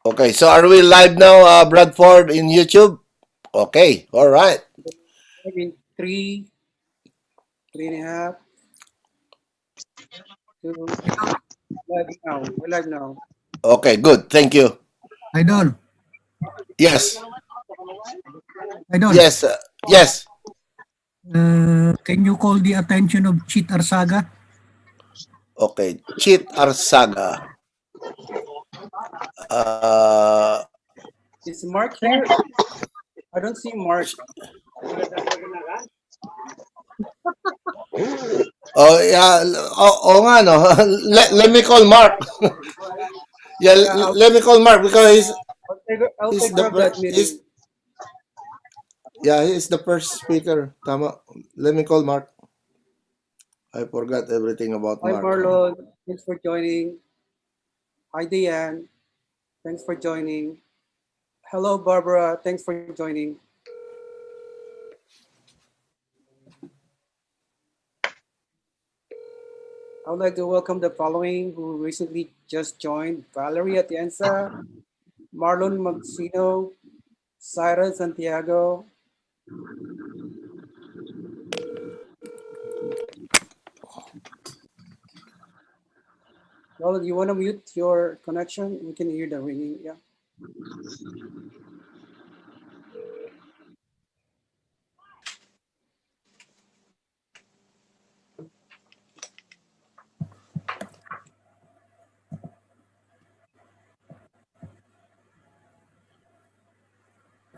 Okay, so are we live now, Bradford, in YouTube? Okay, all right. I mean, three and a half, two, live now. We're live now. Okay, good. Thank you. Idol, Yes, idol, yes, yes. can you call the attention of Cheat Arsaga? Okay, Cheat Arsaga. Uh, Is Mark here? I don't see Mark. oh, yeah. Oh, nga, no. Let me call Mark. Yeah, Yeah, let me call Mark because I'll he's take the care of that he's meeting. yeah, he's the first speaker. Tama. Let me call Mark. I forgot everything about Hi, Mark. Marlon. Thanks for joining. Hi, Diane. Thanks for joining. Hello, Barbara. Thanks for joining. I would like to welcome the following who recently just joined: Valerie Atienza, Marlon Magsino, Cyrus Santiago. Marlon, you want to mute your connection? We can hear the ringing. Yeah.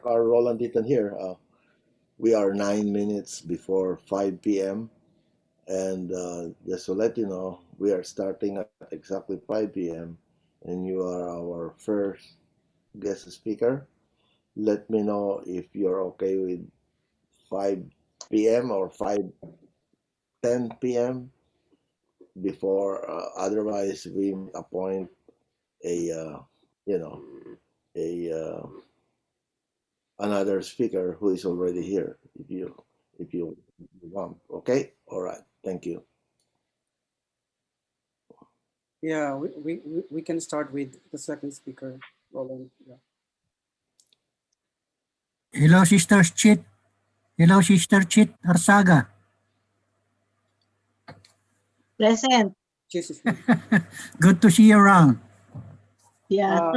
Roland Eaton here. We are 9 minutes before 5 p.m. And just to let you know, we are starting at exactly 5 p.m. and you are our first guest speaker. Let me know if you're okay with 5 p.m. or 5:10 p.m. before. Otherwise, we appoint a you know a another speaker who is already here. If you want, okay, all right. Thank you. Yeah, we can start with the second speaker, Roland. Yeah. Hello, Sister Cheat. Hello, Sister Cheat Arsaga. Present. Jesus. Good to see you around. Yeah.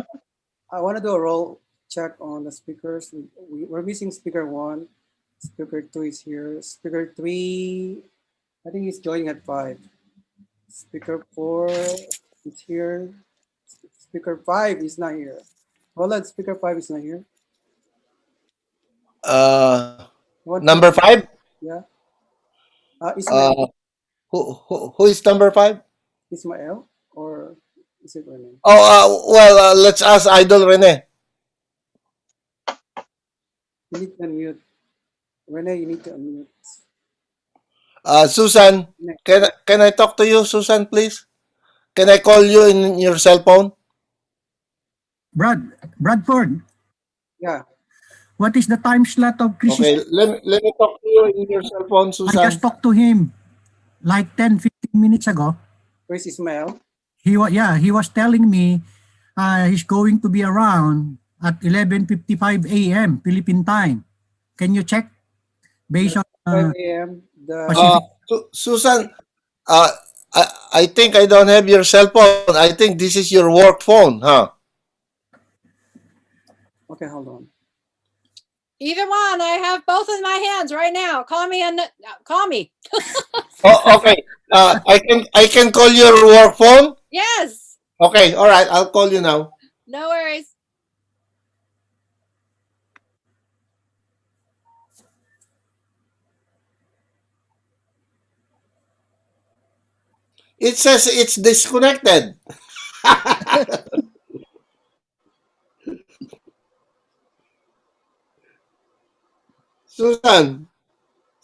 I want to do a roll check on the speakers. We're missing speaker one. Speaker two is here. Speaker three, I think he's joining at 5. Speaker four is here. Speaker five is not here. Roland, speaker five is not here. One, two, Number three. five. Yeah. Uh, Ismael. who is number five? Ismael or is it Rene? Oh, well, let's ask Idol Rene. You need to unmute. Rene, you need to unmute. Susan, can I talk to you, Susan, please? Can I call you in your cell phone? Bradford, Yeah. what is the time slot of Chris? Okay, let me talk to you in your cell phone, I Susan. just talked to him like 10, 15 minutes ago. Where's Ismael? He was telling me he's going to be around at 11:55 a.m. Philippine time. Can you check based on 5 a.m. The Pacific? Susan, uh, I think I don't have your cell phone. I think this is your work phone, huh? okay, hold on. Either one. I have both in my hands right now. Call me and call me. Oh, okay. I can call your work phone. Yes. Okay, all right. I'll call you now. No worries. It says it's disconnected. Susan,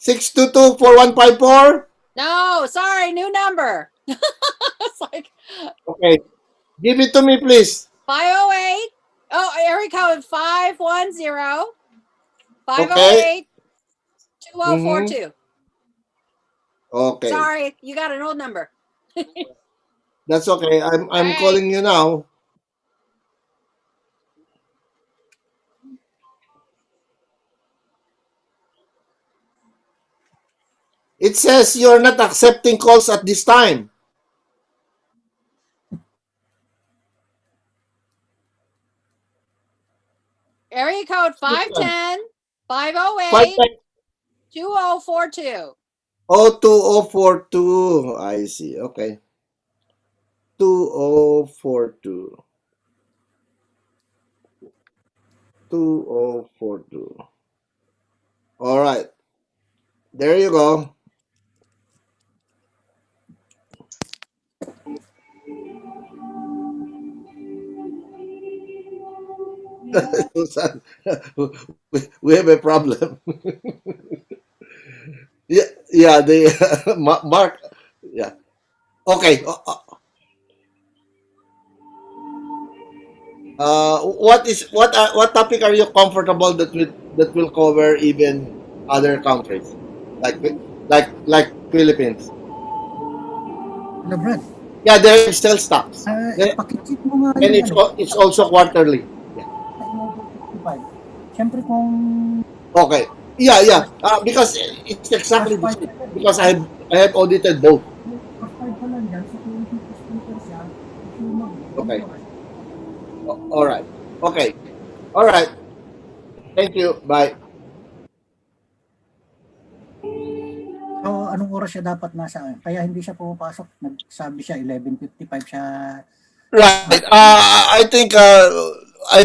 622-4154. No, sorry, new number. It's like Okay, give it to me, please. 508. Oh, area code 510 Okay. 508 2042. Okay, Sorry, you got an old number. that's okay. I'm All right. calling you now. It says you're not accepting calls at this time. Area code 510 Five 508 times 2042. 02042. I see. Okay. 2042. 2042. All right. There you go. Susan, we have a problem. Yeah, yeah. The Mark. Yeah. Okay. What topic are you comfortable that will cover even other countries like Philippines? Hello, Brad. Yeah, there is sales tax. Pakiclik mo nga And yung it's also quarterly. Yeah. 55. Siyempre kung Okay. Yeah, yeah. Because it's exactly the same. Because I have audited both. first 5 pa lang yan, so kung 50 speaker siya, if you Okay. All right. Okay. All right. Thank you. Bye. So, anong oras siya dapat nasa? Kaya hindi siya pumapasok. Nagsabi siya 11:55 siya. Right. I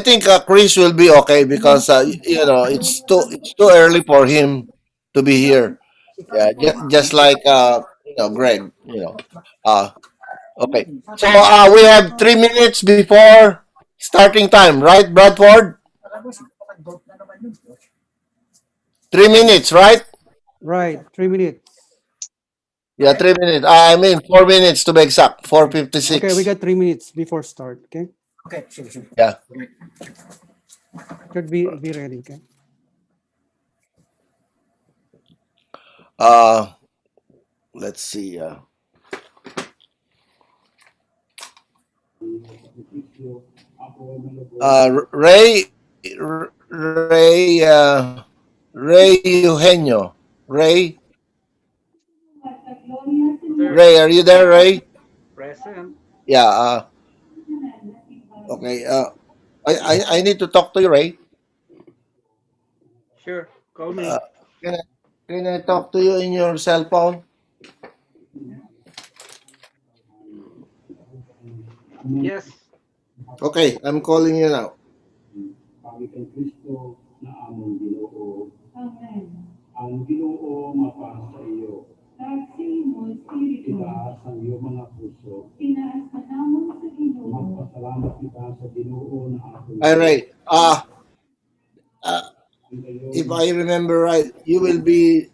think Chris will be okay because you know it's too early for him to be here. Yeah, just like you know Greg. You know. Okay. So we have 3 minutes before starting time, right, Bradford? 3 minutes, right? Right, 3 minutes. Yeah, 3 minutes. I mean 4 minutes to be exact. 4:56. Okay, we got 3 minutes before start. Okay, Okay, sige, sige. Yeah. should be ready. Okay. Uh, let's see. Ray Eugenio. Sir, Ray, are you there, Ray? present. Yeah. Okay. I need to talk to you, Ray. Sure, call me. Uh, can I, can I talk to you in your cell phone? Yes. Okay, I'm calling you now. Ang Ginoo mapasa sa iyo. Taksi mo espiritu. Itaas ang iyong mga puso. Tinaas na namang sa Ginoo. Magpasalamat kita sa Ginoo na ako. Hi, Ray. If I remember right, you will be.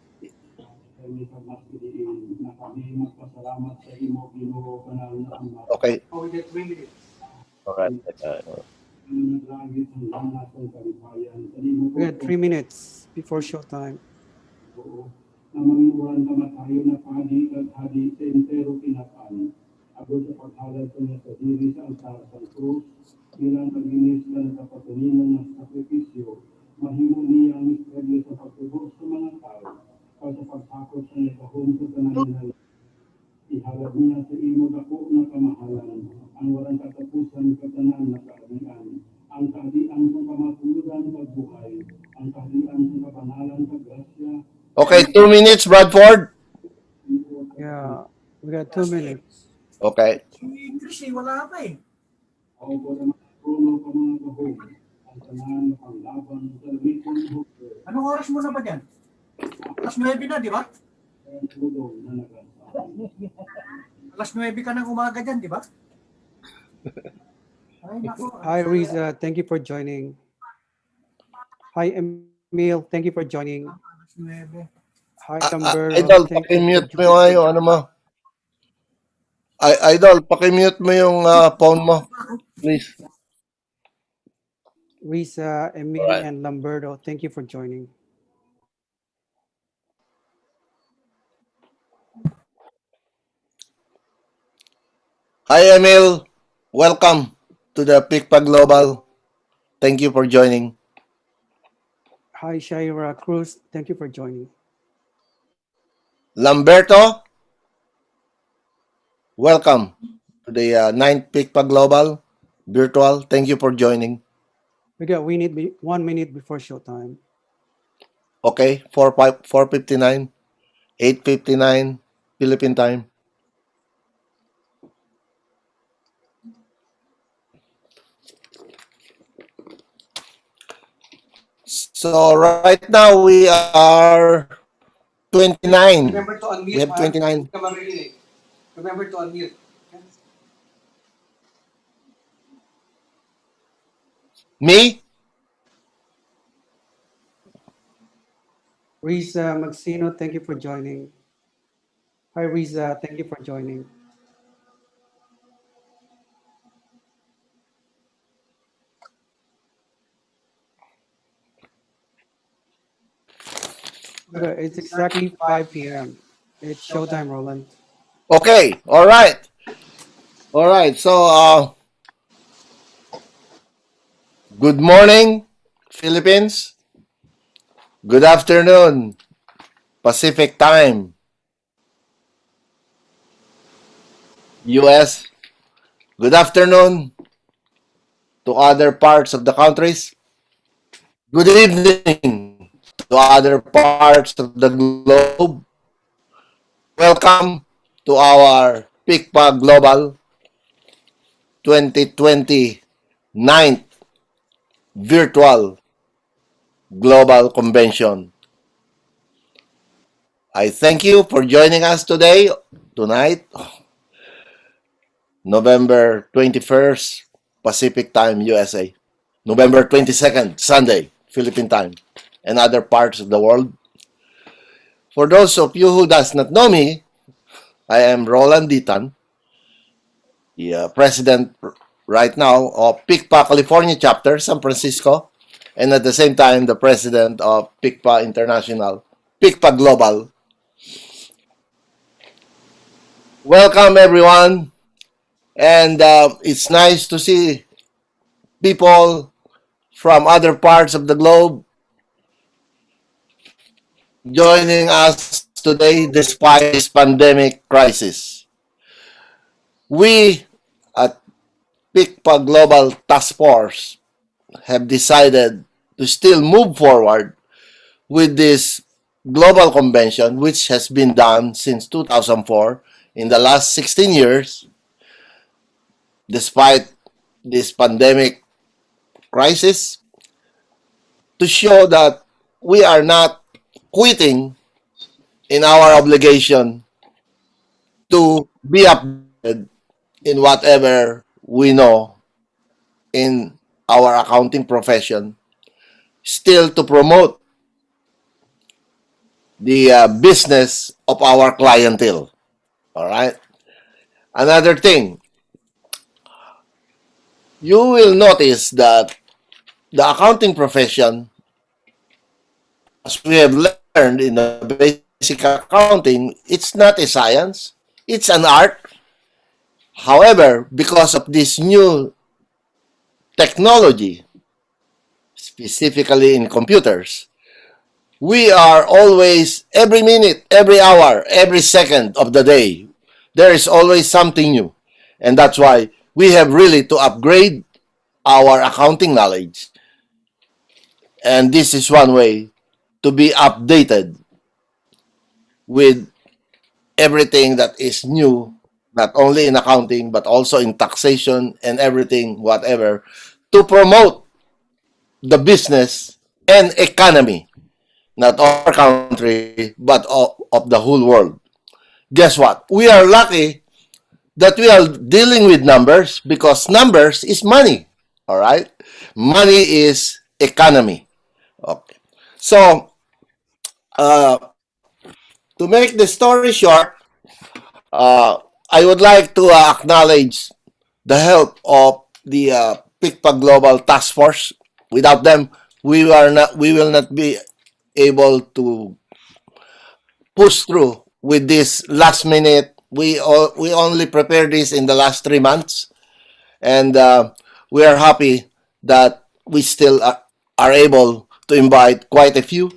Okay. Oh, we get 3 minutes. All right. We got 3 minutes before showtime. Na manginuran kamatayo na padi at hadi sa entero kinatan. Abot sa paghalad ko niya sa diri sa altar sa krus, bilang paglinis ka ng kapatuningan ng sakripisyo, mahimo niya ang misteryo sa pagtubos sa mga tao, para sa pagtakot sa nagahom sa tanan na ihalad niya sa imo dako na kamahalan, ang walang katapusan katanan na kaanian, ang kahdian sa kamatuluran pagbuhay, ang kahdian sa kapanalan paggrasya. Okay, 2 minutes, Bradford. Yeah, we got 2 minutes. Okay. English eh, wala pa eh. Anong oras mo na ba dyan? Alas 9 na, di ba? Alas 9 ka ng umaga dyan, di ba? Ay, nako. Hi, Riza. Thank you for joining. Hi, Emil. Thank you for joining. Alas 9. Hi, Amber. Idol, Thank you pakimute for mo nga yung ano mo. Idol, pakimute mo yung phone mo. Please. Riza, Emil, Alright. and Lamberto. Thank you for joining. Hi, Emil. Welcome to the PICPA Global. Thank you for joining. Hi, Shaira Cruz. Thank you for joining. Lamberto, welcome to the 9th PICPA Global Virtual. Thank you for joining. We need 1 minute before showtime. Okay, 4:59, 8:59 Philippine time. So right now we are 29. Remember to unmute, We have 29. Huwag ka maririnig. Remember to unmute. Me? Riza Magsino, thank you for joining. Hi, Riza. Thank you for joining. Okay, it's exactly 5 p.m. It's showtime, Roland. Okay, all right. All right. So good morning, Philippines. Good afternoon, Pacific time. US. Good afternoon to other parts of the countries. Good evening to other parts of the globe. Welcome to our PICPA Global 2020 9th Virtual Global Convention. I thank you for joining us tonight, November 21st, Pacific Time, USA. November 22nd, Sunday, Philippine Time, and other parts of the world. For those of you who does not know me, I am Roland Ditan, the president right now of PICPA California Chapter, San Francisco, and at the same time, the president of PICPA International, PICPA Global. Welcome, everyone. And it's nice to see people from other parts of the globe joining us today despite this pandemic crisis. We at PICPA Global Task Force have decided to still move forward with this global convention, which has been done since 2004 in the last 16 years, despite this pandemic crisis, to show that we are not quitting in our obligation to be updated in whatever we know in our accounting profession, still to promote the business of our clientele. All right. Another thing, you will notice that the accounting profession, as we have learned in the basic accounting, it's not a science, it's an art. However, because of this new technology, specifically in computers, we are always, every minute, every hour, every second of the day, there is always something new. And that's why we have really to upgrade our accounting knowledge. And this is one way to be updated with everything that is new, not only in accounting, but also in taxation and everything, whatever, to promote the business and economy, not of our country, but of the whole world. Guess what? We are lucky that we are dealing with numbers because numbers is money. All right? Money is economy. Okay. So, to make the story short, I would like to acknowledge the help of the PICPA Global Task Force. Without them, we will not be able to push through with this last minute. We only prepared this in the last 3 months, and we are happy that we still are able to invite quite a few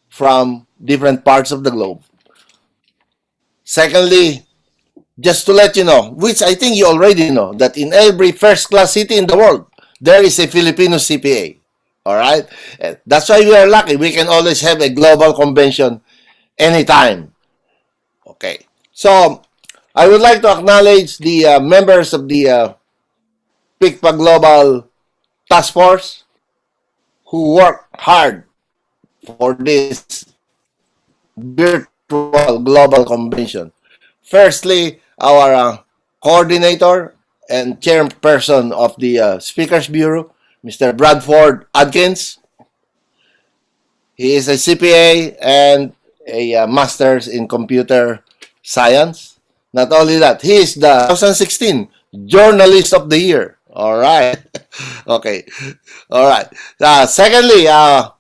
from different parts of the globe. Secondly, just to let you know, which I think you already know, that in every first class city in the world, there is a Filipino CPA. All right? That's why we are lucky. We can always have a global convention anytime. Okay. So, I would like to acknowledge the members of the PICPA Global Task Force who work hard for this virtual global convention. Firstly, our coordinator and chairperson of the Speakers Bureau, Mr. Bradford Adkins. He is a CPA and a master's in computer science. Not only that, he is the 2016 Journalist of the Year. All right. Okay. All right. Secondly, our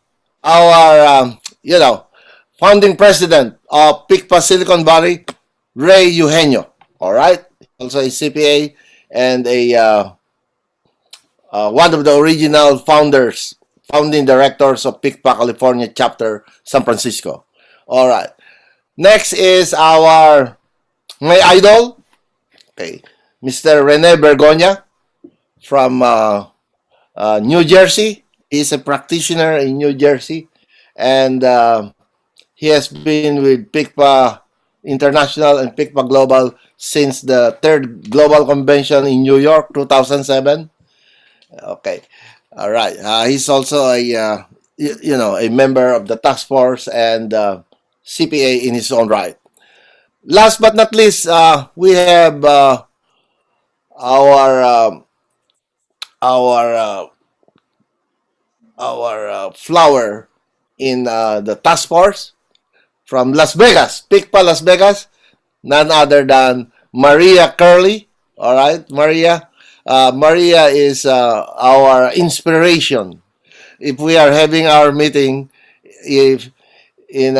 founding president of PICPA Silicon Valley, Ray Eugenio. All right. Also a CPA and a one of the original founding directors of PICPA California chapter San Francisco. All right. Next is my idol, okay, Mr. Rene Bergonia from New Jersey. He's a practitioner in New Jersey, and he has been with PICPA International and PICPA Global since the third Global Convention in New York, 2007. Okay, all right. He's also a member of the task force and CPA in his own right. Last but not least, we have our our uh, flower in the task force from Las Vegas, PICPA Las Vegas, none other than Maria Curley. All right, Maria. Maria is our inspiration. If we are having our meeting, if in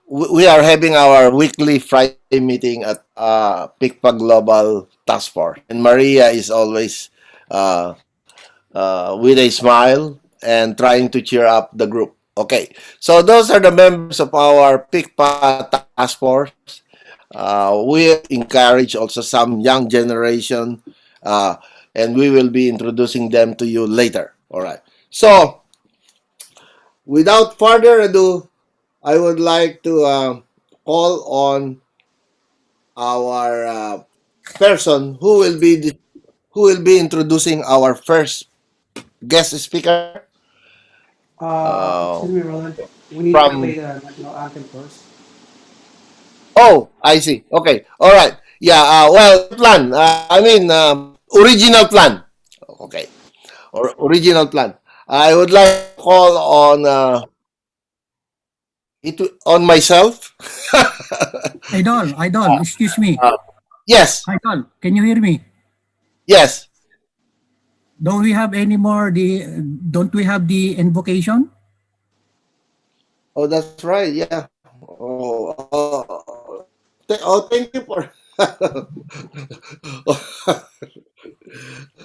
we are having our weekly Friday meeting at PICPA Global Task Force, and Maria is always with a smile and trying to cheer up the group. Okay, so those are the members of our PICPA Task Force. We encourage also some young generation, and we will be introducing them to you later. All right. So, without further ado, I would like to call on our person who will be introducing our first guest speaker. Excuse me, Roland. We need to From play the national anthem first. Oh, I see. Okay. All right. Yeah. Well, plan. I mean, original plan. Okay. Or original plan. I would like to call on on myself. Idol, excuse me. Yes. Idol, can you hear me? Yes. Don't we have the invocation? Oh, that's right. Yeah. Thank you for.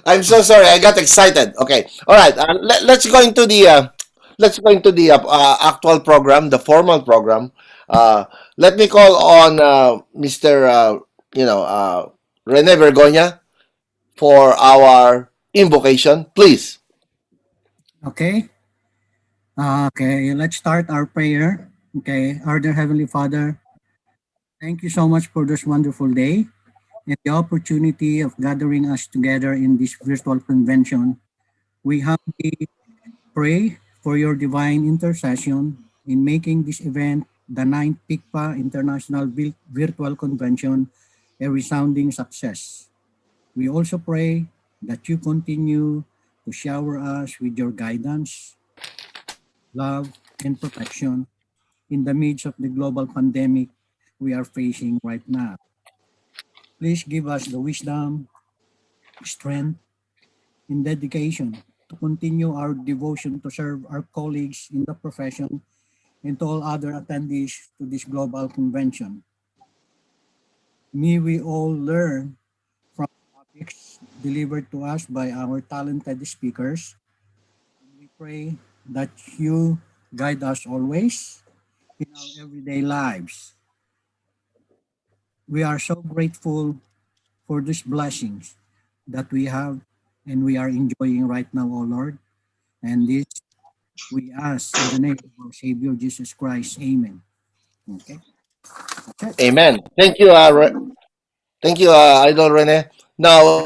I'm so sorry. I got excited. Okay. All right. Let's go into the actual program, the formal program. Let me call on Mr. Rene Vergonia for our invocation, please. Okay. Okay, let's start our prayer. Okay, our dear Heavenly Father, thank you so much for this wonderful day and the opportunity of gathering us together in this virtual convention. We humbly pray for your divine intercession in making this event, the 9th PICPA International Virtual Convention, a resounding success. We also pray that you continue to shower us with your guidance, love, and protection in the midst of the global pandemic we are facing right now. Please give us the wisdom, strength, and dedication to continue our devotion to serve our colleagues in the profession and to all other attendees to this global convention. May we all learn from topics delivered to us by our talented speakers. We pray that you guide us always in our everyday lives. We are so grateful for these blessings that we have and we are enjoying right now, O Lord. And this we ask in the name of our Savior Jesus Christ. Amen. Okay. That's it. Amen. Thank you, Idol Rene. Now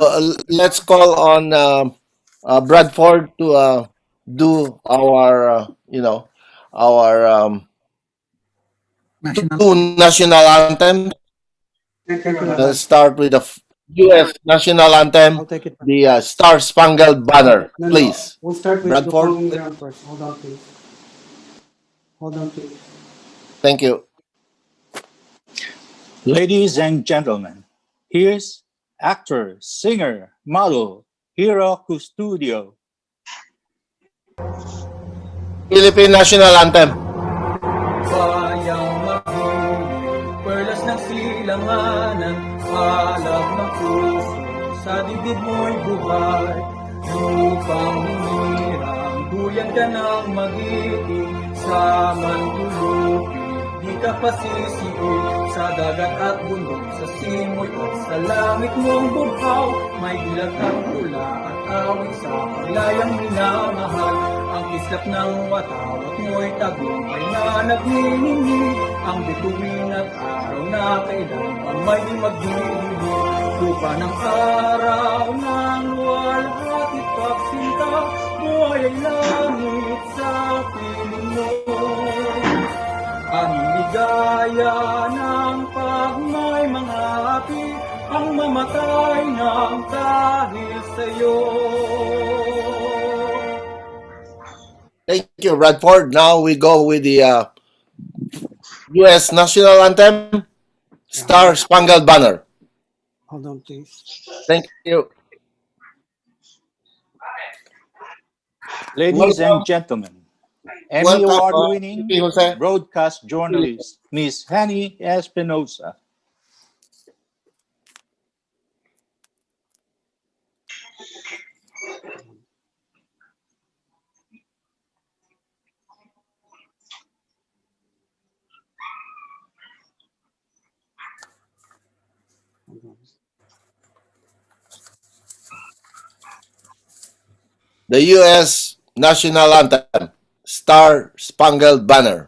let's call on Bradford to do our, our National. two national anthems. Thank you, Let's Rabbi. start with the U.S. national anthem, I'll take it. the Star Spangled Banner. No, no. Please, We'll start with Bradford. Lupang Ground first. Hold on, please. Hold on, please. Thank you. Ladies and gentlemen, here's actor, singer, model, Hero Custodio. Philippine national anthem. Bayang maguling, perlas ng silanganan, alab ng puso, sa dibdib mo'y buhay. Lupang hinirang, duyan ka ng magiting, sa mantulupi, di ka pasisigoy, sa dagat at bundok, sa simoy at sa langit mong buhaw, may dilag ng tula at awit sa paglayang minamahal. Ang kislap ng watawat mo'y tagumpay na nagniningning, ang bituin at araw na kailan pa may magdidilig. Lupa ng araw ng luwalhati pagsinta, buhay ay langit sa piling mo. Aming ligaya ng pagmay mga api, ang mamatay ng dahil sa'yo. Thank you, Bradford. Now we go with the U.S. national anthem, Star Spangled Banner. Hold on, please. Thank you. Ladies and gentlemen, Emmy Welcome, Award-winning Jose. broadcast journalist, Miss Hanny Espinosa. The U.S. national anthem, Star Spangled Banner.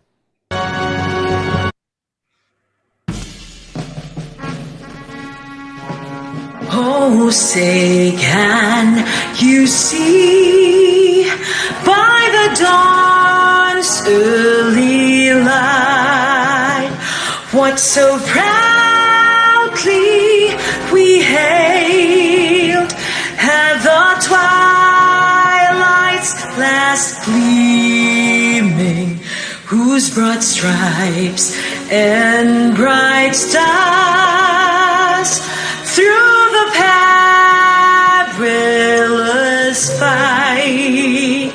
Oh, say can you see by the dawn's early light what so proudly we hailed at the twilight's last gleaming, whose broad stripes and bright stars through the perilous fight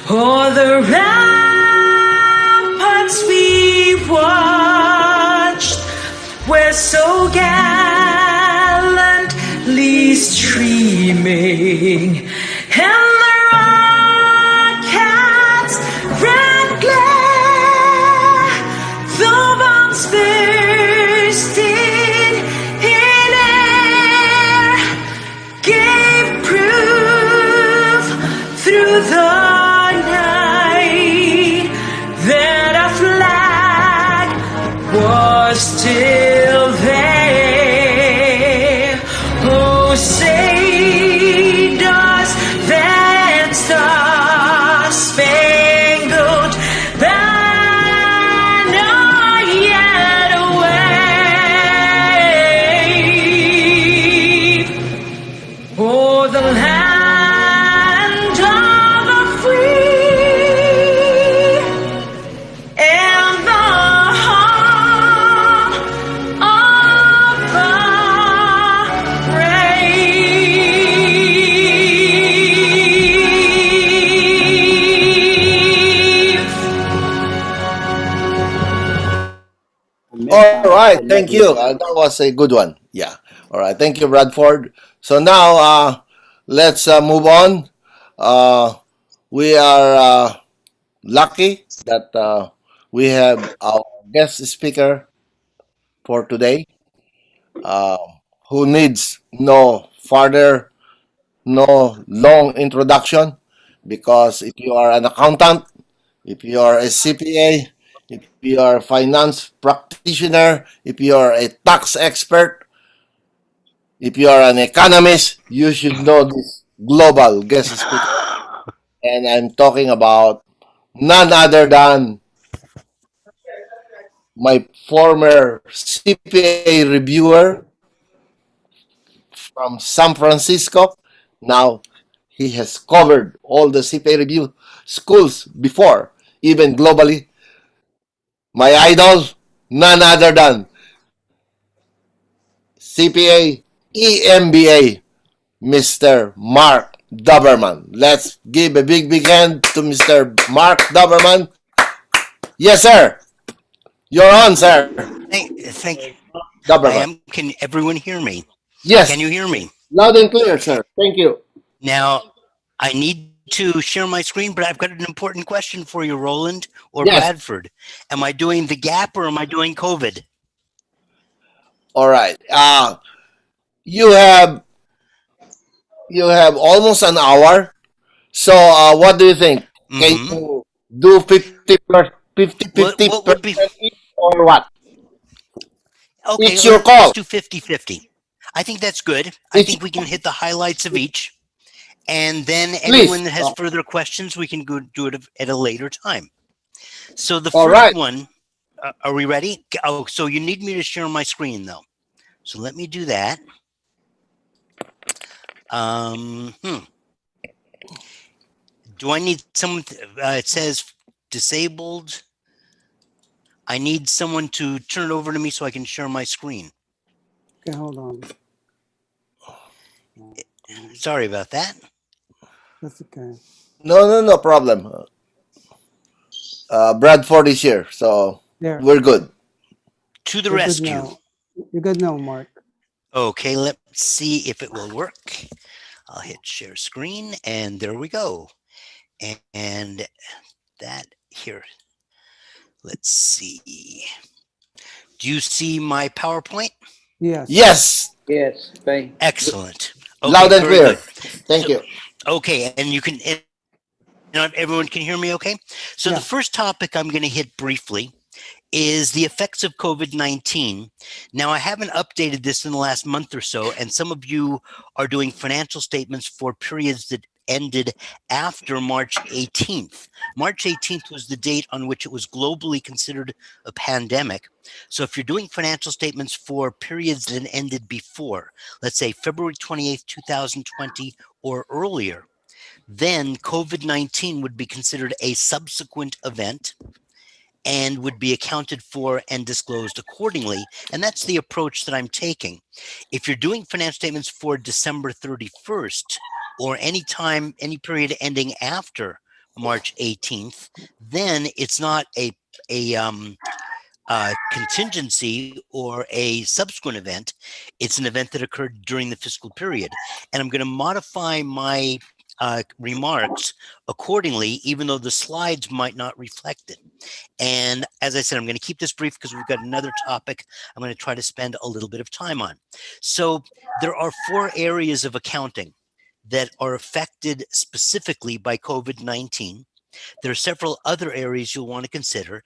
o'er the ramparts we watched, were so gallantly streaming, and the rockets' red glare, though bombs bursting in air, gave proof through the night that our flag was still there. Oh, say does that star-spangled banner yet wave o'er the land of the free and the home of the brave. All right, thank you. That was a good one. Yeah. All right, thank you, Bradford. So now let's move on. We are lucky that we have our guest speaker for today, uh, who needs no long introduction, because if you are an accountant, if you are a CPA, if you are a finance practitioner, if you are a tax expert, if you are an economist, you should know this global guest speaker. And I'm talking about none other than my former CPA reviewer from San Francisco. Now he has covered all the CPA review schools before, even globally. My idol, none other than CPA EMBA, Mr. Mark Doberman. Let's give a big hand to Mr. Mark Doberman. Yes, sir. You're on, sir. Thank you. I Doberman. am. Can everyone hear me? Yes. Can you hear me? Loud and clear, Okay. sir. Thank you. Now, I need to share my screen, but I've got an important question for you, Roland or Yes. Bradford. Am I doing the gap or am I doing COVID? All right. You have you have almost an hour. So, what do you think? Can Mm-hmm. you do 50 plus 50 50 What would be percent each, or what? okay? It's your Let's call. do 50-50. I think that's good. I It's think we can hit the highlights of each, and then anyone please. that has further questions, we can go do it at a later time. So the All first right. one, are we ready? Oh, so you need me to share my screen though. So let me do that. Do I need someone? It says disabled. I need someone to turn it over to me so I can share my screen. Okay, hold on. Sorry about that. That's okay. No problem. Bradford is here, so There. we're good. To the You're good rescue. now. You're good now, Mark. Okay, let's see if it will work. I'll hit share screen, and there we go. And that here. Let's see. Do you see my PowerPoint? Yes. Yes. Yes, fine. Excellent. Loud Okay, and very clear. good. Thank So, you. okay, and you can. Everyone can hear me okay? So Yeah. the first topic I'm going to hit briefly is the effects of COVID-19. Now, I haven't updated this in the last month or so, and some of you are doing financial statements for periods that ended after March 18th. March 18th was the date on which it was globally considered a pandemic. So if you're doing financial statements for periods that ended before, let's say February 28th, 2020 or earlier, then COVID-19 would be considered a subsequent event and would be accounted for and disclosed accordingly. And that's the approach that I'm taking. If you're doing financial statements for December 31st or any time, any period ending after March 18th, then it's not a contingency or a subsequent event. It's an event that occurred during the fiscal period. And I'm going to modify my remarks accordingly, even though the slides might not reflect it. And as I said, I'm going to keep this brief because we've got another topic I'm going to try to spend a little bit of time on. So there are 4 areas of accounting that are affected specifically by COVID-19. There are several other areas you'll want to consider.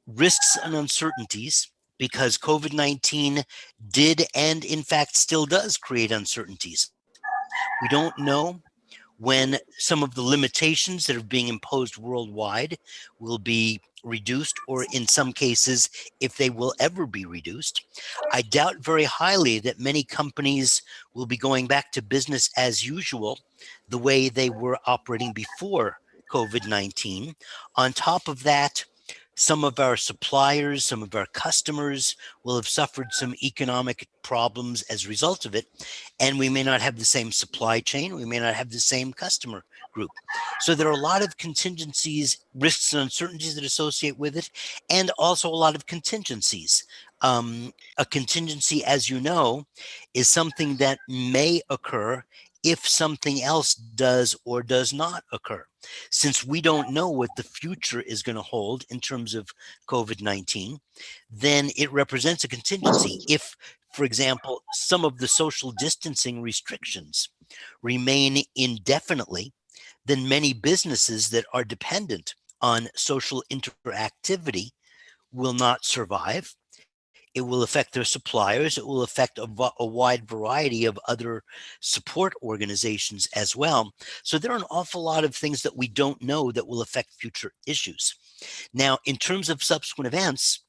Risks and uncertainties, because COVID-19 did and in fact still does create uncertainties. We don't know when some of the limitations that are being imposed worldwide will be reduced, or in some cases, if they will ever be reduced. I doubt very highly that many companies will be going back to business as usual, the way they were operating before COVID-19. On top of that, some of our suppliers, some of our customers will have suffered some economic problems as a result of it. And we may not have the same supply chain. We may not have the same customer group. So there are a lot of contingencies, risks and uncertainties that associate with it, and also a lot of contingencies. A contingency, as you know, is something that may occur if something else does or does not occur. Since we don't know what the future is going to hold in terms of COVID-19, then it represents a contingency. If, for example, some of the social distancing restrictions remain indefinitely, then many businesses that are dependent on social interactivity will not survive. It will affect their suppliers. It will affect a wide variety of other support organizations as well. So there are an awful lot of things that we don't know that will affect future issues. Now, in terms of subsequent events,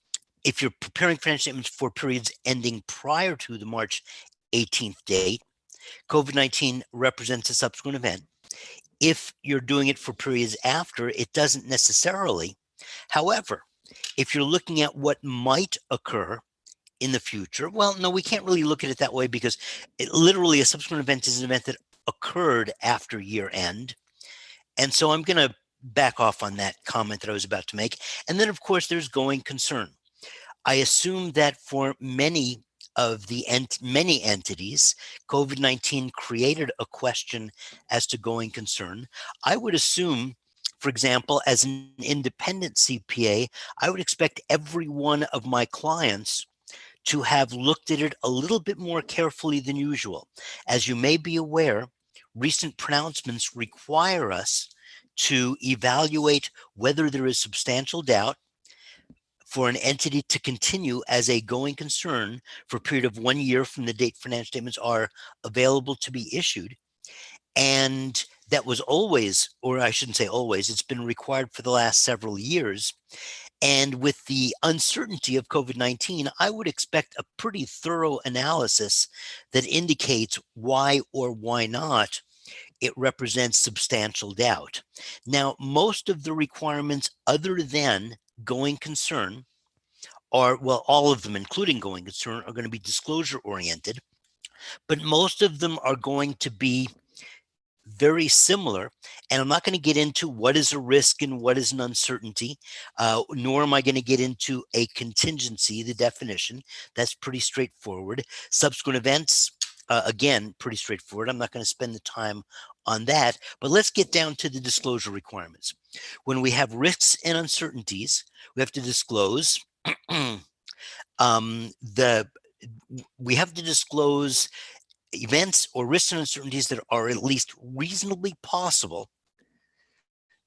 if you're preparing financial statements for periods ending prior to the March 18th date, COVID-19 represents a subsequent event. If you're doing it for periods after, it doesn't necessarily. However, if you're looking at what might occur in the future, well, no, we can't really look at it that way, because literally a subsequent event is an event that occurred after year end. And so I'm going to back off on that comment that I was about to make. And then, of course, there's going concern. I assume that for many of the many entities, COVID-19 created a question as to going concern. I would assume, for example, as an independent CPA, I would expect every one of my clients to have looked at it a little bit more carefully than usual. As you may be aware, recent pronouncements require us to evaluate whether there is substantial doubt for an entity to continue as a going concern for a period of 1 year from the date financial statements are available to be issued. And that was always, or I shouldn't say always, it's been required for the last several years. And with the uncertainty of COVID-19, I would expect a pretty thorough analysis that indicates why or why not it represents substantial doubt. Now, most of the requirements other than going concern are, well, all of them, including going concern, are going to be disclosure oriented, but most of them are going to be very similar. And I'm not going to get into what is a risk and what is an uncertainty, nor am I going to get into a contingency, the definition. That's pretty straightforward. Subsequent events, again, pretty straightforward. I'm not going to spend the time on that, but let's get down to the disclosure requirements. When we have risks and uncertainties, we have to disclose we have to disclose events or risks and uncertainties that are at least reasonably possible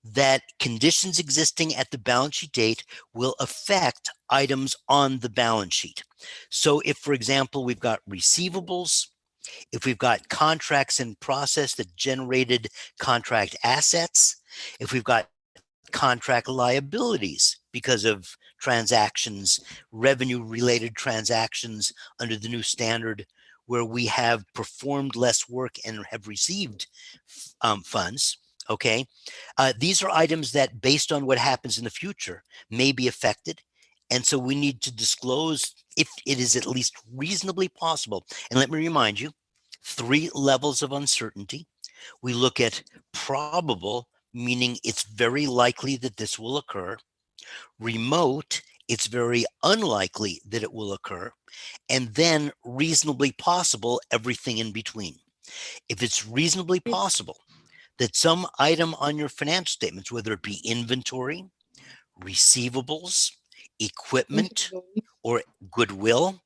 that conditions existing at the balance sheet date will affect items on the balance sheet. So if, for example, we've got receivables, if we've got contracts in process that generated contract assets, if we've got contract liabilities because of transactions, revenue related transactions under the new standard, where we have performed less work and have received funds, okay? These are items that, based on what happens in the future, may be affected. And so we need to disclose if it is at least reasonably possible. And let me remind you, 3 levels of uncertainty. We look at probable, meaning it's very likely that this will occur. Remote, it's very unlikely that it will occur. And then reasonably possible, everything in between. If it's reasonably possible that some item on your financial statements, whether it be inventory, receivables, equipment, or goodwill,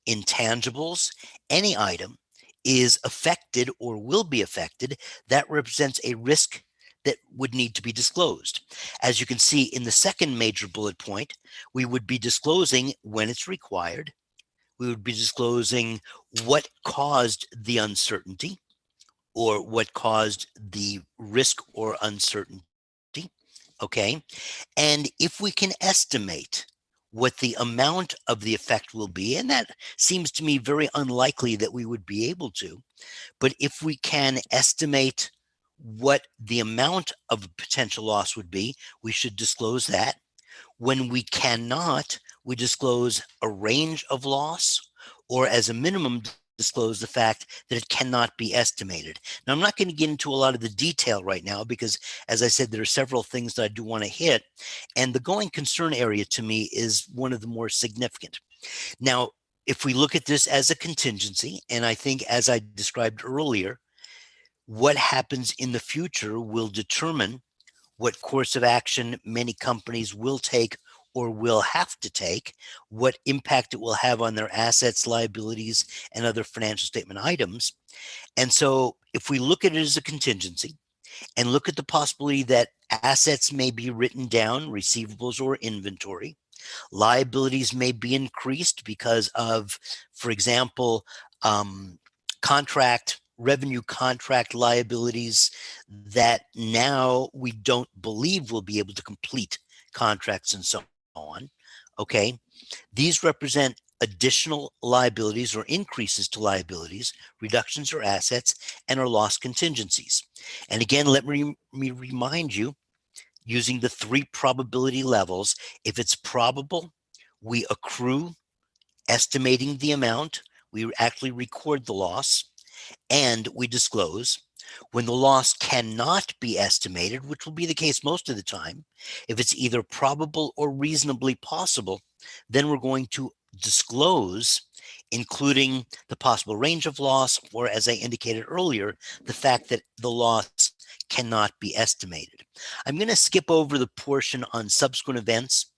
intangibles, any item is affected or will be affected, that represents a risk that would need to be disclosed. As you can see in the second major bullet point, we would be disclosing when it's required. We would be disclosing what caused the uncertainty or what caused the risk or uncertainty, okay? And if we can estimate what the amount of the effect will be, and that seems to me very unlikely that we would be able to, but if we can estimate what the amount of potential loss would be, we should disclose that. When we cannot, we disclose a range of loss, or as a minimum, disclose the fact that it cannot be estimated. Now, I'm not going to get into a lot of the detail right now because, as I said, there are several things that I do want to hit. And the going concern area to me is one of the more significant. Now, if we look at this as a contingency, and I think as I described earlier, What happens in the future will determine what course of action many companies will take or will have to take, what impact it will have on their assets, liabilities, and other financial statement items. And so if we look at it as a contingency and look at the possibility that assets may be written down, receivables or inventory, liabilities may be increased because of, for example, revenue contract liabilities that now we don't believe will be able to complete contracts and so on. Okay, these represent additional liabilities or increases to liabilities, reductions or assets, and or loss contingencies. And again, let me remind you, using the 3 probability levels, if it's probable, we accrue, estimating the amount, we actually record the loss, and we disclose. When the loss cannot be estimated, which will be the case most of the time, if it's either probable or reasonably possible, then we're going to disclose, including the possible range of loss, or as I indicated earlier, the fact that the loss cannot be estimated. I'm going to skip over the portion on subsequent events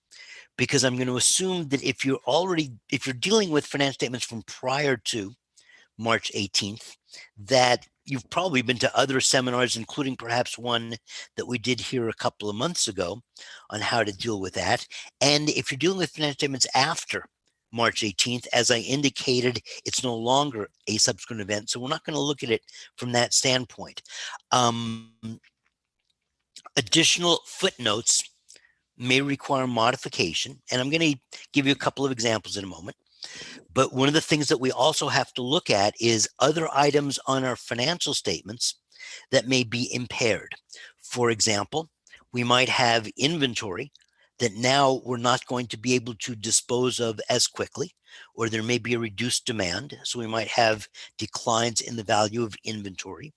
because I'm going to assume that if you're dealing with financial statements from prior to March 18th, that you've probably been to other seminars, including perhaps one that we did here a couple of months ago on how to deal with that. And if you're dealing with financial statements after March 18th, as I indicated, it's no longer a subsequent event. So we're not going to look at it from that standpoint. Additional footnotes may require modification. And I'm going to give you a couple of examples in a moment. But one of the things that we also have to look at is other items on our financial statements that may be impaired. For example, we might have inventory that now we're not going to be able to dispose of as quickly, or there may be a reduced demand. So we might have declines in the value of inventory.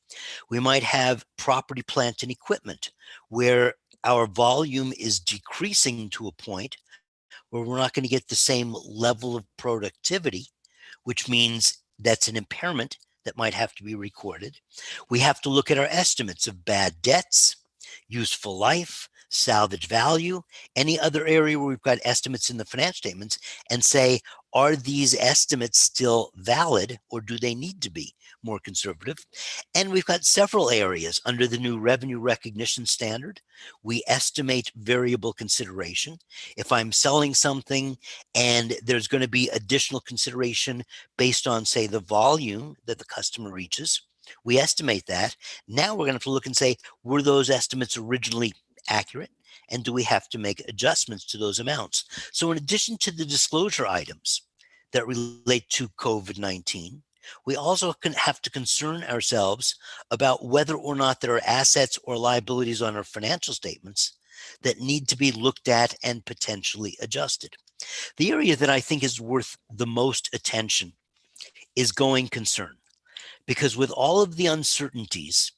We might have property, plant, and equipment where our volume is decreasing to a point where we're not going to get the same level of productivity, which means that's an impairment that might have to be recorded. We have to look at our estimates of bad debts, useful life, salvage value, any other area where we've got estimates in the financial statements, and say, are these estimates still valid, or do they need to be more conservative? And we've got several areas under the new revenue recognition standard. We estimate variable consideration. If I'm selling something and there's going to be additional consideration based on, say, the volume that the customer reaches, we estimate that. Now we're going to have to look and say, were those estimates originally accurate? And do we have to make adjustments to those amounts? So in addition to the disclosure items that relate to COVID-19, we also have to concern ourselves about whether or not there are assets or liabilities on our financial statements that need to be looked at and potentially adjusted. The area that I think is worth the most attention is going concern, because with all of the uncertainties,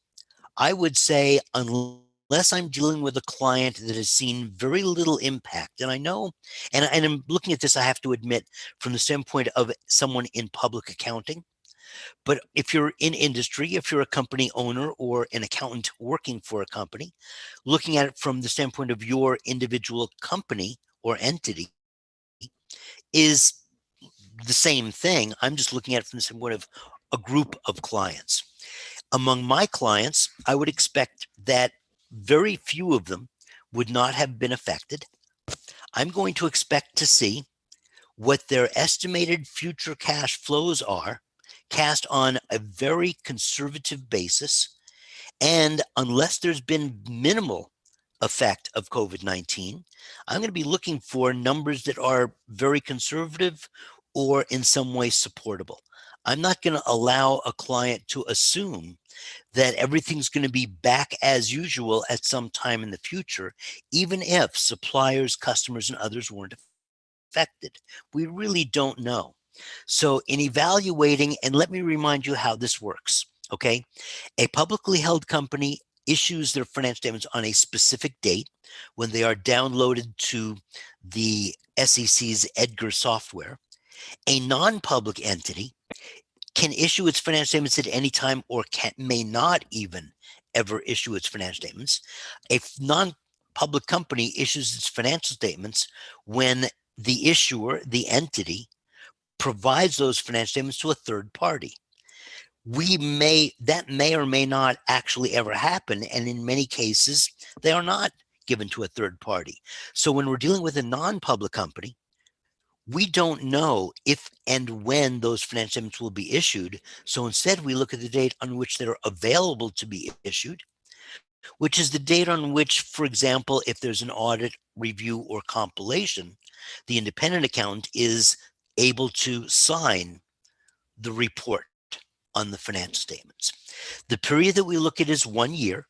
I would say unless I'm dealing with a client that has seen very little impact, and I know, and I'm looking at this, I have to admit, from the standpoint of someone in public accounting, but if you're in industry, if you're a company owner or an accountant working for a company, looking at it from the standpoint of your individual company or entity is the same thing. I'm just looking at it from the standpoint of a group of clients. Among my clients, I would expect that very few of them would not have been affected. I'm going to expect to see what their estimated future cash flows are cast on a very conservative basis. And unless there's been minimal effect of COVID-19, I'm going to be looking for numbers that are very conservative or in some way supportable. I'm not going to allow a client to assume that everything's going to be back as usual at some time in the future, even if suppliers, customers, and others weren't affected. We really don't know. So in evaluating, and let me remind you how this works, okay? A publicly held company issues their financial statements on a specific date when they are downloaded to the SEC's EDGAR software. A non-public entity can issue its financial statements at any time or may not even ever issue its financial statements. A non-public company issues its financial statements when the issuer, the entity, provides those financial statements to a third party. That may or may not actually ever happen, and in many cases, they are not given to a third party. So when we're dealing with a non-public company, we don't know if and when those financial statements will be issued. So instead, we look at the date on which they're available to be issued, which is the date on which, for example, if there's an audit, review, or compilation, the independent accountant is able to sign the report on the financial statements. The period that we look at is 1 year.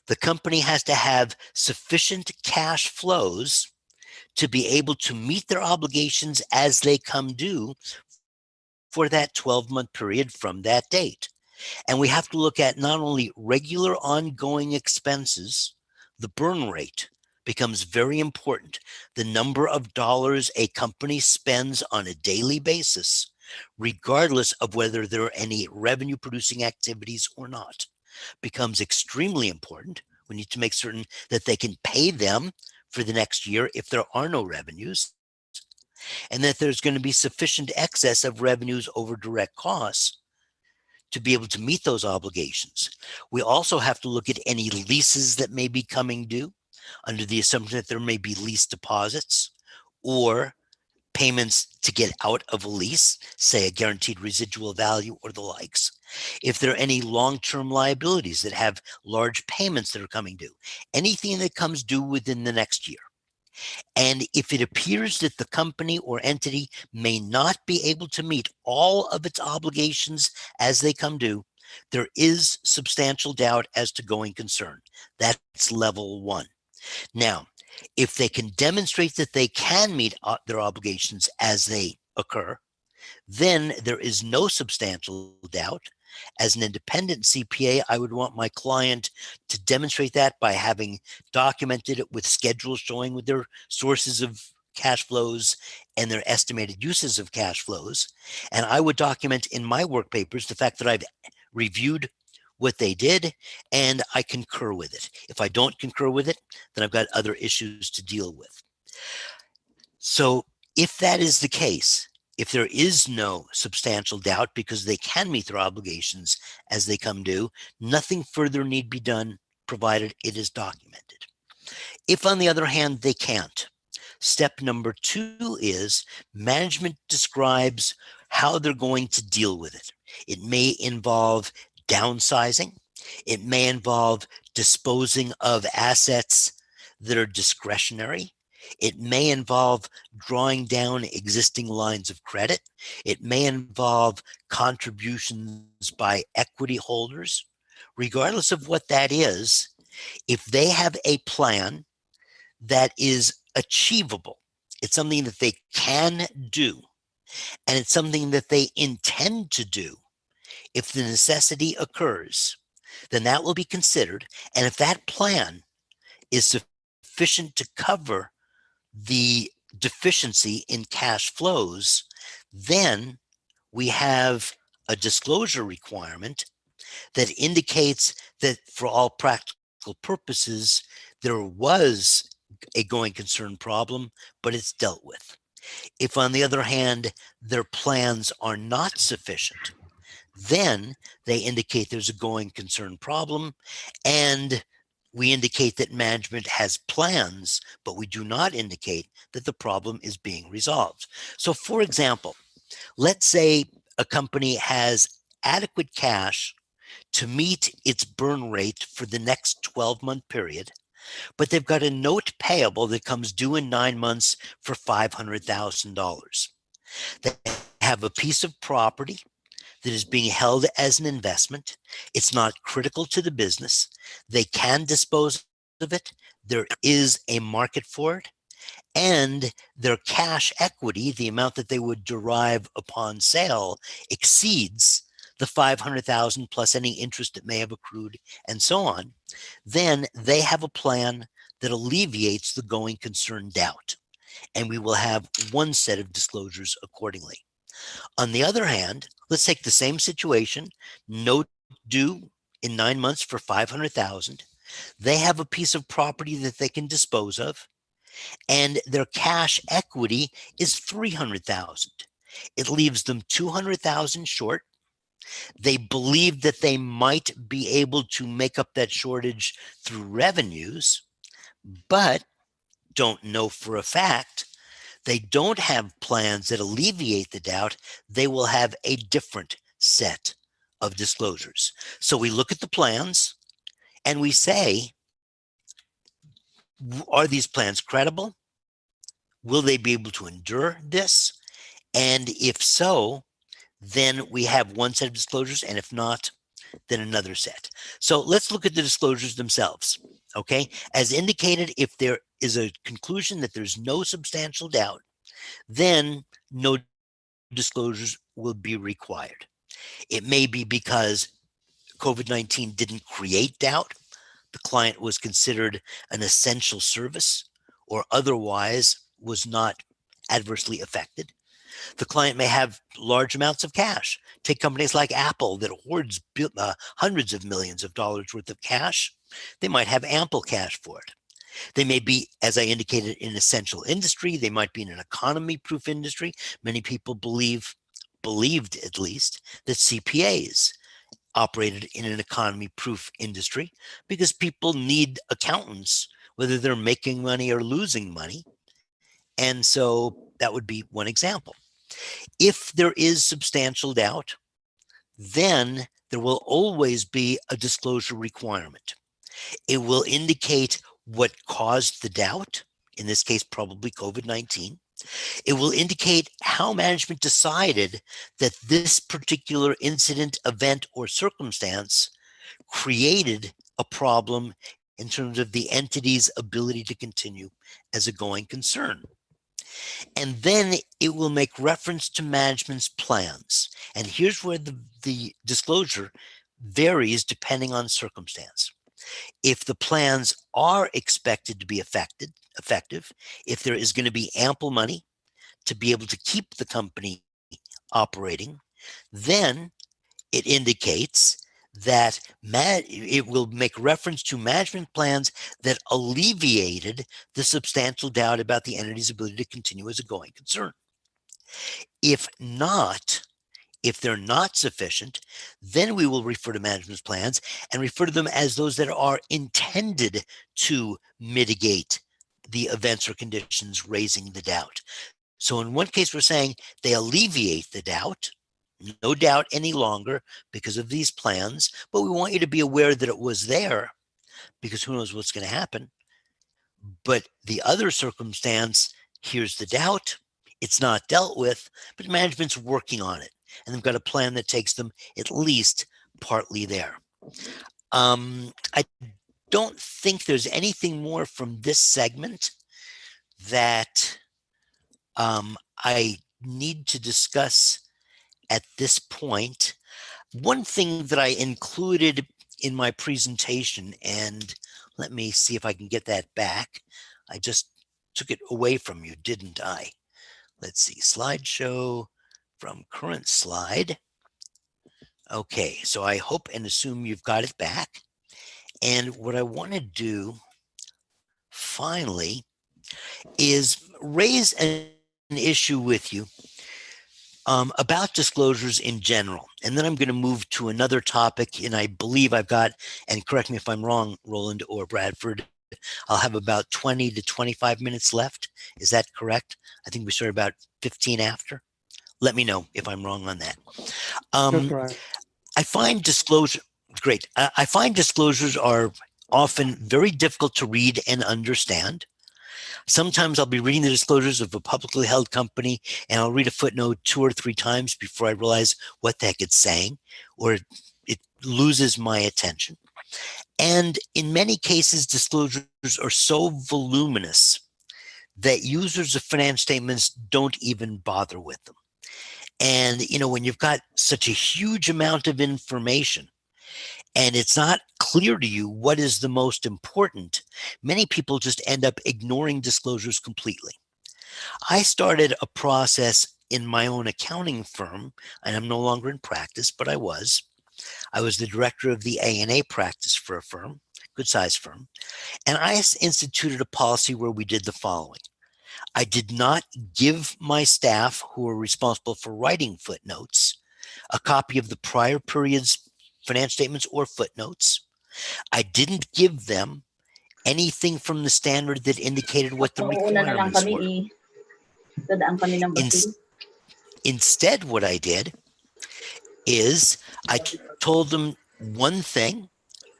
The company has to have sufficient cash flows to be able to meet their obligations as they come due for that 12-month period from that date. And we have to look at not only regular ongoing expenses, the burn rate becomes very important. The number of dollars a company spends on a daily basis, regardless of whether there are any revenue producing activities or not, becomes extremely important. We need to make certain that they can pay them for the next year if there are no revenues, and that there's going to be sufficient excess of revenues over direct costs to be able to meet those obligations. We also have to look at any leases that may be coming due under the assumption that there may be lease deposits or payments to get out of a lease, say a guaranteed residual value or the likes. If there are any long-term liabilities that have large payments that are coming due, anything that comes due within the next year. And if it appears that the company or entity may not be able to meet all of its obligations as they come due, there is substantial doubt as to going concern. That's level 1. Now, if they can demonstrate that they can meet their obligations as they occur, then there is no substantial doubt. As an independent CPA, I would want my client to demonstrate that by having documented it with schedules showing with their sources of cash flows and their estimated uses of cash flows. And I would document in my work papers the fact that I've reviewed what they did and I concur with it. If I don't concur with it, then I've got other issues to deal with. So if that is the case, if there is no substantial doubt because they can meet their obligations as they come due, nothing further need be done provided it is documented. If, on the other hand, they can't, step number 2 is management describes how they're going to deal with it. It may involve downsizing. It may involve disposing of assets that are discretionary. It may involve drawing down existing lines of credit. It may involve contributions by equity holders. Regardless of what that is, if they have a plan that is achievable, it's something that they can do, and it's something that they intend to do, if the necessity occurs, then that will be considered. And if that plan is sufficient to cover the deficiency in cash flows, then we have a disclosure requirement that indicates that for all practical purposes, there was a going concern problem, but it's dealt with. If, on the other hand, their plans are not sufficient, then they indicate there's a going concern problem, and we indicate that management has plans, but we do not indicate that the problem is being resolved. So, for example, let's say a company has adequate cash to meet its burn rate for the next 12-month period, but they've got a note payable that comes due in 9 months for $500,000. They have a piece of property that is being held as an investment. It's not critical to the business. They can dispose of it. There is a market for it. And their cash equity, the amount that they would derive upon sale, exceeds the $500,000 plus any interest that may have accrued and so on. Then they have a plan that alleviates the going concern doubt. And we will have one set of disclosures accordingly. On the other hand, let's take the same situation, note due in 9 months for 500,000. They have a piece of property that they can dispose of, and their cash equity is 300,000. It leaves them 200,000 short. They believe that they might be able to make up that shortage through revenues, but don't know for a fact. They don't have plans that alleviate the doubt. They will have a different set of disclosures. So we look at the plans and we say, are these plans credible? Will they be able to endure this? And if so, then we have one set of disclosures, and if not, then another set. So let's look at the disclosures themselves. Okay, as indicated, if there is a conclusion that there's no substantial doubt, then no disclosures will be required. It may be because COVID-19 didn't create doubt, the client was considered an essential service, or otherwise was not adversely affected. The client may have large amounts of cash. Take companies like Apple that hoards hundreds of millions of dollars worth of cash. They might have ample cash for it. They may be, as I indicated, in essential industry. They might be in an economy-proof industry. Many people believed at least, that CPAs operated in an economy-proof industry because people need accountants, whether they're making money or losing money. And so that would be one example. If there is substantial doubt, then there will always be a disclosure requirement. It will indicate what caused the doubt, in this case, probably COVID-19. It will indicate how management decided that this particular incident, event, or circumstance created a problem in terms of the entity's ability to continue as a going concern. And then it will make reference to management's plans. And here's where the disclosure varies depending on circumstance. If the plans are expected to be effective, if there is going to be ample money to be able to keep the company operating, then it indicates that it will make reference to management plans that alleviated the substantial doubt about the entity's ability to continue as a going concern. If not, if they're not sufficient, then we will refer to management's plans and refer to them as those that are intended to mitigate the events or conditions raising the doubt. So in one case, we're saying they alleviate the doubt, no doubt any longer because of these plans, but we want you to be aware that it was there because who knows what's going to happen. But the other circumstance, here's the doubt, it's not dealt with, but management's working on it. And they've got a plan that takes them at least partly there. I don't think there's anything more from this segment that I need to discuss at this point. One thing that I included in my presentation, and let me see if I can get that back. I just took it away from you, didn't I? Let's see, slideshow from current slide. Okay, so I hope and assume you've got it back. And what I want to do finally is raise an issue with you about disclosures in general. And then I'm going to move to another topic, and I believe I've got, and correct me if I'm wrong, Roland or Bradford, I'll have about 20 to 25 minutes left. Is that correct? I think we started about 15 after. Let me know if I'm wrong on that. I find disclosure, great. I find disclosures are often very difficult to read and understand. Sometimes I'll be reading the disclosures of a publicly held company and I'll read a footnote 2 or 3 times before I realize what the heck it's saying, or it loses my attention. And in many cases, disclosures are so voluminous that users of finance statements don't even bother with them. And, you know, when you've got such a huge amount of information and it's not clear to you what is the most important, many people just end up ignoring disclosures completely. I started a process in my own accounting firm, and I'm no longer in practice, but I was the director of the A&A practice for a firm, good sized firm. And I instituted a policy where we did the following. I did not give my staff who were responsible for writing footnotes a copy of the prior period's finance statements or footnotes. I didn't give them anything from the standard that indicated what the requirements were. Instead, what I did is I told them one thing.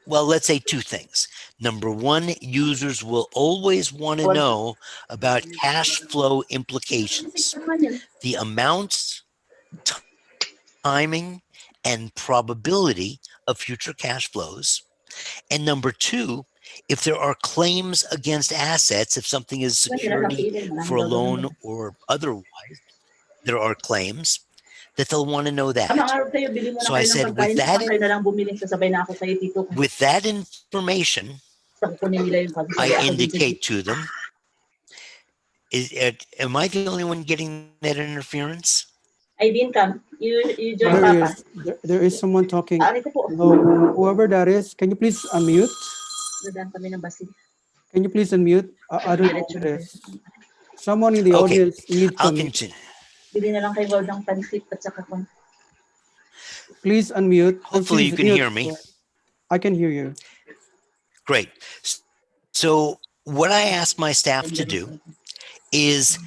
Well, let's say two things. Number one, users will always want to know about cash flow implications, the amounts, timing, and probability of future cash flows. And number two, if there are claims against assets, if something is security for a loan or otherwise, there are claims that they'll want to know that. So I said, with that information, I indicate to them, am I the only one getting that interference? There is someone talking. Hello, whoever that is, can you please unmute? Can you please unmute? I don't know who it is. Someone in the audience needs to I'll unmute. continue. Please unmute. Hopefully you can hear me. I can hear you. Great. So what I ask my staff to do is,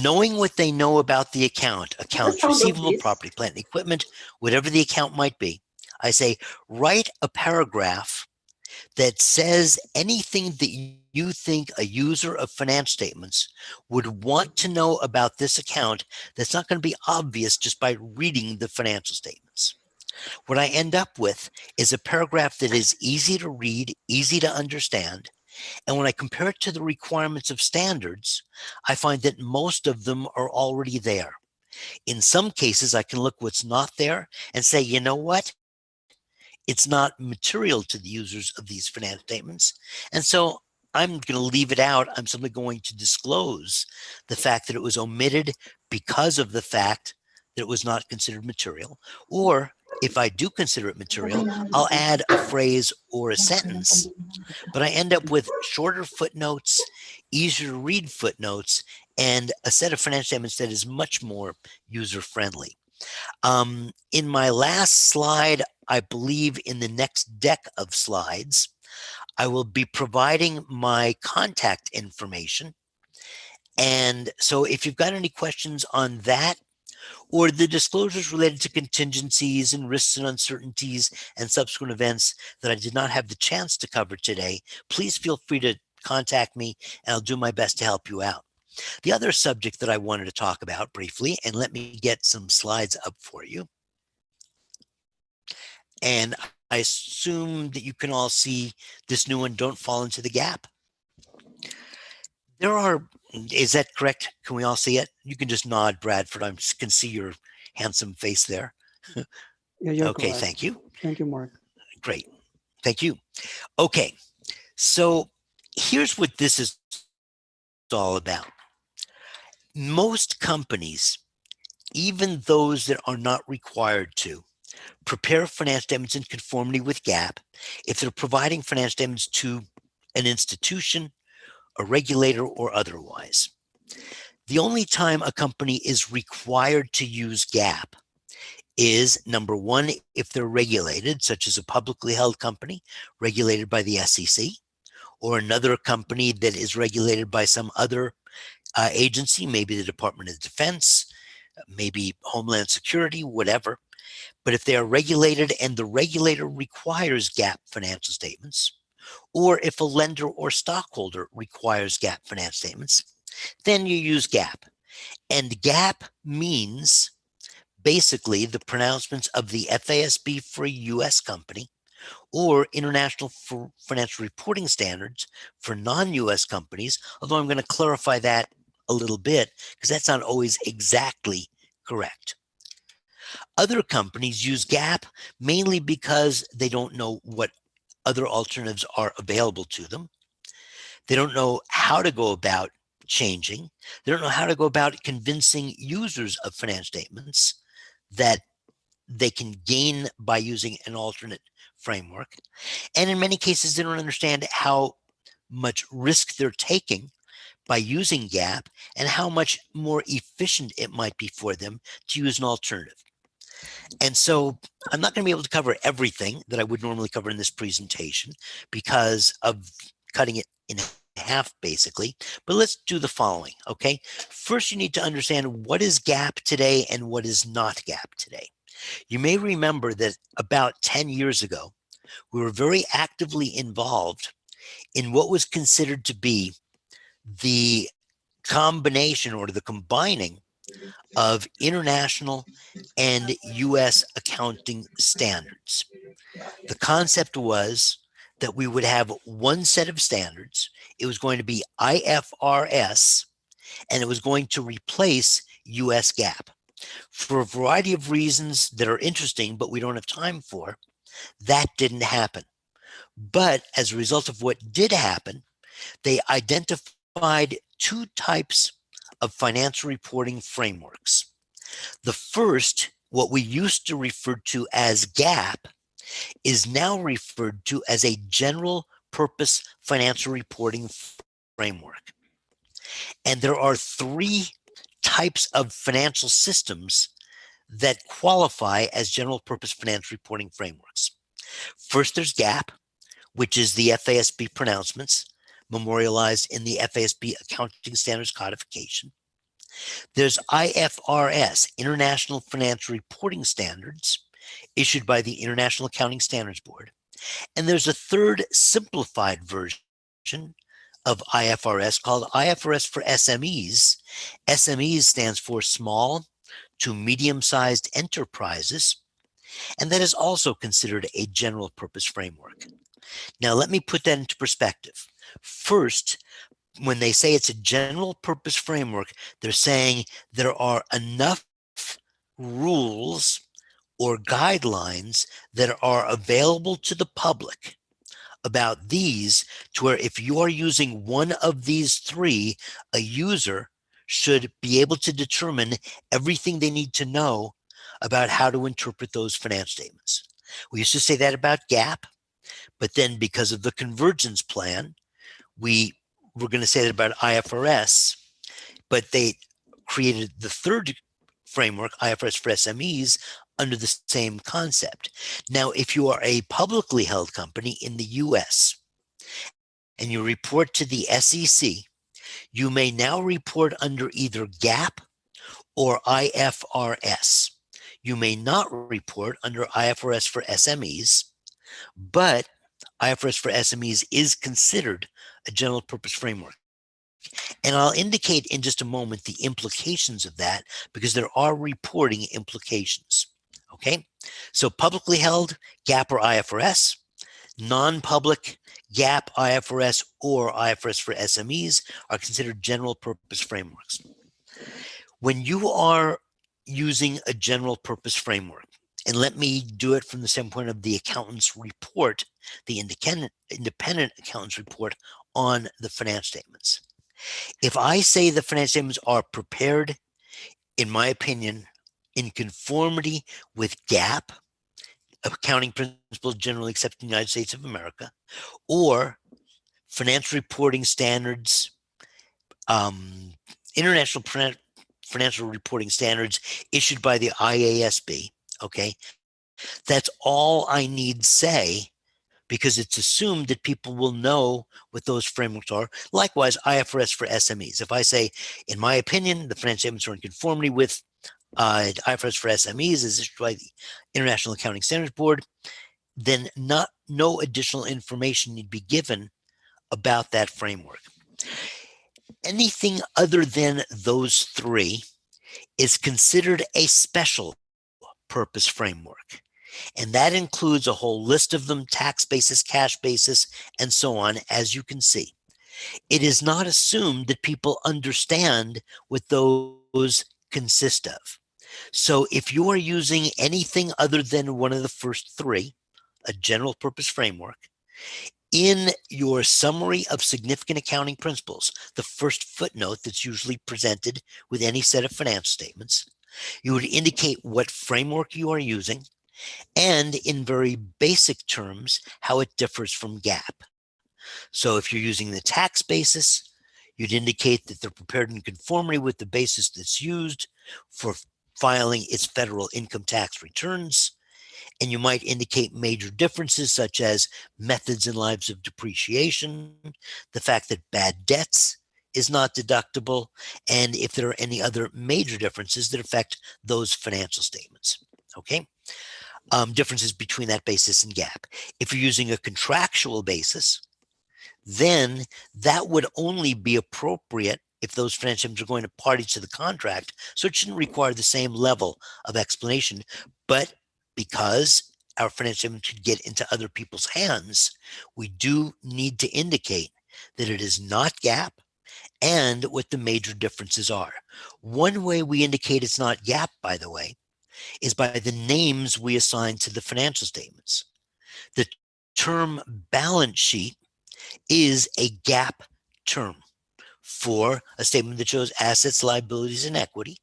knowing what they know about the account, accounts receivable, property, plant, and equipment, whatever the account might be, I say, write a paragraph that says anything that you think a user of finance statements would want to know about this account that's not going to be obvious just by reading the financial statements. What I end up with is a paragraph that is easy to read, easy to understand. And when I compare it to the requirements of standards, I find that most of them are already there. In some cases, I can look what's not there and say, you know what? It's not material to the users of these finance statements. And so I'm going to leave it out. I'm simply going to disclose the fact that it was omitted because of the fact that it was not considered material. Or if I do consider it material, I'll add a phrase or a sentence. But I end up with shorter footnotes, easier to read footnotes, and a set of financial statements that is much more user-friendly. In my last slide, I believe in the next deck of slides, I will be providing my contact information. And so if you've got any questions on that, or the disclosures related to contingencies and risks and uncertainties and subsequent events that I did not have the chance to cover today, please feel free to contact me and I'll do my best to help you out. The other subject that I wanted to talk about briefly, and let me get some slides up for you. And I assume that you can all see this new one, don't fall into the gap. There are, is that correct? Can we all see it? You can just nod, Bradford. I can see your handsome face there. Yeah, you're okay, correct. thank you. Thank you, Mark. Great, thank you. Okay, so here's what this is all about. Most companies, even those that are not required to, prepare finance statements in conformity with GAAP if they're providing finance statements to an institution, a regulator, or otherwise. The only time a company is required to use GAAP is, number one, if they're regulated, such as a publicly held company regulated by the SEC, or another company that is regulated by some other agency, maybe the Department of Defense, maybe Homeland Security, whatever. But if they are regulated and the regulator requires GAAP financial statements, or if a lender or stockholder requires GAAP finance statements, then you use GAAP. And GAAP means basically the pronouncements of the FASB for a US company, or International Financial Reporting Standards for non-US companies, although I'm going to clarify that a little bit because that's not always exactly correct. Other companies use GAAP mainly because they don't know what other alternatives are available to them. They don't know how to go about changing. They don't know how to go about convincing users of financial statements that they can gain by using an alternate framework. And in many cases, they don't understand how much risk they're taking by using GAAP and how much more efficient it might be for them to use an alternative. And so I'm not going to be able to cover everything that I would normally cover in this presentation because of cutting it in half, basically. But let's do the following, okay? First, you need to understand what is GAAP today and what is not GAAP today. You may remember that about 10 years ago, we were very actively involved in what was considered to be the combination or the combining of international and US accounting standards. The concept was that we would have one set of standards. It was going to be IFRS, and it was going to replace US GAAP. For a variety of reasons that are interesting, but we don't have time for, that didn't happen. But as a result of what did happen, they identified two types of financial reporting frameworks. The first, what we used to refer to as GAAP, is now referred to as a general purpose financial reporting framework. And there are three types of financial systems that qualify as general purpose financial reporting frameworks. First, there's GAAP, which is the FASB pronouncements memorialized in the FASB Accounting Standards Codification. There's IFRS, International Financial Reporting Standards, issued by the International Accounting Standards Board. And there's a third simplified version of IFRS called IFRS for SMEs. SMEs stands for small to medium-sized enterprises, and that is also considered a general purpose framework. Now, let me put that into perspective. First, when they say it's a general purpose framework, they're saying there are enough rules or guidelines that are available to the public about these to where if you are using one of these three, a user should be able to determine everything they need to know about how to interpret those financial statements. We used to say that about GAAP, but then because of the convergence plan, we were going to say that about IFRS, but they created the third framework, IFRS for SMEs, under the same concept. Now, if you are a publicly held company in the US and you report to the SEC, you may now report under either GAAP or IFRS. You may not report under IFRS for SMEs, but IFRS for SMEs is considered a general purpose framework. And I'll indicate in just a moment the implications of that because there are reporting implications. Okay, so publicly held GAAP or IFRS, non-public GAAP, IFRS, or IFRS for SMEs are considered general purpose frameworks. When you are using a general purpose framework, and let me do it from the standpoint of the accountant's report, the independent accountant's report on the financial statements. If I say the financial statements are prepared, in my opinion, in conformity with GAAP, accounting principles generally accepted in the United States of America, or financial reporting standards, international financial reporting standards issued by the IASB, okay, that's all I need say because it's assumed that people will know what those frameworks are. Likewise, IFRS for SMEs. If I say, in my opinion, the financial statements are in conformity with IFRS for SMEs is issued by the International Accounting Standards Board, then no additional information need be given about that framework. Anything other than those three is considered a special purpose framework. And that includes a whole list of them, tax basis, cash basis, and so on, as you can see. It is not assumed that people understand what those consist of. So if you are using anything other than one of the first three, a general purpose framework, In your summary of significant accounting principles, the first footnote that's usually presented with any set of financial statements, you would indicate what framework you are using and, in very basic terms, how it differs from GAAP. So if you're using the tax basis, you'd indicate that they're prepared in conformity with the basis that's used for filing its federal income tax returns. And you might indicate major differences such as methods and lives of depreciation, the fact that bad debts is not deductible, and if there are any other major differences that affect those financial statements. Okay, differences between that basis and GAAP. If you're using a contractual basis, then that would only be appropriate if those financial statements are going to parties to the contract. So it shouldn't require the same level of explanation. But because our financial statement should get into other people's hands, we do need to indicate that it is not GAAP and what the major differences are. One way we indicate it's not GAAP, by the way, is by the names we assign to the financial statements. The term balance sheet is a GAAP term for a statement that shows assets, liabilities, and equity.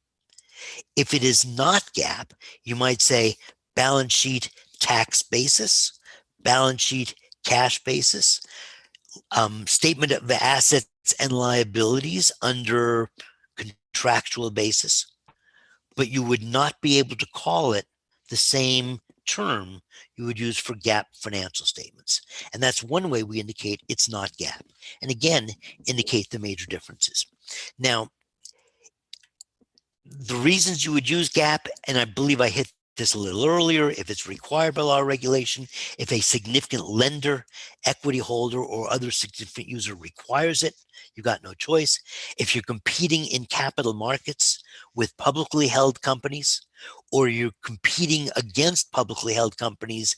If it is not GAAP, you might say balance sheet tax basis, balance sheet cash basis, statement of assets and liabilities under contractual basis, but you would not be able to call it the same term you would use for GAAP financial statements. And that's one way we indicate it's not GAAP. And again, indicate the major differences. Now, the reasons you would use GAAP, and I believe I hit this a little earlier, if it's required by law or regulation, if a significant lender, equity holder, or other significant user requires it, you got no choice. If you're competing in capital markets with publicly held companies, or you're competing against publicly held companies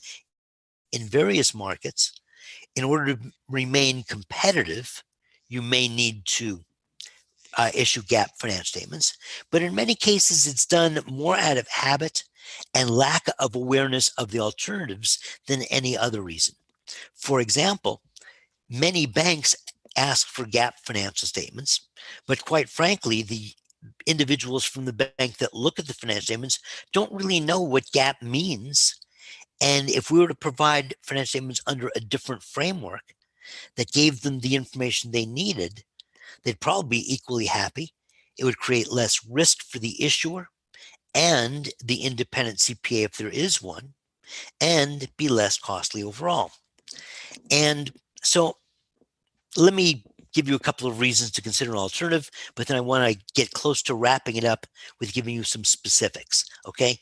in various markets, in order to remain competitive, you may need to issue GAAP financial statements. But in many cases, it's done more out of habit and lack of awareness of the alternatives than any other reason. For example, many banks ask for GAAP financial statements, but quite frankly, the individuals from the bank that look at the financial statements don't really know what GAAP means. And if we were to provide financial statements under a different framework that gave them the information they needed, they'd probably be equally happy. It would create less risk for the issuer and the independent CPA if there is one, and be less costly overall. And so let me give you a couple of reasons to consider an alternative, but then I want to get close to wrapping it up with giving you some specifics, okay?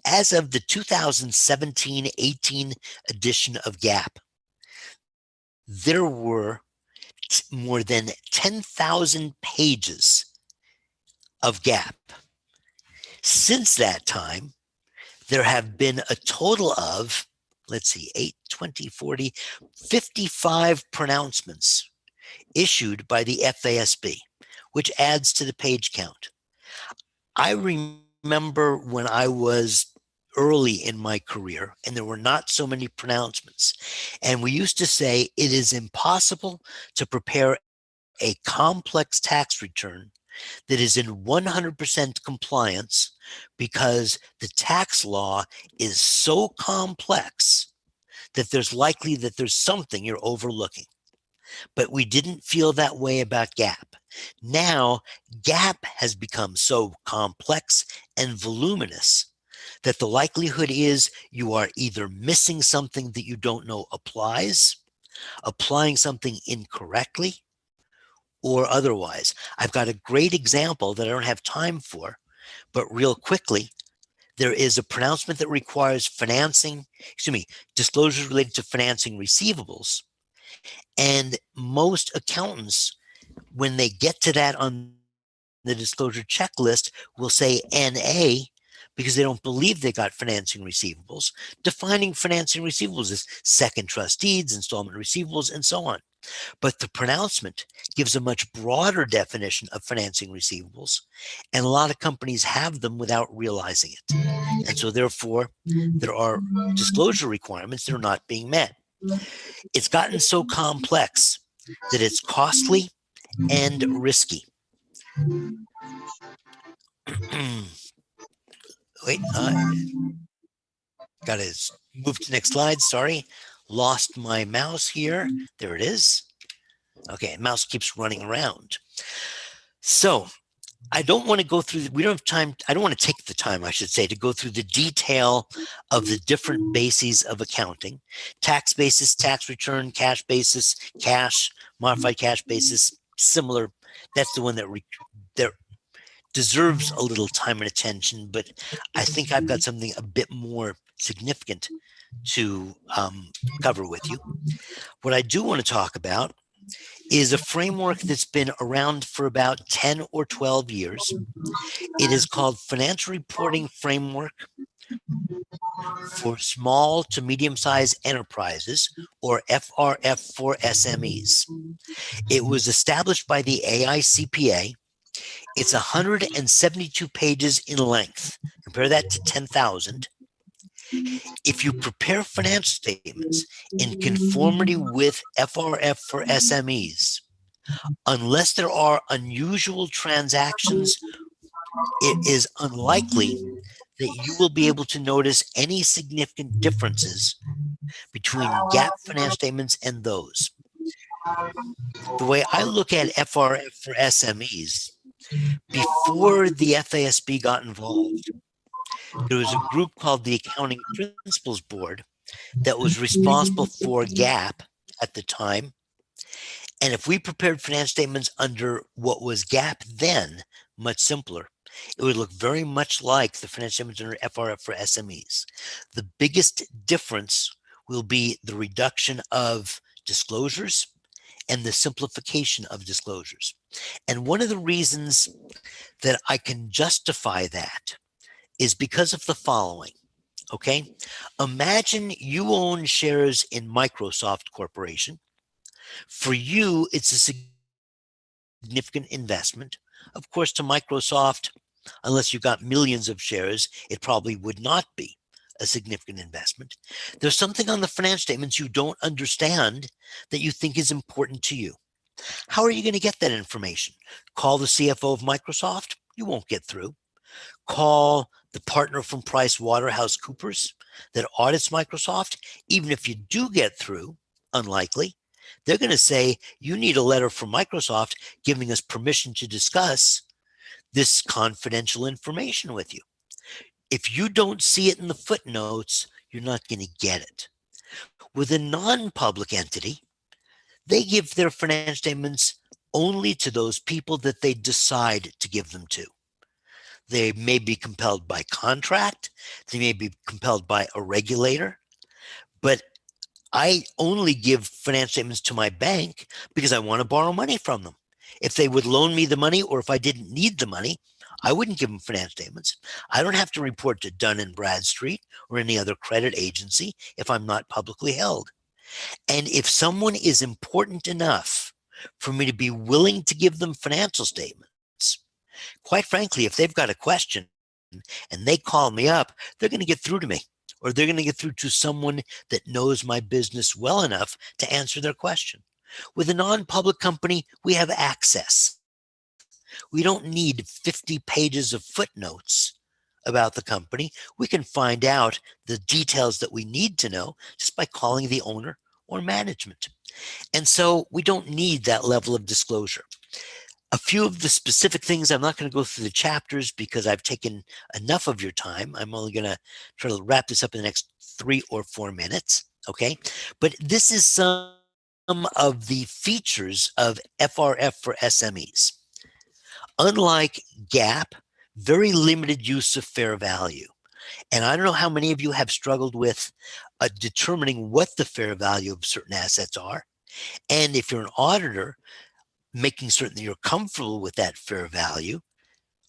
As of the 2017-18 edition of GAAP, there were more than 10,000 pages of GAAP. Since that time, there have been a total of, let's see, 8, 20, 40, 55 pronouncements issued by the FASB, which adds to the page count. I remember when I was early in my career and there were not so many pronouncements, and we used to say it is impossible to prepare a complex tax return that is in 100% compliance because the tax law is so complex that there's likely that there's something you're overlooking. But we didn't feel that way about GAAP. Now, GAAP has become so complex and voluminous that the likelihood is you are either missing something that you don't know applies, applying something incorrectly, or otherwise. I've got a great example that I don't have time for, but real quickly, there is a pronouncement that requires disclosures related to financing receivables. And most accountants, when they get to that on the disclosure checklist, will say NA because they don't believe they got financing receivables, defining financing receivables as second trust deeds, installment receivables, and so on. But the pronouncement gives a much broader definition of financing receivables, and a lot of companies have them without realizing it. And so therefore, there are disclosure requirements that are not being met. It's gotten so complex that it's costly and risky. Wait, gotta move to the next slide. Sorry, lost my mouse here. There it is. Okay, mouse keeps running around. So I don't want to go through, we don't have time, I don't want to take the time, I should say, to go through the detail of the different bases of accounting. Tax basis, tax return, cash basis, cash, modified cash basis, similar. That's the one that deserves a little time and attention, but I think I've got something a bit more significant to cover with you. What I do want to talk about is a framework that's been around for about 10 or 12 years. It is called Financial Reporting Framework for Small to Medium-Sized Enterprises, or FRF for SMEs. It was established by the AICPA. It's 172 pages in length. Compare that to 10,000. If you prepare financial statements in conformity with FRF for SMEs, unless there are unusual transactions, it is unlikely that you will be able to notice any significant differences between GAAP financial statements and those. The way I look at FRF for SMEs, before the FASB got involved, there was a group called the Accounting Principles Board that was responsible for GAAP at the time. And if we prepared financial statements under what was GAAP then, much simpler, it would look very much like the financial statements under FRF for SMEs. The biggest difference will be the reduction of disclosures and the simplification of disclosures. And one of the reasons that I can justify that is because of the following, okay? Imagine you own shares in Microsoft Corporation. For you, it's a significant investment. Of course, to Microsoft, unless you've got millions of shares, it probably would not be a significant investment. There's something on the financial statements you don't understand that you think is important to you. How are you going to get that information? Call the CFO of Microsoft? You won't get through. Call the partner from PricewaterhouseCoopers that audits Microsoft. Even if you do get through, unlikely, they're going to say, you need a letter from Microsoft giving us permission to discuss this confidential information with you. If you don't see it in the footnotes, you're not going to get it. With a non-public entity, they give their financial statements only to those people that they decide to give them to. They may be compelled by contract, they may be compelled by a regulator, but I only give financial statements to my bank because I want to borrow money from them. If they would loan me the money, or if I didn't need the money, I wouldn't give them financial statements. I don't have to report to Dun & Bradstreet or any other credit agency if I'm not publicly held. And if someone is important enough for me to be willing to give them financial statements, quite frankly, if they've got a question and they call me up, they're going to get through to me, or they're going to get through to someone that knows my business well enough to answer their question. With a non-public company, we have access. We don't need 50 pages of footnotes about the company. We can find out the details that we need to know just by calling the owner or management. And so we don't need that level of disclosure. A few of the specific things, I'm not going to go through the chapters because I've taken enough of your time. I'm only going to try to wrap this up in the next 3 or 4 minutes, okay? But this is some of the features of FRF for SMEs. Unlike GAAP, very limited use of fair value. And I don't know how many of you have struggled with determining what the fair value of certain assets are. And if you're an auditor, making certain that you're comfortable with that fair value.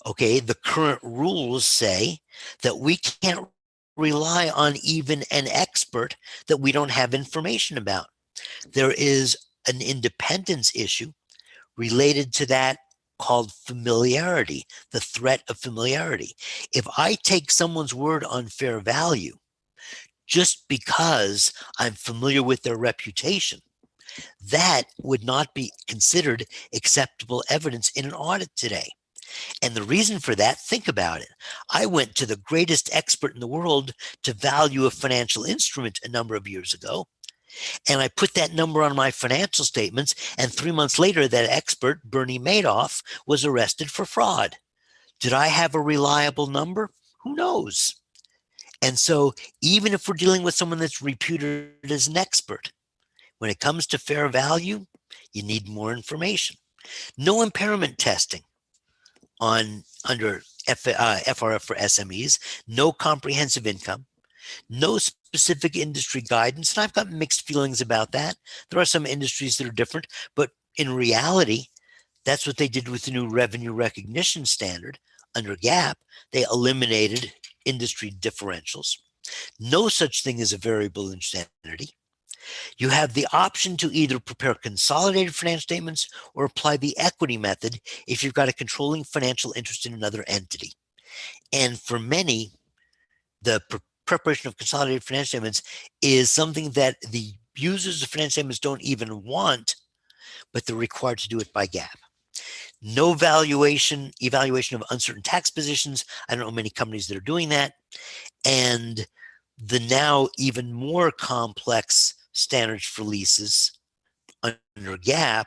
Okay, the current rules say that we can't rely on even an expert that we don't have information about. There is an independence issue related to that called familiarity, the threat of familiarity. If I take someone's word on fair value, just because I'm familiar with their reputation. That would not be considered acceptable evidence in an audit today. And the reason for that, think about it. I went to the greatest expert in the world to value a financial instrument a number of years ago. And I put that number on my financial statements. And 3 months later, that expert, Bernie Madoff, was arrested for fraud. Did I have a reliable number? Who knows? And so even if we're dealing with someone that's reputed as an expert, when it comes to fair value, you need more information. No impairment testing under FRF for SMEs, no comprehensive income, no specific industry guidance. And I've got mixed feelings about that. There are some industries that are different, but in reality, that's what they did with the new revenue recognition standard. Under GAAP, they eliminated industry differentials. No such thing as a variable insanity. You have the option to either prepare consolidated financial statements or apply the equity method if you've got a controlling financial interest in another entity. And for many, the preparation of consolidated financial statements is something that the users of financial statements don't even want, but they're required to do it by GAAP. No evaluation of uncertain tax positions. I don't know many companies that are doing that. And the now even more complex standards for leases under GAAP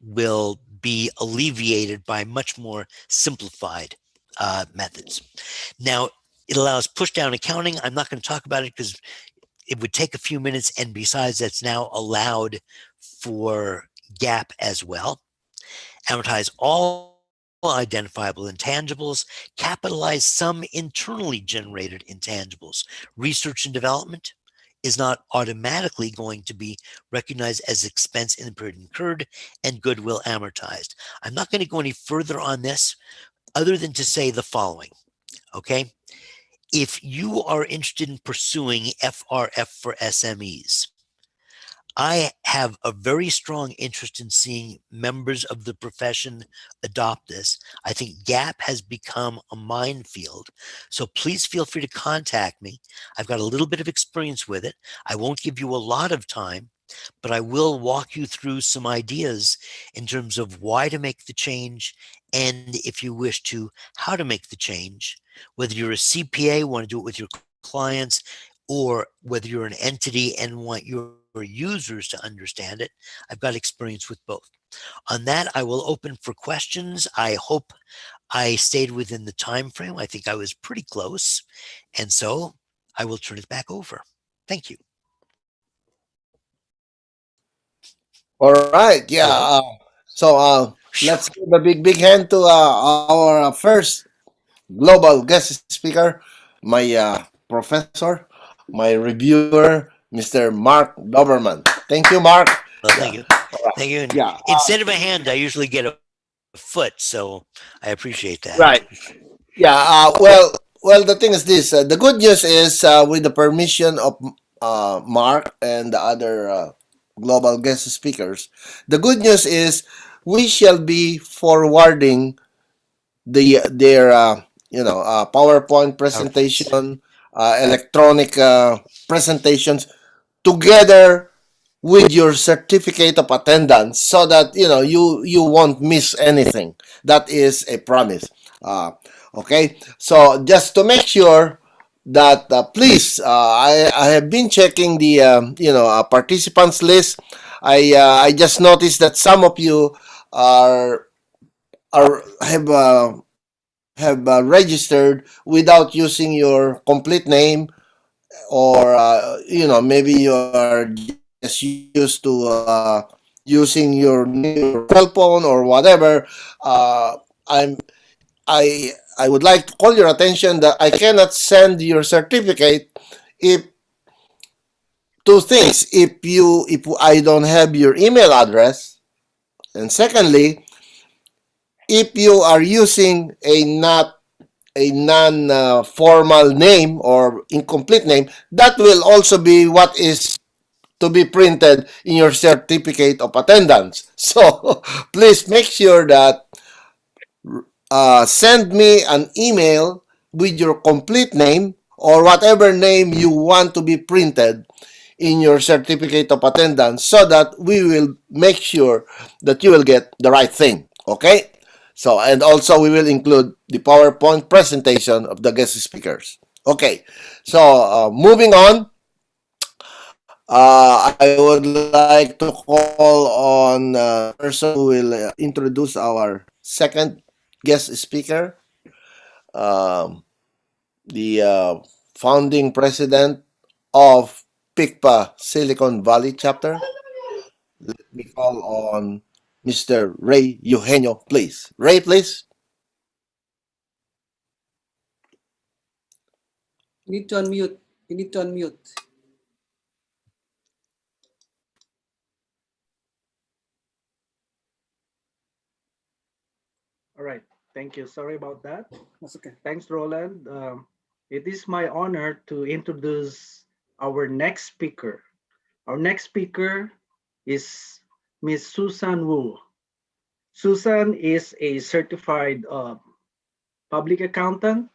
will be alleviated by much more simplified methods. Now, it allows push-down accounting. I'm not going to talk about it because it would take a few minutes, and besides, that's now allowed for GAAP as well. Amortize all identifiable intangibles, capitalize some internally generated intangibles. Research and development is not automatically going to be recognized as expense in the period incurred, and goodwill amortized. I'm not going to go any further on this other than to say the following, okay? If you are interested in pursuing FRF for SMEs, I have a very strong interest in seeing members of the profession adopt this. I think GAAP has become a minefield. So please feel free to contact me. I've got a little bit of experience with it. I won't give you a lot of time, but I will walk you through some ideas in terms of why to make the change, and if you wish to, how to make the change. Whether you're a CPA, want to do it with your clients, or whether you're an entity and want your users to understand it, I've got experience with both. On that, I will open for questions. I hope I stayed within the time frame. I think I was pretty close. And so I will turn it back over. Thank you. All right. Yeah. Let's give a big hand to our first global guest speaker, my professor, my reviewer, Mr. Mark Doberman. Thank you, Mark. Well, thank you. Thank you. And instead of a hand, I usually get a foot, so I appreciate that. Right. Yeah. Well, the thing is this. The good news is, with the permission of Mark and the other global guest speakers, the good news is we shall be forwarding their PowerPoint presentation, electronic presentations together with your certificate of attendance, so that you won't miss anything. That is a promise. Okay, so just to make sure that please, I have been checking the participants list. I just noticed that some of you have registered without using your complete name, or maybe you are just used to using your cell phone or whatever. I would like to call your attention that I cannot send your certificate if two things: if I don't have your email address, and secondly, if you are using a non-formal name or incomplete name, that will also be what is to be printed in your certificate of attendance. So please make sure that send me an email with your complete name or whatever name you want to be printed in your certificate of attendance so that we will make sure that you will get the right thing. Okay? So, and also we will include the PowerPoint presentation of the guest speakers. Okay, so moving on, I would like to call on the person who will introduce our second guest speaker, um, the founding president of PICPA Silicon Valley chapter. Let me call on Mr. Ray Eugenio, please. Ray, please. You need to unmute. You need to unmute. All right. Thank you. Sorry about that. That's okay. Thanks, Roland. It is my honor to introduce our next speaker. Our next speaker is Miss Susan Wu. Susan is a certified public accountant.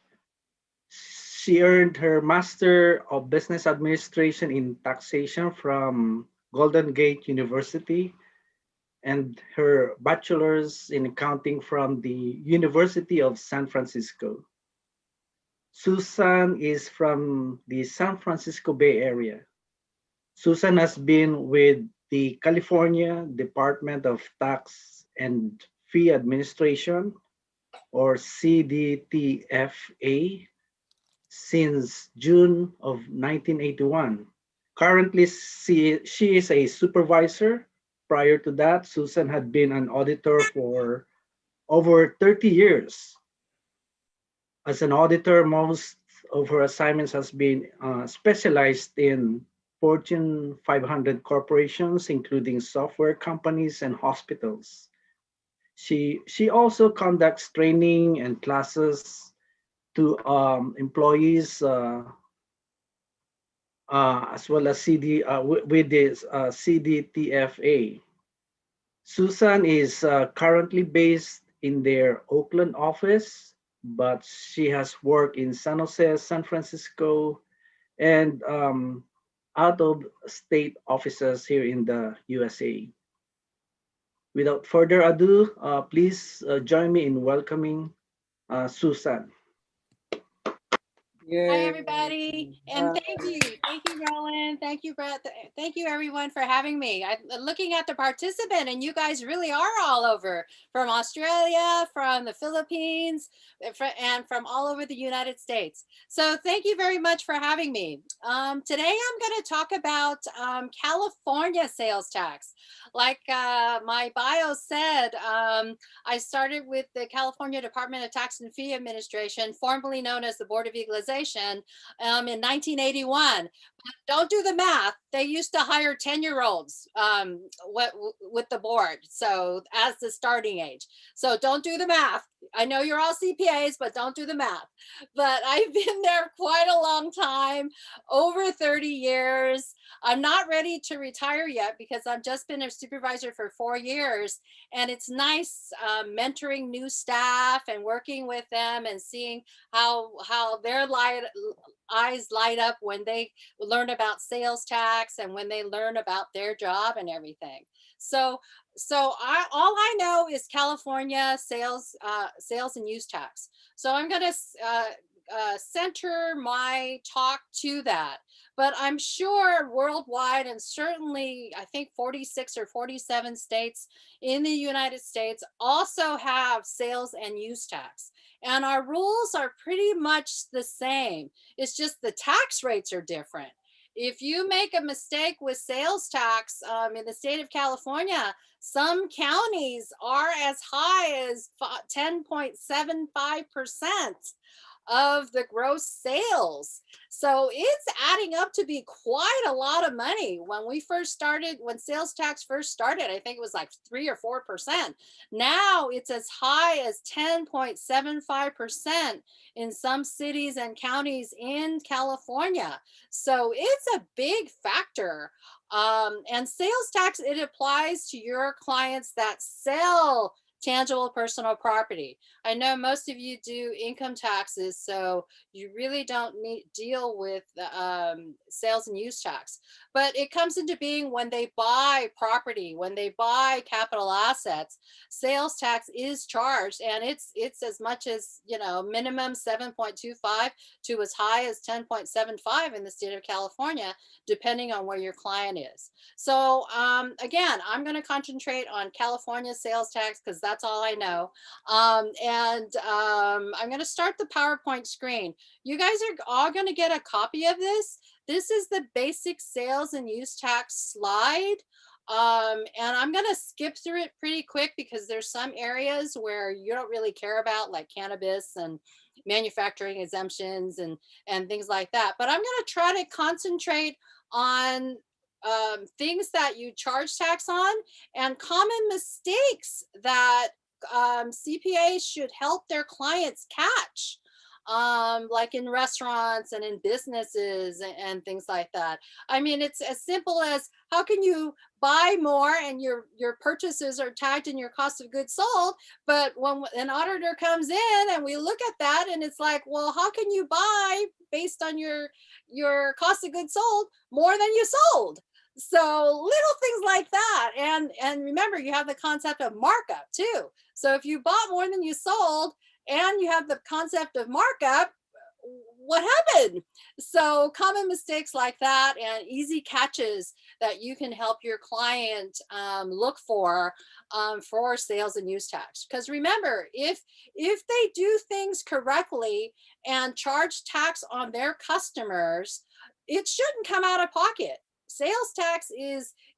She earned her Master of Business Administration in Taxation from Golden Gate University and her bachelor's in accounting from the University of San Francisco. Susan is from the San Francisco Bay Area. Susan has been with the California Department of Tax and Fee Administration, or CDTFA, since June of 1981. Currently, she is a supervisor. Prior to that, Susan had been an auditor for over 30 years. As an auditor, most of her assignments has been specialized in Fortune 500 corporations, including software companies and hospitals. She also conducts training and classes to employees as well as with this CDTFA. Susan is currently based in their Oakland office, but she has worked in San Jose, San Francisco, and out of state offices here in the USA. Without further ado, please join me in welcoming Susan. Hi, Yay. everybody. And thank you. Thank you, Roland. Thank you, Brett. Thank you, everyone, for having me. I'm looking at the participant, and you guys really are all over, from Australia, from the Philippines, and from all over the United States. So thank you very much for having me. Today, I'm going to talk about California sales tax. Like my bio said, I started with the California Department of Tax and Fee Administration, formerly known as the Board of Equalization, in 1981. But don't do the math. They used to hire 10-year-olds with the board, so as the starting age. So don't do the math. I know you're all CPAs, but don't do the math. But I've been there quite a long time, over 30 years. I'm not ready to retire yet because I've just been a supervisor for 4 years, and it's nice mentoring new staff and working with them and seeing how their eyes light up when they learn about sales tax and when they learn about their job and everything. So all I know is California sales and use tax. So I'm going to center my talk to that. But I'm sure worldwide, and certainly I think 46 or 47 states in the United States also have sales and use tax. And our rules are pretty much the same. It's just the tax rates are different. If you make a mistake with sales tax in the state of California, some counties are as high as 10.75% of the gross sales. So it's adding up to be quite a lot of money. When we first started, when sales tax first started, I think it was like 3 or 4%. Now it's as high as 10.75% in some cities and counties in California. So it's a big factor. And sales tax, it applies to your clients that sell tangible personal property. I know most of you do income taxes, so you really don't deal with sales and use tax. But it comes into being when they buy property, when they buy capital assets, sales tax is charged, and it's as much as, you know, minimum 7.25 to as high as 10.75 in the state of California, depending on where your client is. So again, I'm going to concentrate on California sales tax because that's all I know. I'm going to start the PowerPoint screen. You guys are all going to get a copy of this. This is the basic sales and use tax slide. And I'm going to skip through it pretty quick because there's some areas where you don't really care about, like cannabis and manufacturing exemptions and things like that. But I'm going to try to concentrate on things that you charge tax on and common mistakes that CPAs should help their clients catch, like in restaurants and in businesses and things like that. I mean, it's as simple as, how can you buy more and your purchases are tagged in your cost of goods sold, but when an auditor comes in and we look at that and it's like, well, how can you buy based on your cost of goods sold more than you sold? So little things like that. And remember, you have the concept of markup too. So if you bought more than you sold and you have the concept of markup, what happened? So common mistakes like that and easy catches that you can help your client look for sales and use tax. Because remember, if they do things correctly and charge tax on their customers, it shouldn't come out of pocket. Sales tax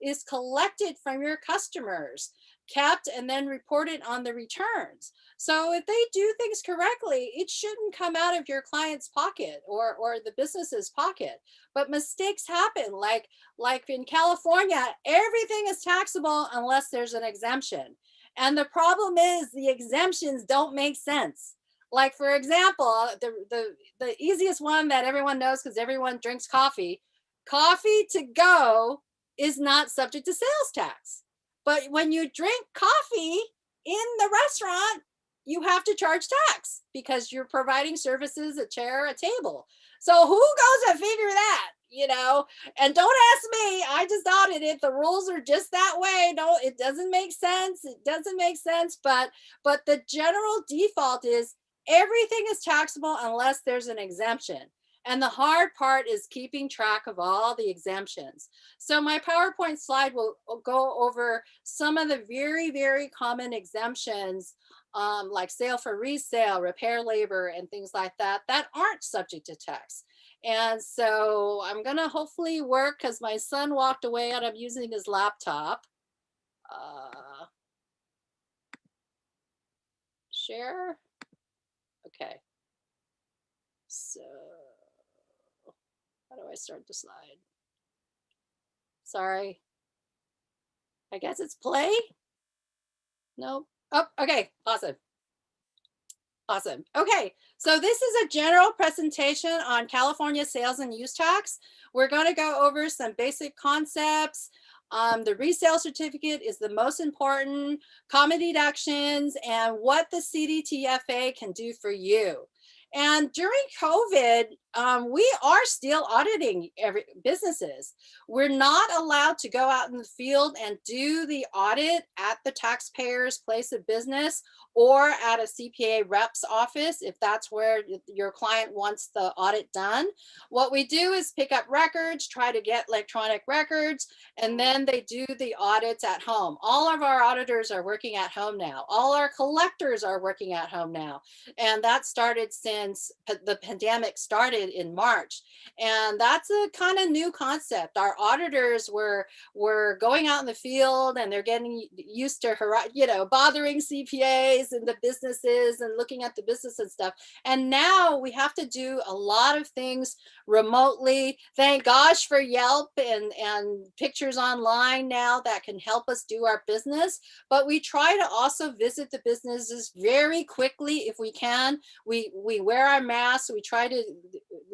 is collected from your customers, kept, and then reported on the returns. So if they do things correctly, it shouldn't come out of your client's pocket or the business's pocket. But mistakes happen. Like in California, everything is taxable unless there's an exemption. And the problem is the exemptions don't make sense. Like, for example, the easiest one that everyone knows because everyone drinks coffee. Coffee to go is not subject to sales tax. But when you drink coffee in the restaurant, you have to charge tax because you're providing services, a chair, a table. So who goes to figure that, you know? And don't ask me, I just audited. The rules are just that way. No, it doesn't make sense. It doesn't make sense. But the general default is everything is taxable unless there's an exemption. And the hard part is keeping track of all the exemptions. So my PowerPoint slide will go over some of the very, very common exemptions, like sale for resale, repair labor, and things like that, that aren't subject to tax. And so I'm gonna hopefully work because my son walked away and I'm using his laptop. Share. Okay. So how do I start the slide? Sorry. I guess it's play. Nope. Oh, okay. Awesome. Awesome. Okay. So this is a general presentation on California sales and use tax. We're going to go over some basic concepts. The resale certificate is the most important, common deductions, and what the CDTFA can do for you. And during COVID, we are still auditing businesses. We're not allowed to go out in the field and do the audit at the taxpayer's place of business or at a CPA rep's office if that's where your client wants the audit done. What we do is pick up records, try to get electronic records, and then they do the audits at home. All of our auditors are working at home now. All our collectors are working at home now. And that started since the pandemic started in March. And that's a kind of new concept. Our auditors were going out in the field and they're getting used to, bothering CPAs and the businesses and looking at the business and stuff. And now we have to do a lot of things remotely. Thank gosh for Yelp and pictures online now that can help us do our business. But we try to also visit the businesses very quickly if we can. We wear our masks. We try to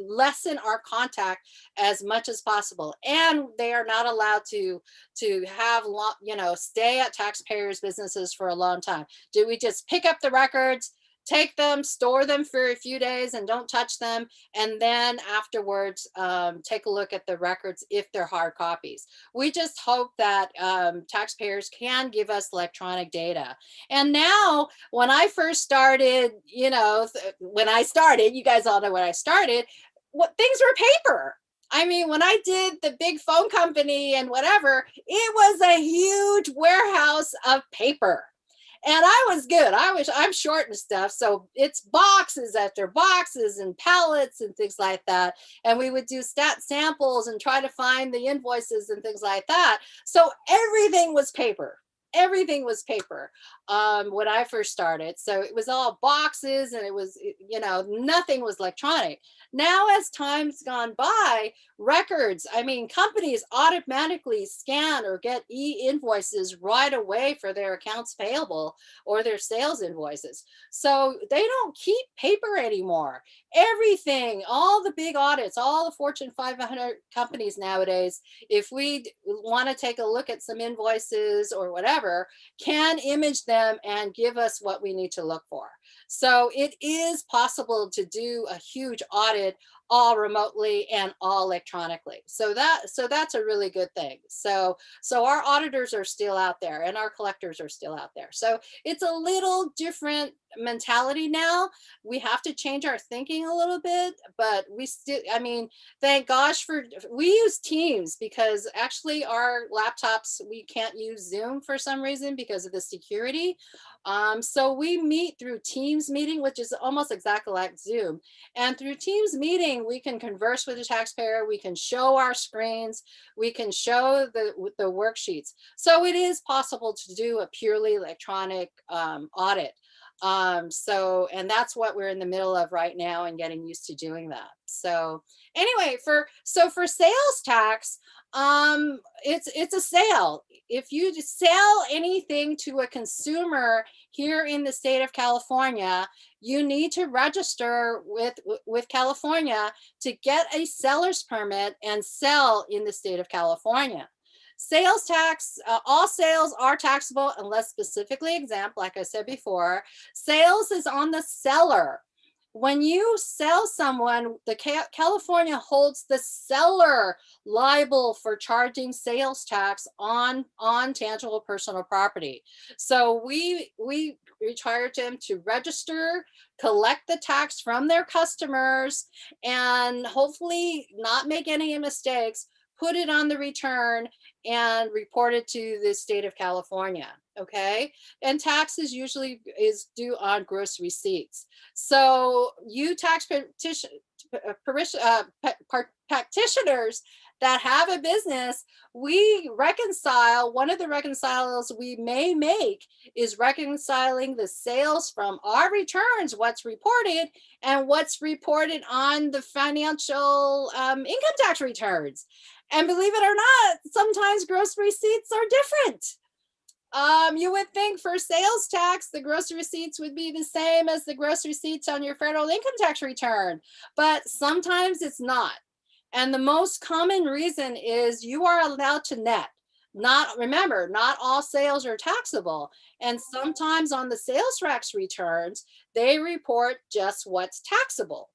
lessen our contact as much as possible. And they are not allowed to have, stay at taxpayers' businesses for a long time. Do we just pick up the records, take them, store them for a few days and don't touch them, and then afterwards take a look at the records if they're hard copies? We just hope that taxpayers can give us electronic data. And now, when I first started, when I started, you guys all know when I started, things were paper. I mean, when I did the big phone company and whatever, it was a huge warehouse of paper. And I was good. I'm short and stuff. So it's boxes after boxes and pallets and things like that. And we would do stat samples and try to find the invoices and things like that. So everything was paper. Everything was paper when I first started. So it was all boxes and it was, nothing was electronic. Now, as time's gone by, records, companies automatically scan or get e-invoices right away for their accounts payable or their sales invoices. So they don't keep paper anymore. Everything, all the big audits, all the Fortune 500 companies nowadays, if we want to take a look at some invoices or whatever, can image them and give us what we need to look for. So it is possible to do a huge audit all remotely and all electronically. So that's a really good thing. So our auditors are still out there and our collectors are still out there. So it's a little different mentality now. We have to change our thinking a little bit, but we still, thank gosh we use Teams, because actually our laptops, we can't use Zoom for some reason because of the security. So we meet through Teams meeting, which is almost exactly like Zoom. And through Teams meeting, we can converse with the taxpayer. We can show our screens. We can show the worksheets. So it is possible to do a purely electronic audit. And that's what we're in the middle of right now and getting used to doing that. So anyway, for sales tax, it's a sale. If you sell anything to a consumer here in the state of California, you need to register with California to get a seller's permit and sell in the state of California. Sales tax, all sales are taxable unless specifically exempt, like I said before. Sales is on the seller. When you sell someone, the California holds the seller liable for charging sales tax on tangible personal property. So we require them to register, collect the tax from their customers, and hopefully not make any mistakes, put it on the return, and report it to the state of California, okay? And taxes usually is due on gross receipts. So you tax practitioners that have a business, we reconcile, one of the reconciles we may make is reconciling the sales from our returns, what's reported, and what's reported on the financial income tax returns. And believe it or not, sometimes gross receipts are different. You would think for sales tax, the gross receipts would be the same as the gross receipts on your federal income tax return, but sometimes it's not. And the most common reason is you are allowed to net. Remember, not all sales are taxable. And sometimes on the sales tax returns, they report just what's taxable.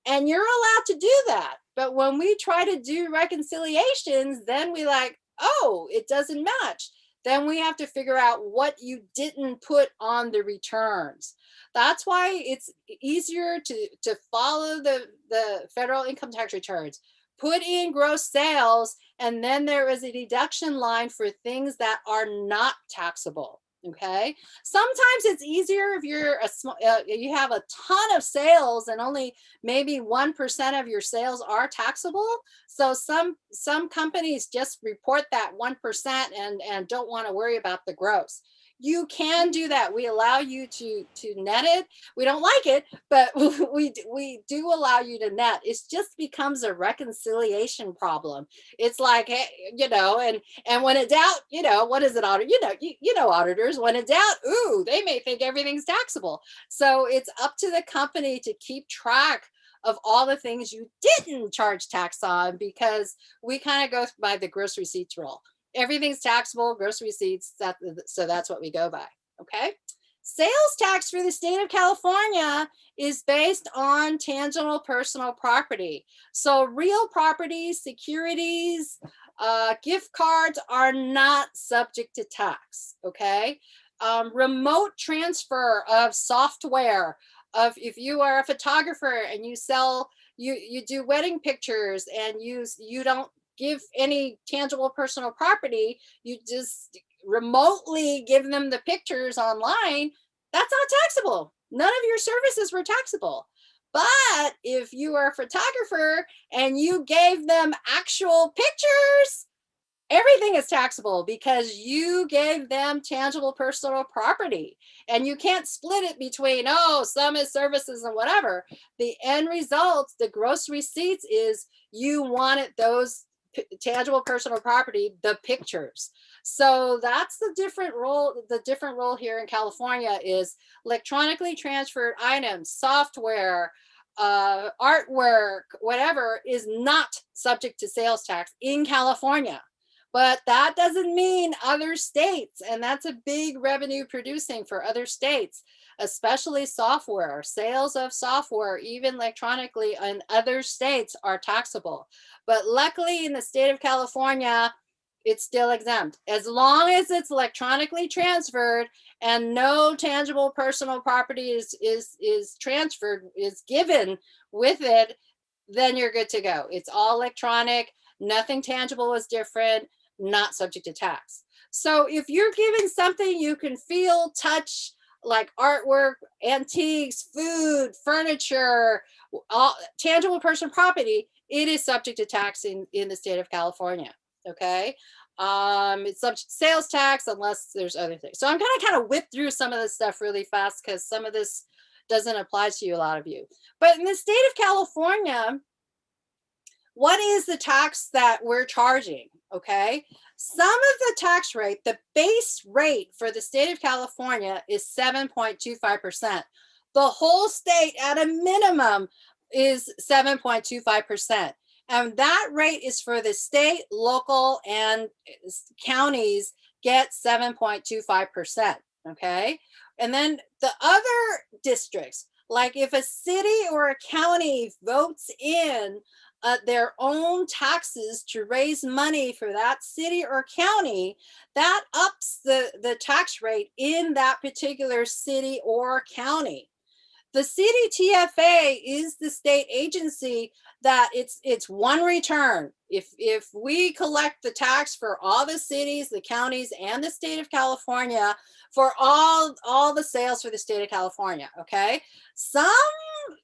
And you're allowed to do that. But when we try to do reconciliations, then we it doesn't match. Then we have to figure out what you didn't put on the returns. That's why it's easier to follow the federal income tax returns. Put in gross sales, and then there is a deduction line for things that are not taxable. Okay. Sometimes it's easier if you have a ton of sales and only maybe 1% of your sales are taxable. So some companies just report that 1% and don't want to worry about the gross. You can do that. We allow you to net it. We don't like it, but we do allow you to net. It just becomes a reconciliation problem. It's like, hey, and when in doubt, what is it, auditor? Auditors, when in doubt, they may think everything's taxable. So it's up to the company to keep track of all the things you didn't charge tax on, because we kind of go by the gross receipts rule. Everything's taxable, gross receipts, so that's what we go by, okay? Sales tax for the state of California is based on tangible personal property. So real property, securities, gift cards are not subject to tax, okay? Remote transfer of software, if you are a photographer and you sell, you do wedding pictures and you don't give any tangible personal property, you just remotely give them the pictures online, that's not taxable. None of your services were taxable. But if you are a photographer and you gave them actual pictures, everything is taxable because you gave them tangible personal property, and you can't split it between, oh, some is services and whatever. The end result, the gross receipts, is you wanted those tangible personal property, the pictures. So that's the different role. The different role here in California is electronically transferred items, software, artwork, whatever, is not subject to sales tax in California. But that doesn't mean other states, and that's a big revenue producing for other states, especially software. Sales of software, even electronically, in other states are taxable. But luckily in the state of California, it's still exempt. As long as it's electronically transferred and no tangible personal property is transferred, is given with it, then you're good to go. It's all electronic, nothing tangible is different, not subject to tax. So if you're given something you can feel, touch, like artwork, antiques, food, furniture, all tangible personal property, it is subject to tax in the state of California. Okay. It's subject to sales tax unless there's other things. So I'm gonna kind of whip through some of this stuff really fast because some of this doesn't apply to you, a lot of you. But in the state of California, what is the tax that we're charging? Okay, some of the tax rate, the base rate for the state of California is 7.25%. The whole state at a minimum is 7.25%. And that rate is for the state, local, and counties get 7.25%. Okay, and then the other districts, like if a city or a county votes in their own taxes to raise money for that city or county, that ups the tax rate in that particular city or county. The CDTFA is the state agency that it's one return. If we collect the tax for all the cities, the counties, and the state of California for all the sales for the state of California, okay? Some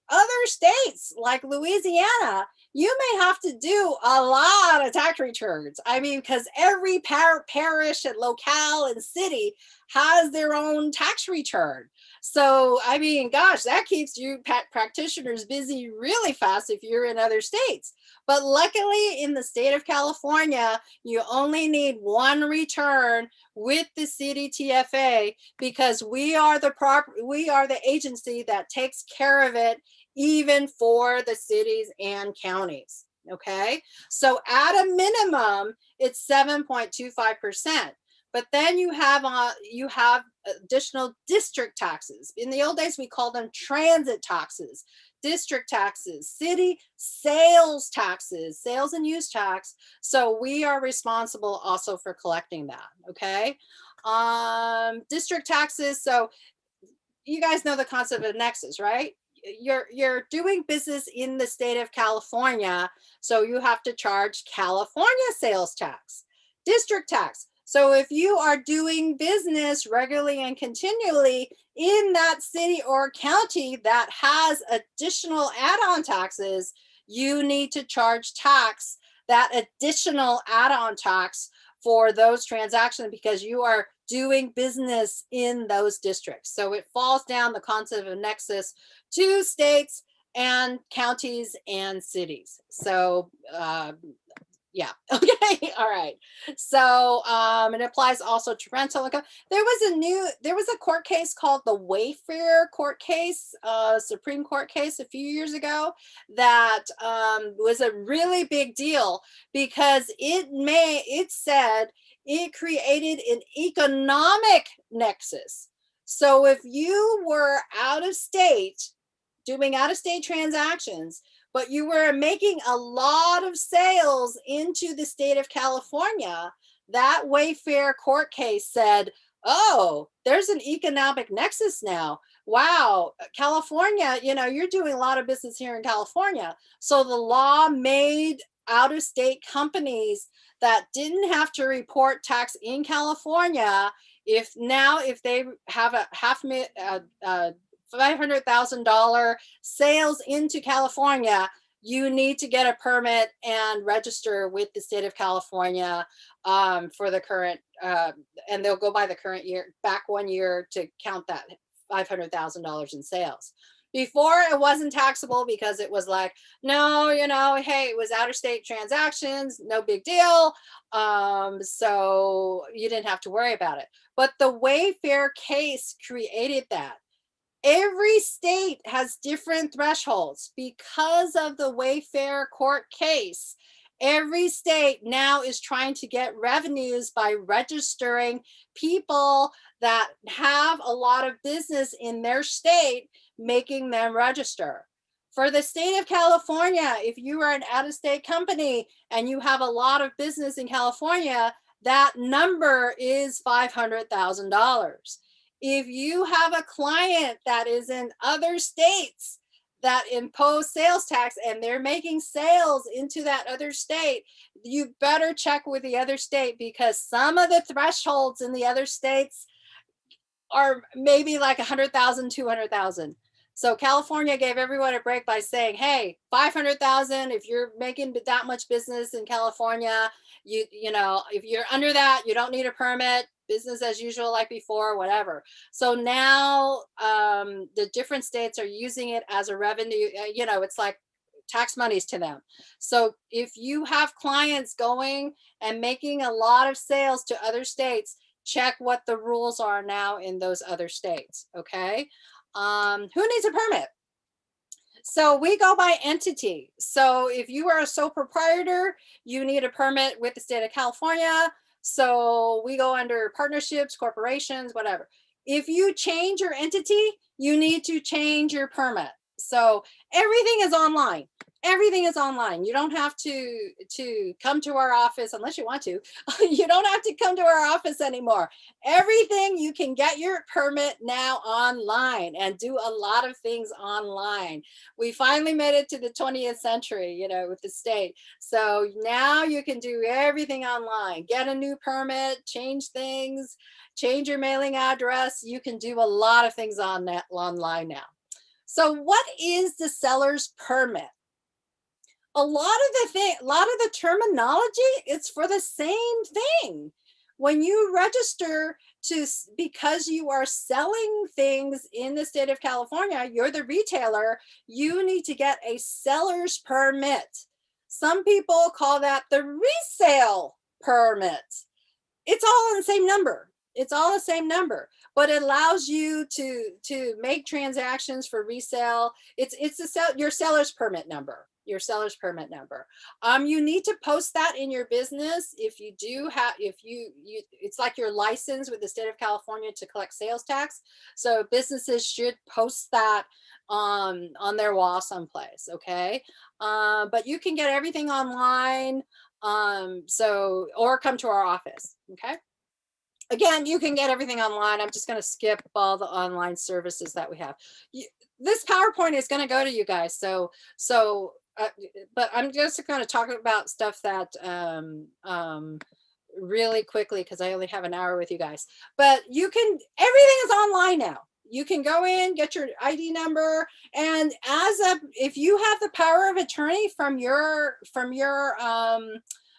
other states like Louisiana, you may have to do a lot of tax returns. I mean, because every parish and locale and city has their own tax return. So, I mean, gosh, that keeps you practitioners busy really fast if you're in other states. But luckily in the state of California, you only need one return with the CDTFA because we are the agency that takes care of it even for the cities and counties. Okay, so at a minimum, it's 7.25%. But then you have additional district taxes. In the old days, we called them transit taxes, district taxes, city sales taxes, sales and use tax. So we are responsible also for collecting that. Okay, district taxes. So you guys know the concept of nexus, right? You're doing business in the state of California, so you have to charge California sales tax, district tax. So if you are doing business regularly and continually in that city or county that has additional add-on taxes, you need to charge tax, that additional add-on tax for those transactions because you are doing business in those districts. So it falls down the concept of nexus to states and counties and cities. So Yeah. Okay. All right. So it applies also to rental income. There was a court case called the Wayfair court case, Supreme Court case a few years ago that was a really big deal because it said it created an economic nexus. So if you were out of state doing out of state transactions, but you were making a lot of sales into the state of California, that Wayfair court case said, oh, there's an economic nexus now. Wow, California, you're doing a lot of business here in California. So the law made out of state companies that didn't have to report tax in California, if they have a $500,000 sales into California, you need to get a permit and register with the state of California for the current, and they'll go by the current year, back 1 year to count that $500,000 in sales. Before, it wasn't taxable because it was like, no, hey, it was out of state transactions, no big deal. So you didn't have to worry about it. But the Wayfair case created that. Every state has different thresholds because of the Wayfair court case. Every state now is trying to get revenues by registering people that have a lot of business in their state, making them register. For the state of California, if you are an out-of-state company and you have a lot of business in California, that number is $500,000. If you have a client that is in other states that impose sales tax and they're making sales into that other state, you better check with the other state because some of the thresholds in the other states are maybe like 100,000, 200,000. So California gave everyone a break by saying, hey, 500,000, if you're making that much business in California, if you're under that, you don't need a permit, business as usual, like before, whatever. So now the different states are using it as a revenue, it's like tax monies to them. So if you have clients going and making a lot of sales to other states, check what the rules are now in those other states, okay? Who needs a permit? So we go by entity. So if you are a sole proprietor, you need a permit with the state of California. So we go under partnerships, corporations, whatever. If you change your entity, you need to change your permit. So everything is online. Everything is online. You don't have to come to our office unless you want to. You don't have to come to our office anymore. Everything, you can get your permit now online and do a lot of things online. We finally made it to the 20th century, with the state. So now you can do everything online. Get a new permit, change things, change your mailing address. You can do a lot of things online now. So what is the seller's permit? A lot of the terminology, it's for the same thing. When you register because you are selling things in the state of California, you're the retailer, you need to get a seller's permit. Some people call that the resale permit. It's all in the same number. It's all the same number, but it allows you to make transactions for resale. It's your seller's permit number. Your seller's permit number. You need to post that in your business. If you do have, it's like your license with the state of California to collect sales tax. So businesses should post that on their wall someplace. Okay. But you can get everything online. Or come to our office. Okay. Again, you can get everything online. I'm just going to skip all the online services that we have. This PowerPoint is going to go to you guys. But I'm just going to talk about stuff that really quickly because I only have an hour with you guys. But everything is online now. You can go in, get your ID number, and if you have the power of attorney from your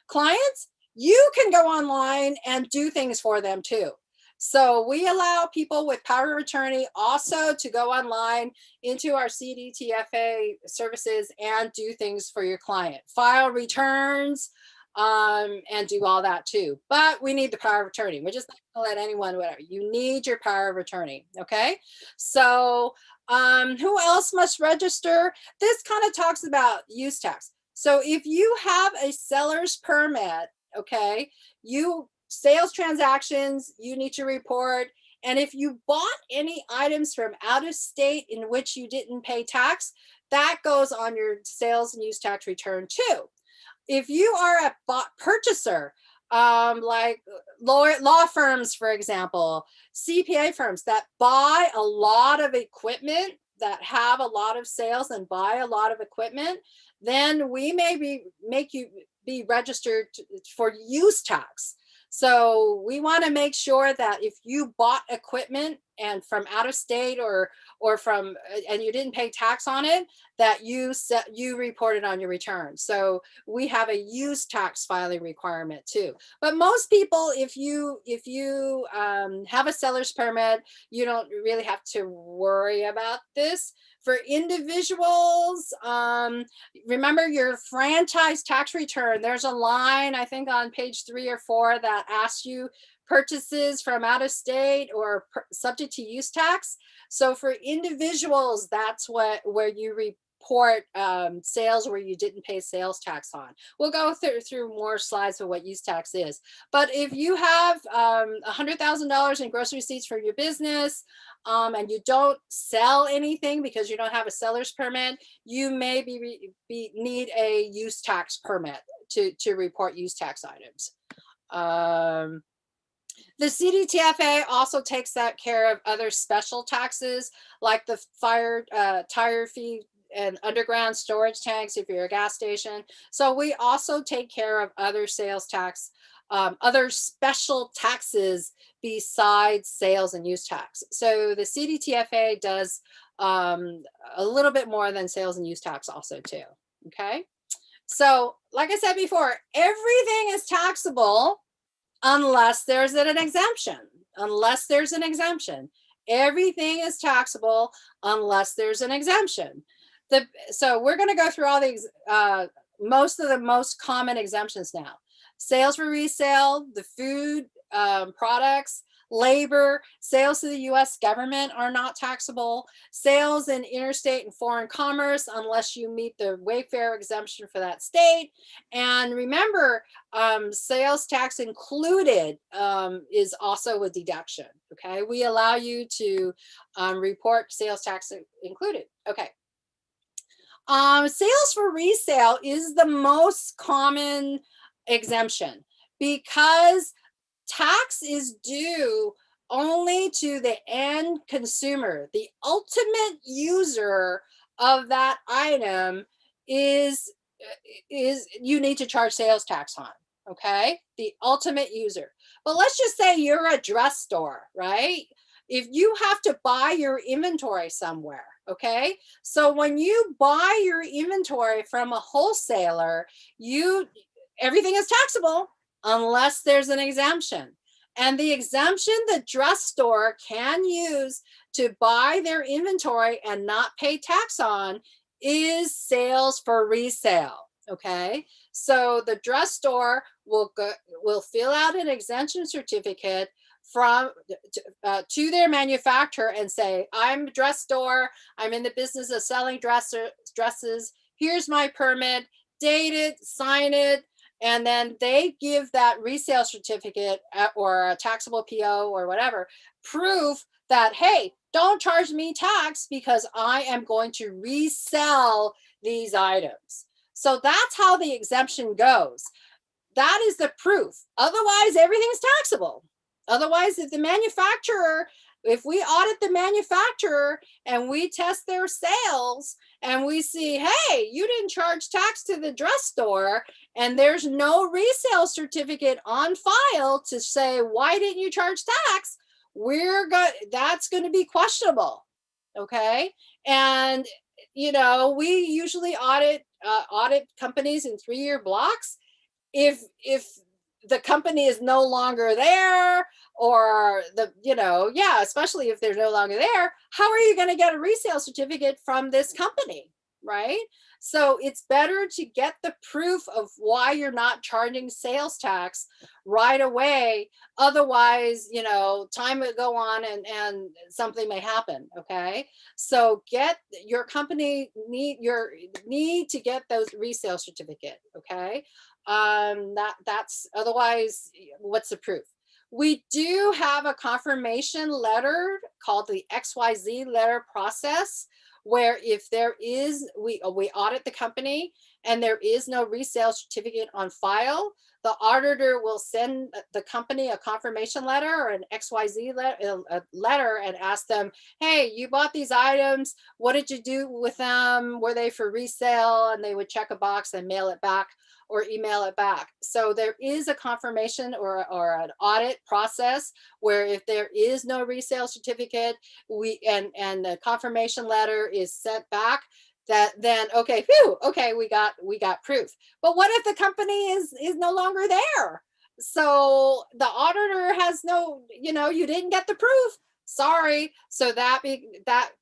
clients, you can go online and do things for them too. So we allow people with power of attorney also to go online into our CDTFA services and do things for your client. File returns, and do all that too. But we need the power of attorney. We're just not gonna let anyone, whatever. You need your power of attorney, okay? So who else must register? This kind of talks about use tax. So if you have a seller's permit, okay, sales transactions, you need to report. And if you bought any items from out of state in which you didn't pay tax, that goes on your sales and use tax return too. If you are a purchaser, like law firms, for example, CPA firms that buy a lot of equipment, that have a lot of sales and buy a lot of equipment, then we may make you be registered for use tax. So we want to make sure that if you bought equipment and from out of state or from, and you didn't pay tax on it, that you report it on your return. So we have a use tax filing requirement too. But most people, if you have a seller's permit, you don't really have to worry about this. For individuals, remember your franchise tax return. There's a line, I think on page 3 or 4, that asks you purchases from out of state or subject to use tax. So for individuals, that's where you report sales where you didn't pay sales tax on. We'll go through more slides of what use tax is. But if you have $100,000 in gross receipts for your business, and you don't sell anything because you don't have a seller's permit, you may need a use tax permit to report use tax items. The CDTFA also takes care of other special taxes like the tire fee and underground storage tanks if you're a gas station. So we also take care of other sales tax, other special taxes besides sales and use tax. So the CDTFA does a little bit more than sales and use tax also too, okay? So like I said before, everything is taxable unless there's an exemption, Everything is taxable unless there's an exemption. So we're gonna go through all these, most of the most common exemptions now. Sales for resale, the food products, labor, sales to the US government are not taxable. Sales in interstate and foreign commerce, unless you meet the Wayfair exemption for that state. And remember, sales tax included is also a deduction, okay? We allow you to report sales tax included, okay. Sales for resale is the most common exemption because tax is due only to the end consumer. The ultimate user of that item is you need to charge sales tax on, okay? The ultimate user. But let's just say you're a dress store, right? If you have to buy your inventory somewhere, okay? So when you buy your inventory from a wholesaler, everything is taxable unless there's an exemption. And the exemption the dress store can use to buy their inventory and not pay tax on is sales for resale, okay? So the dress store will fill out an exemption certificate to their manufacturer and say, I'm a dress store, I'm in the business of selling dresses, here's my permit, date it, sign it, and then they give that resale certificate or a taxable PO or whatever, proof that, hey, don't charge me tax because I am going to resell these items. So that's how the exemption goes. That is the proof. Otherwise, everything's taxable. Otherwise, if we audit the manufacturer and we test their sales and we see, hey, you didn't charge tax to the dress store and there's no resale certificate on file to say, why didn't you charge tax? That's going to be questionable, okay? And, we usually audit companies in 3-year blocks. If the company is no longer there or especially if they're no longer there, how are you going to get a resale certificate from this company? right? So it's better to get the proof of why you're not charging sales tax right away. Otherwise, you know, time will go on and something may happen. Okay. So get your company need to get those resale certificate. Okay. That's otherwise, what's the proof? We do have a confirmation letter called the XYZ letter process, where if there is, we audit the company and there is no resale certificate on file, the auditor will send the company a confirmation letter or an XYZ letter and ask them, hey, you bought these items. What did you do with them? Were they for resale? And they would check a box and mail it back or email it back. So there is a confirmation or an audit process where if there is no resale certificate, and the confirmation letter is sent back, that then okay, phew, okay, we got proof. But what if the company is no longer there? So the auditor has no, you know, you didn't get the proof. Sorry. So that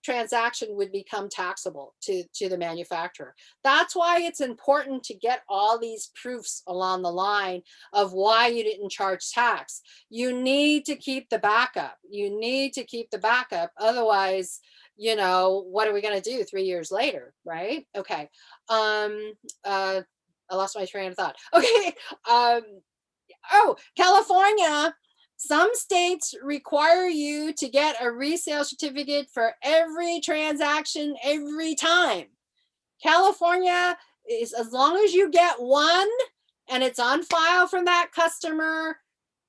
transaction would become taxable to the manufacturer. That's why it's important to get all these proofs along the line of why you didn't charge tax. You need to keep the backup. You need to keep the backup. Otherwise, you know, what are we going to do 3 years later? Right. Okay. I lost my train of thought. Okay. Oh, California. Some states require you to get a resale certificate for every transaction every time. California is, as long as you get one and it's on file from that customer,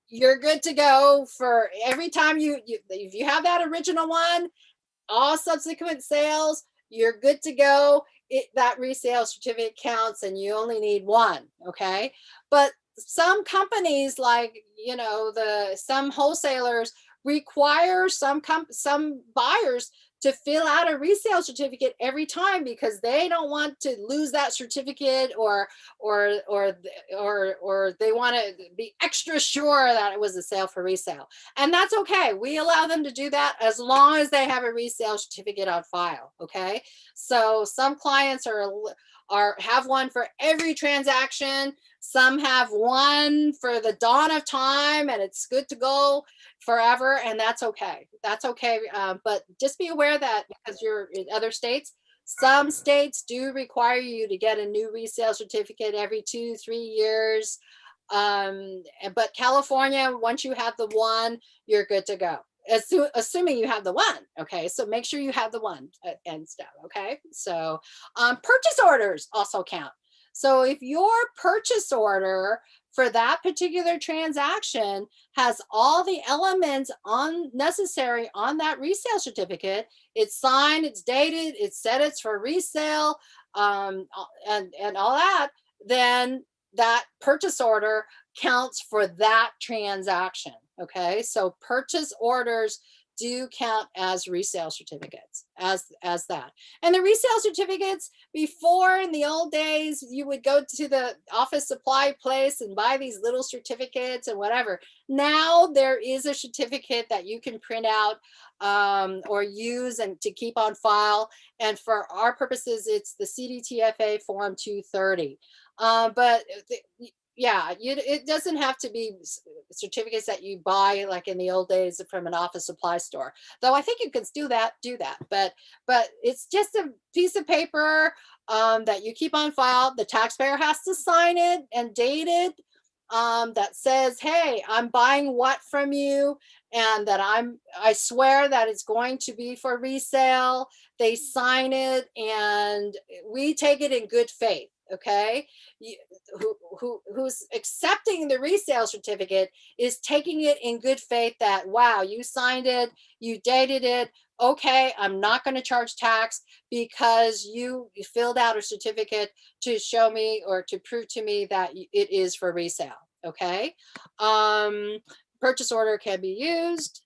you're good to go for every time if you have that original one, all subsequent sales, you're good to go. That resale certificate counts and you only need one. Okay. But some companies, like, you know, some wholesalers require some buyers to fill out a resale certificate every time because they don't want to lose that certificate or they want to be extra sure that it was a sale for resale. And that's okay. We allow them to do that as long as they have a resale certificate on file. Okay. So some clients have one for every transaction. Some have one for the dawn of time and it's good to go forever. And that's okay. That's okay. But just be aware that because you're in other states, some states do require you to get a new resale certificate every 2-3 years. But California, once you have the one, you're good to go. Assuming you have the one. Okay. So make sure you have the one and stuff. Okay. So purchase orders also count. So if your purchase order for that particular transaction has all the elements necessary on that resale certificate, it's signed, it's dated, it's said it's for resale, and all that, then that purchase order counts for that transaction. Okay, so purchase orders do count as resale certificates as that. And the resale certificates, before in the old days, you would go to the office supply place and buy these little certificates and whatever. Now there is a certificate that you can print out or use and to keep on file. And for our purposes, it's the CDTFA Form 230. Yeah, it doesn't have to be certificates that you buy like in the old days from an office supply store. Though I think you can do that. But it's just a piece of paper that you keep on file. The taxpayer has to sign it and date it. That says, hey, I'm buying what from you, and that I swear that it's going to be for resale. They sign it, and we take it in good faith. Okay, who's accepting the resale certificate is taking it in good faith that, wow, you signed it, you dated it. Okay, I'm not going to charge tax because you filled out a certificate to show me or to prove to me that it is for resale. Okay, purchase order can be used.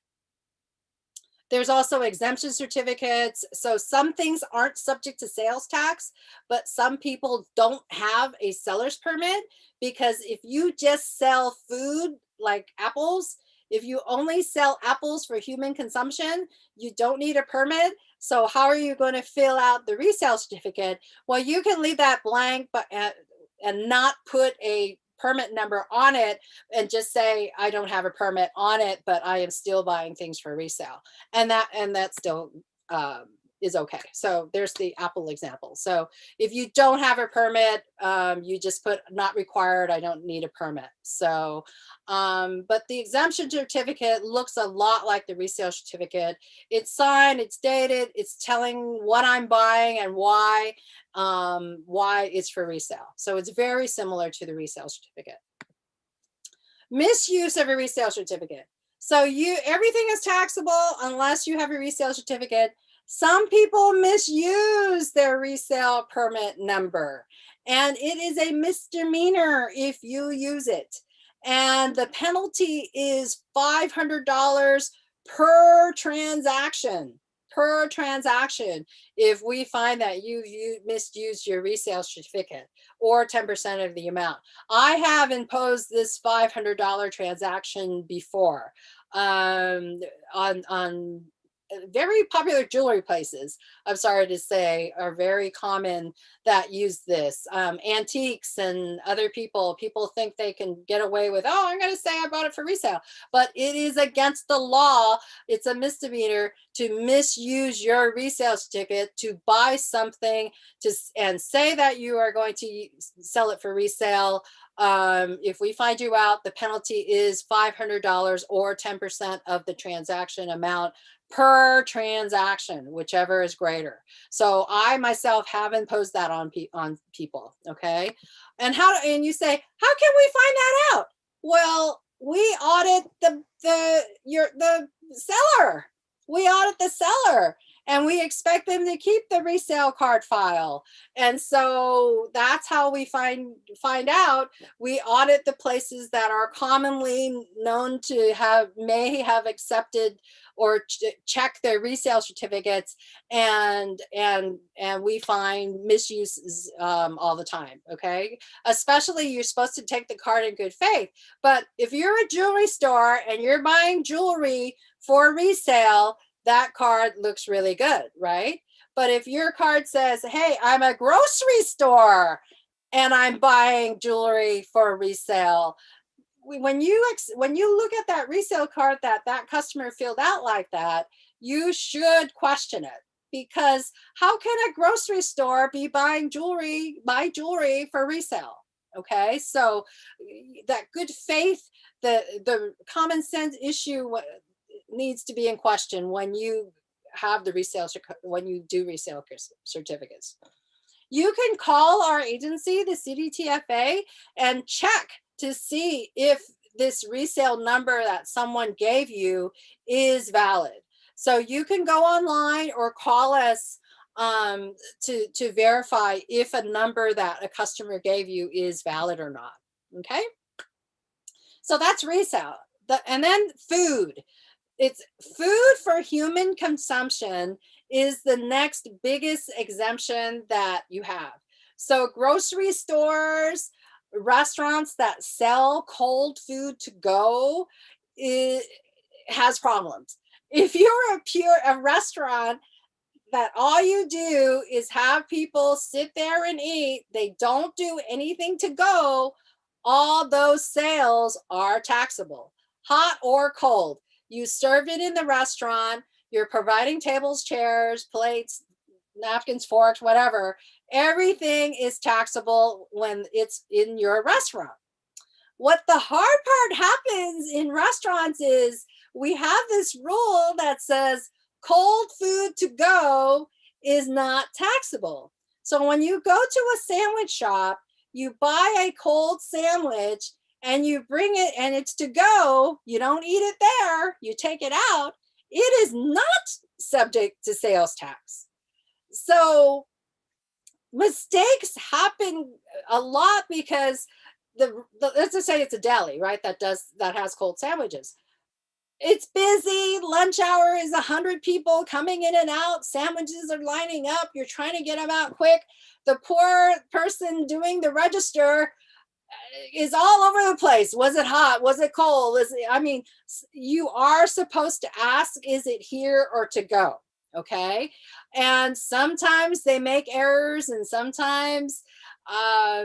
There's also exemption certificates. So some things aren't subject to sales tax, but some people don't have a seller's permit, because if you just sell food like apples, If you only sell apples for human consumption, you don't need a permit. So how are you going to fill out the resale certificate? Well, you can leave that blank, but and not put a permit number on it and just say, I don't have a permit on it, but I am still buying things for resale. And that still is okay. So there's the Apple example. So if you don't have a permit, you just put not required, I don't need a permit. So, but the exemption certificate looks a lot like the resale certificate. It's signed, it's dated, it's telling what I'm buying and why it's for resale. So it's very similar to the resale certificate. Misuse of a resale certificate. So everything is taxable unless you have a resale certificate. Some people misuse their resale permit number, and it is a misdemeanor if you use it. And the penalty is $500 per transaction. If we find that you misused your resale certificate, or 10% of the amount. I have imposed this $500 transaction before on very popular jewelry places, I'm sorry to say, are very common that use this. Antiques and other people think they can get away with, oh, I'm going to say I bought it for resale, but it is against the law. It's a misdemeanor to misuse your resale certificate to buy something and say that you are going to sell it for resale. If we find you out, the penalty is $500 or 10% of the transaction amount per transaction, whichever is greater. So I myself have imposed that on people. Okay, and you say, how can we find that out? Well, we audit the seller. We audit the seller, and we expect them to keep the resale card file. And so that's how we find out. We audit the places that are commonly known to may have accepted or check their resale certificates, and we find misuses all the time. Okay, especially you're supposed to take the card in good faith, but if you're a jewelry store and you're buying jewelry for resale, that card looks really good, right? But if your card says, hey, I'm a grocery store and I'm buying jewelry for resale, when you look at that resale card that customer filled out like that, you should question it, because how can a grocery store be buying jewelry for resale? Okay, so that good faith, the common sense issue needs to be in question when you have when you do resale certificates. You can call our agency, the CDTFA, and check to see if this resale number that someone gave you is valid. So you can go online or call us to verify if a number that a customer gave you is valid or not. Okay, so that's resale. And then food. It's food for human consumption is the next biggest exemption that you have. So grocery stores, restaurants that sell cold food to go, it has problems. If you're a restaurant that all you do is have people sit there and eat, they don't do anything to go, all those sales are taxable, hot or cold. You served it in the restaurant, you're providing tables, chairs, plates, napkins, forks, whatever. Everything is taxable when it's in your restaurant. What the hard part happens in restaurants is we have this rule that says cold food to go is not taxable. So when you go to a sandwich shop, you buy a cold sandwich and you bring it and it's to go, you don't eat it there, you take it out, it is not subject to sales tax. So mistakes happen a lot because let's just say it's a deli, right? That has cold sandwiches. It's busy, lunch hour is 100 people coming in and out, sandwiches are lining up, you're trying to get them out quick. The poor person doing the register is all over the place. Was it hot? Was it cold? I mean, you are supposed to ask, is it here or to go? Okay. And sometimes they make errors, and sometimes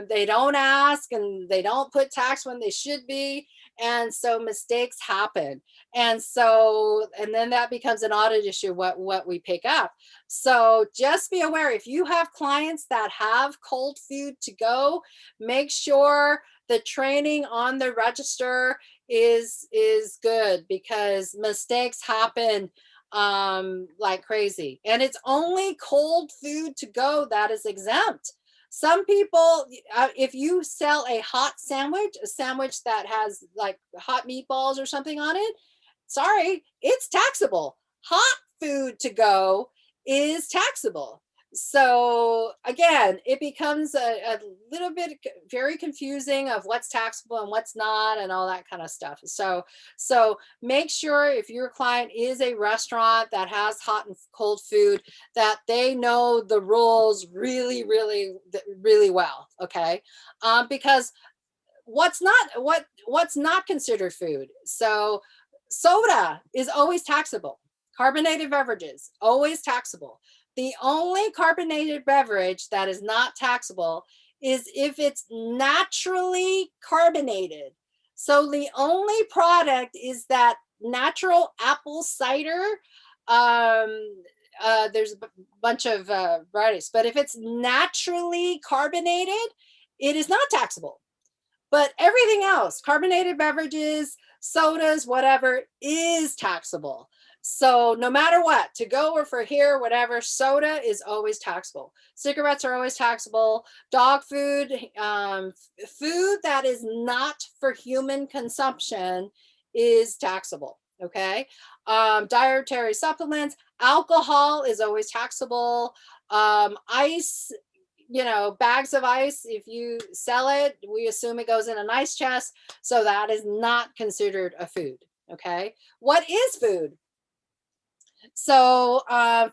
they don't ask, and they don't put tax when they should be. And so mistakes happen. And then that becomes an audit issue, what we pick up. So just be aware, if you have clients that have cold food to go, make sure the training on the register is good, because mistakes happen like crazy. And it's only cold food to go that is exempt. Some people, if you sell a hot sandwich, a sandwich that has like hot meatballs or something on it, sorry, it's taxable. Hot food to go is taxable. So again, it becomes a little bit very confusing of what's taxable and what's not, and all that kind of stuff. So make sure, if your client is a restaurant that has hot and cold food, that they know the rules really, really, really well. Okay, because what's not considered food. So soda is always taxable. Carbonated beverages, always taxable. The only carbonated beverage that is not taxable is if it's naturally carbonated. So the only product is that natural apple cider. There's a bunch of varieties, but if it's naturally carbonated, it is not taxable. But everything else, carbonated beverages, sodas, whatever, is taxable. So no matter what, to go or for here, whatever, soda is always taxable. Cigarettes are always taxable. Dog food, food that is not for human consumption is taxable. Okay. Dietary supplements, alcohol is always taxable. Ice, bags of ice, if you sell it, we assume it goes in an ice chest. So that is not considered a food. Okay. What is food? So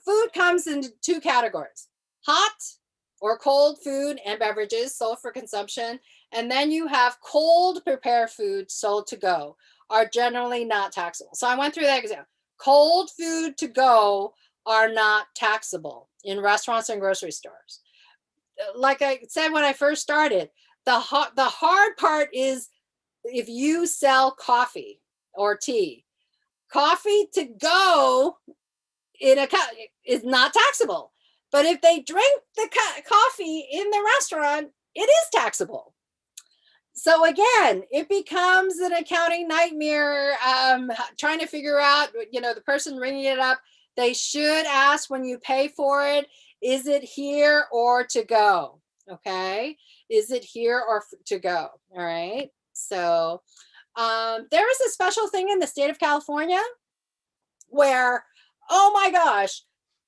food comes into two categories: hot or cold food and beverages sold for consumption. And then you have cold prepared food sold to go, are generally not taxable. So I went through that example. Cold food to go are not taxable in restaurants and grocery stores. Like I said when I first started, the hard part is if you sell coffee or tea. Coffee to go is not taxable. But if they drink the coffee in the restaurant, it is taxable. So again, it becomes an accounting nightmare, trying to figure out, the person ringing it up, they should ask when you pay for it, is it here or to go? Okay. Is it here or to go? All right. So there is a special thing in the state of California where, oh my gosh,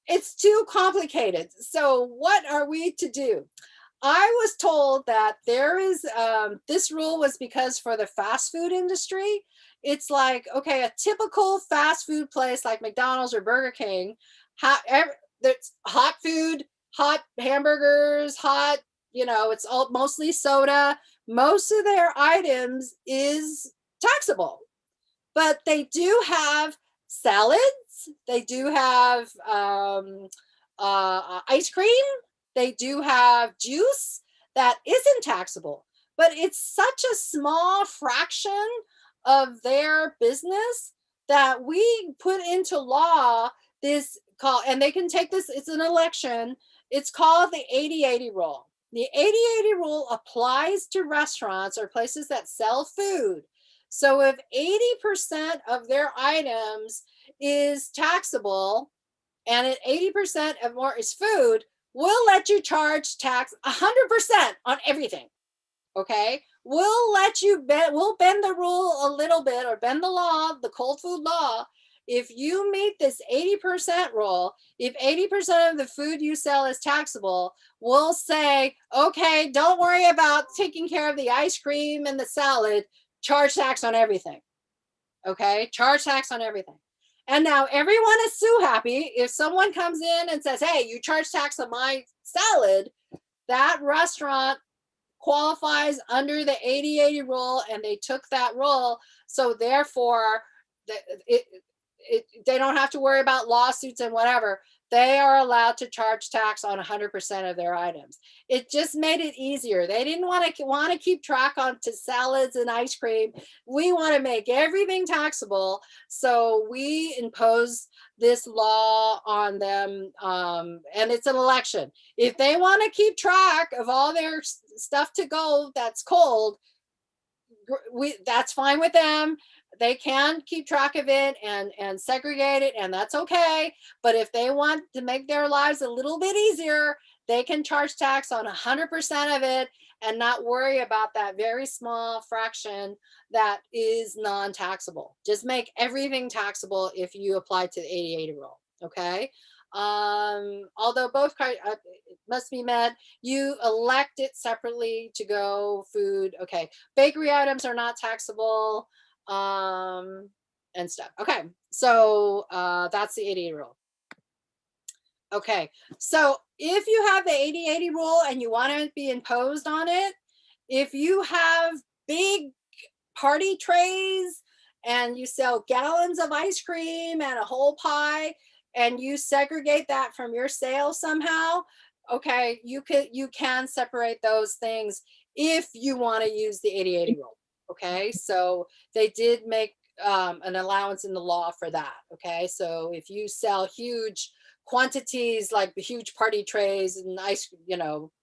it's too complicated. So what are we to do? I was told that there is, this rule was because for the fast food industry, it's like, okay, a typical fast food place like McDonald's or Burger King, there's hot food, hot hamburgers, hot, it's all mostly soda. Most of their items is taxable, but they do have salads. They do have ice cream. They do have juice that isn't taxable, but it's such a small fraction of their business that we put into law this call, and they can take this, it's an election. It's called the 80-80 rule. The 80-80 rule applies to restaurants or places that sell food. So if 80% of their items is taxable and at 80% of more is food, we'll let you charge tax 100% on everything. Okay. We'll let you we'll bend the rule a little bit, or bend the law, the cold food law. If you meet this 80% rule, if 80% of the food you sell is taxable, we'll say, okay, don't worry about taking care of the ice cream and the salad, charge tax on everything. Okay. Charge tax on everything. And now everyone is so happy if someone comes in and says, hey, you charge tax on my salad, that restaurant qualifies under the 80/80 rule, and they took that rule. So therefore, they don't have to worry about lawsuits and whatever. They are allowed to charge tax on 100% of their items. It just made it easier. They didn't want to keep track on to salads and ice cream. We want to make everything taxable. So we impose this law on them, and it's an election. If they want to keep track of all their stuff to go that's cold, that's fine with them. They can keep track of it and segregate it, and that's okay. But if they want to make their lives a little bit easier, they can charge tax on 100% of it and not worry about that very small fraction that is non-taxable. Just make everything taxable if you apply to the 80/80 rule, okay? Although both must be met, you elect it separately to go food, okay. Bakery items are not taxable, and stuff. Okay, so that's the 80/80 rule. Okay, so if you have the 80/80 rule and you want to be imposed on it, if you have big party trays and you sell gallons of ice cream and a whole pie, and you segregate that from your sales somehow, okay, you can separate those things if you want to use the 80/80 rule. Okay, so they did make an allowance in the law for that. Okay, so if you sell huge quantities, like the huge party trays and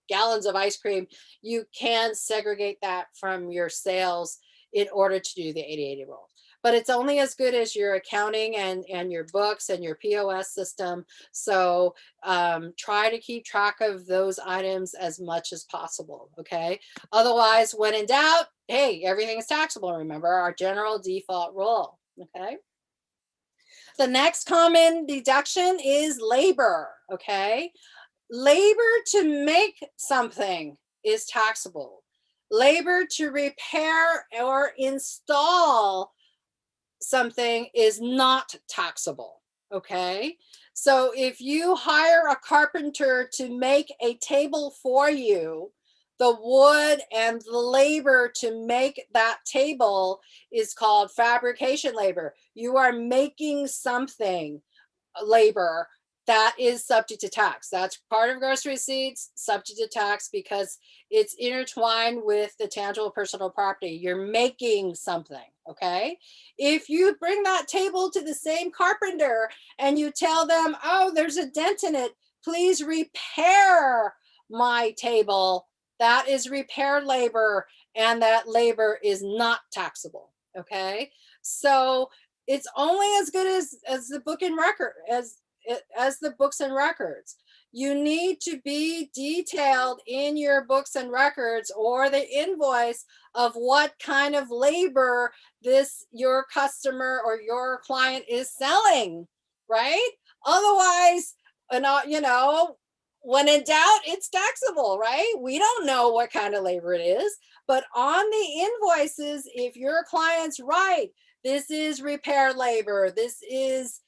gallons of ice cream, you can segregate that from your sales in order to do the 80/80 rule. But it's only as good as your accounting and your books and your POS system. So try to keep track of those items as much as possible, okay? Otherwise, when in doubt, hey, everything is taxable. Remember our general default rule, okay? The next common deduction is labor, okay? Labor to make something is taxable. Labor to repair or install something is not taxable, okay? So if you hire a carpenter to make a table for you, the wood and the labor to make that table is called fabrication labor. You are making something, labor, that is subject to tax. That's part of gross receipts, subject to tax, because it's intertwined with the tangible personal property. You're making something, okay? If you bring that table to the same carpenter and you tell them, oh, there's a dent in it, please repair my table, that is repair labor, and that labor is not taxable, okay? So it's only as good as the book and record, as the books and records. You need to be detailed in your books and records or the invoice of what kind of labor your customer or your client is selling, right? Otherwise, when in doubt, it's taxable, right? We don't know what kind of labor it is, but on the invoices, if your client's right, this is repair labor, this is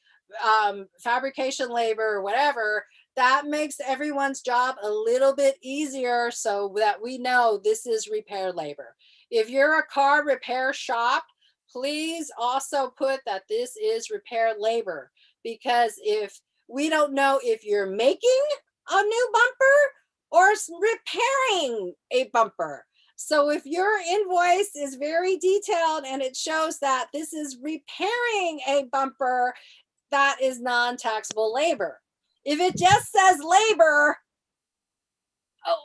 fabrication labor, whatever, that makes everyone's job a little bit easier so that we know this is repair labor. If you're a car repair shop, please also put that this is repair labor, because if we don't know if you're making a new bumper or repairing a bumper. So if your invoice is very detailed and it shows that this is repairing a bumper, that is non-taxable labor. If it just says labor, oh,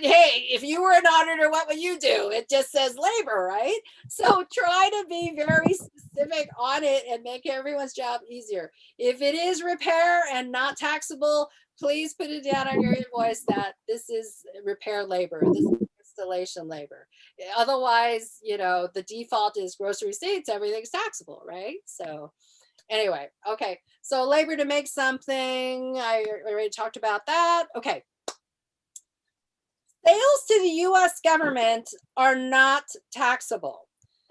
hey, if you were an auditor, what would you do? It just says labor, right? So try to be very specific on it and make everyone's job easier. If it is repair and not taxable, please put it down on your invoice that this is repair labor, this is installation labor. Otherwise, the default is gross receipts, everything's taxable, right? So anyway, okay. So labor to make something, I already talked about that. Okay. Sales to the US government are not taxable.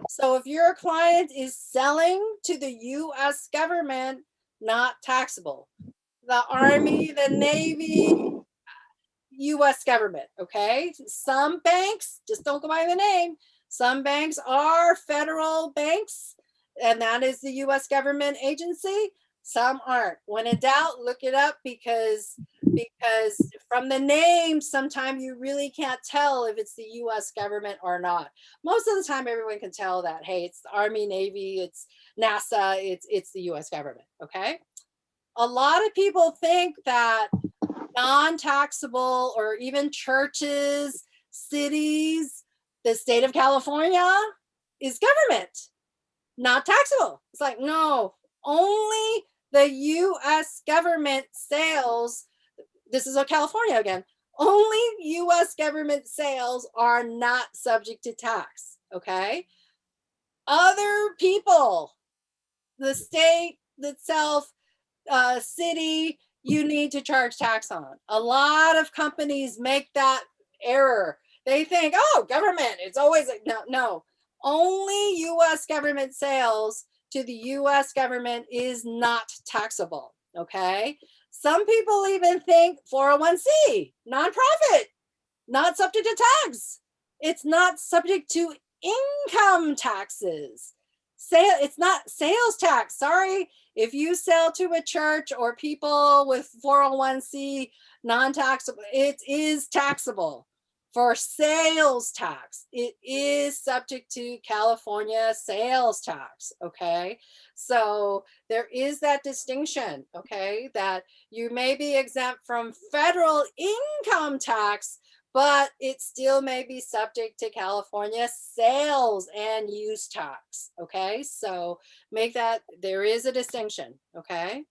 So if your client is selling to the US government, not taxable. The Army, the Navy, US government, okay? Some banks, just don't go by the name, some banks are federal banks, and that is the US government agency. Some aren't. When in doubt, look it up, because from the name, sometimes you really can't tell if it's the US government or not. Most of the time, everyone can tell that, hey, it's the Army, Navy, it's NASA, it's the US government, okay? A lot of people think that non-taxable, or even churches, cities, the state of California is government, not taxable. It's like, no, only the US government sales, this is California again, only US government sales are not subject to tax, okay? Other people, the state itself, city, you need to charge tax on. A lot of companies make that error. They think, oh, government, it's always like, no. Only US government sales to the US government is not taxable, okay? Some people even think 401c, nonprofit, not subject to tax. It's not subject to income taxes. It's not sales tax, sorry. If you sell to a church or people with 401c non-taxable, it is taxable. For sales tax, it is subject to California sales tax, okay? So there is that distinction, okay? That you may be exempt from federal income tax, but it still may be subject to California sales and use tax, okay? So make that, there is a distinction, okay?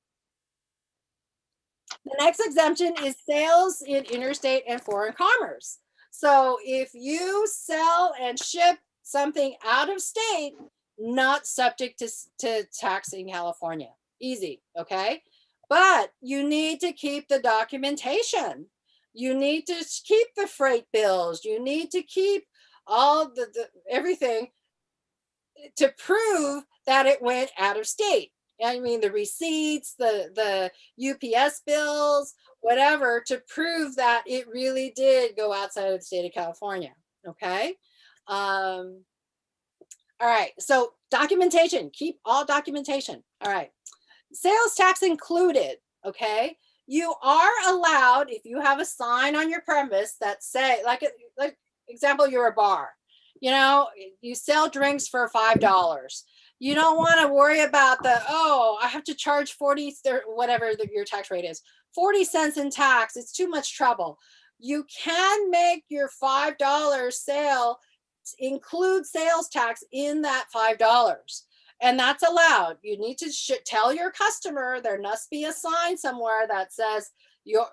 The next exemption is sales in interstate and foreign commerce. So if you sell and ship something out of state, not subject to tax in California, easy, okay? But you need to keep the documentation. You need to keep the freight bills. You need to keep all the everything to prove that it went out of state. I mean, the receipts, the UPS bills, whatever, to prove that it really did go outside of the state of California, okay? All right, so documentation, keep all documentation. All right, sales tax included, okay? You are allowed, if you have a sign on your premise that say, like example, you're a bar, you know, you sell drinks for $5. You don't want to worry about I have to charge 40, whatever your tax rate is, 40 cents in tax. It's too much trouble. You can make your $5 sale include sales tax in that $5. And that's allowed. You need to tell your customer, there must be a sign somewhere that says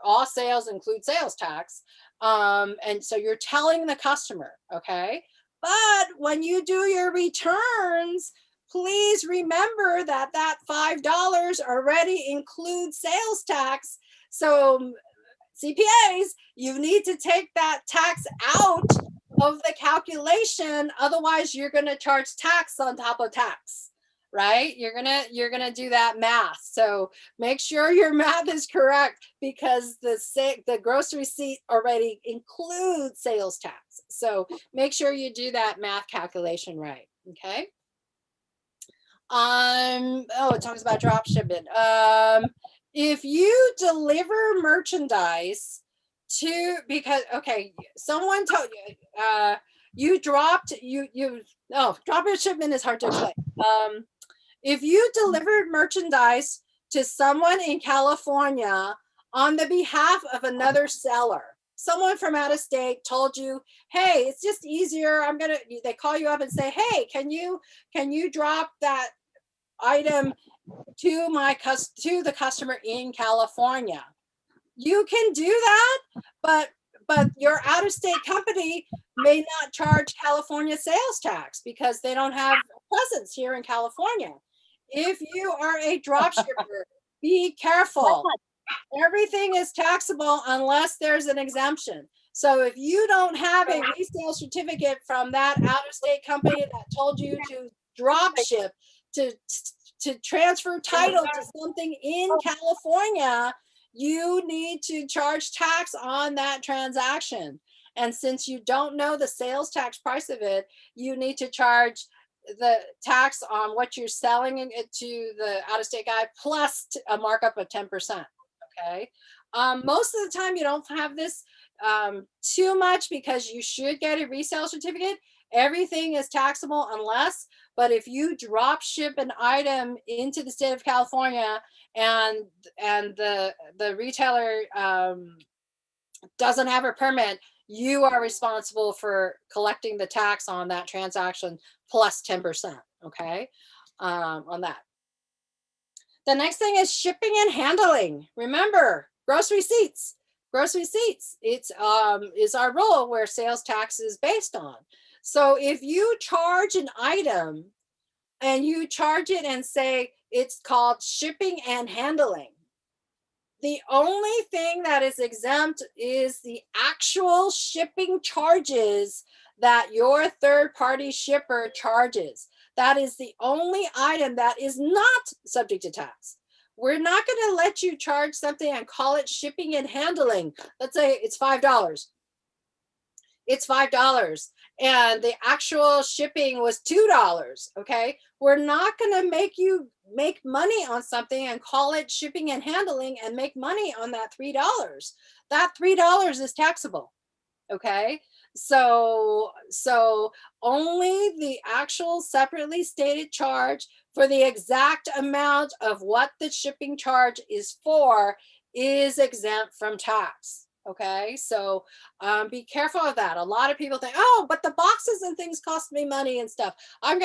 all sales include sales tax. And so you're telling the customer, okay? But when you do your returns, please remember that that $5 already includes sales tax. So CPAs, you need to take that tax out of the calculation. Otherwise, you're going to charge tax on top of tax, right? You're gonna do that math. So make sure your math is correct, because the gross receipt already includes sales tax. So make sure you do that math calculation right. Okay. It talks about drop shipment. If you deliver merchandise to, because, okay, someone told you, drop shipment is hard to explain. If you delivered merchandise to someone in California on the behalf of another seller, someone from out of state told you, hey, it's just easier. They call you up and say, hey, can you drop that item to the customer in California? You can do that, but your out of state company may not charge California sales tax because they don't have a presence here in California. If you are a drop shipper, be careful. Everything is taxable unless there's an exemption. So if you don't have a resale certificate from that out-of-state company that told you to drop ship, to transfer title to something in California, you need to charge tax on that transaction. And since you don't know the sales tax price of it, you need to charge the tax on what you're selling it to the out-of-state guy plus a markup of 10%. Okay. Most of the time you don't have this too much because you should get a resale certificate. Everything is taxable unless, but if you drop ship an item into the state of California and the retailer doesn't have a permit, you are responsible for collecting the tax on that transaction plus 10%. Okay, on that. The next thing is shipping and handling. Remember, gross receipts. Gross receipts. It's is our rule where sales tax is based on. So if you charge an item and you charge it and say it's called shipping and handling, the only thing that is exempt is the actual shipping charges that your third-party shipper charges. That is the only item that is not subject to tax. We're not going to let you charge something and call it shipping and handling. Let's say it's $5. It's $5 and the actual shipping was $2. Okay, we're not going to make you make money on something and call it shipping and handling and make money on that $3. That $3 is taxable. Okay, so only the actual separately stated charge for the exact amount of what the shipping charge is for is exempt from tax. Okay, so be careful of that. A lot of people think, oh, but the boxes and things cost me money and stuff. I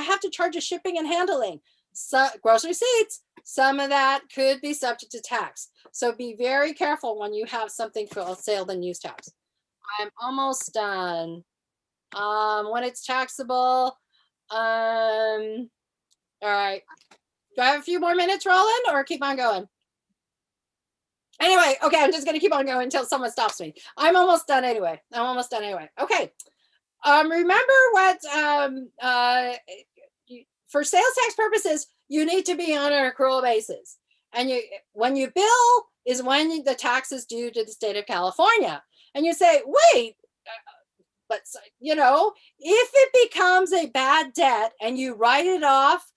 have to charge a shipping and handling. So, gross receipts, some of that could be subject to tax. So be very careful when you have something for sale and use tax. I'm almost done. When it's taxable, all right. Do I have a few more minutes, Roland, or keep on going? Anyway, okay, I'm just going to keep on going until someone stops me. I'm almost done anyway. Okay. Remember what, for sales tax purposes, you need to be on an accrual basis. And when you bill is when the tax is due to the state of California. And you say, wait, but you know, if it becomes a bad debt and you write it off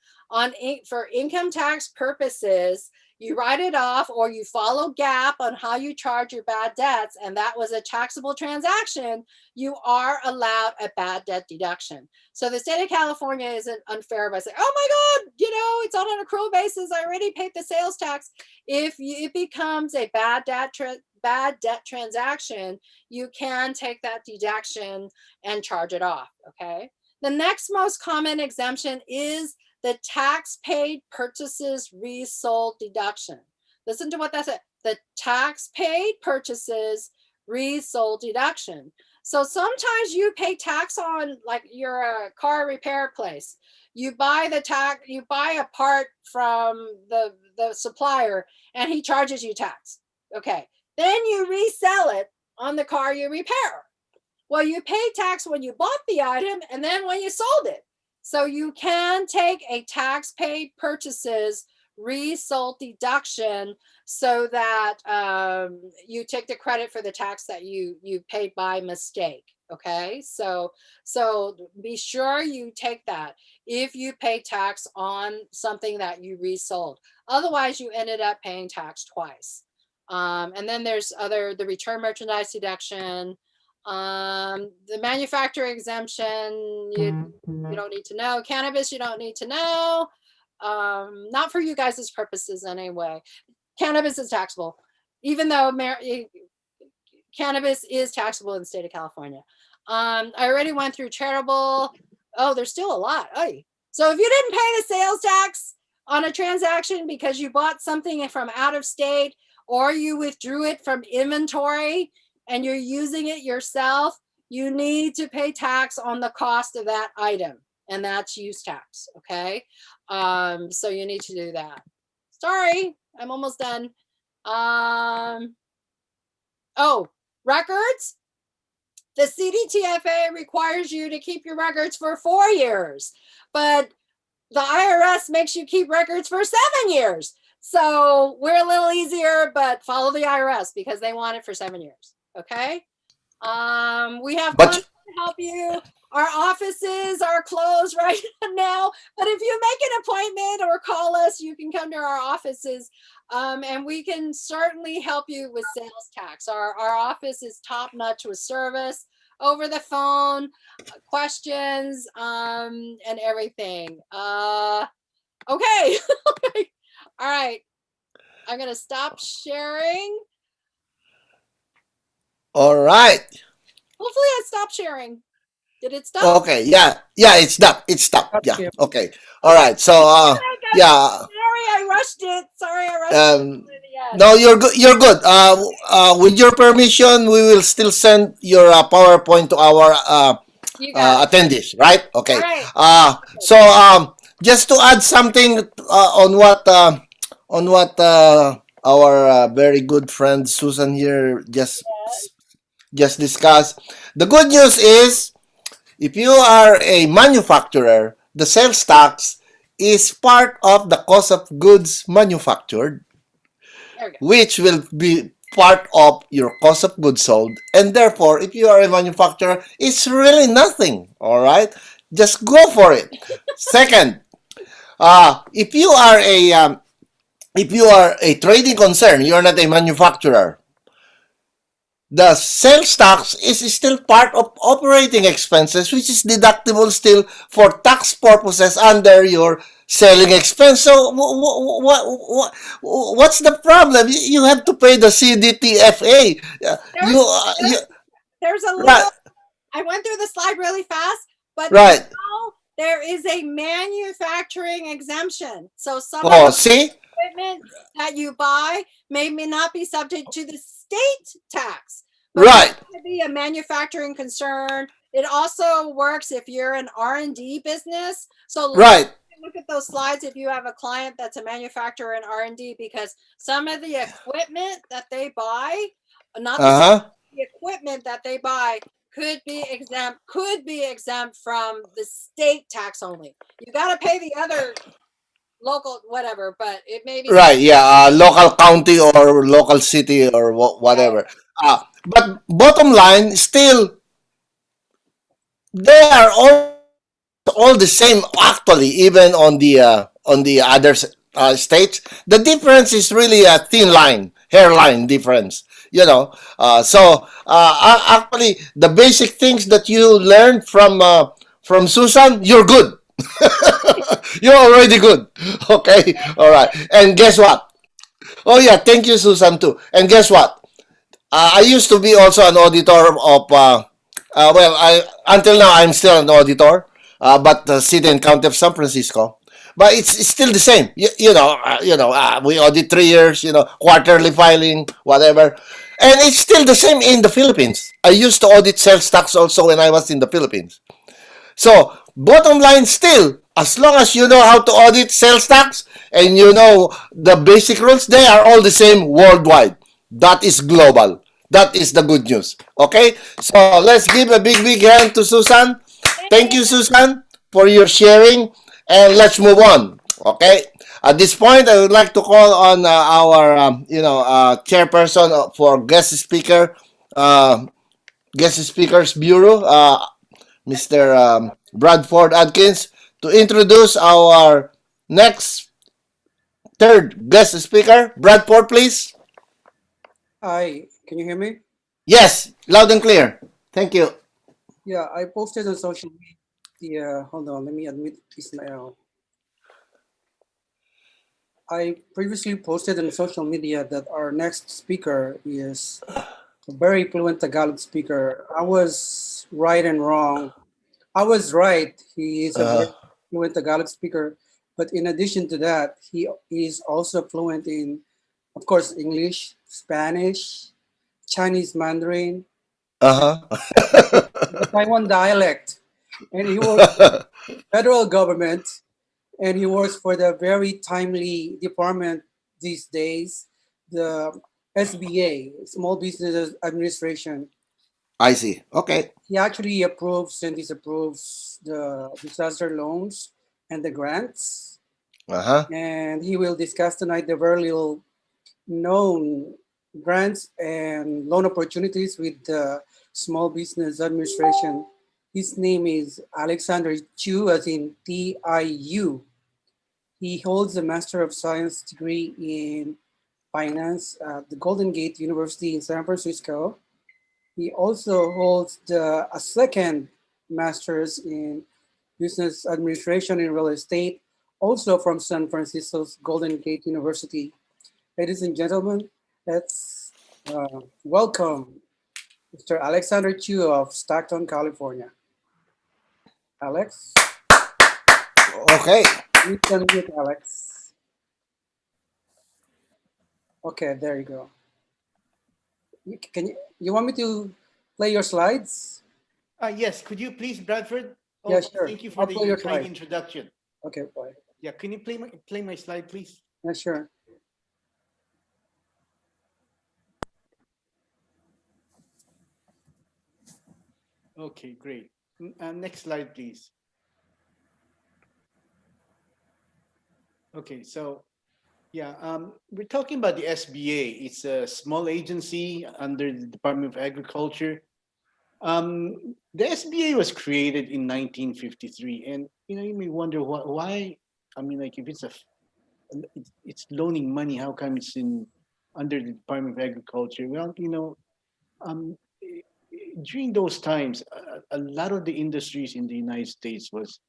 for income tax purposes, you write it off or you follow GAAP on how you charge your bad debts, and that was a taxable transaction, you are allowed a bad debt deduction. So the state of California isn't unfair by saying, oh my God, you know, it's on an accrual basis, I already paid the sales tax. If it becomes a bad debt transaction, you can take that deduction and charge it off, okay? The next most common exemption is the tax paid purchases resold deduction. Listen to what that said. The tax paid purchases resold deduction. So sometimes you pay tax on, like you're a car repair place. You buy a part from the supplier and he charges you tax. Okay. Then you resell it on the car you repair. Well, you pay tax when you bought the item and then when you sold it. So you can take a tax paid purchases resold deduction so that you take the credit for the tax that you paid by mistake. Okay, so be sure you take that if you pay tax on something that you resold. Otherwise, you ended up paying tax twice. And then there's the return merchandise deduction. The manufacturer exemption, you don't need to know. Cannabis, you don't need to know. Not for you guys' purposes anyway. Cannabis is taxable, even though cannabis is taxable in the state of California. I already went through charitable. Oh, there's still a lot. Oy. So if you didn't pay the sales tax on a transaction because you bought something from out of state or you withdrew it from inventory, and you're using it yourself, you need to pay tax on the cost of that item, and that's use tax, okay? So you need to do that. Sorry, I'm almost done. Oh, records. The CDTFA requires you to keep your records for 4 years, but the IRS makes you keep records for 7 years. So we're a little easier, but follow the IRS because they want it for 7 years. Okay. We have But fun to help you. Our offices are closed right now, but if you make an appointment or call us, you can come to our offices, and we can certainly help you with sales tax. Our office is top notch with service over the phone, questions, and everything. Okay. All right. I'm going to stop sharing. all right. Hopefully I stopped sharing. Did it stop? Okay. Yeah. Yeah. It's stopped. It's stopped. That's Yeah. it. Okay. All Okay. right. So Sorry, yeah. I rushed it. Sorry, I rushed it. Yes. No, you're good. You're good. With your permission, we will still send your PowerPoint to our You got it. attendees, right? All Okay. right. So just to add something on what our very good friend Susan here just discussed. The good news is, if you are a manufacturer, the sales tax is part of the cost of goods manufactured, There we go. which will be part of your cost of goods sold. And therefore, if you are a manufacturer, it's really nothing. All right? Just go for it. Second, if you are a trading concern, you're not a manufacturer, the sales tax is still part of operating expenses, which is deductible still for tax purposes under your selling expense. So what's the problem? You have to pay the CDTFA. There's a Right, little, I went through the slide really fast, but right. now there is a manufacturing exemption. So some of Oh, the see? equipment that you buy may not be subject to the state tax, but Right, to be a manufacturing concern. It also works if you're an R&D business. So right. look at those slides if you have a client that's a manufacturer in R&D, because some of the equipment that they buy, not Uh-huh. the equipment that they buy, could be exempt from the state tax only. You got to pay the other local whatever, but it may be Right, subject. yeah, local county or local city or Yeah. whatever. But bottom line, still, they are all the same actually, even on the other states. The difference is really a thin line, hairline difference. Actually, the basic things that you learned from Susan, you're good. You're already good. Okay, all right. And guess what? Oh yeah, thank you, Susan too. And guess what? I used to be also an auditor of. Well, I until now I'm still an auditor, but the City and County of San Francisco. But it's still the same. We audit 3 years. Quarterly filing, whatever, and it's still the same in the Philippines. I used to audit sales tax also when I was in the Philippines. So, bottom line still, as long as you know how to audit sales tax and you know the basic rules, they are all the same worldwide. That is global. That is the good news. Okay? So, let's give a big hand to Susan. Thank you, Susan, for your sharing. And let's move on. Okay? At this point, I would like to call on our, chairperson for uh, guest speakers bureau, Mr. Bradford.adkins, to introduce our next third guest speaker. Bradford, please. Hi, can you hear me? Yes, loud and clear. Thank you. Yeah, I posted on social media. Hold on, let me admit Ismael. I previously posted on social media that our next speaker is a very fluent Tagalog speaker. I was right and wrong. I was right. He is a Uh, very fluent Tagalog speaker. But in addition to that, he is also fluent in, of course, English, Spanish, Chinese Mandarin, and the uh-huh. Taiwan dialect. And he works for the federal government, and he works for the very timely department these days, the SBA, Small Business Administration. I see. Okay. He actually approves and disapproves the disaster loans and the grants. And he will discuss tonight the very little known grants and loan opportunities with the Small Business Administration. His name is Alexander Chu, as in TIU. He holds a Master of Science degree in Finance at the Golden Gate University in San Francisco. He also holds a second Master's in Business Administration in Real Estate, also from San Francisco's Golden Gate University. Ladies and gentlemen, let's welcome Mr. Alexander Chu of Stockton, California. Alex? Okay. You can mute Alex. Okay, there you go. You want me to play your slides? Yes, could you please, Bradford? Oh, Yeah, sure. Thank you for I'll play the your kind slide. introduction. Okay, boy. Yeah, can you play my slide, please? Yeah, sure. Okay, great. Next slide, please. Okay, so yeah, we're talking about the SBA. It's a small agency under the Department of Agriculture. The SBA was created in 1953, and you may wonder why. I mean, like if it's loaning money, how come it's under the Department of Agriculture? Well, during those times, a lot of the industries in the United States was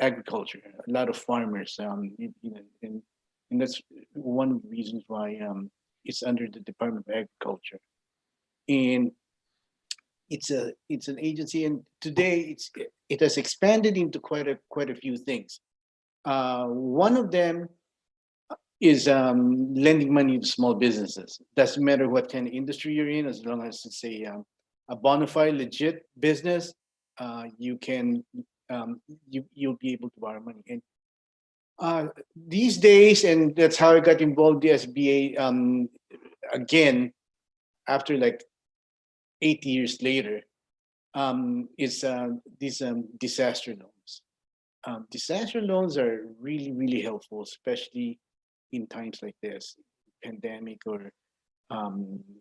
agriculture. A lot of farmers, and that's one of the reasons why it's under the Department of Agriculture. And it's an agency, and today it has expanded into quite a few things. One of them is lending money to small businesses. Doesn't matter what kind of industry you're in, as long as it's a bona fide, legit business, you can you'll be able to borrow money. And these days, and that's how I got involved in the SBA. Again, after like 80 years later, is these disaster loans. Disaster loans are really helpful, especially in times like this, pandemic or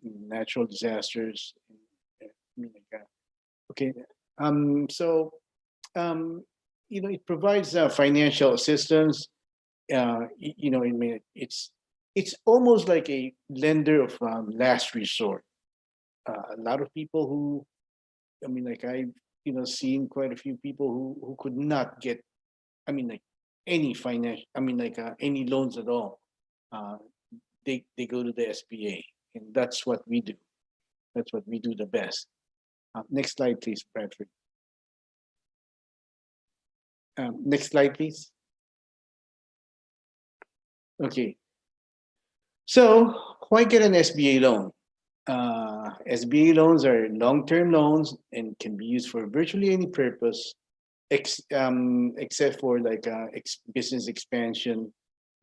natural disasters. Okay, so it provides financial assistance. It's almost like a lender of last resort. A lot of people who, I've seen quite a few people who could not get, any financial, any loans at all. They go to the SBA, and that's what we do. That's what we do the best. Next slide, please, Bradford. Next slide, please. Okay. So why get an SBA loan? SBA loans are long-term loans and can be used for virtually any purpose, except for like business expansion.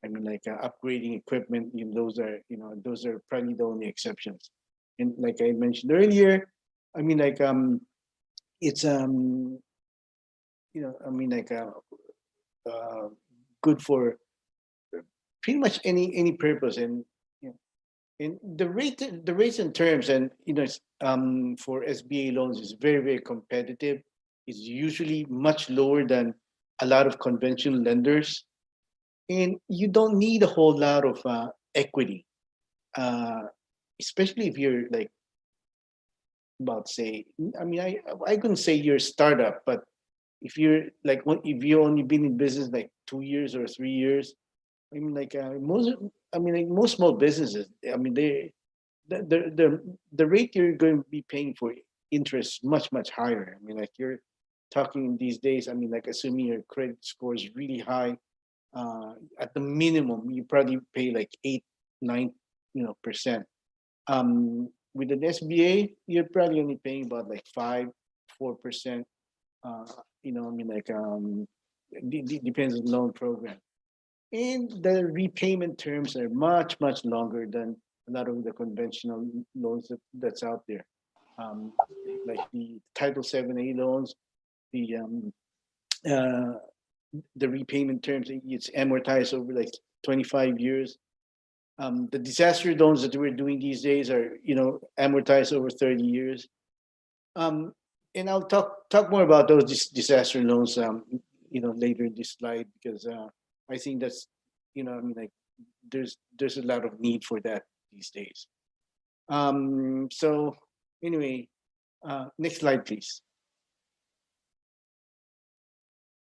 Upgrading equipment. Those are probably the only exceptions. And like I mentioned earlier, it's good for pretty much any purpose. And the rates and terms, and for SBA loans is very competitive. It's usually much lower than a lot of conventional lenders, and you don't need a whole lot of equity, especially if you're like about say. I couldn't say you're a startup, but if you're like if you only been in business like 2 years or 3 years, most small businesses, the rate you're going to be paying for interest much higher. You're talking these days, assuming your credit score is really high, at the minimum you probably pay like 8-9% with an SBA. You're probably only paying about like 5-4%. Depends on the loan program. And the repayment terms are much longer than a lot of the conventional loans that's out there. Like the Title 7A loans, the the repayment terms, it's amortized over like 25 years. The disaster loans that we're doing these days are, amortized over 30 years. And I'll talk more about those disaster loans, later in this slide, because I think that's, like there's a lot of need for that these days. So anyway, next slide, please.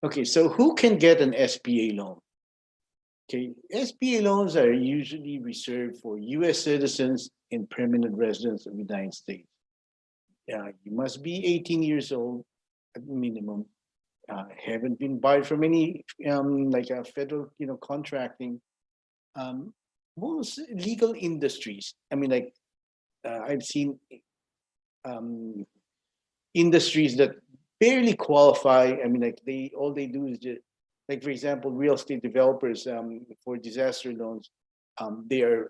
Okay, so who can get an SBA loan? Okay, SBA loans are usually reserved for U.S. citizens and permanent residents of the United States. You must be 18 years old at minimum. Haven't been barred from any like a federal, contracting. Most legal industries. I mean, like I've seen industries that barely qualify. I mean, like all they do is just, like, for example, real estate developers for disaster loans. They're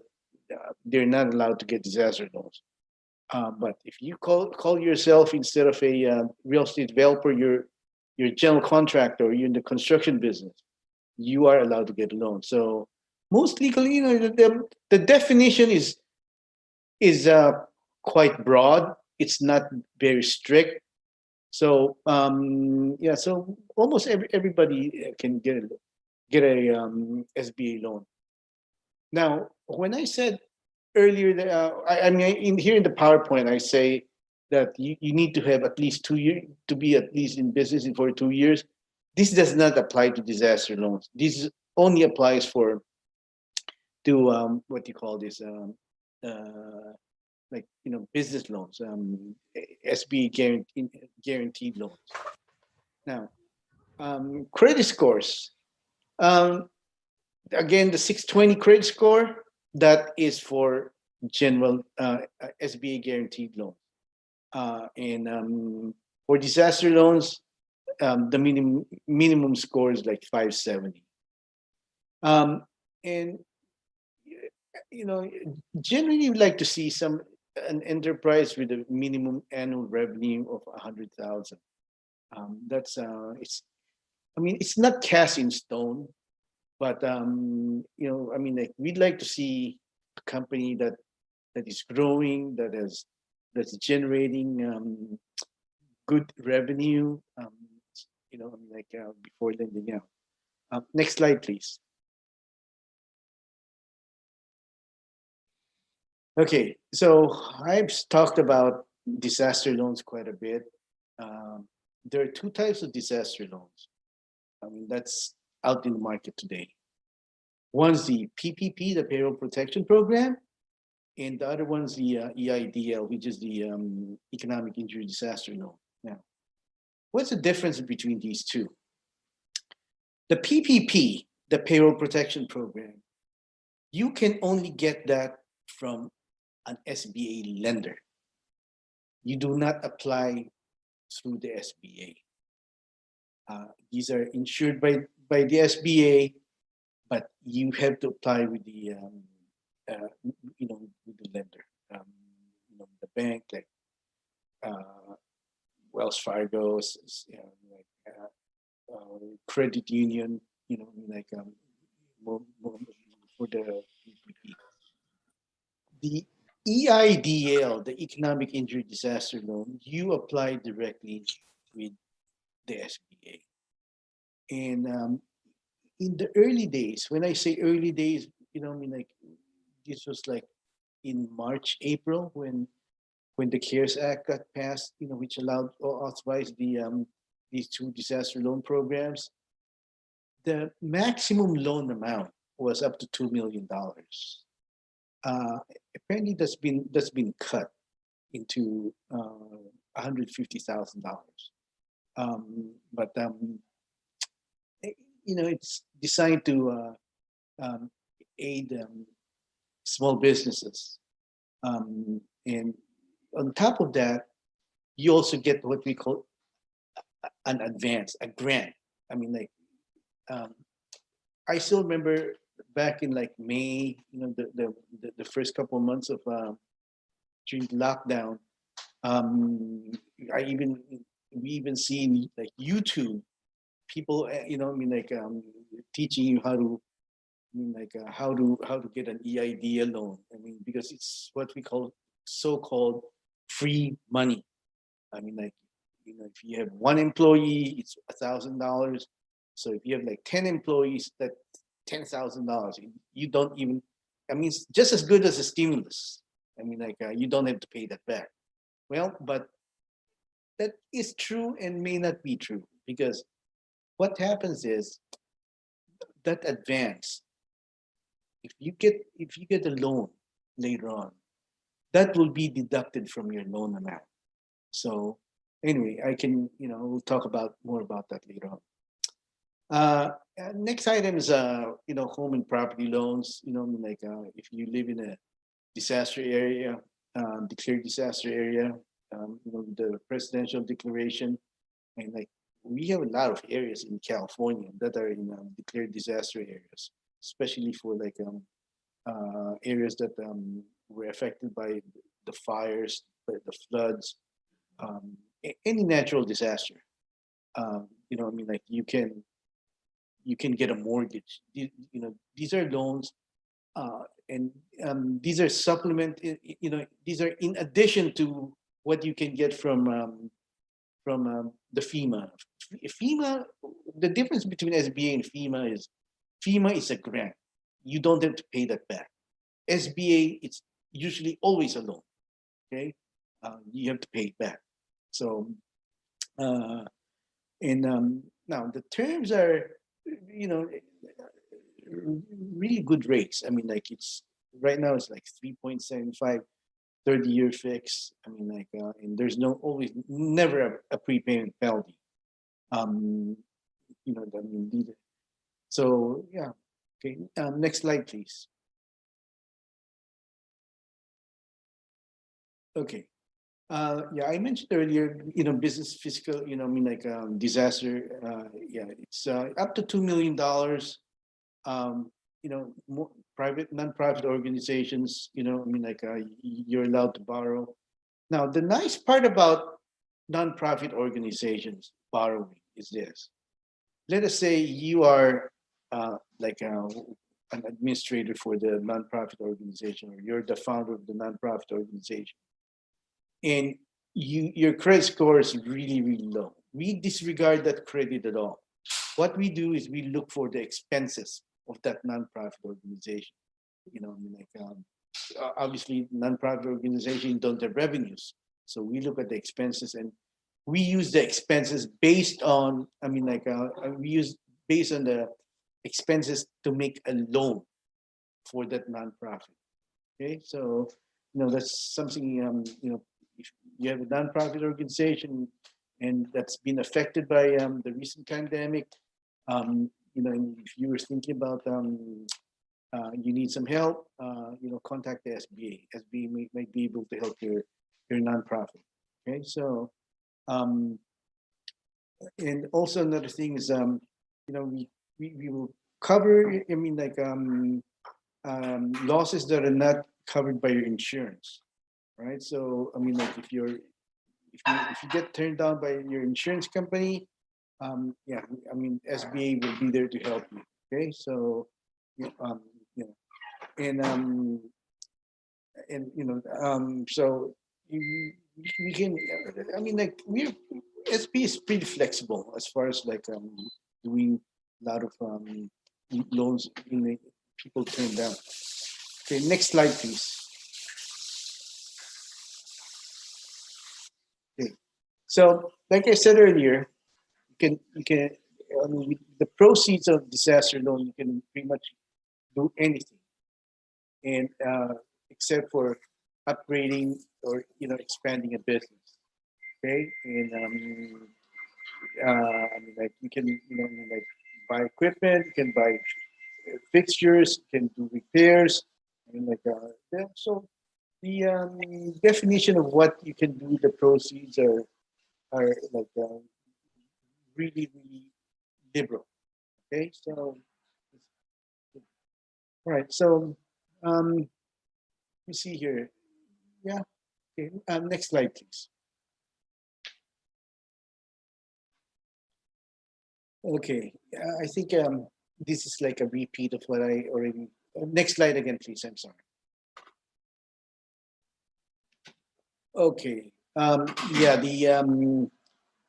not allowed to get disaster loans. But if you call yourself, instead of a real estate developer, you're a general contractor, or you're in the construction business, you are allowed to get a loan. So most legally, the definition is quite broad. It's not very strict. So yeah, so almost everybody can get a SBA loan. Now, when I said earlier that I mean, here in the PowerPoint, I say that you need to have at least 2 years to be at least in business for 2 years. This does not apply to disaster loans. This only applies to what you call this, like, business loans, SBA guaranteed loans. Now, credit scores. Again, the 620 credit score, that is for general SBA guaranteed loans. And for disaster loans, the minimum score is like 570. And generally we'd like to see an enterprise with a minimum annual revenue of 100,000. That's it's not cast in stone, but like, we'd like to see a company that is growing, that's generating good revenue, before lending out. Next slide, please. Okay, so I've talked about disaster loans quite a bit. There are two types of disaster loans. That's out in the market today. One's the PPP, the Payroll Protection Program, and the other one's the EIDL, which is the Economic Injury Disaster Loan. Now, what's the difference between these two? The PPP, the Payroll Protection Program, you can only get that from an SBA lender. You do not apply through the SBA. These are insured by the SBA, but you have to apply with the with the lender, the bank, like Wells Fargo, credit union, for the PPP. The EIDL, the Economic Injury Disaster Loan, you apply directly with the SBA. And in the early days, when I say early days, this was like in March, April, when the CARES Act got passed, which allowed or authorized these two disaster loan programs. The maximum loan amount was up to $2 million. Apparently, that's been cut into $150,000. But it's designed to aid small businesses, and on top of that, you also get what we call an advance, a grant. I still remember back in like May, the first couple of months of during lockdown. We even seen like YouTube people, teaching you how to, how to get an EIDL loan. I mean, because it's what we call so-called free money. I mean, if you have one employee, it's $1,000. So if you have like 10 employees, that's $10,000. You don't even, I mean, it's just as good as a stimulus. I mean, you don't have to pay that back. Well, but that is true and may not be true, because what happens is that advance, if you get a loan later on, that will be deducted from your loan amount. So anyway, I can, we'll talk about more about that later on. Next item is, home and property loans. If you live in a disaster area, declared disaster area, the presidential declaration, and we have a lot of areas in California that are in declared disaster areas, especially for areas that were affected by the fires, by the floods, any natural disaster. You can get a mortgage. These are loans, and these are supplement. These are in addition to what you can get from the FEMA. FEMA, the difference between SBA and FEMA is a grant. You don't have to pay that back. SBA, it's usually always a loan. Okay, you have to pay it back. So, now the terms are, really good rates. I mean, it's right now it's like 3.75, 30-year fix. I mean, and there's never a prepayment penalty. So yeah. Okay. Next slide, please. Okay. Yeah, I mentioned earlier, business fiscal, disaster. Yeah, it's up to $2 million. More private, non-profit organizations, you're allowed to borrow. Now, the nice part about non-profit organizations borrowing is this. Let us say you are an administrator for the non-profit organization, or you're the founder of the non-profit organization, and your credit score is really, really low. We disregard that credit at all. What we do is we look for the expenses of that nonprofit organization. Obviously, nonprofit organizations don't have revenues, so we look at the expenses, and we use the expenses based on. We use based on the expenses to make a loan for that nonprofit. Okay, so that's something. If you have a nonprofit organization and that's been affected by the recent pandemic, if you were thinking about you need some help, contact the SBA. SBA might be able to help your nonprofit. Okay, so and also another thing is we will cover. Losses that are not covered by your insurance. Right. So if you get turned down by your insurance company, SBA will be there to help you. Okay. So so we can. SBA is pretty flexible as far as doing a lot of loans people turn down. Okay. Next slide, please. Okay. So, like I said earlier, you can the proceeds of disaster loan, you can pretty much do anything, and except for upgrading or expanding a business. Okay, and you can buy equipment, you can buy fixtures, you can do repairs, so. The definition of what you can do with the proceeds are really, really liberal. Okay, so all right. So let me see here. Yeah. Okay. Next slide, please. Okay, I think this is like a repeat of what I already. Next slide again, please. I'm sorry. Okay. Yeah, the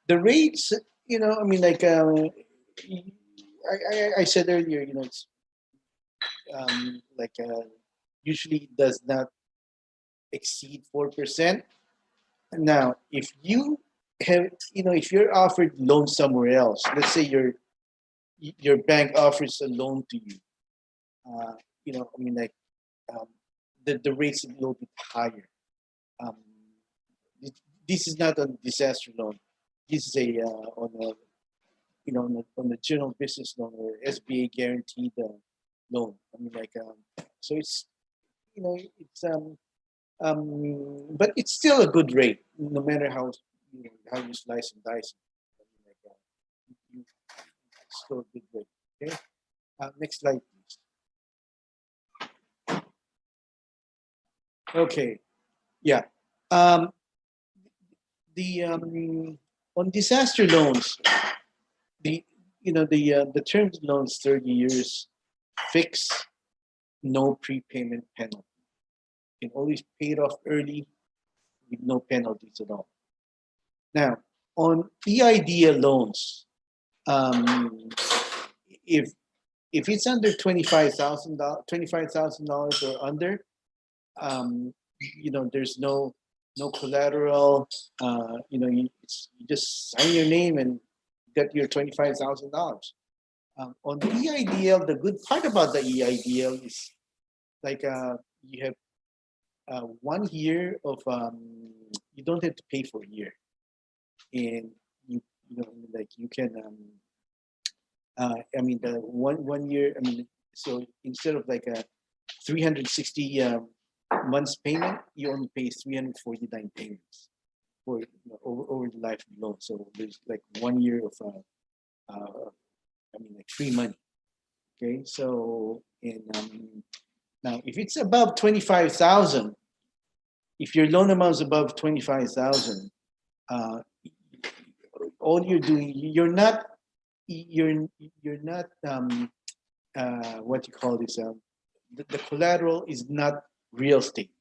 rates. You know, I mean, like I said earlier, you know, it's like usually does not exceed 4%. Now, if you have, you know, if you're offered loan somewhere else, let's say your bank offers a loan to you, you know, I mean, like um, the rates a little bit higher. Um, this is not a disaster loan. This is a on a you know on the general business loan or SBA guaranteed loan. I mean, like so it's you know it's but it's still a good rate, no matter how how you slice and dice it. I mean, like, it's still a good rate. Okay. Next slide, please. Okay. Yeah. Um, the on disaster loans, the the term loans 30 years, fixed, no prepayment penalty. You can always pay it off early with no penalties at all. Now, on EIDL loans, um, if it's under $25,000 or under, there's no collateral. You just sign your name and get your $25,000. On the EIDL, the good part about the EIDL is like you have 1 year of you don't have to pay for a year, and like you can I mean the one year, I mean, so instead of like a 360 months payment, you only pay 349 payments for over the life of the loan. So there's like 1 year of I mean, like free money. Okay, so now if it's above 25,000, if your loan amount is above 25,000, all you're doing, you're not what you call this, the collateral is not real estate.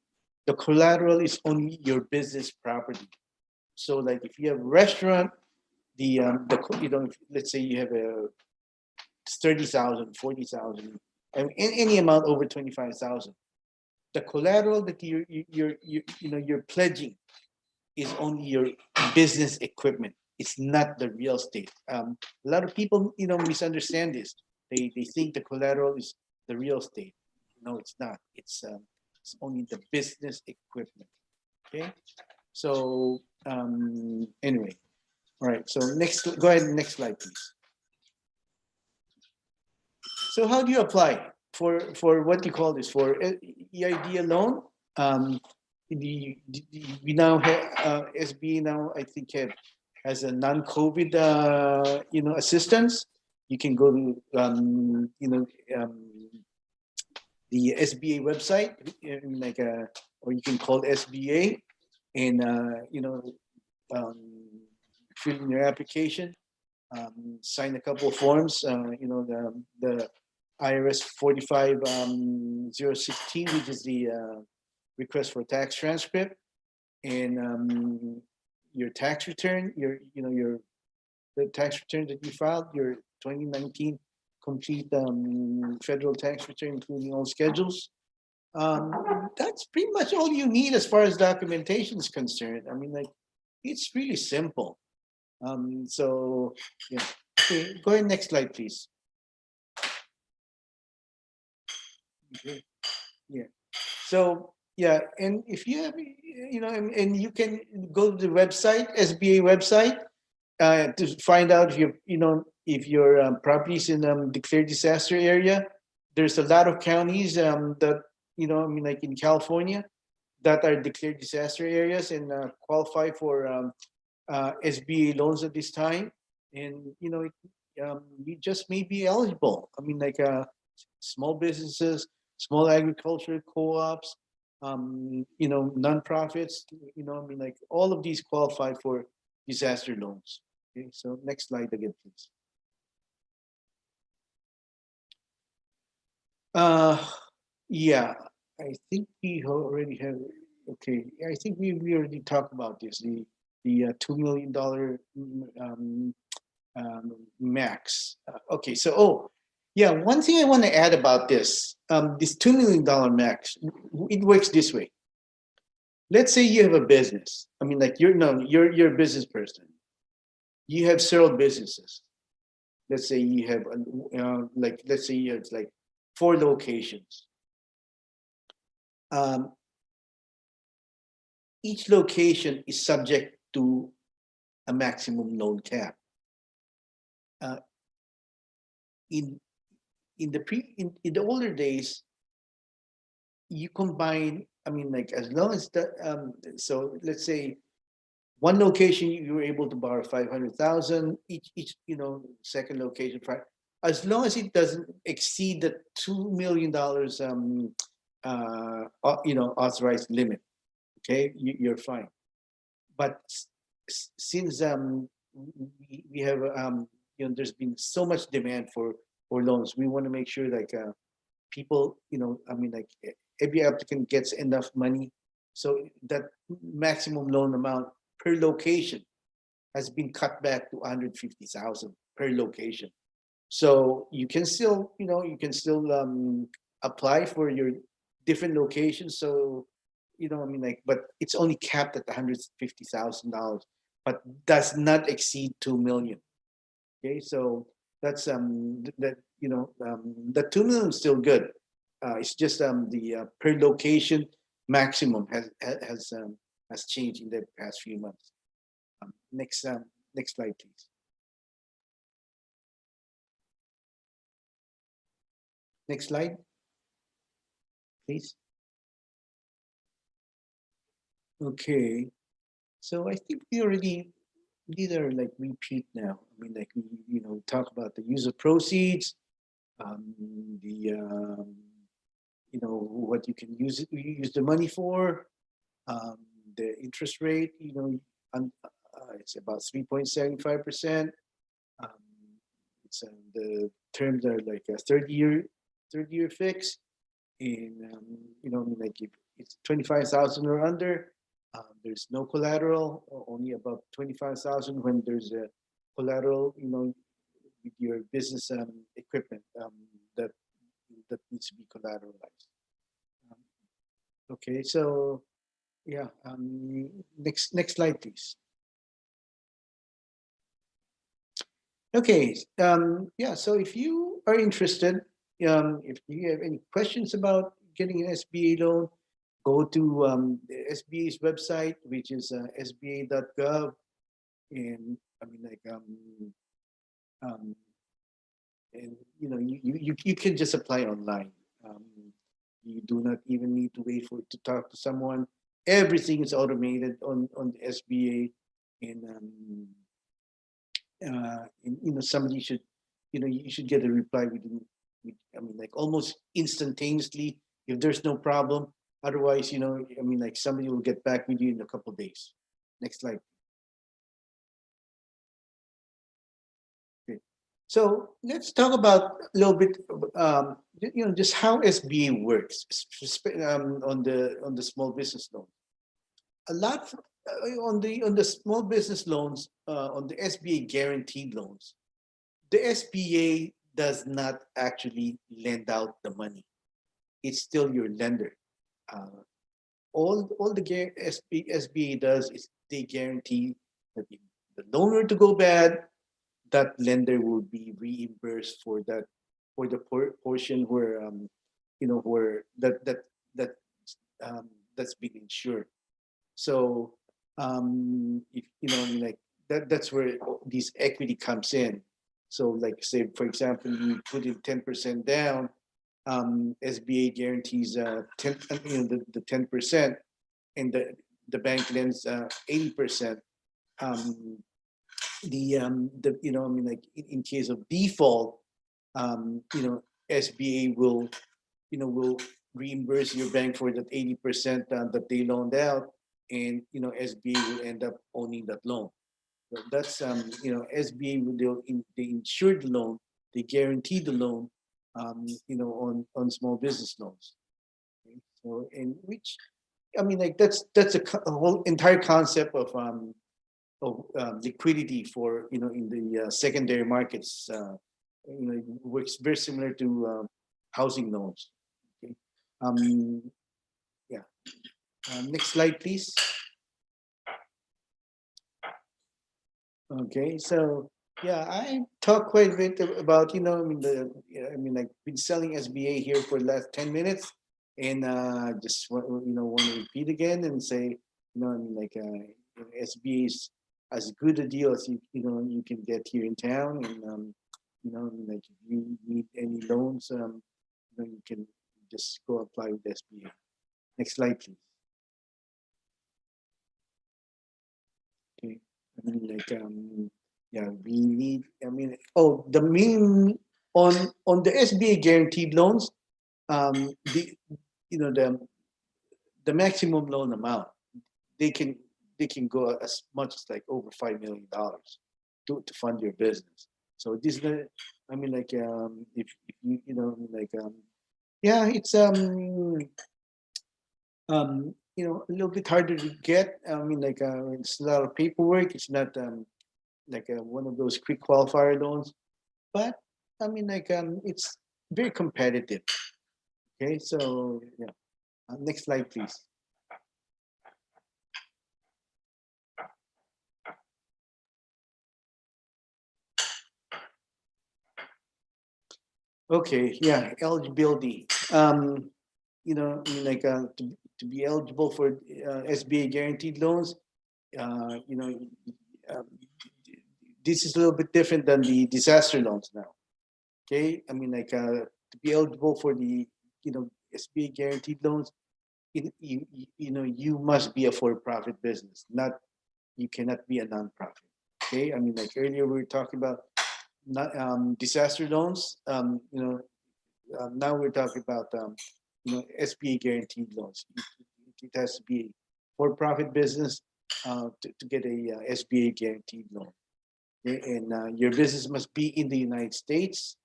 The collateral is only your business property. So like if you have a restaurant, let's say you have a 30,000, 40,000, and any amount over 25,000, the collateral that you're pledging is only your business equipment. It's not the real estate. A lot of people misunderstand this. They think the collateral is the real estate. No, it's not. It's only the business equipment. Okay. So anyway, all right. So next, go ahead. Next slide, please. So how do you apply for what you call this, for EID loan? We now have SBA now, I think, has a non-COVID assistance. You can go to the SBA website, or you can call SBA and fill in your application, sign a couple of forms. The IRS 45016, which is the request for tax transcript, and your tax return, the tax return that you filed, your 2019 complete federal tax return, including all schedules. That's pretty much all you need as far as documentation is concerned. I mean, like, it's really simple. So yeah. Okay, go ahead, next slide, please. Okay. Yeah. So yeah, and if you have, and you can go to the website, SBA website, to find out if your property is in declared disaster area. There's a lot of counties that like in California, that are declared disaster areas and qualify for SBA loans at this time, and you just may be eligible. I mean, like small businesses, small agriculture co-ops, nonprofits. I mean, like all of these qualify for disaster loans. Okay, so next slide again, please. Uh, yeah, I think we already have. Okay, I think we already talked about this. The $2 million max. Okay, so yeah, one thing I want to add about this $2 million max, it works this way. Let's say you have a business. I mean, like you're a business person. You have several businesses. Let's say you have let's say you have like 4 locations. Um, each location is subject to a maximum loan cap. Uh, in in the older days, you combine. I mean, like as long as the so let's say one location you were able to borrow 500,000 each second location as long as it doesn't exceed the $2 million authorized limit. Okay, you're fine. But since we have there's been so much demand for loans, we want to make sure like people I mean like every applicant gets enough money, so that maximum loan amount per location has been cut back to 150,000 per location. So you can still apply for your different locations. So I mean like, but it's only capped at $150,000, but does not exceed 2 million. Okay, so that's the 2 million is still good. It's just the per location maximum has changed in the past few months. Next slide, please. Next slide, please. Okay, so I think these are like repeat now. I mean, like we talk about the use of proceeds, what you can use the money for, the interest rate. It's about 3.75%. It's the terms are like a third year fix, and like if it's 25,000 or under, there's no collateral, or only above 25,000 when there's a collateral, with your business equipment that needs to be collateralized. Okay, so yeah, next slide, please. Okay, yeah, so if you are interested, if you have any questions about getting an SBA loan, go to the SBA's website, which is sba.gov, and I mean like and you can just apply online. You do not even need to wait to talk to someone. Everything is automated on the SBA, and somebody should you should get a reply within I mean like almost instantaneously if there's no problem. Otherwise, I mean like somebody will get back with you in a couple of days. Next slide. Okay, so let's talk about a little bit just how SBA works on the small business loan. A lot on the small business loans, on the SBA guaranteed loans, the SBA does not actually lend out the money. It's still your lender. All the SBA does is they guarantee that if the loan were to go bad, that lender will be reimbursed for that, for the portion where where that's been insured. So if like that's where this equity comes in. So like say for example you put in 10% down, SBA guarantees 10 the 10%, and the bank lends 80%. The I mean like in case of default, SBA will reimburse your bank for that 80% that they loaned out, and SBA will end up owning that loan. So that's SBA will they insure the loan, they guarantee the loan, on small business loans. Okay? So, in which, I mean, like that's a whole entire concept of liquidity for in the secondary markets. It works very similar to housing loans. Okay. Yeah. Next slide, please. Okay, so yeah, I talked quite a bit about I've been selling SBA here for the last 10 minutes, and just want to repeat again and say SBA is as good a deal as you can get here in town, and if you need any loans, you can just go apply with SBA. Next slide, please. Okay. Yeah, we need. The main on the SBA guaranteed loans, the maximum loan amount, they can go as much as like over $5 million to fund your business. So this is the, if you yeah, it's a little bit harder to get. It's a lot of paperwork. It's not one of those quick qualifier loans, but it's very competitive. Okay, so yeah. Next slide, please. Okay, yeah, eligibility. To be eligible for SBA guaranteed loans, this is a little bit different than the disaster loans now. Okay, to be eligible for the SBA guaranteed loans, you must be a for-profit business. You cannot be a non-profit. Okay, earlier we were talking about disaster loans. Now we're talking about SBA guaranteed loans. It has to be a for-profit business to get a SBA guaranteed loan. Okay? And your business must be in the United States.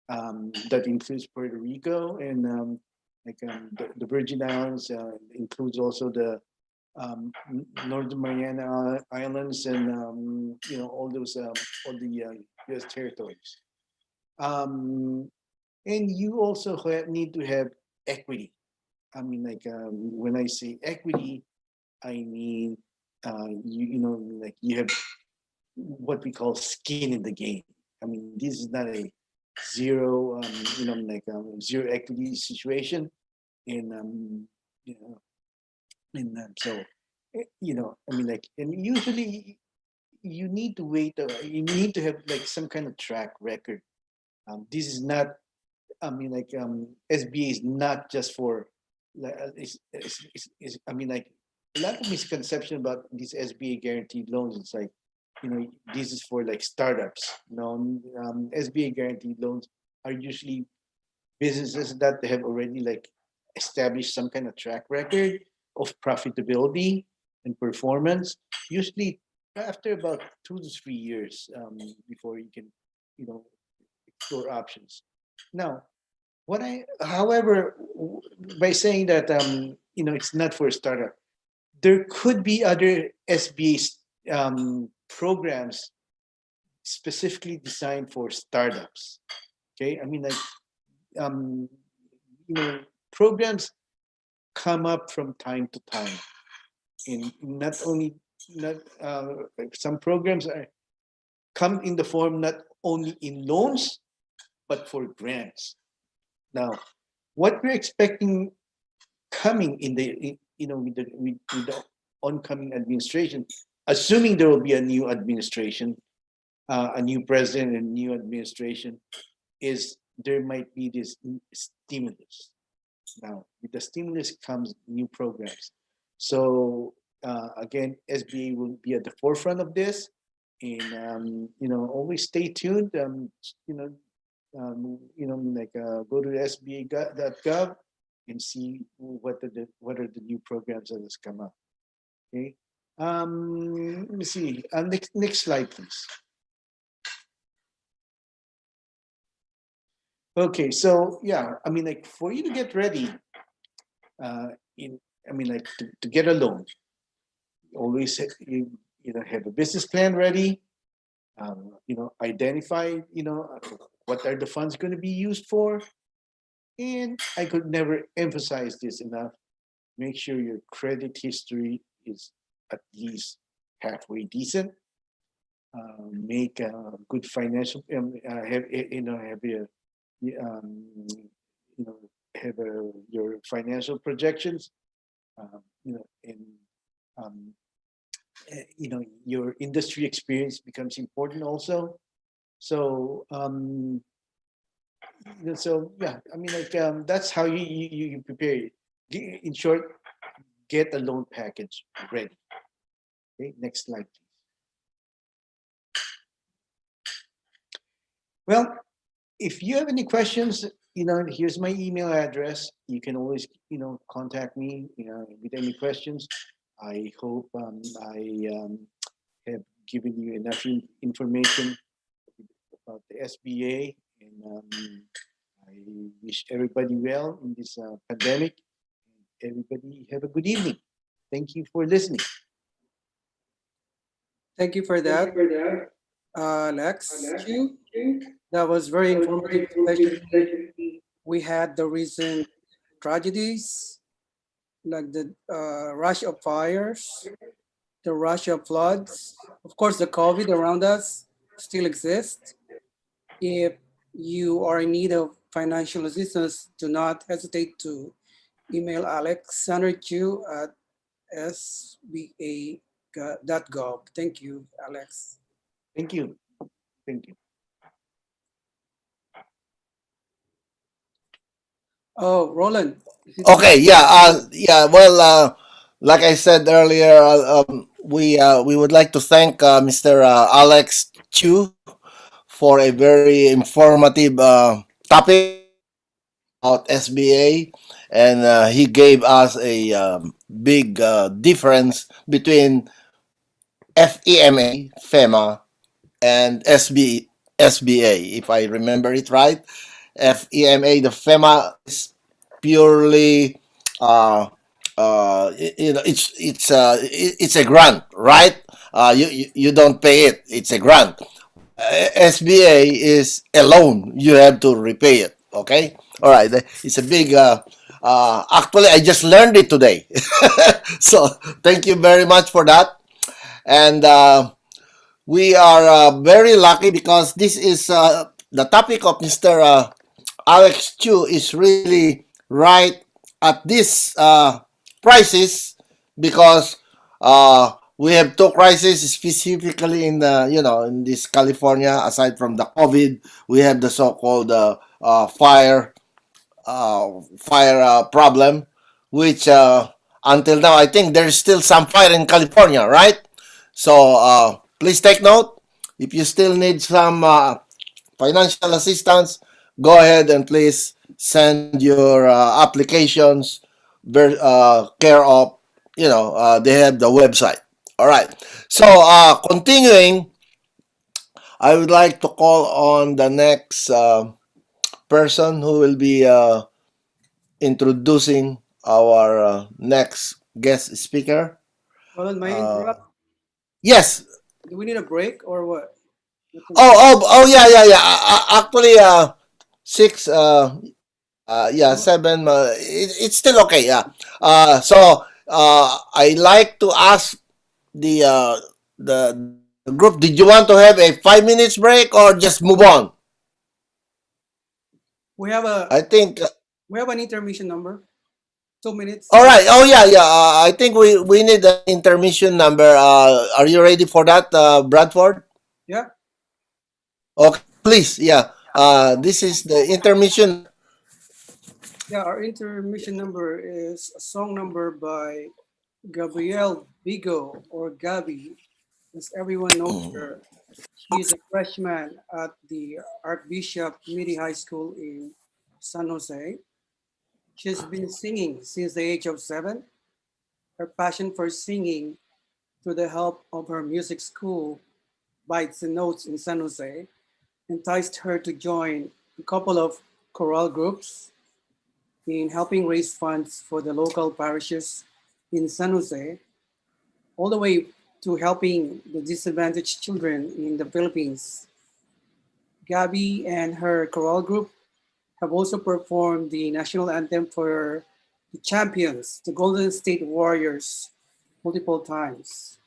That includes Puerto Rico and the Virgin Islands. Includes also the Northern Mariana Islands and all those all the U.S. territories. And you also need to have equity. When I say equity, I mean you have what we call skin in the game. This is not a zero zero equity situation, and so and usually you need to wait. You need to have some kind of track record. This is not. SBA is not just for. A lot of misconception about these SBA guaranteed loans. It's like, this is for startups. SBA guaranteed loans are usually businesses that have already established some kind of track record of profitability and performance. Usually after about 2 to 3 years before you can, explore options. Now, however, by saying that, it's not for a startup, there could be other SBA programs specifically designed for startups. Okay, programs come up from time to time, and some programs come in the form not only in loans but for grants. Now, what we're expecting coming in the with the oncoming administration, assuming there will be a new administration, a new president and new administration, is there might be this stimulus. Now, with the stimulus comes new programs. So again, SBA will be at the forefront of this, and always stay tuned. Go to sba.gov and see what are the new programs that has come up. Okay. Let me see. Next slide, please. Okay, so yeah, I mean, like for you to get ready, uh, in I mean, like to get a loan, always have a business plan ready. Identify what are the funds going to be used for, and I could never emphasize this enough. Make sure your credit history is at least halfway decent. Make good financial have have your um, you know have your financial projections. And um, your industry experience becomes important also. So so yeah, I mean, like that's how you prepare it. In short, get a loan package ready. Okay, next slide, please. Well, if you have any questions, here's my email address. You can always, contact me, with any questions. I hope have given you enough information about the SBA, and I wish everybody well in this pandemic. Everybody have a good evening. Thank you for listening. Thank you for that, Lex. That was very informative, especially we had the recent tragedies like the rush of fires, the rush of floods. Of course, the COVID around us still exists. If you are in need of financial assistance, do not hesitate to email Alexander Chu at sba.gov. Thank you, Alex. Thank you. Thank you. Oh, Roland. Okay, yeah, yeah. Well, like I said earlier, we would like to thank Mr. Alex Chu for a very informative topic about SBA, and he gave us a big difference between FEMA, and SBA, if I remember it right. FEMA, the FEMA is purely, uh, it's a grant, right? You don't pay it; it's a grant. SBA is a loan; you have to repay it. Okay, all right. It's a big. Actually, I just learned it today, so thank you very much for that. And we are very lucky because this is the topic of Mr. Alex Chu is really right at this crisis, because we have two crises specifically in the in this California. Aside from the COVID, we have the so-called fire problem, which until now I think there's still some fire in California, right? So please take note. If you still need some financial assistance, go ahead and please send your applications. Care of, they have the website. All right. So continuing, I would like to call on the next person who will be introducing our next guest speaker. Roland, may I interrupt? Yes. Do we need a break or what? Oh, yeah. Actually, six. Yeah, seven. It's still okay. Yeah. So I like to ask the the group. Did you want to have a 5 minutes break or just move on? We have a. I think. We have an intermission number. 2 minutes. All right. Oh yeah. I think we need an intermission number. Are you ready for that, Bradford? Yeah. Okay. Please. Yeah. This is the intermission. Yeah, our intermission number is a song number by Gabrielle Bigo, or Gabi, as everyone knows her. She is a freshman at the Archbishop Midi High School in San Jose. She's been singing since the age of 7. Her passion for singing, through the help of her music school, Bites and Notes in San Jose, enticed her to join a couple of choral groups in helping raise funds for the local parishes in San Jose, all the way to helping the disadvantaged children in the Philippines. Gabby and her choral group have also performed the national anthem for the champions, the Golden State Warriors, multiple times.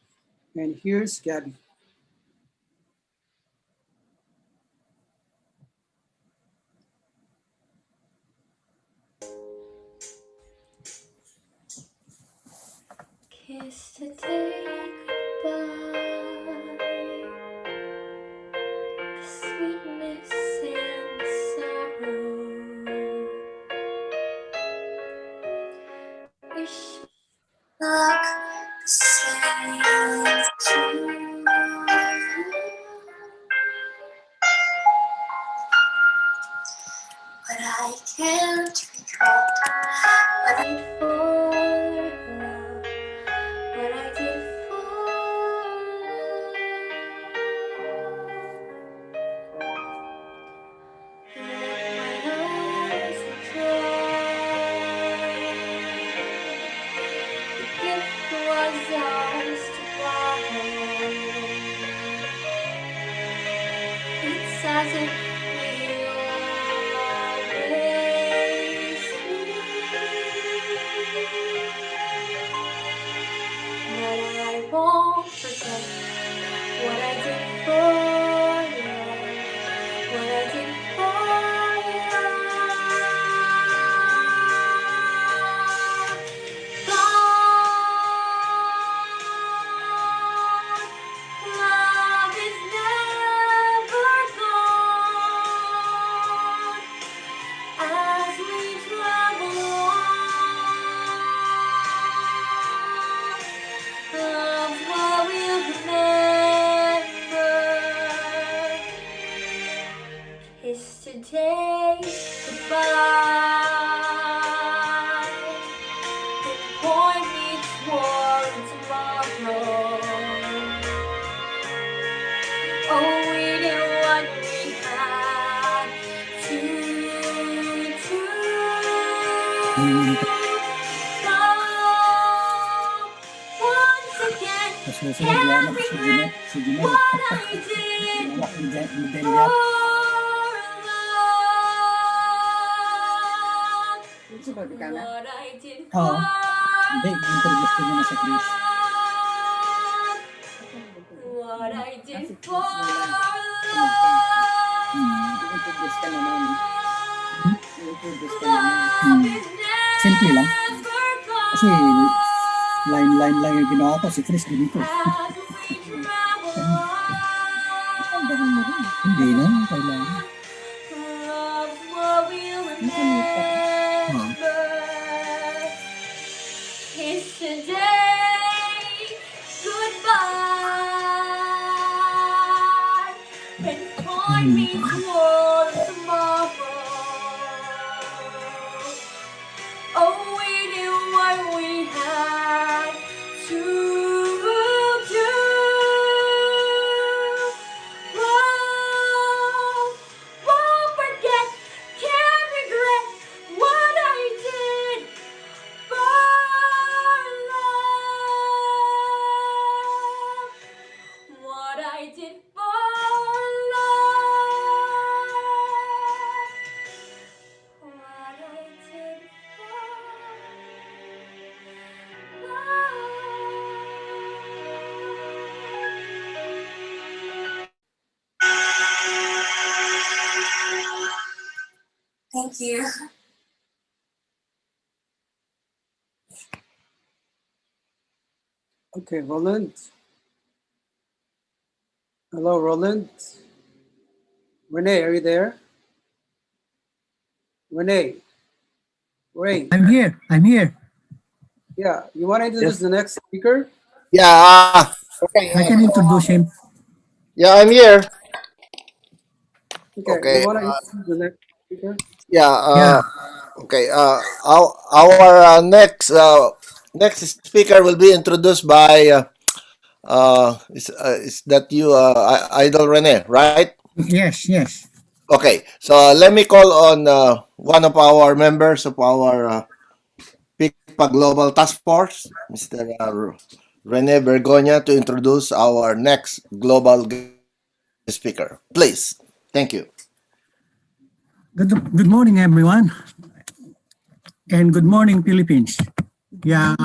And here's Gabby. Kiss to take goodbye, the sweetness and the sorrow. Wish luck the same to you. But I can't regret what I did for love, what I did for love. Let my eyes dry. The gift was ours to borrow. It's as if we always knew. But I won't forget what I did for love, what I did for love. Love is never gone as we travel on. Love's what we'll remember. Kiss today goodbye, and point me toward tomorrow. Oh, we did what we had to do. Go once again, can't regret what I did for love. What I did for love. What I did for love is Simple lang. never Kasi gone line lang yung ginawa ko. Si Chris ganito. as we travel on. Hindi na. Kailangan. Love's what we'll remember. Kiss today goodbye, and point me toward tomorrow. Oh, we knew what we had to do. Won't forget, can't regret what I did for love. What I did for love. What I did for love. Thank you. Okay, Roland. Hello, Roland. Renee, are you there? Renee. Ray. I'm here. Yeah, you want to introduce the next speaker? Yeah. Okay. I can introduce him. Yeah, I'm here. Okay, Okay. you want to introduce the next speaker? Yeah. Okay. Our next speaker will be introduced by is that you, Idol Rene, right? Yes. Okay, so let me call on one of our members of our PICPA Global Task Force, Mr. Rene Bergonia, to introduce our next global guest speaker. Please. Thank you. Good morning, everyone, and good morning, Philippines. Yeah,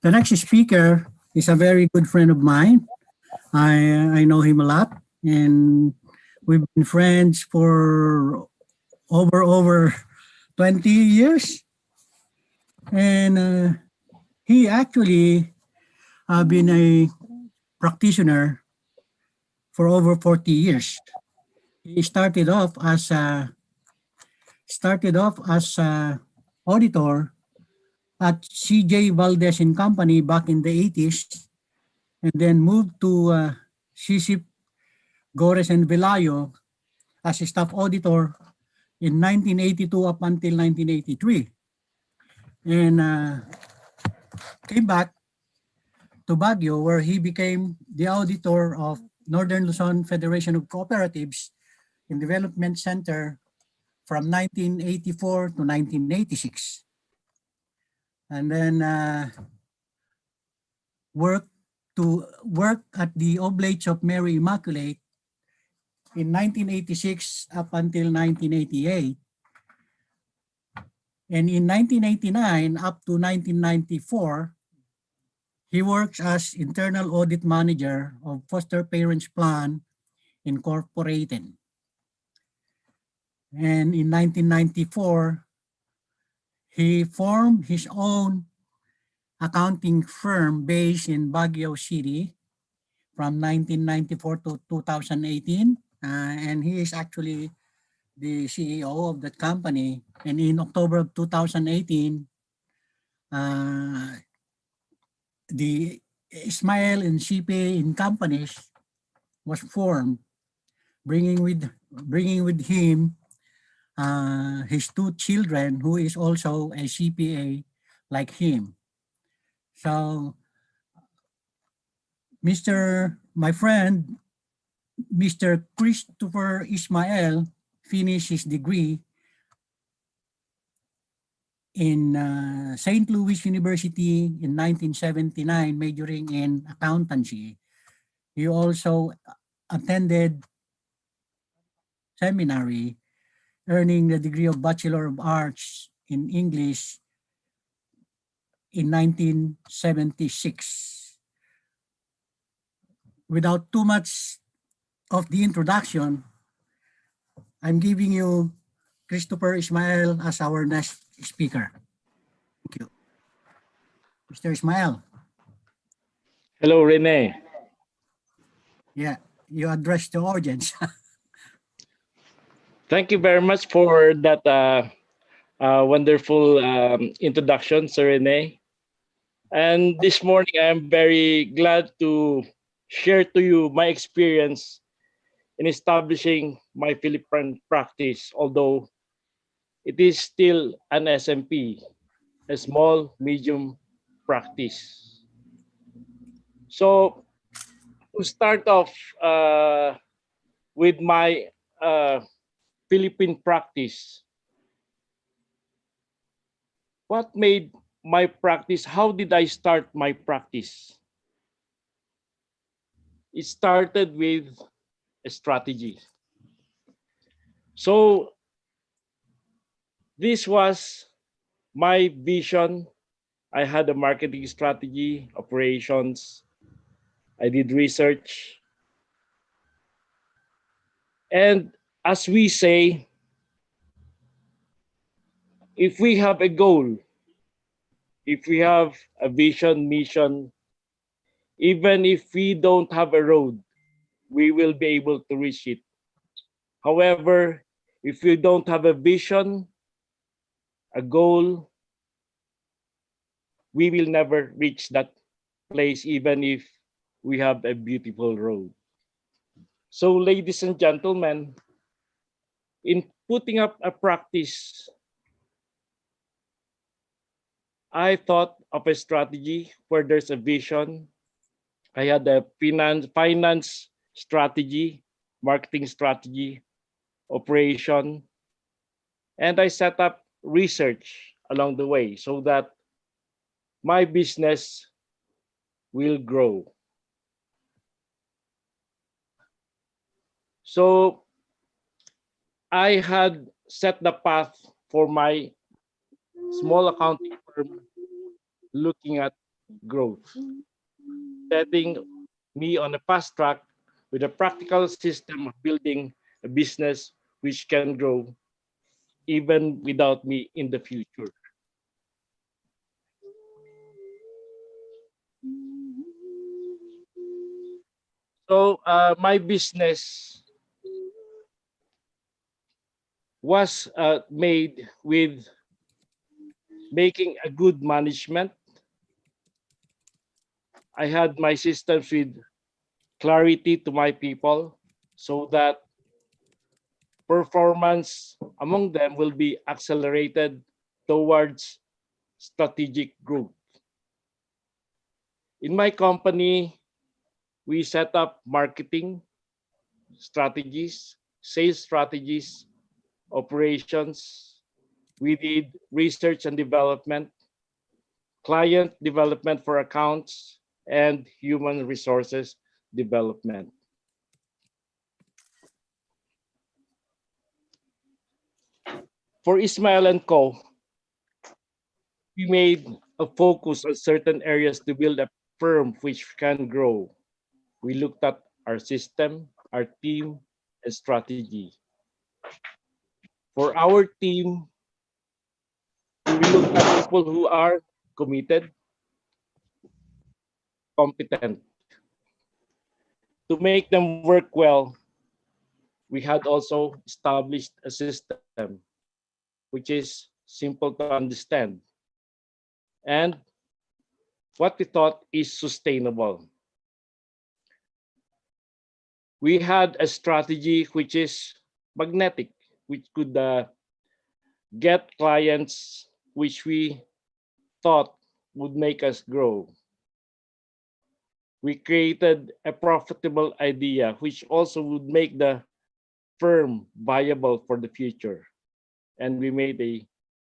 the next speaker is a very good friend of mine. I know him a lot, and we've been friends for over 20 years. And he actually been a practitioner for over 40 years. He started off as a auditor at CJ Valdez and Company back in the 80s, and then moved to CC Gores and Velayo as a staff auditor in 1982 up until 1983, and came back to Baguio, where he became the auditor of Northern Luzon Federation of Cooperatives and Development Center from 1984 to 1986. And then work at the Oblates of Mary Immaculate in 1986 up until 1988. And in 1989 up to 1994, he works as internal audit manager of Foster Parents Plan Incorporated. And in 1994, he formed his own accounting firm based in Baguio City from 1994 to 2018. And he is actually the CEO of that company. And in October of 2018, the Ismael and CPA in companies was formed, bringing with him his two children, who is also a CPA like him. So, my friend, Mr. Christopher Ismael finished his degree in St. Louis University in 1979, majoring in accountancy. He also attended seminary, earning the degree of Bachelor of Arts in English in 1976. Without too much of the introduction, I'm giving you Christopher Ismael as our next speaker. Thank you. Mr. Ismael. Hello, Rene. Yeah, you address the audience. Thank you very much for that wonderful introduction, Sir Rene. And this morning, I'm very glad to share to you my experience in establishing my Philippine practice, although it is still an SMP, a small, medium practice. So to start off with my Philippine practice, what made my practice? How did I start my practice? It started with a strategy. So this was my vision. I had a marketing strategy, operations. I did research. And as we say, if we have a goal, if we have a vision, mission, even if we don't have a road, we will be able to reach it. However, if you don't have a vision, a goal, we will never reach that place, even if we have a beautiful road. So, ladies and gentlemen, in putting up a practice, I thought of a strategy where there's a vision. I had a finance strategy, marketing strategy, operation, and I set up research along the way so that my business will grow. So I had set the path for my small accounting firm looking at growth, setting me on a fast track with a practical system of building a business which can grow even without me in the future. So my business was made with making a good management. I had my systems with clarity to my people so that performance among them will be accelerated towards strategic growth. In my company, we set up marketing strategies, sales strategies, operations. We did research and development, client development for accounts, and human resources development. For Ismael and Co., we made a focus on certain areas to build a firm which can grow. We looked at our system, our team, and strategy. For our team, we looked at people who are committed, competent. To make them work well, we had also established a system which is simple to understand and what we thought is sustainable. We had a strategy which is magnetic, which could get clients which we thought would make us grow. We created a profitable idea which also would make the firm viable for the future. And we made a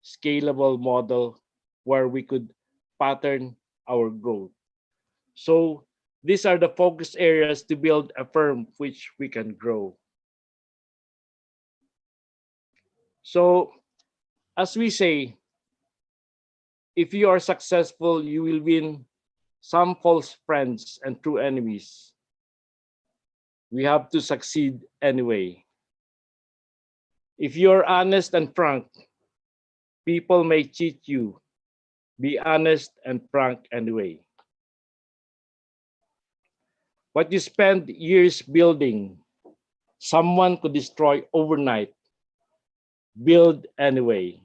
scalable model where we could pattern our growth. So these are the focus areas to build a firm which we can grow. So as we say, if you are successful, you will win some false friends and true enemies. We have to succeed anyway. If you're honest and frank, people may cheat you. Be honest and frank anyway. What you spend years building, someone could destroy overnight. Build anyway.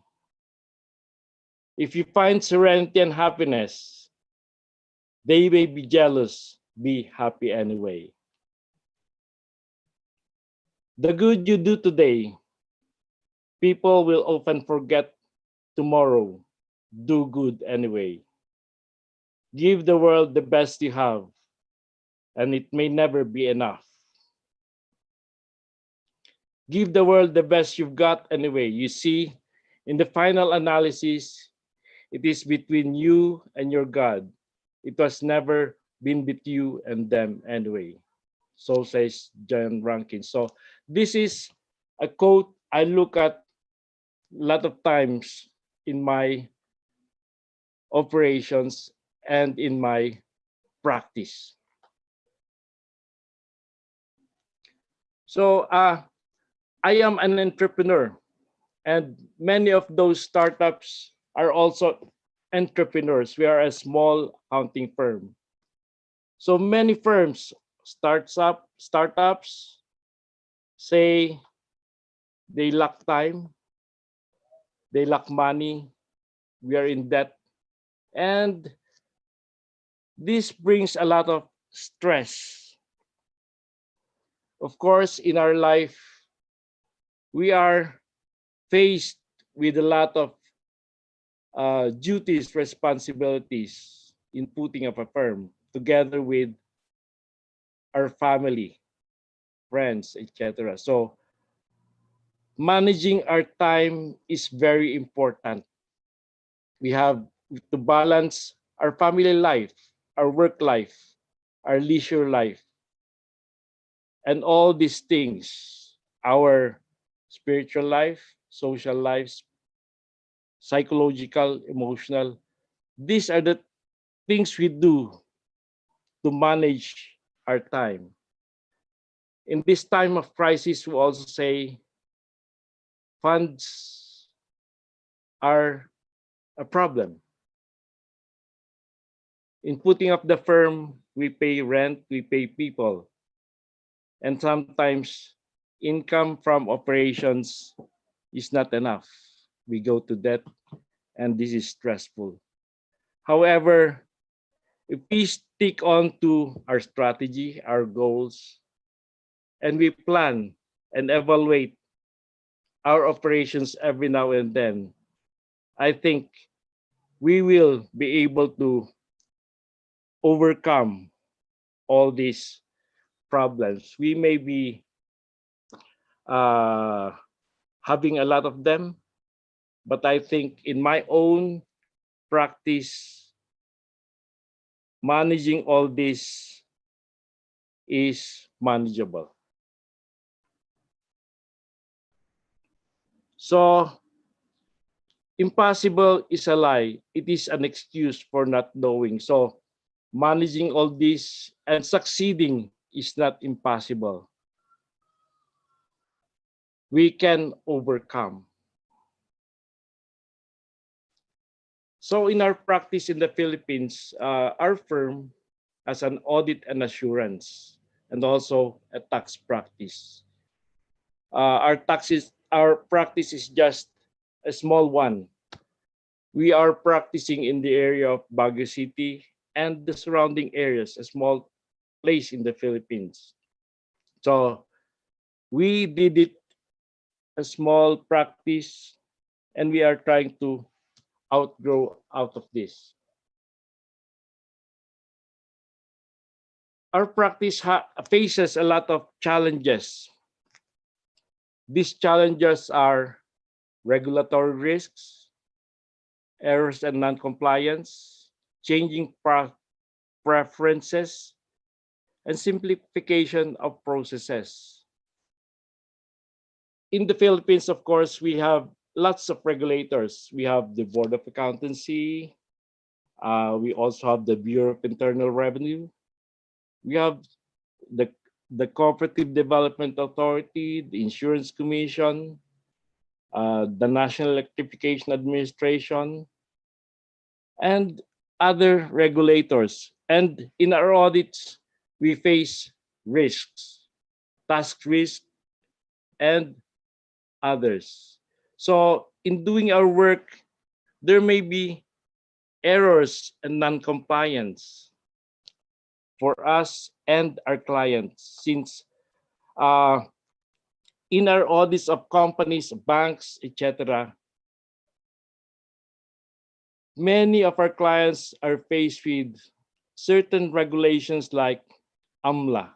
If you find serenity and happiness, they may be jealous. Be happy anyway. The good you do today, people will often forget tomorrow. Do good anyway. Give the world the best you have, and it may never be enough. Give the world the best you've got anyway. You see, in the final analysis, it is between you and your God. It was never been with you and them anyway. So says John Rankin. So this is a quote I look at a lot of times in my operations and in my practice. So I am an entrepreneur, and many of those startups are also entrepreneurs. We are a small accounting firm. So many firms, startups say they lack time, they lack money, we are in debt, and this brings a lot of stress. Of course, in our life, we are faced with a lot of duties, responsibilities in putting up a firm together with our family, friends, etc. So managing our time is very important. We have to balance our family life, our work life, our leisure life, and all these things, our spiritual life, social life, psychological, emotional. These are the things we do to manage our time. In this time of crisis, we also say funds are a problem. In putting up the firm, we pay rent, we pay people, and sometimes income from operations is not enough. We go to debt, and this is stressful. However, if we stick on to our strategy, our goals, and we plan and evaluate our operations every now and then, I think we will be able to overcome all these problems. We may be uh, having a lot of them, but I think in my own practice, managing all this is manageable. So, impossible is a lie. It is an excuse for not knowing. So, managing all this and succeeding is not impossible. We can overcome. So in our practice in the Philippines, our firm has an audit and assurance and also a tax practice. Our practice is just a small one. We are practicing in the area of Baguio City and the surrounding areas, a small place in the Philippines. So we did it a small practice, and we are trying to outgrow out of this. Our practice faces a lot of challenges. These challenges are regulatory risks, errors and non-compliance, changing preferences, and simplification of processes. In the Philippines, of course, we have lots of regulators. We have the Board of Accountancy. We also have the Bureau of Internal Revenue. We have the Cooperative Development Authority, the Insurance Commission, the National Electrification Administration, and other regulators. And in our audits, we face risks, task risk, and others. So in doing our work, there may be errors and non-compliance for us and our clients, since in our audits of companies, banks, etc., many of our clients are faced with certain regulations like AMLA,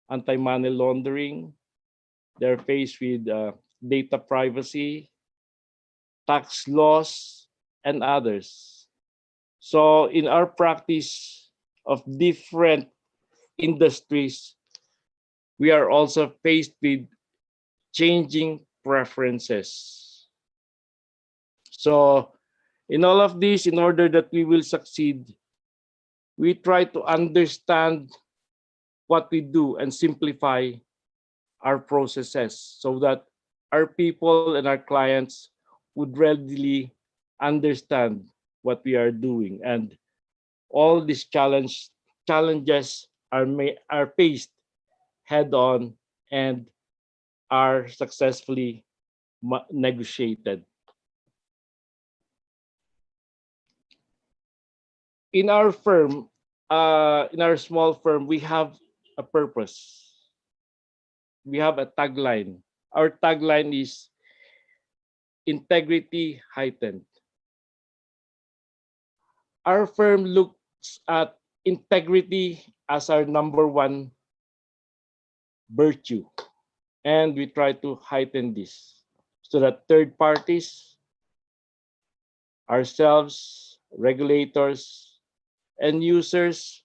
anti-money laundering. They're faced with data privacy, tax laws, and others. So in our practice of different industries, we are also faced with changing preferences. So in all of this, in order that we will succeed, we try to understand what we do and simplify our processes so that our people and our clients would readily understand what we are doing. And all these challenges are faced head on and are successfully negotiated. In our firm, in our small firm, we have a purpose. We have a tagline. Our tagline is integrity heightened. Our firm looks at integrity as our number one virtue. And we try to heighten this so that third parties, ourselves, regulators, and users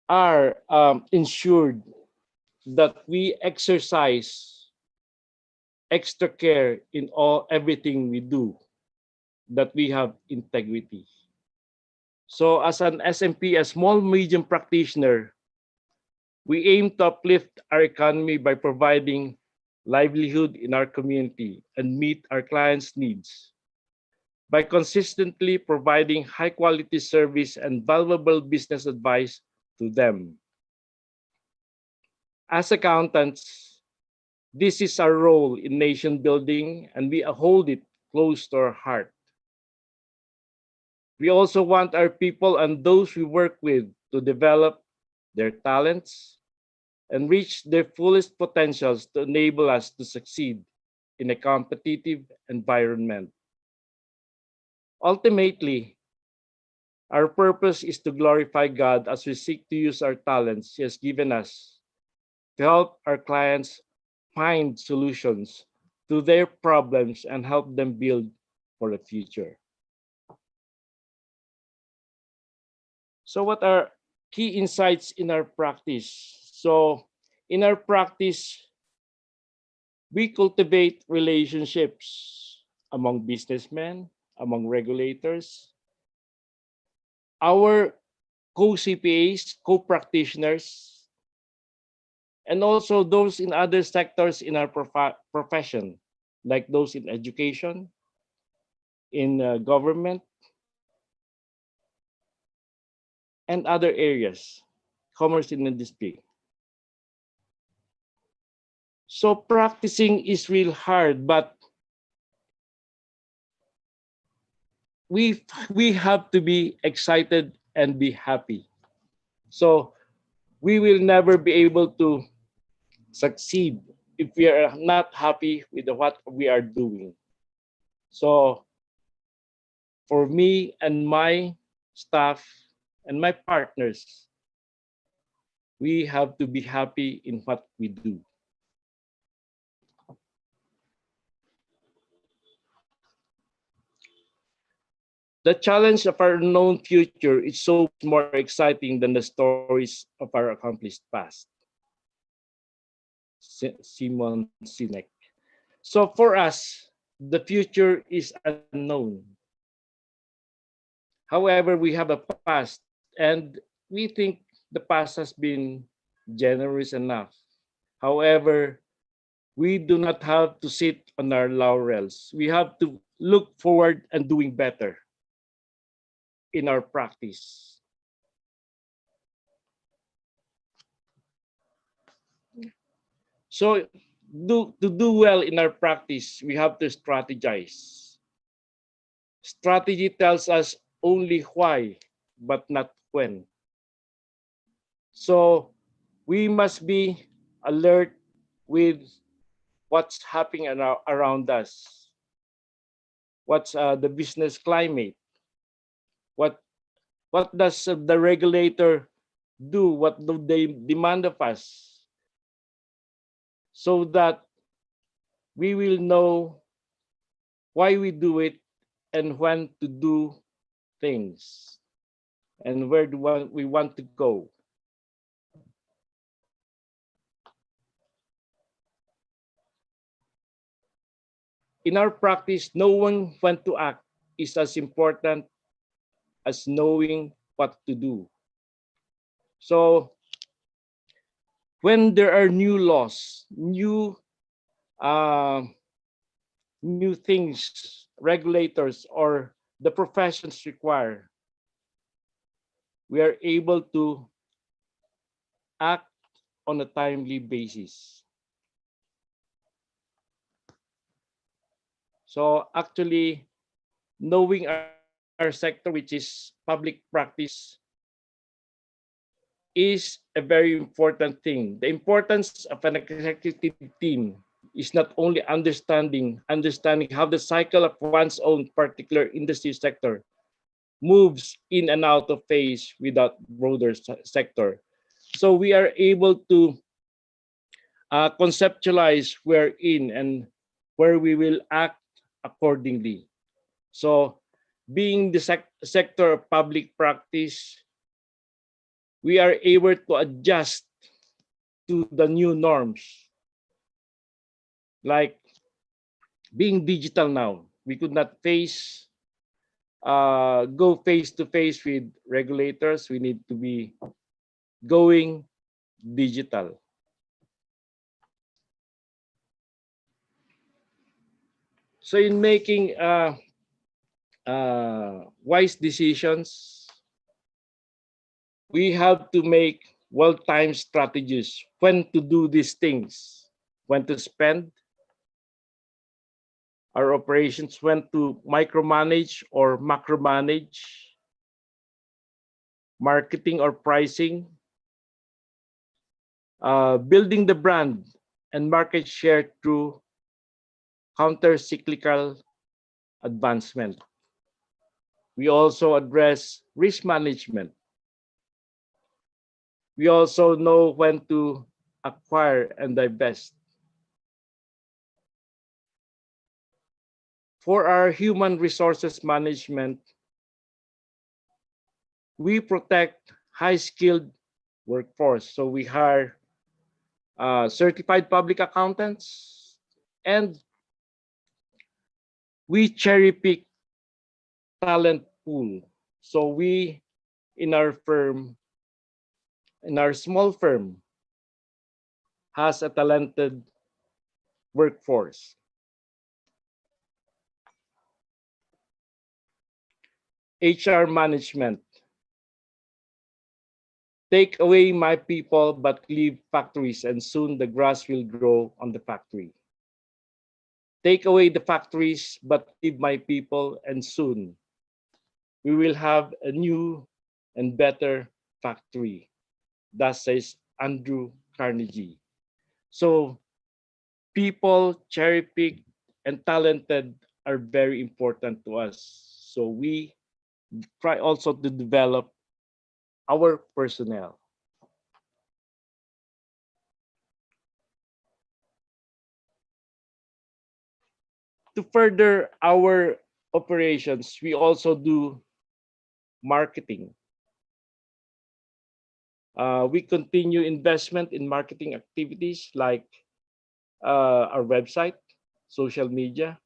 are ensured that we exercise extra care in everything we do, that we have integrity. So as an SMP, a small medium practitioner, we aim to uplift our economy by providing livelihood in our community and meet our clients' needs. By consistently providing high quality service and valuable business advice to them. As accountants, this is our role in nation building, and we hold it close to our heart. We also want our people and those we work with to develop their talents and reach their fullest potentials to enable us to succeed in a competitive environment. Ultimately, our purpose is to glorify God as we seek to use our talents He has given us to help our clients find solutions to their problems and help them build for the future. So what are key insights in our practice? So in our practice, we cultivate relationships among businessmen, among regulators, our co-CPAs, co-practitioners, and also those in other sectors in our profession, like those in education, in government, and other areas, commerce and industry. So practicing is real hard, but we have to be excited and be happy. So we will never be able to succeed if we are not happy with what we are doing. So for me and my staff and my partners, we have to be happy in what we do. The challenge of our known future is so much more exciting than the stories of our accomplished past. Simon Sinek. So for us, the future is unknown. However, we have a past, and we think the past has been generous enough. However, we do not have to sit on our laurels. We have to look forward and doing better in our practice. So to do well in our practice, we have to strategize. Strategy tells us only why, but not when. So we must be alert with what's happening around us. What's the business climate? What does the regulator do? What do they demand of us? So that we will know why we do it and when to do things and where we want to go. In our practice, knowing when to act is as important as knowing what to do. So when there are new laws, new things regulators or the professions require, we are able to act on a timely basis. So actually, knowing our sector, which is public practice, is a very important thing. The importance of an executive team is not only understanding how the cycle of one's own particular industry sector moves in and out of phase without broader sector. So we are able to conceptualize where in and where we will act accordingly. So being the sector of public practice, we are able to adjust to the new norms. Like being digital now, we could not go face to face with regulators. We need to be going digital. So in making wise decisions, we have to make well-timed strategies when to do these things, when to spend our operations, when to micromanage or macromanage, marketing or pricing, building the brand and market share through counter-cyclical advancement. We also address risk management. We also know when to acquire and divest. For our human resources management, we protect high-skilled workforce. So we hire certified public accountants, and we cherry pick talent pool. So we, in our firm, in our small firm, has a talented workforce. HR management. Take away my people, but leave factories, and soon the grass will grow on the factory. Take away the factories, but leave my people, and soon we will have a new and better factory. Thus says Andrew Carnegie. So people, cherry pick, and talented are very important to us. So we try also to develop our personnel. To further our operations, we also do marketing. We continue investment in marketing activities like our website, social media,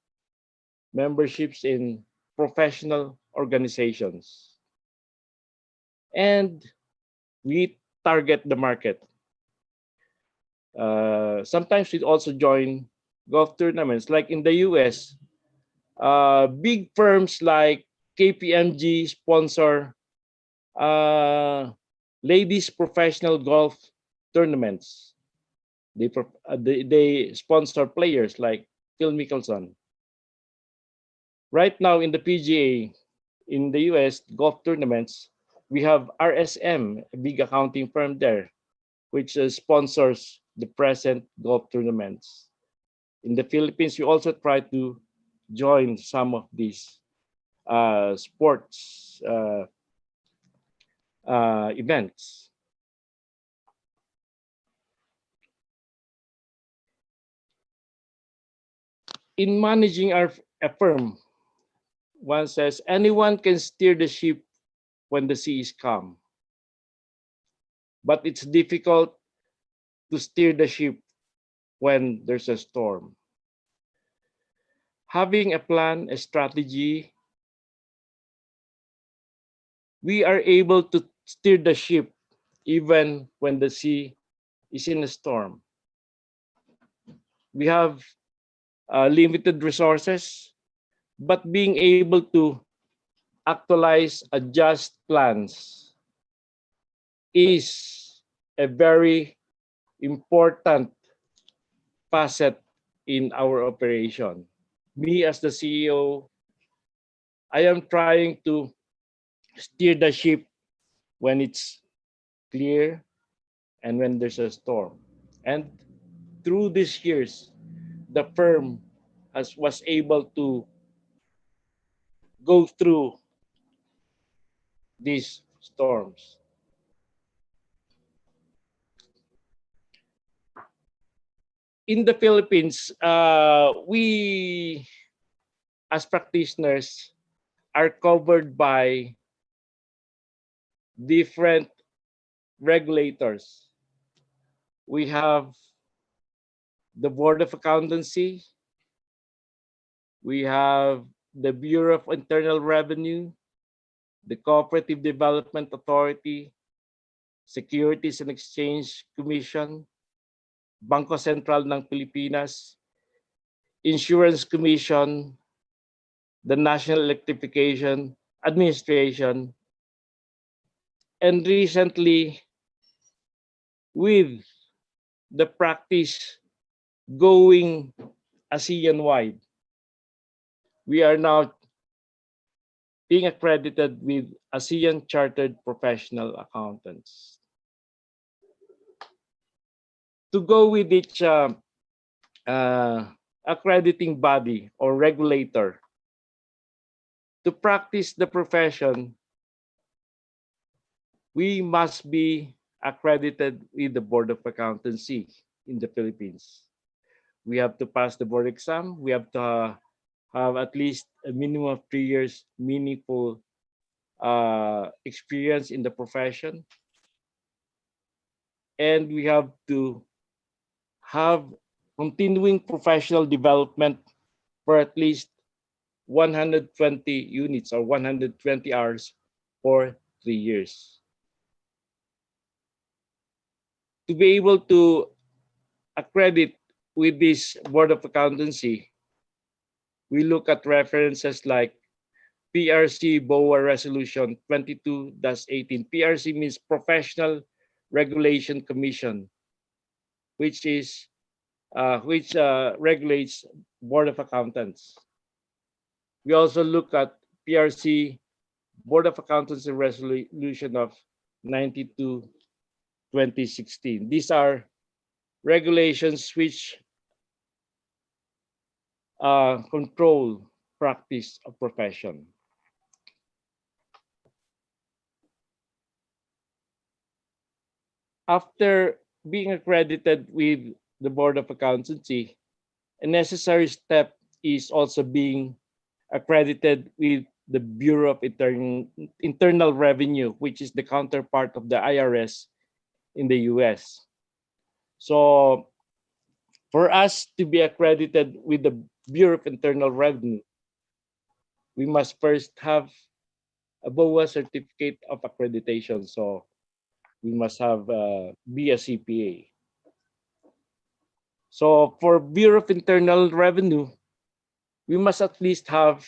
memberships in professional organizations. And we target the market. Sometimes we also join golf tournaments. Like in the US, big firms like KPMG sponsor ladies professional golf tournaments. They sponsor players like Phil Mickelson. Right now in the PGA, in the US golf tournaments, we have RSM, a big accounting firm there, which sponsors the present golf tournaments. In the Philippines, we also try to join some of these sports events. In managing a firm, one says, anyone can steer the ship when the sea is calm. But it's difficult to steer the ship when there's a storm. Having a plan, a strategy, we are able to steer the ship even when the sea is in a storm. We have limited resources, but being able to actualize, adjust plans is a very important facet in our operation. Me as the CEO, I am trying to steer the ship when it's clear and when there's a storm. And through these years, the firm was able to go through these storms. in the Philippines, we as practitioners are covered by different regulators. We have the Board of Accountancy, we have the Bureau of Internal Revenue, the Cooperative Development Authority, Securities and Exchange Commission, Bangko Sentral ng Pilipinas, Insurance Commission, the National Electrification Administration, and recently, with the practice going ASEAN-wide, we are now being accredited with ASEAN Chartered Professional Accountants. To go with each accrediting body or regulator, to practice the profession, we must be accredited with the Board of Accountancy in the Philippines. We have to pass the board exam. We have to have at least a minimum of 3 years meaningful experience in the profession. And we have to have continuing professional development for at least 120 units or 120 hours for 3 years. To be able to accredit with this Board of Accountancy, we look at references like PRC BOA Resolution 22-18. PRC means Professional Regulation Commission, which regulates Board of Accountants. We also look at PRC Board of Accountancy Resolution of 92/2016. These are regulations which control practice of profession. After being accredited with the Board of Accountancy, a necessary step is also being accredited with the Bureau of Internal Revenue, which is the counterpart of the IRS in the US. So for us to be accredited with the Bureau of Internal Revenue, we must first have a BOA certificate of accreditation. So we must have be a CPA. So for Bureau of Internal Revenue, we must at least have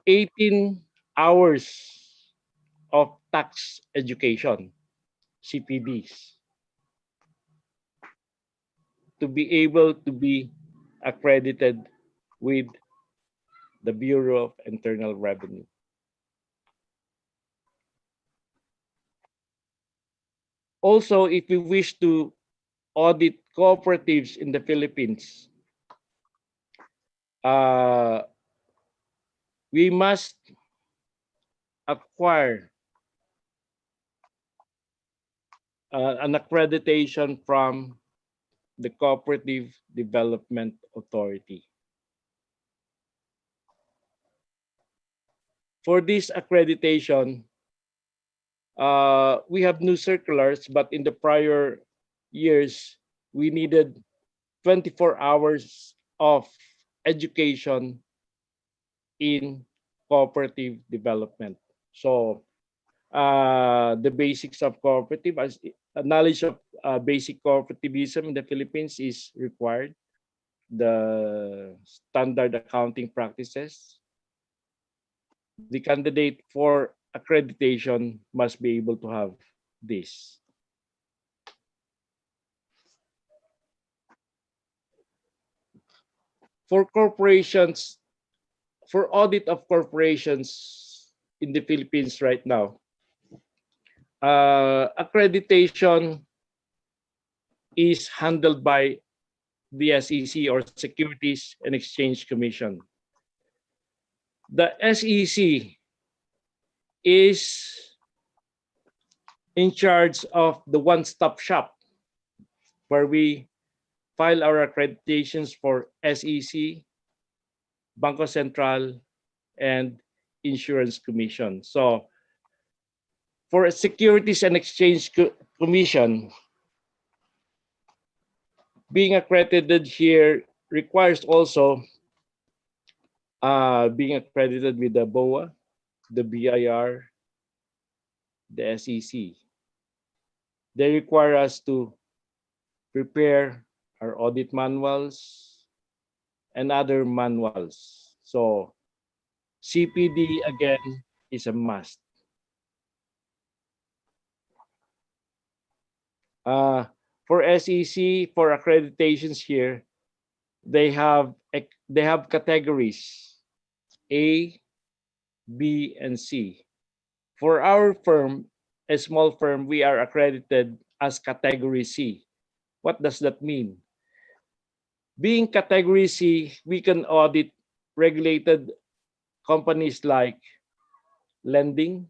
18 hours of tax education, CPDs, to be able to be accredited with the Bureau of Internal Revenue. Also, if we wish to audit cooperatives in the Philippines, we must acquire an accreditation from the Cooperative Development Authority. For this accreditation, we have new circulars, but in the prior years, we needed 24 hours of education in cooperative development. So the basics of cooperative, knowledge of basic cooperativism in the Philippines is required. The standard accounting practices. The candidate for accreditation must be able to have this. For corporations, for audit of corporations in the Philippines right now, accreditation is handled by the SEC or Securities and Exchange Commission. The SEC is in charge of the one-stop shop where we file our accreditations for SEC, Banco Central, and Insurance Commission. So for a Securities and Exchange Commission, being accredited here requires also being accredited with the BOA, the BIR, the SEC. They require us to prepare our audit manuals and other manuals. So CPD again is a must. For SEC, for accreditations here, they have categories A, B, and C. For our firm, a small firm, we are accredited as category C. What does that mean? Being category C, we can audit regulated companies like lending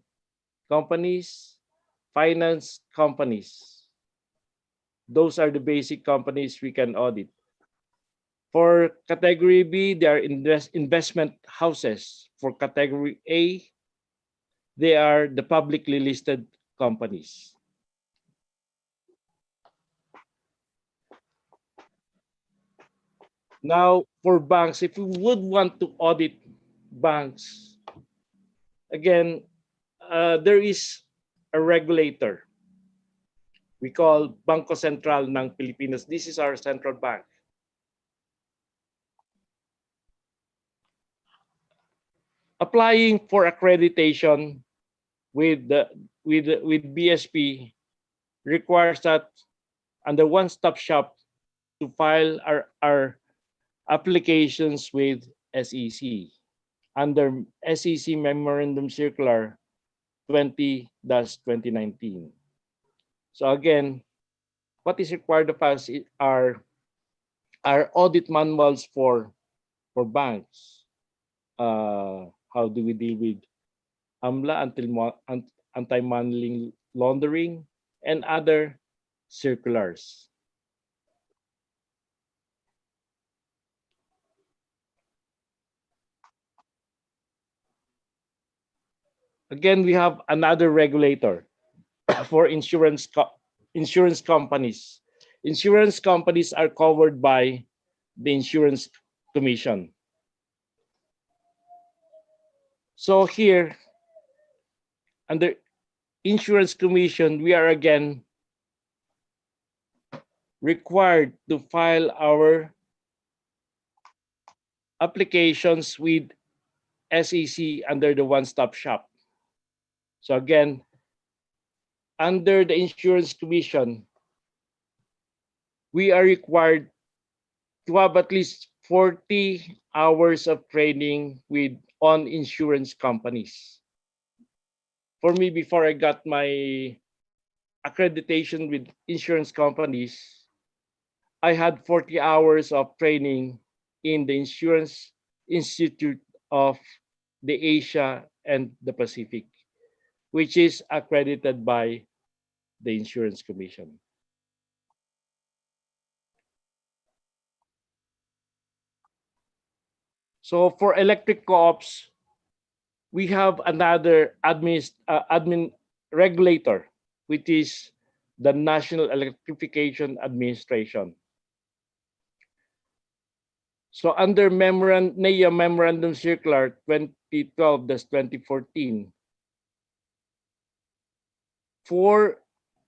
companies, finance companies. Those are the basic companies we can audit. For category B, they are investment houses. For category A, they are the publicly listed companies. Now, for banks, if we would want to audit banks, again, there is a regulator. We call Bangko Sentral ng Pilipinas. This is our central bank. Applying for accreditation with BSP requires that under one-stop shop to file our applications with SEC under SEC Memorandum Circular 20-2019. So again, what is required of us are audit manuals for banks. How do we deal with AMLA, anti-money laundering, and other circulars. Again, we have another regulator for insurance companies. Insurance companies are covered by the Insurance Commission. So here, under Insurance Commission, we are again required to file our applications with SEC under the one-stop shop. So again, under the Insurance Commission, we are required to have at least 40 hours of training on insurance companies. For me, before I got my accreditation with insurance companies, I had 40 hours of training in the Insurance Institute of the Asia and the Pacific, which is accredited by the Insurance Commission. So for electric co-ops, we have another admin regulator, which is the National Electrification Administration. So under NEA Memorandum Circular 2012-2014, for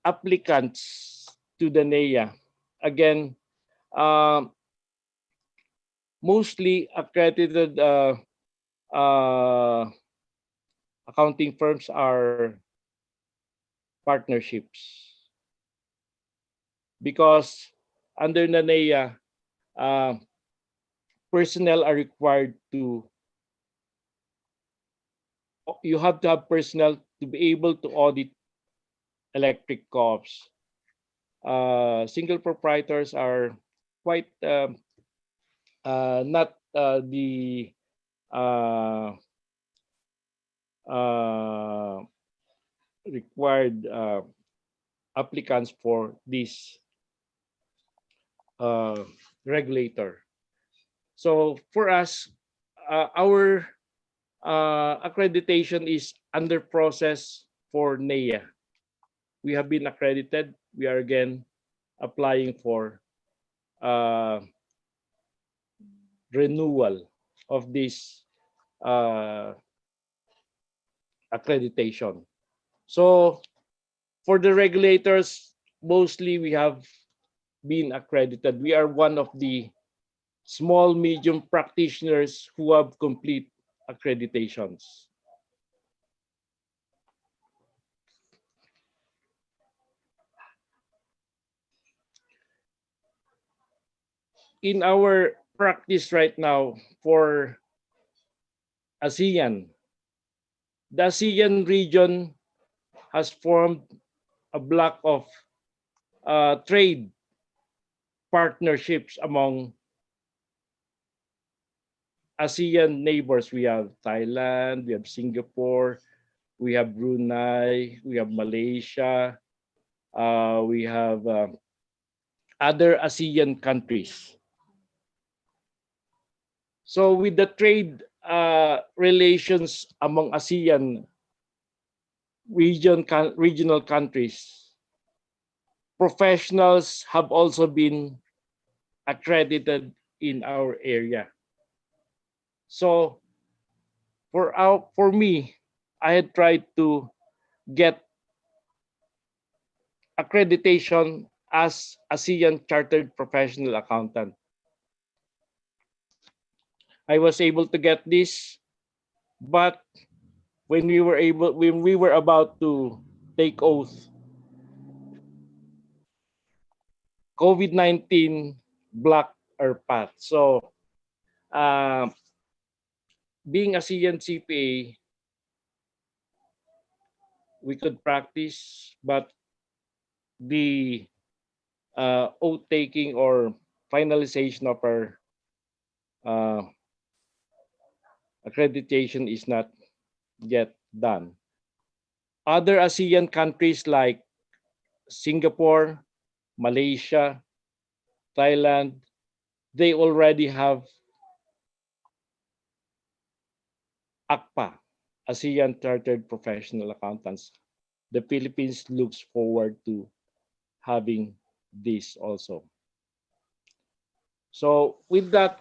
applicants to the NEA, again, mostly accredited accounting firms are partnerships, because under the NEA, personnel are required you have to have personnel to be able to audit electric co-ops. Single proprietors are quite not the required applicants for this regulator. So for us, our accreditation is under process for NEA. We have been accredited. We are again applying for uh, renewal of this uh, accreditation. So for the regulators, mostly we have been accredited. We are one of the small medium practitioners who have complete accreditations. In our practice right now for ASEAN, the ASEAN region has formed a block of trade partnerships among ASEAN neighbors. We have Thailand, we have Singapore, we have Brunei, we have Malaysia, we have other ASEAN countries. So with the trade relations among ASEAN regional countries, professionals have also been accredited in our area. So for me, I had tried to get accreditation as ASEAN Chartered Professional Accountant. I was able to get this, but when we were about to take oath, COVID-19 blocked our path. So being ASEAN CPA, we could practice, but the oath taking or finalization of our uh, accreditation is not yet done. Other ASEAN countries like Singapore, Malaysia, Thailand, they already have ACPA, ASEAN Chartered Professional Accountants. The Philippines looks forward to having this also. So with that,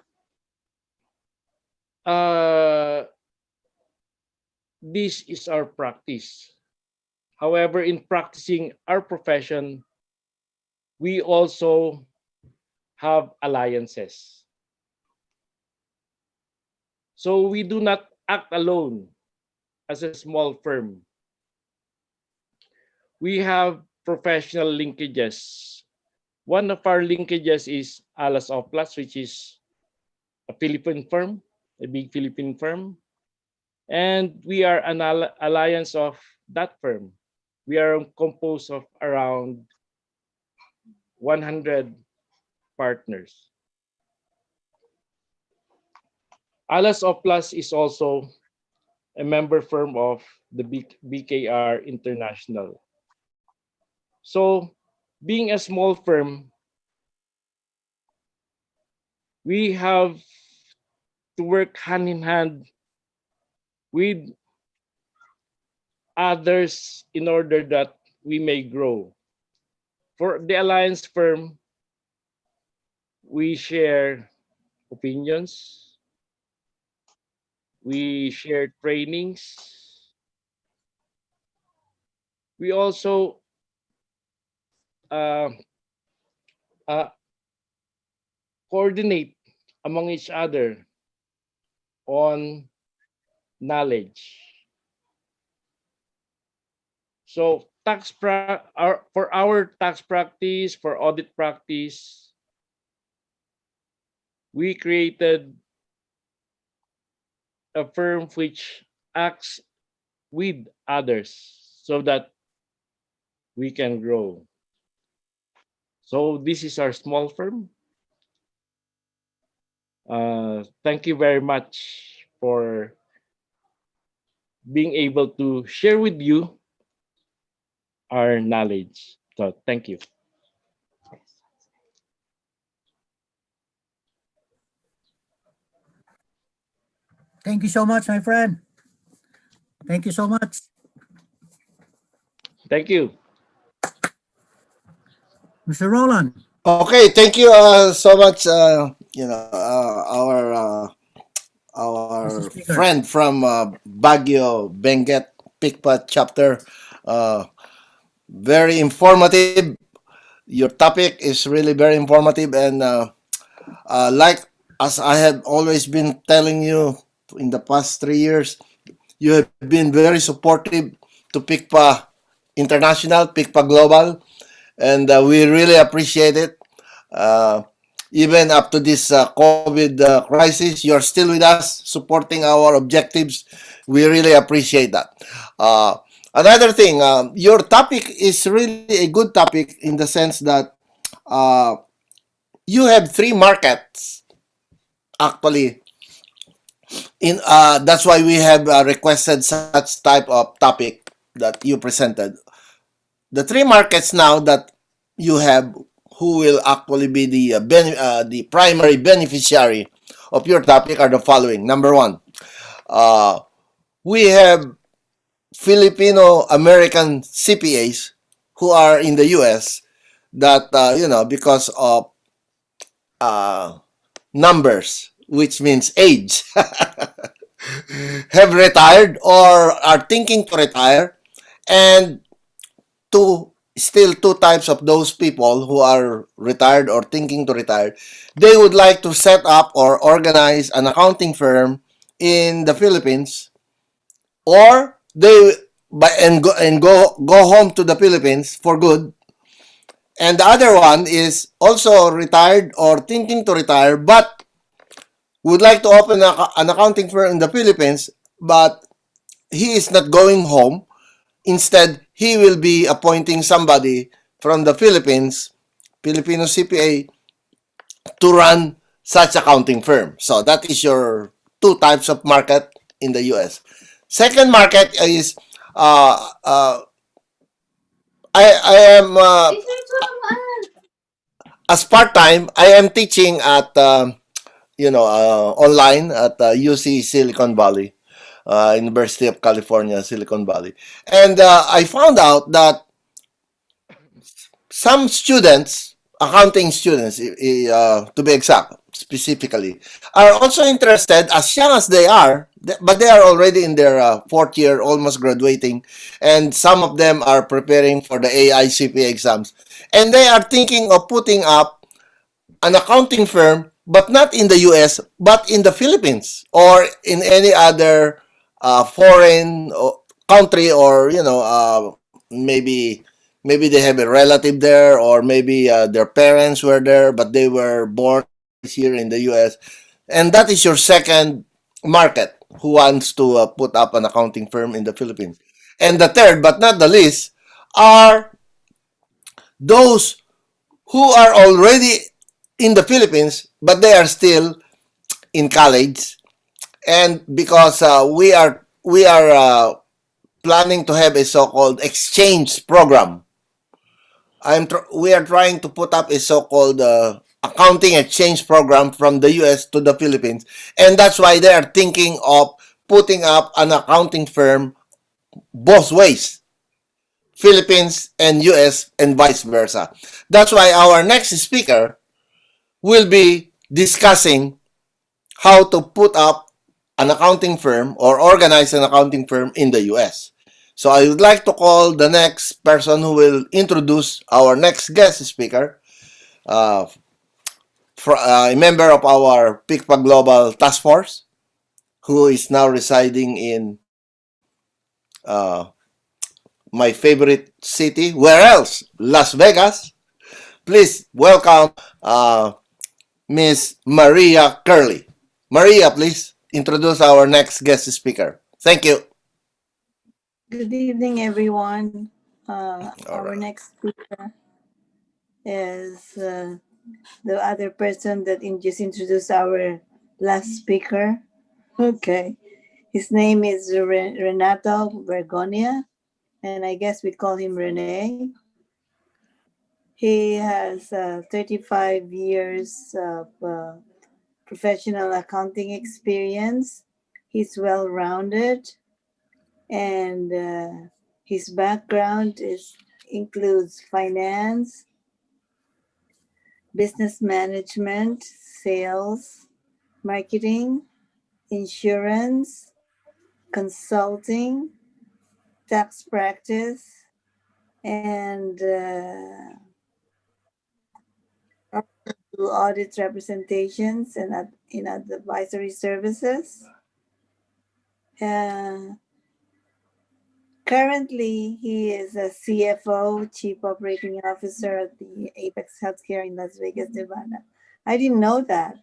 this is our practice. However, in practicing our profession, we also have alliances. So we do not act alone as a small firm. We have professional linkages. One of our linkages is Alas Oplas, which is a Philippine firm, a big Philippine firm. And we are an alliance of that firm. We are composed of around 100 partners. Alas Oplas is also a member firm of the BKR International. So, being a small firm, we have to work hand in hand with others in order that we may grow. For the alliance firm, we share opinions, we share trainings, we also uh, uh, coordinate among each other on knowledge. So for our tax practice, for audit practice, we created a firm which acts with others so that we can grow. So this is our small firm. Thank you very much for being able to share with you our knowledge. So thank you. Thank you so much, my friend. Thank you so much. Thank you. Mr. Roland. Okay, thank you so much. Our Mr. Speaker. friend from Baguio Benguet PICPA chapter. Uh, Very informative. Your topic is really very informative, and like as I have always been telling you in the past 3 years, you have been very supportive to PICPA International, PICPA Global, and we really appreciate it. Uh, Even up to this COVID crisis, you're still with us, supporting our objectives. We really appreciate that. Uh, Another thing, your topic is really a good topic in the sense that uh, you have three markets actually. In That's why we have requested such type of topic that you presented. The three markets now that you have, who will actually be the primary beneficiary of your topic, are the following. Number one, uh, we have Filipino American CPAs who are in the US that because of uh, numbers, which means age, have retired or are thinking to retire, and still two types of those people who are retired or thinking to retire. They would like to set up or organize an accounting firm in the Philippines, or they go home to the Philippines for good. And the other one is also retired or thinking to retire, but would like to open an accounting firm in the Philippines, but he is not going home. Instead, he will be appointing somebody from the Philippines, Filipino CPA, to run such accounting firm. So that is your two types of market in the US. Second market is uh, uh, I am as part time. I am teaching at online at UC Silicon Valley, University of California, Silicon Valley, and I found out that some students, accounting students, to be exact, specifically, are also interested, as young as they are, but they are already in their fourth year, almost graduating, and some of them are preparing for the AICPA exams, and they are thinking of putting up an accounting firm, but not in the US, but in the Philippines or in any other foreign country, or maybe they have a relative there, or maybe their parents were there, but they were born and raised here in the US. And that is your second market who wants to put up an accounting firm in the Philippines. And the third, but not the least, are those who are already in the Philippines, but they are still in college. And because we are planning to have a so-called exchange program, we are trying to put up a so-called accounting exchange program from the US to the Philippines, and that's why they are thinking of putting up an accounting firm both ways, Philippines and US, and vice versa. That's why our next speaker will be discussing how to put up an accounting firm or organize an accounting firm in the US. So I would like to call the next person who will introduce our next guest speaker, uh, a member of our PICPA Global Task Force, who is now residing in uh, my favorite city. Where else? Las Vegas. Please welcome Miss Maria Curley. Maria, please introduce our next guest speaker. Thank you. Good evening, everyone. All Our right. next speaker is the other person that just introduced our last speaker. Okay. His name is Renato Bergonia, and I guess we call him Rene. He has 35 years of professional accounting experience He's well-rounded, and his background includes finance, business management, sales, marketing, insurance, consulting, tax practice, and audit representations and in advisory services. Currently, he is a CFO, Chief Operating Officer at the Apex Healthcare in Las Vegas, Nevada. I didn't know that.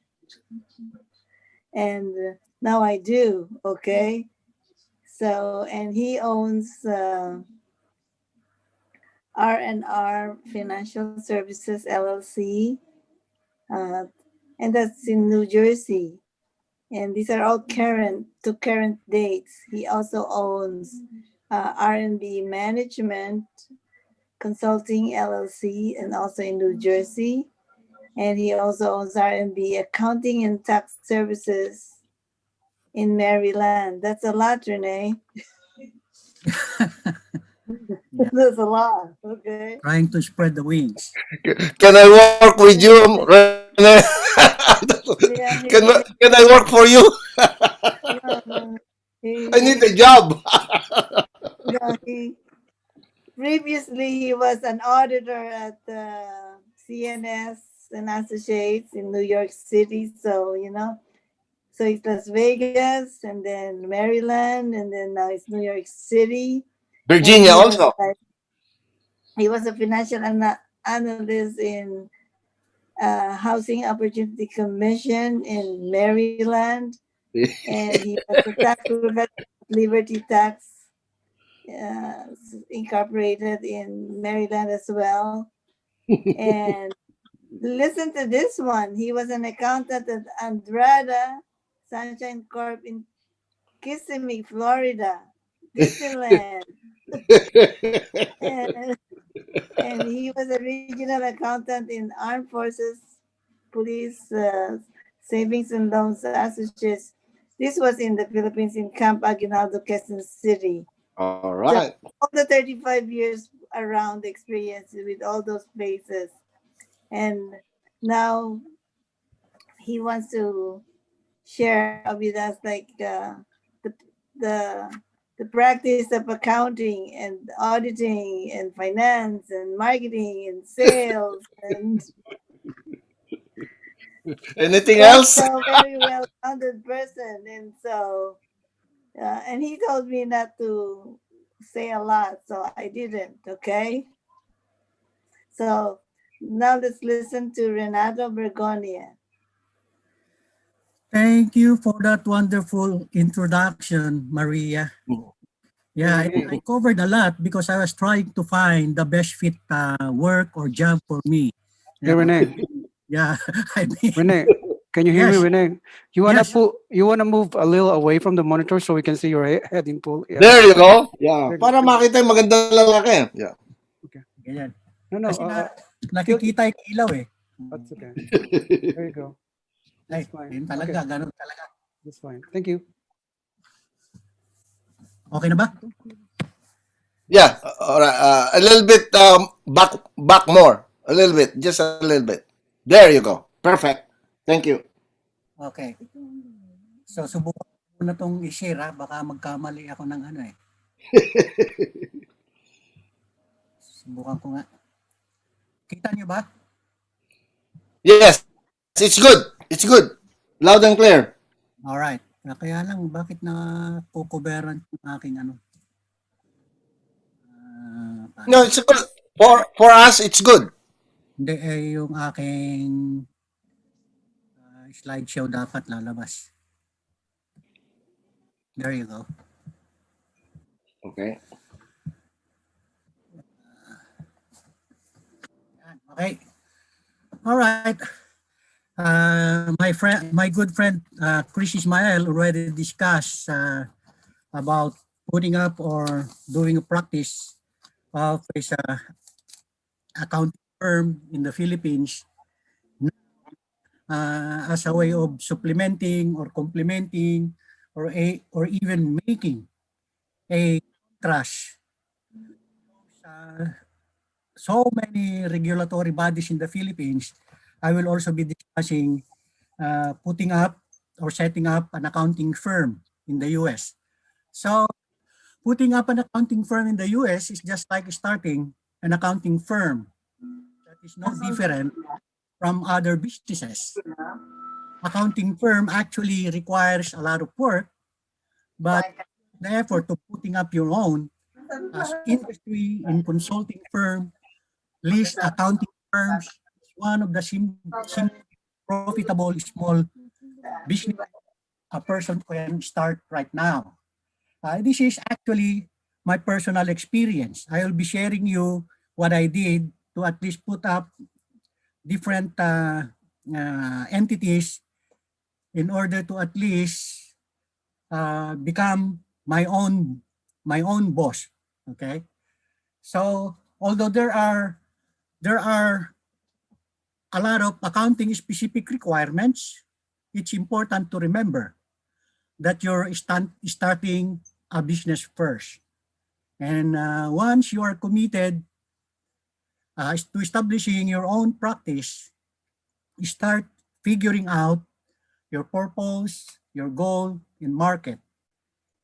And now I do, okay? So, and he owns R&R Financial Services, LLC, and that's in New Jersey. And these are all current dates. He also owns R&B Management Consulting LLC, and also in New Jersey. And he also owns R&B Accounting and Tax Services in Maryland. That's a lot, Renee. Yeah. That's a lot. Okay. Trying to spread the wings. Can I work with you, Rene? Can I work for you? I need a job. Previously, he was an auditor at CNS and Associates in New York City. So, so it's Las Vegas, and then Maryland, and then now it's New York City. Virginia also. He was a financial analyst in Housing Opportunity Commission in Maryland. And he was a tax professor at Liberty Tax Incorporated in Maryland as well. And listen to this one. He was an accountant at Andrada Sunshine Corp in Kissimmee, Florida, Disneyland. and he was a regional accountant in Armed Forces, Police, Savings and Loans Associates. This was in the Philippines in Camp Aguinaldo, Quezon City. All right. So all the 35 years around experience with all those places. And now he wants to share with us like the practice of accounting and auditing and finance and marketing and sales and anything else? A very well-rounded person. And so and he told me not to say a lot, so I didn't. Okay, so now let's listen to Renato Bergonia. Thank you for that wonderful introduction, Maria. Yeah, I covered a lot because I was trying to find the best fit work or job for me. Hey, Renee. Yeah, I mean, Renee, can you hear me, Renee? You wanna move a little away from the monitor so we can see your head in pool. Yeah. There you go. Yeah. Para makita yung magandang lalaki. Yeah. Okay. Ganyan. No. Kasi nakikita yung ilaw eh. That's okay. There you go. That's fine. Yun talaga, ganun talaga. That's fine. Thank you. Okay na ba? Yeah. All right. A little bit back more. A little bit. Just a little bit. There you go. Perfect. Thank you. Okay. So, subukan ko na itong i-share ha. Baka magkamali ako ng ano eh. Subukan ko nga. Kita niyo ba? Yes. It's good. It's good. Loud and clear. Alright. Kaya lang, bakit na kukuberan yung aking ano? No, it's good. For us, it's good. Hindi yung aking slideshow dapat lalabas. There you go. Okay. Okay. All right. My good friend Chris Ismael already discussed about putting up or doing a practice of his accounting firm in the Philippines as a way of supplementing or complementing or even making a trust. So many regulatory bodies in the Philippines, I will also be discussing putting up or setting up an accounting firm in the US. So putting up an accounting firm in the US is just like starting an accounting firm that is no different from other businesses. Accounting firm actually requires a lot of work, but the effort of putting up your own as industry in consulting firm, least accounting firms is one of the profitable small business a person can start right now. This is actually my personal experience. I will be sharing you what I did to at least put up different entities in order to at least become my own boss. Okay, so although there are a lot of accounting specific requirements, it's important to remember that you're starting a business first. And once you are committed to establishing your own practice, you start figuring out your purpose, your goal in market.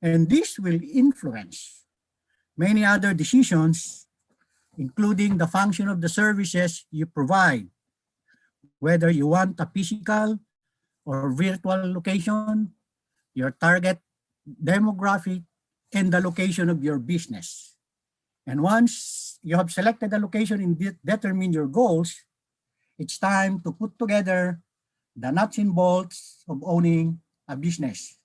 And this will influence many other decisions, including the function of the services you provide, whether you want a physical or virtual location, your target demographic, and the location of your business. And once you have selected the location and determined your goals, it's time to put together the nuts and bolts of owning a business.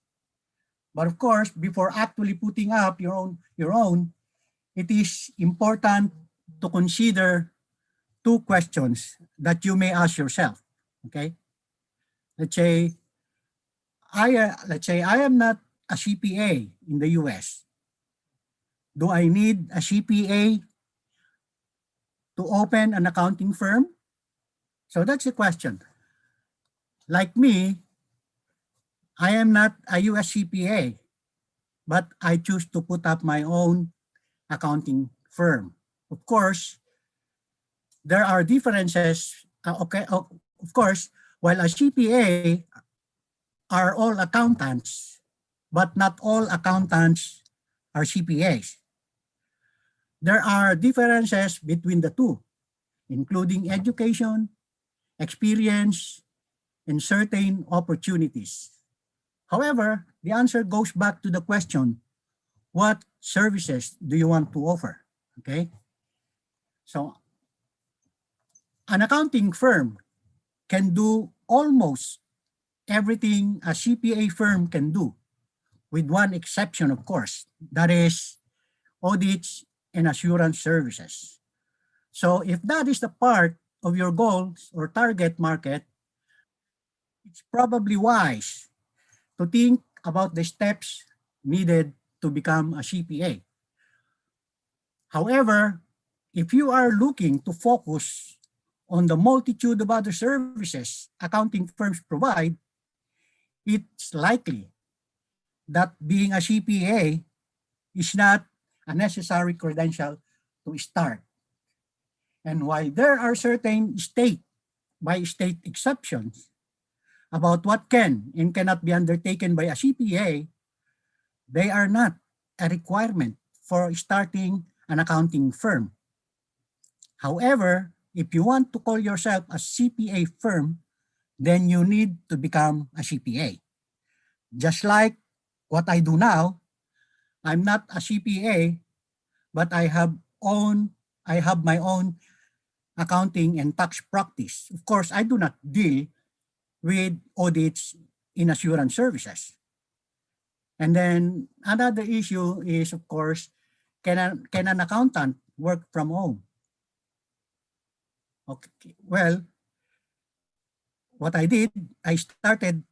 But of course, before actually putting up your own, it is important to consider two questions that you may ask yourself. Okay, let's say I am not a CPA in the US. Do I need a CPA to open an accounting firm? So that's the question. Like me, I am not a US CPA, but I choose to put up my own accounting firm. Of course, there are differences. Of course, while a CPA are all accountants, but not all accountants are CPAs. There are differences between the two, including education, experience, and certain opportunities. However, the answer goes back to the question, what services do you want to offer? Okay. So an accounting firm can do almost everything a CPA firm can do, with one exception, of course, that is audits and assurance services. So if that is the part of your goals or target market, it's probably wise to think about the steps needed to become a CPA. However, if you are looking to focus on the multitude of other services accounting firms provide, it's likely that being a CPA is not a necessary credential to start. And while there are certain state-by-state exceptions about what can and cannot be undertaken by a CPA, they are not a requirement for starting an accounting firm. However, if you want to call yourself a CPA firm, then you need to become a CPA. Just like what I do now, I'm not a CPA, but I have my own accounting and tax practice. Of course, I do not deal with audits in assurance services. And then another issue is, of course, can an accountant work from home? Okay, well, what I did, I started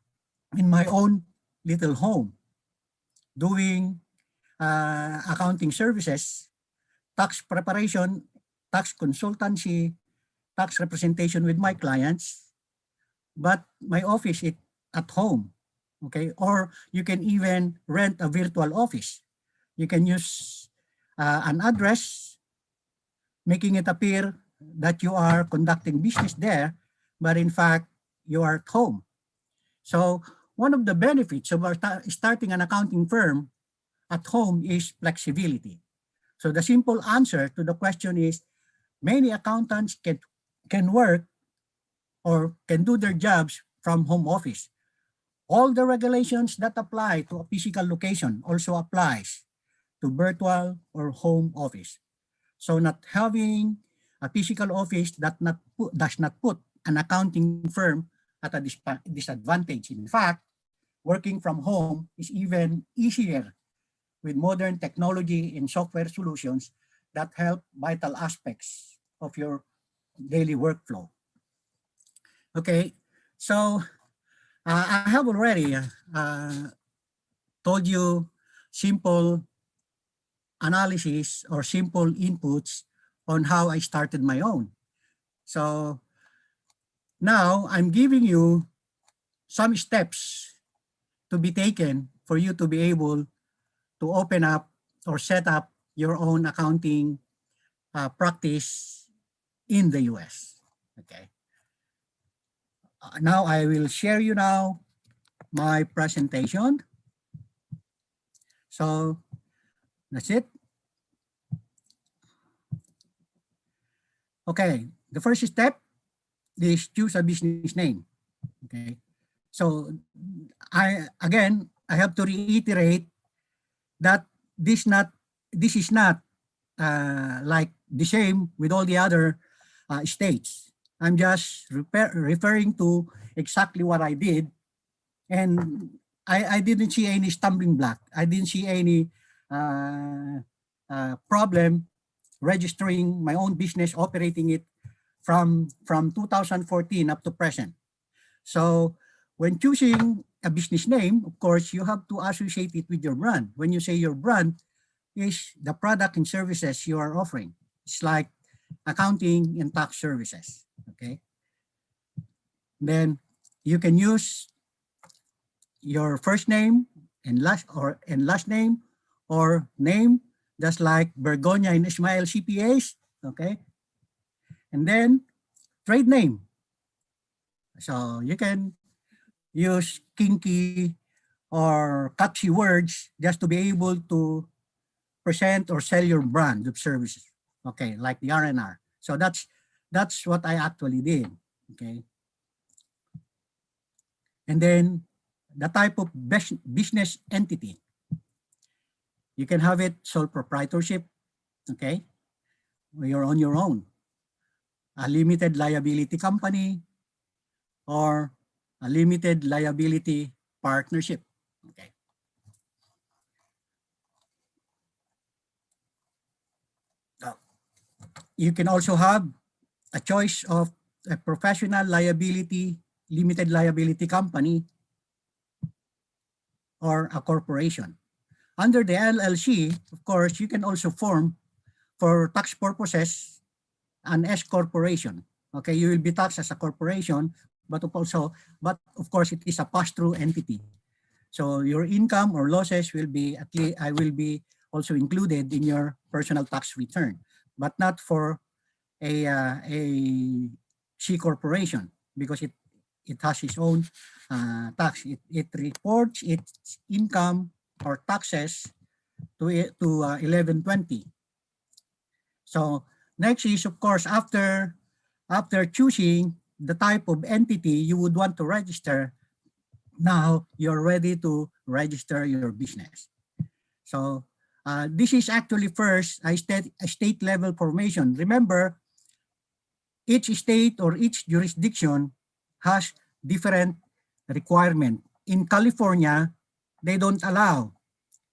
in my own little home doing accounting services, tax preparation, tax consultancy, tax representation with my clients, but my office is at home. Okay, or you can even rent a virtual office. You can use an address, making it appear that you are conducting business there, but in fact, you are at home. So one of the benefits of starting an accounting firm at home is flexibility. So the simple answer to the question is many accountants can work or can do their jobs from home office. All the regulations that apply to a physical location also applies to virtual or home office. So not having a physical office does not put an accounting firm at a disadvantage. In fact, working from home is even easier with modern technology and software solutions that help vital aspects of your daily workflow. Okay, so I have already told you simple analysis or simple inputs on how I started my own. So now I'm giving you some steps to be taken for you to be able to open up or set up your own accounting practice in the US. Okay. Now I will share you now my presentation. So that's it. Okay, the first step is choose a business name. Okay, so I have to reiterate that this is not like the same with all the other states. I'm just referring to exactly what I did, and I didn't see any stumbling block. I didn't see any problem registering my own business, operating it from 2014 up to present. So when choosing a business name, of course, you have to associate it with your brand. When you say your brand is the product and services you are offering. It's like accounting and tax services, okay? Then you can use your first name and last name or name, just like Bergonia and Ismael CPAs, okay? And then trade name. So you can use kinky or catchy words just to be able to present or sell your brand of services, okay, like the R&R. So that's what I actually did, okay? And then the type of business entity. You can have it sole proprietorship, okay? You're on your own. A limited liability company or a limited liability partnership, okay? You can also have a choice of a professional liability, limited liability company, or a corporation. Under the LLC, of course, you can also form, for tax purposes, an S corporation. Okay, you will be taxed as a corporation, but of course, it is a pass-through entity. So your income or losses will be will be also included in your personal tax return, but not for a C corporation, because it has its own tax. It reports its income or taxes to 1120. So next is, of course, after choosing the type of entity you would want to register, now you're ready to register your business. So this is actually first a state level formation. Remember, each state or each jurisdiction has different requirement. In California, they don't allow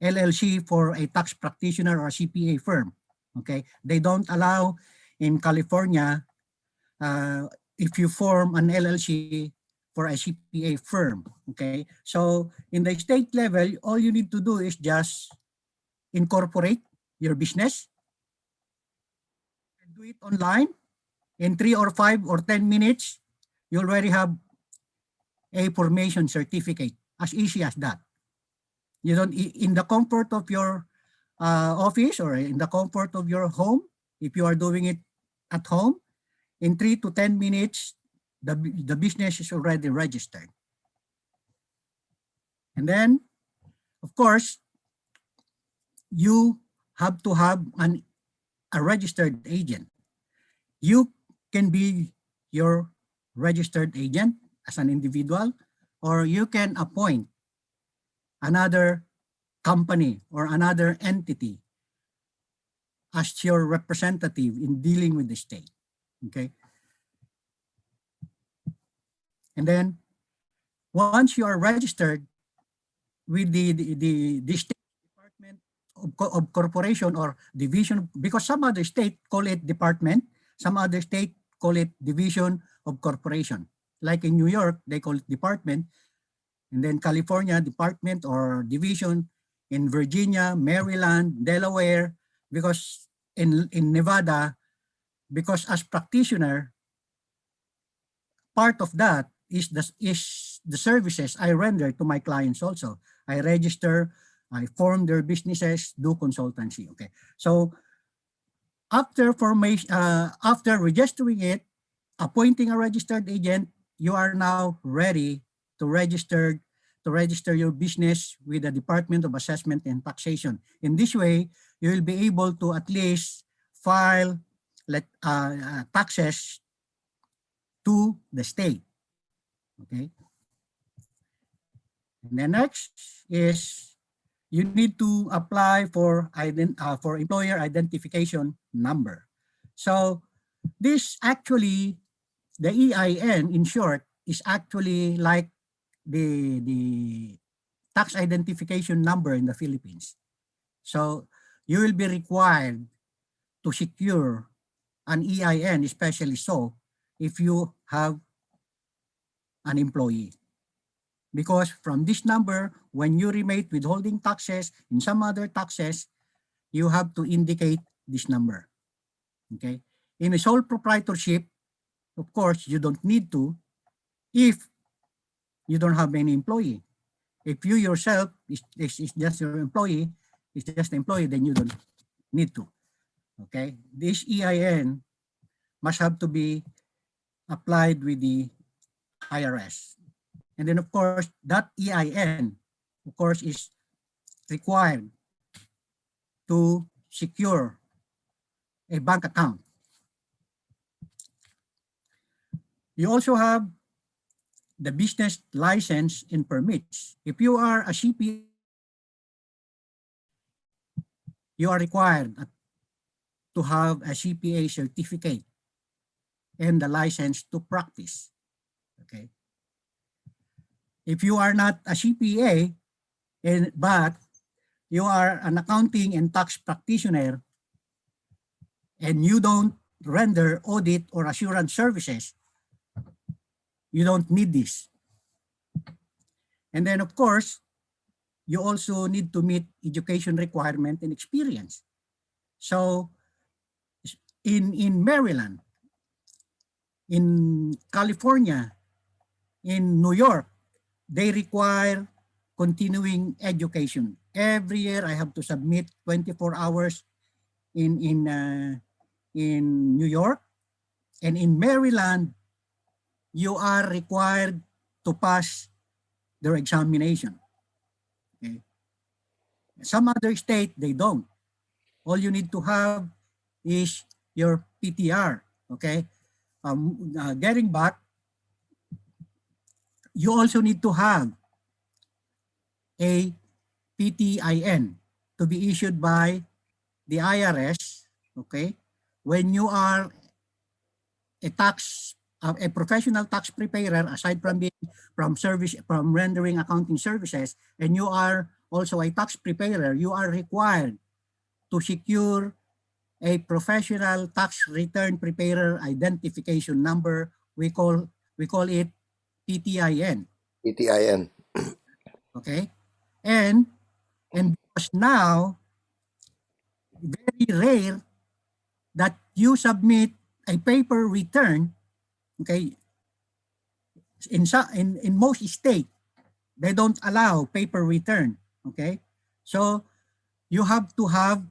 LLC for a tax practitioner or a CPA firm. Okay, they don't allow in California if you form an LLC for a CPA firm. Okay, so in the state level, all you need to do is just incorporate your business and do it online. In 3 or 5 or 10 minutes, you already have a formation certificate as easy as that. You don't, in the comfort of your office or in the comfort of your home, if you are doing it at home, in 3 to 10 minutes, the business is already registered. And then, of course, you have to have a registered agent. You can be your registered agent as an individual, or you can appoint another company or another entity as your representative in dealing with the state. Okay. And then once you are registered with the state department of corporation or division, because some other state call it department, some other state call it division of corporation. Like in New York, they call it department. And then California, department or division. In Virginia, Maryland, Delaware, because in Nevada, because as practitioner, part of that is the services I render to my clients also. I register, I form their businesses, do consultancy. Okay, so after formation, after registering it, appointing a registered agent, you are now ready to register your business with the Department of Assessment and Taxation. In this way, you will be able to at least file taxes to the state. Okay. And then next is you need to apply for employer identification number. So this actually, the EIN in short, is actually like the tax identification number in the Philippines. So you will be required to secure an EIN, especially so if you have an employee. Because from this number, when you remit withholding taxes and some other taxes, you have to indicate this number. Okay. In a sole proprietorship, of course, you don't need to if you don't have any employee. If you yourself is just your employee, is just an employee, then you don't need to. Okay. This EIN must have to be applied with the IRS. And then, of course, that EIN, of course, is required to secure a bank account. You also have the business license and permits. If you are a CPA, you are required to have a CPA certificate and the license to practice. Okay. If you are not a CPA, but you are an accounting and tax practitioner and you don't render audit or assurance services, you don't need this. And then, of course, you also need to meet education requirement and experience. So in Maryland, in California, in New York, they require continuing education. Every year I have to submit 24 hours in New York, and in Maryland, you are required to pass their examination. Okay. Some other state, they don't. All you need to have is your PTR. Okay. Getting back, you also need to have a PTIN to be issued by the IRS, okay, when you are a professional tax preparer, aside from being from rendering accounting services, and you are also a tax preparer, you are required to secure a professional tax return preparer identification number. We call it PTIN. PTIN. Okay, and because now very rare that you submit a paper return. Okay, in most states they don't allow paper return. Okay, so you have to have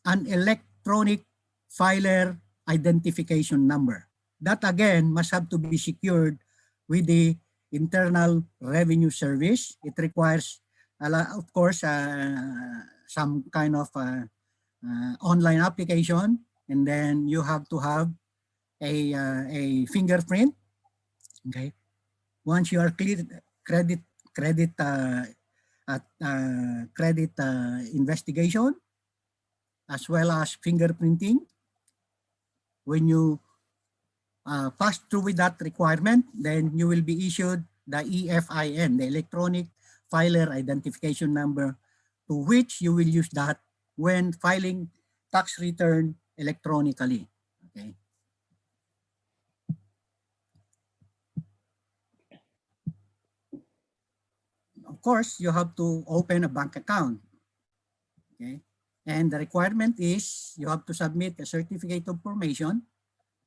an electronic filer identification number. That again must have to be secured with the Internal Revenue Service. It requires, of course, some kind of online application, and then you have to have a fingerprint. Okay, once you are cleared, credit investigation, as well as fingerprinting. When you pass through with that requirement, then you will be issued the EFIN, the electronic filer identification number, to which you will use that when filing tax return electronically. Okay. Of course, you have to open a bank account. Okay. And the requirement is you have to submit a certificate of formation.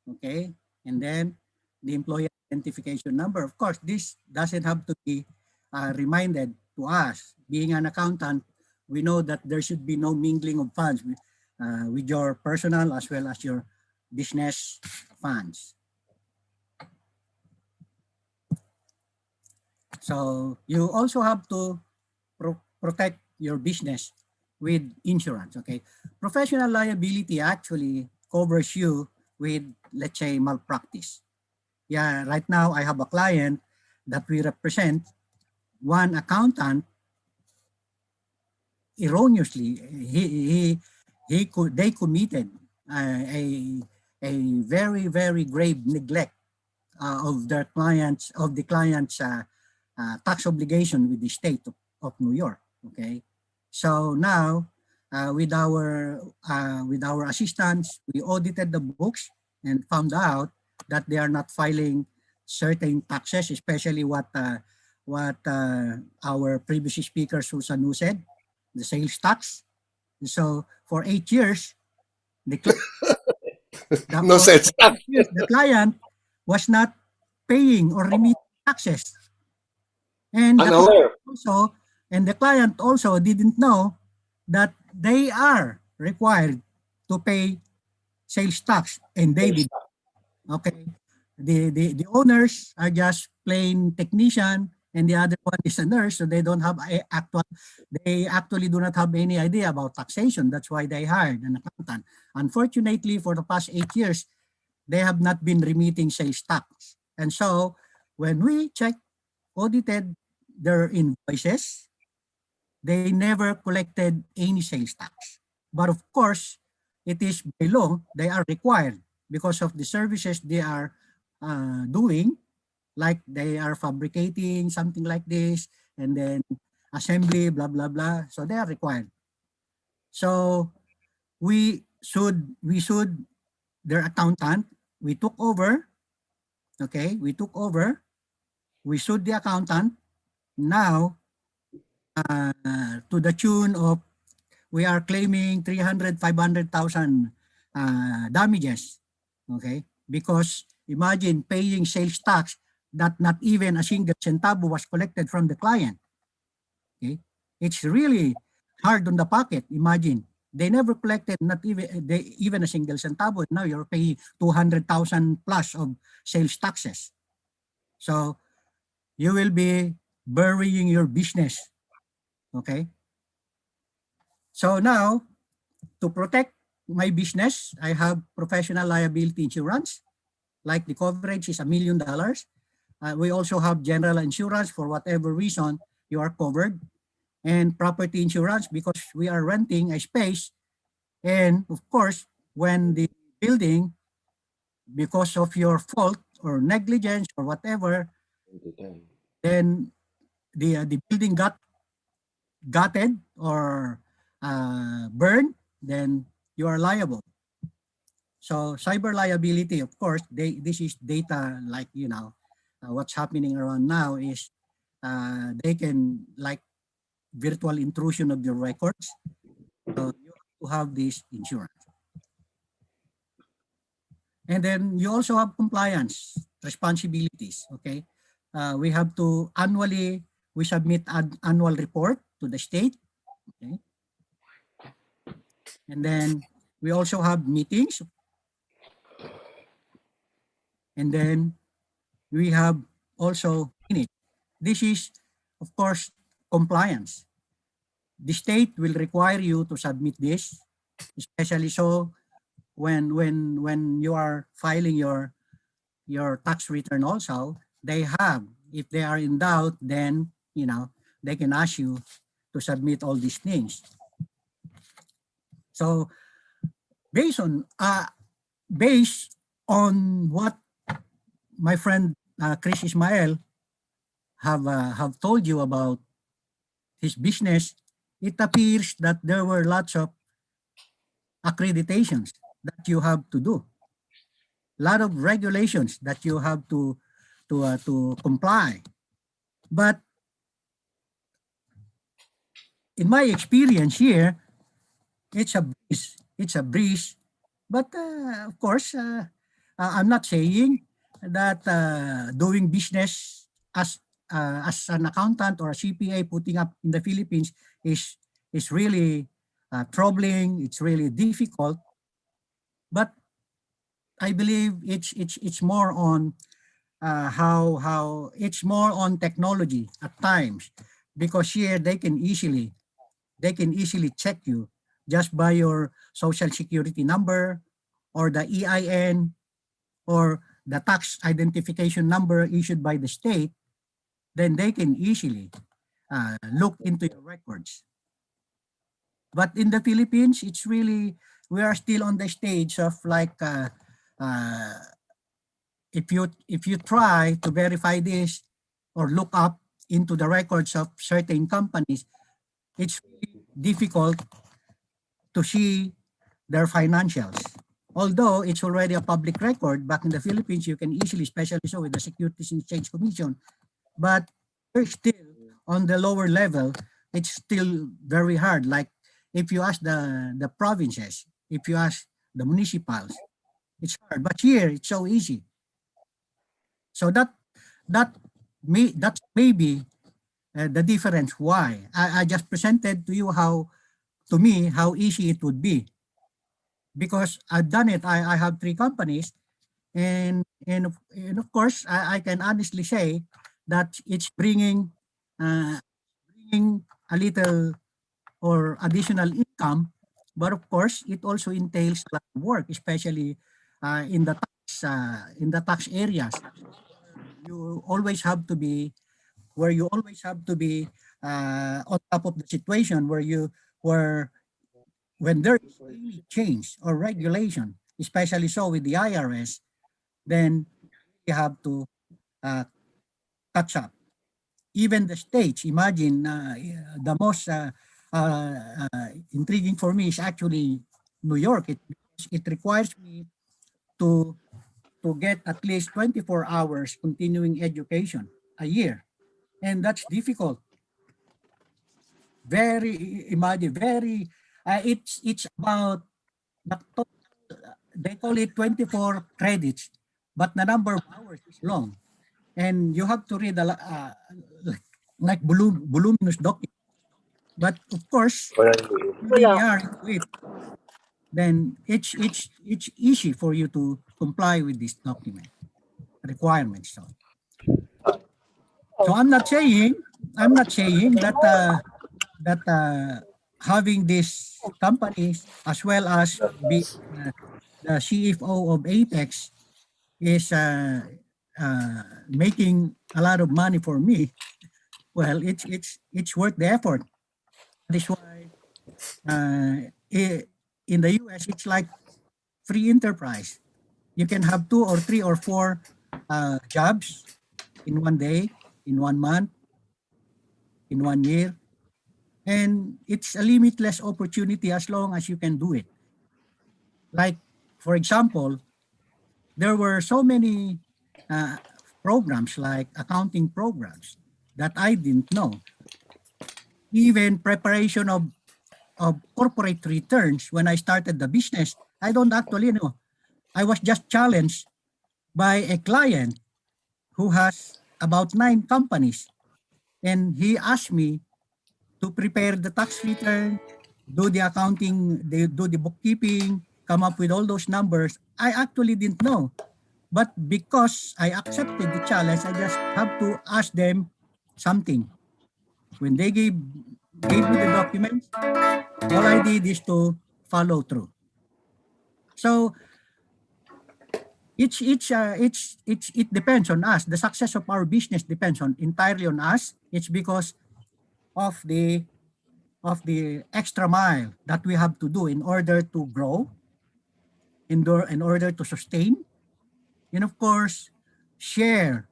Okay. And then the employee identification number. Of course, this doesn't have to be reminded to us. Being an accountant, we know that there should be no mingling of funds with your personal as well as your business funds. So you also have to protect your business with insurance. Okay, professional liability actually covers you with, let's say, malpractice. Yeah, right now I have a client that we represent. One accountant erroneously they committed a very grave neglect of the client's tax obligation with the state of New York. Okay, so now with our assistants, we audited the books and found out that they are not filing certain taxes, especially what our previous speaker Susan Wu said, the sales tax. So for 8 years, the client was not paying or remitting taxes. And the client also didn't know that they are required to pay sales tax, and they did. Okay, the owners are just plain technician, and the other one is a nurse, so they don't have they actually do not have any idea about taxation. That's why they hired an accountant. Unfortunately, for the past 8 years, they have not been remitting sales tax. And so when we audited their invoices, they never collected any sales tax. But of course, it is by law, they are required because of the services they are doing, like they are fabricating something like this, and then assembly, blah, blah, blah. So they are required. So we sued their accountant. We took over. Okay, we took over. We sued the accountant. Now, to the tune of, we are claiming 300, 500,000 damages. Okay, because imagine paying sales tax that not even a single centavo was collected from the client. Okay, it's really hard on the pocket. Imagine they never collected not even a single centavo. Now you're paying 200,000 plus of sales taxes. So you will be burying your business. Okay. So now, to protect my business, I have professional liability insurance. Like the coverage is $1 million. We also have general insurance for whatever reason you are covered, and property insurance because we are renting a space. And of course, when the building, because of your fault or negligence or whatever, then the building got gutted or burned, then you are liable. So cyber liability, of course, this is data like, what's happening around now is they can like virtual intrusion of your records. So you have to have this insurance. And then you also have compliance responsibilities, okay? We have to annually we submit an annual report to the state. Okay. And then we also have meetings. And then we have also minutes. This is, of course, compliance. The state will require you to submit this, especially so when you are filing your tax return also, they have, if they are in doubt, then, you know, they can ask you to submit all these things. So based on what my friend Chris Ismael have told you about his business, it appears that there were lots of accreditations that you have to do, a lot of regulations that you have to comply. But in my experience here, it's a breeze. It's a breeze. But of course, I'm not saying that doing business as an accountant or a CPA putting up in the Philippines is really troubling. It's really difficult. But I believe it's more on how it's more on technology at times, because here they can easily check you just by your social security number or the EIN or the tax identification number issued by the state. Then they can easily look into your records. But in the Philippines, it's really, we are still on the stage of like, if you try to verify this or look up into the records of certain companies, it's really difficult to see their financials. Although it's already a public record back in the Philippines, you can easily, especially so with the Securities and Exchange Commission, but they're still on the lower level. It's still very hard. Like if you ask the provinces, if you ask the municipals, it's hard. But here it's so easy. So that's maybe the difference. Why I just presented to you how easy it would be, because I've done it. I have 3 companies, and of course I can honestly say that it's bringing a little or additional income, but of course it also entails a lot of work, especially in the tax areas. You always have to be on top of the situation when there is any change or regulation, especially so with the IRS, then you have to catch up. Even the states, imagine the most intriguing for me is actually New York. It requires me to get at least 24 hours continuing education a year. And that's difficult. It's about, they call it 24 credits, but the number of hours is long. And you have to read like voluminous documents. But of course, if you really are into it, then it's easy for you to comply with this document requirements. So I'm not saying that having these companies as well as being the CFO of Apex is making a lot of money for me. Well, it's worth the effort. That is why in the US it's like free enterprise. You can have 2 or 3 or 4 jobs in one day, in 1 month, in 1 year. And it's a limitless opportunity as long as you can do it. Like, for example, there were so many programs like accounting programs that I didn't know. Even preparation of corporate returns when I started the business, I don't actually know. I was just challenged by a client who has about 9 companies. and he asked me to prepare the tax return, do the accounting, do the bookkeeping, come up with all those numbers. I actually didn't know. But because I accepted the challenge, I just have to ask them something. When they gave me the documents, all I did is to follow through. So it depends on us. The success of our business depends on entirely on us. It's because of the extra mile that we have to do in order to grow, in order to sustain, and of course, share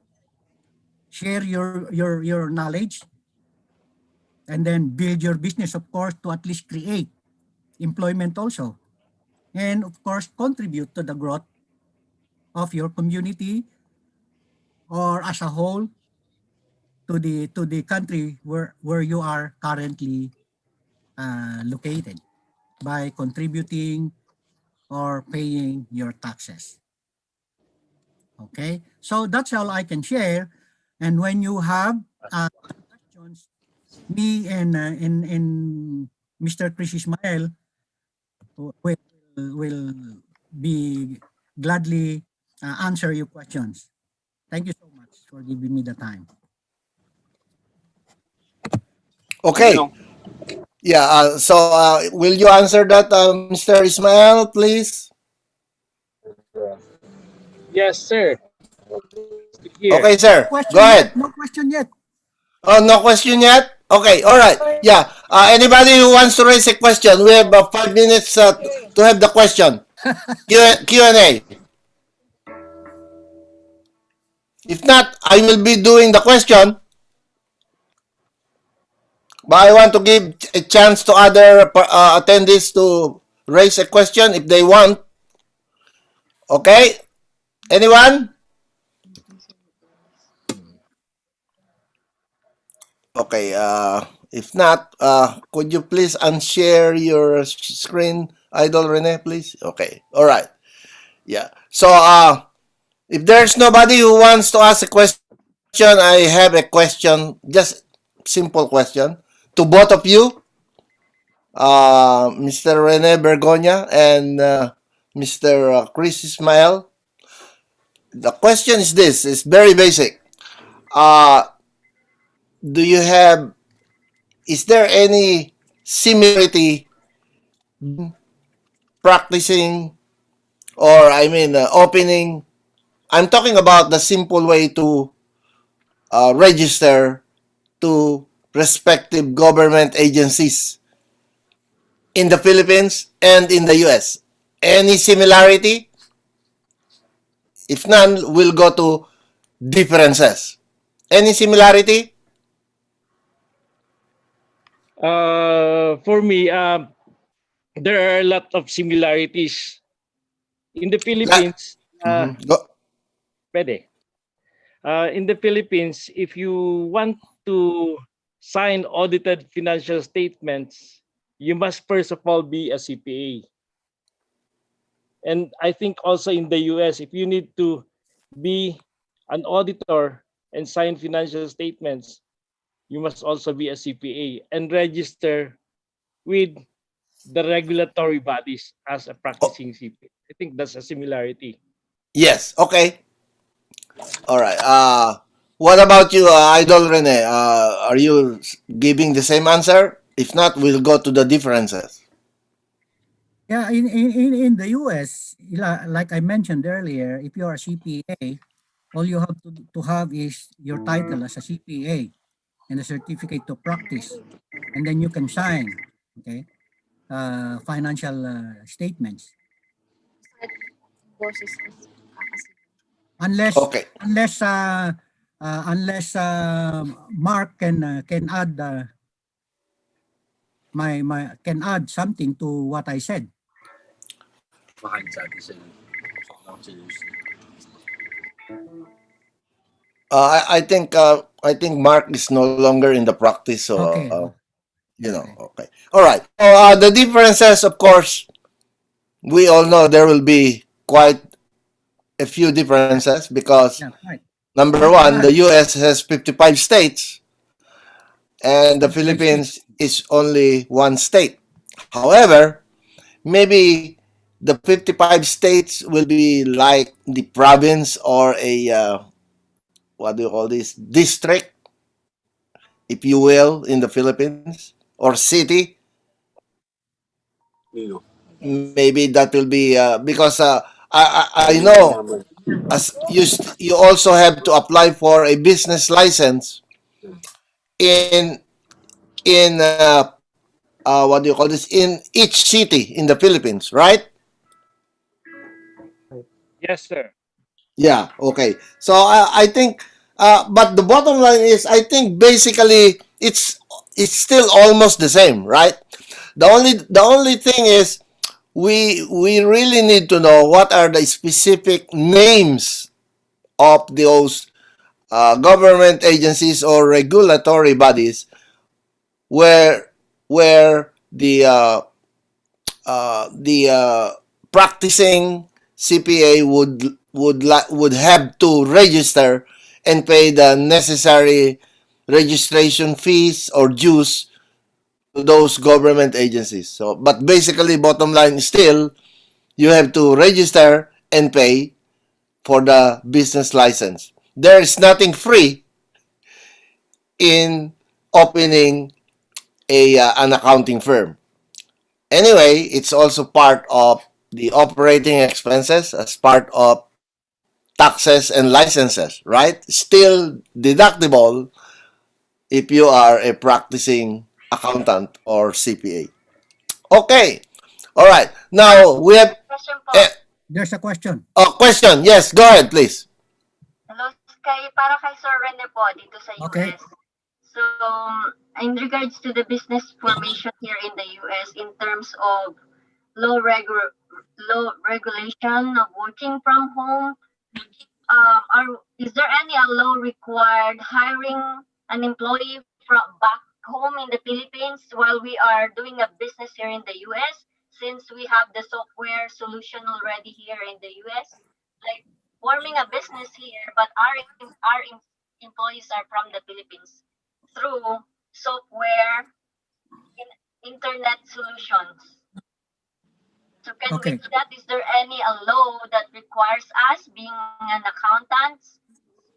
your knowledge, and then build your business, of course, to at least create employment also, and of course, contribute to the growth of your community or as a whole to the country where you are currently located by contributing or paying your taxes. Okay, so that's all I can share. And when you have questions, me and Mr. Chris Ismael will be gladly answer your questions. Thank you so much for giving me the time. Okay. Yeah. Will you answer that, Mr. Ismael, please? Yes, sir. Okay, No sir. Go question ahead. yet. No question yet. Oh, no question yet? Okay, all right. Yeah. Anybody who wants to raise a question, we have 5 minutes to have the question. Q&A. If not, I will be doing the question. But I want to give a chance to other attendees to raise a question if they want. Okay? Anyone? Okay, if not, could you please unshare your screen, Idol Rene, please? Okay, all right. Yeah. So, if there's nobody who wants to ask a question, I have a question, just simple question to both of you, Mr. Rene Bergonia and Mr. Chris Ismael. The question is this, it's very basic. Do you have, is there any similarity practicing or opening? I'm talking about the simple way to register to respective government agencies in the Philippines and in the US. Any similarity? If none, we'll go to differences. Any similarity? For me, there are a lot of similarities. In the Philippines, pwede. In the Philippines, if you want to sign audited financial statements, you must first of all be a CPA. And I think also in the US, if you need to be an auditor and sign financial statements, you must also be a CPA and register with the regulatory bodies as a practicing CPA. I think that's a similarity. Yes. Okay. All right. What about you, Idol Rene? Are you giving the same answer? If not, we'll go to the differences. Yeah, in the US, like I mentioned earlier, if you are a CPA, all you have to have is your title as a CPA and a certificate to practice, and then you can sign, okay, financial statements. Unless Okay. unless Mark can add can add something to what I said. I think Mark is no longer in the practice, so Okay. Okay. All right. So, the differences, of course, we all know there will be quite a few differences because Yeah, right. number one, the U.S. has 55 states, and the Philippines is only one state. However, maybe the 55 states will be like the province or a what do you call this, district, if you will, in the Philippines, or city. Maybe that will be because I know, as you also have to apply for a business license in what do you call this, in each city in the Philippines, right? Yes, sir. Yeah, okay. So I think, but the bottom line is, I think basically it's still almost the same, right? The only thing is, we really need to know what are the specific names of those government agencies or regulatory bodies where the practicing CPA would have to register and pay the necessary registration fees or dues to those government agencies. So, but basically, bottom line is still, you have to register and pay for the business license. There is nothing free in opening an accounting firm. Anyway, it's also part of the operating expenses as part of taxes and licenses, right? Still deductible if you are a practicing accountant or CPA. Okay. All right. Now we have There's a question. question. Yes, go ahead, please. Hello, para kay Sir Rene po dito sa Okay. US. So, in regards to the business formation here in the US, in terms of low regulation of working from home, is there any law required hiring an employee from back home in the Philippines while we are doing a business here in the US, since we have the software solution already here in the US? Like forming a business here, but our employees are from the Philippines through software in internet solutions. So can we do that? Is there any law that requires us, being an accountant,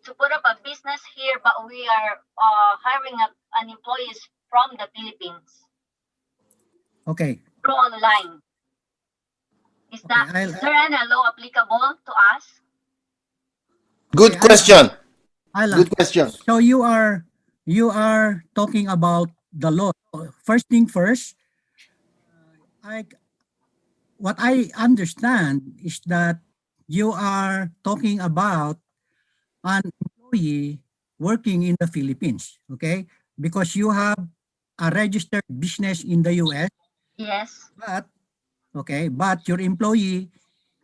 to put up a business here, but we are hiring an employees from the Philippines? Okay. Through online. Is there any law applicable to us? Good question. Good question. So you are talking about the law. First thing first, what I understand is that you are talking about an employee working in the Philippines, okay? Because you have a registered business in the US. Yes. But your employee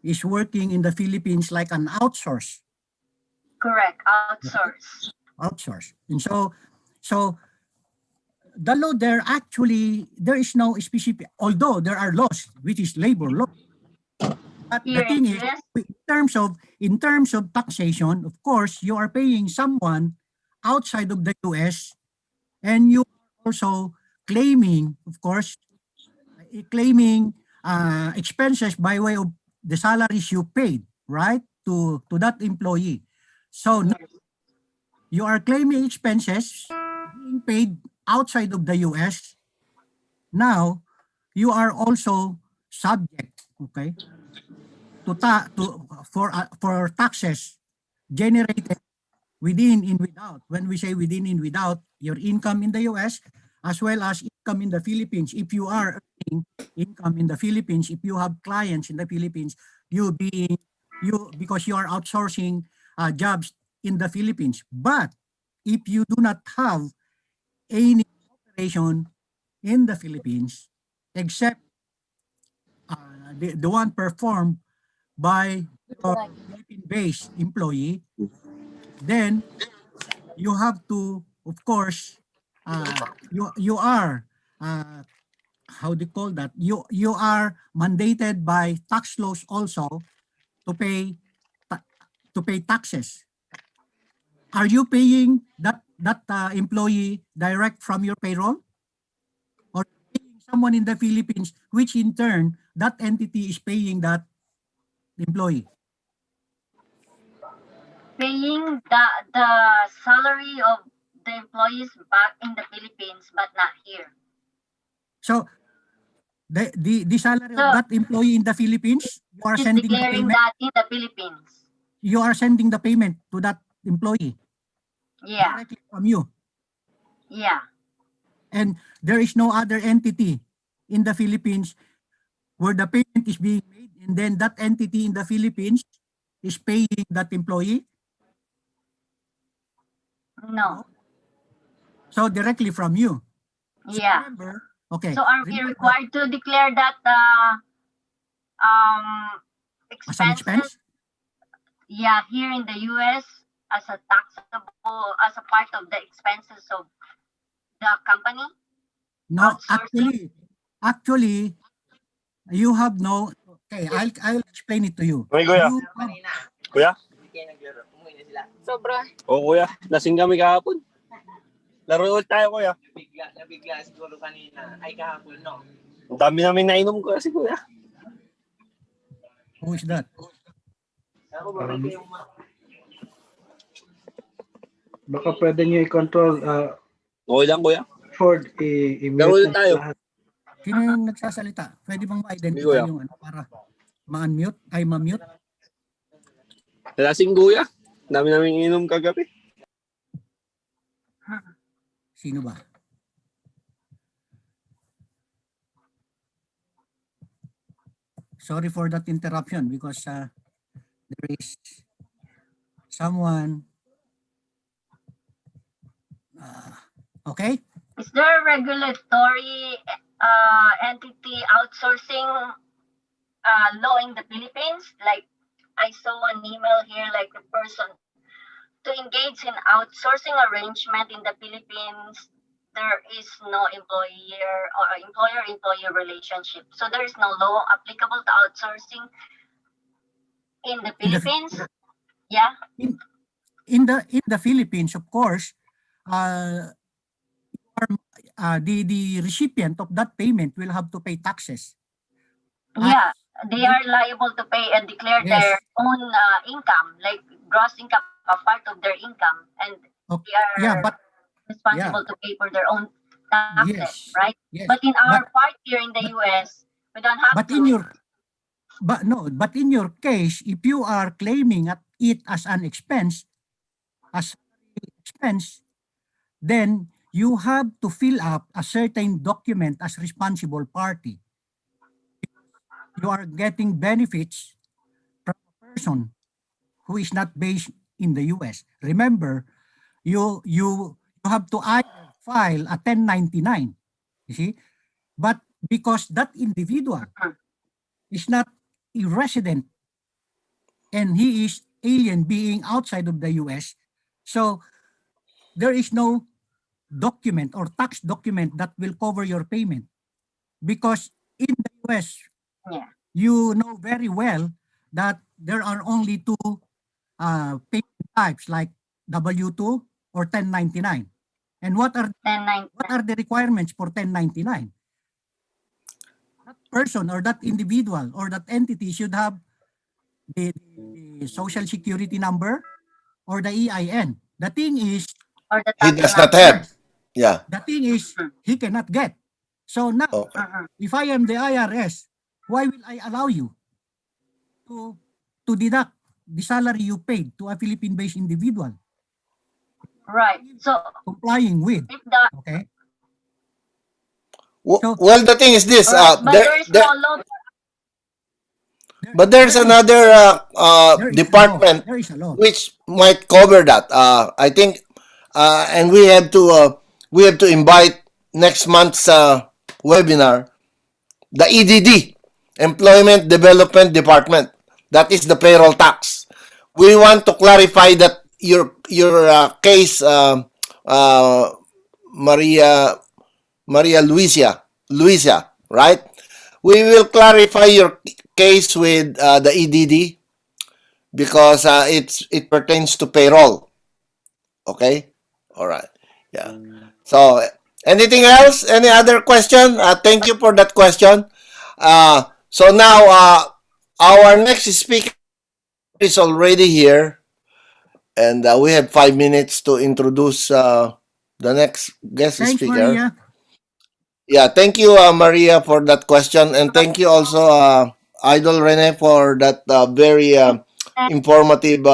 is working in the Philippines like an outsource. Correct, outsource. Outsource. And so the law there, actually there is no specific, although there are laws which is labor law. But the thing is, in terms of taxation, of course, you are paying someone outside of the US, and you are also claiming, of course, expenses by way of the salaries you paid, right, to that employee. So now you are claiming expenses being paid outside of the US. Now you are also subject, okay, for taxes generated within and without. When we say within and without, your income in the US as well as income in the Philippines. If you are earning income in the Philippines, if you have clients in the Philippines, because you are outsourcing jobs in the Philippines. But if you do not have any operation in the Philippines, except the one performed by your Philippine-based employee, then you have to, of course, you are how do you call that? You are mandated by tax laws also to pay taxes. Are you paying that that employee direct from your payroll, or paying someone in the Philippines, which in turn that entity is paying that employee? Paying the salary of the employees back in the Philippines, but not here. So the salary So of that employee in the Philippines, you are he's sending the declaring payment. that in the Philippines. You are sending the payment to that employee Yeah, directly from you, yeah. and there is no other entity in the Philippines where the payment is being made, and then that entity in the Philippines is paying that employee. No. So directly from you. So Yeah. remember, okay. So are we remember, required to declare that as an expenses? expense? Yeah, here in the US as a taxable, as a part of the expenses of the company? No, Outsourcing? actually, you have no. Okay, I'll explain it to you. Okay, kuya. You have, Kuya? Sobra. Oo, kuya. Lasing kami kahapon. Laro ulit tayo, kuya. Nabigla siguro kanina. Ay, kahapon, no? Ang dami namin nainom ko kasi, kuya. who is that? Baka pwede nyo i-control. Okay lang, kuya. Ford, Laro i-mute ulit tayo. lahat. Sino yung nagsasalita? Pwede bang ma-identify Kuya. yung ano para ma-unmute? Ay, ma-mute? Lasing, kuya. Ang dami namin inom kagabi. Sino ba? Sorry for that interruption because there is someone. Okay. Is there a regulatory entity outsourcing law in the Philippines? Like I saw an email here, like the person to engage in outsourcing arrangement in the Philippines, there is no employer or employer-employee relationship. So there is no law applicable to outsourcing in the Philippines. Yeah. In the Philippines, of course, the recipient of that payment will have to pay taxes. Yeah, they are liable to pay and declare their own income, like gross income, a part of their income, and they are responsible to pay for their own taxes, right? Yes. But in our part here in the US, we don't have to. But in your case, if you are claiming it as an expense, then you have to fill up a certain document as responsible party. You are getting benefits from a person who is not based in the US. Remember, you have to either file a 1099, you see, but because that individual is not a resident and he is alien being outside of the US, so there is no document or tax document that will cover your payment, because in the US, you know very well that there are only two payment types, like W-2 or 1099. And what are the requirements for 1099? That person or that individual or that entity should have the social security number or the EIN. The thing is, he does not have. Yeah. The thing is, he cannot get. So now, if I am the IRS, why will I allow you to deduct the salary you paid to a Philippine-based individual? Right. So complying with. Okay. Well, the thing is this. But there's another department which might cover that. I think, and we have to invite next month's webinar, the EDD, Employment Development Department. That is the payroll tax. We want to clarify that your case, Maria Luisa, right? We will clarify your case with the EDD because it pertains to payroll. Okay, All right. Yeah. So, anything else? Any other question? Thank you for that question. So now, our next speaker is already here, and we have 5 minutes to introduce the next guest Thanks, speaker. Maria. Yeah, thank you, Maria, for that question, and thank you also, Idol Rene, for that very informative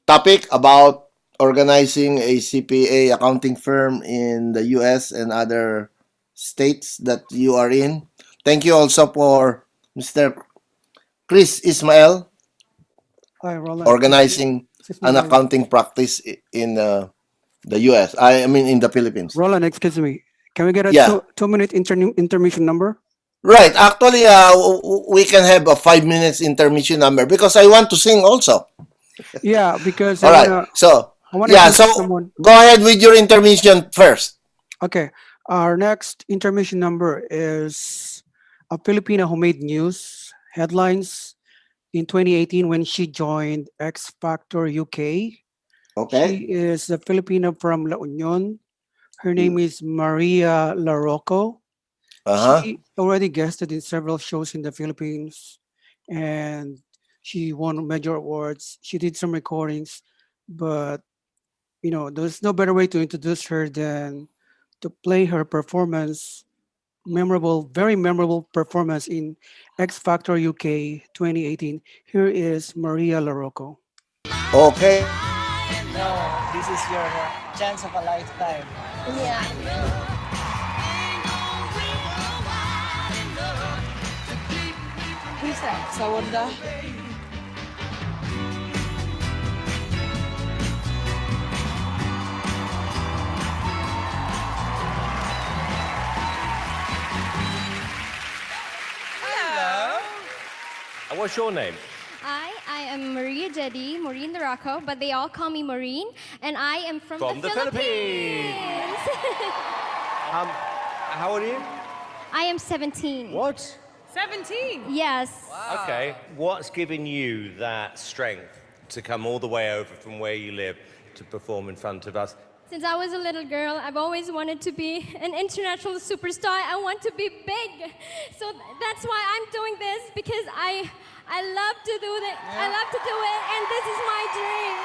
topic about organizing a CPA accounting firm in the US and other states that you are in. Thank you also for Mr. Chris Ismael Hi, Roland. organizing Excuse an me. accounting practice in the US. I mean, in the Philippines. Roland, excuse me. Can we get a Yeah. 2 minute intermission number? Right. Actually, we can have a 5 minutes intermission number because I want to sing also. Yeah, because All right. So, I wanna yeah. introduce So, someone. go ahead with your intermission first. Okay. Our next intermission number is a Filipina who made news headlines in 2018 when she joined X Factor UK. Okay. She is a Filipina from La Union. Her name is Maria Larocco. She already guested in several shows in the Philippines and she won major awards. She did some recordings, but there's no better way to introduce her than to play her performance, very memorable performance in X Factor UK 2018. Here is Maria Larocco. Okay. No, this is your chance of a lifetime. Yeah. Who's that? Sawanda? What's your name? I am Maria Jadi, Maureen Larocco, but they all call me Maureen, and I am from the Philippines. How old are you? I am 17. What? 17? Yes. Wow. Okay. What's given you that strength to come all the way over from where you live to perform in front of us? Since I was a little girl, I've always wanted to be an international superstar. I want to be big. So that's why I'm doing this, because I love to do that. I love to do it, and this is my dream.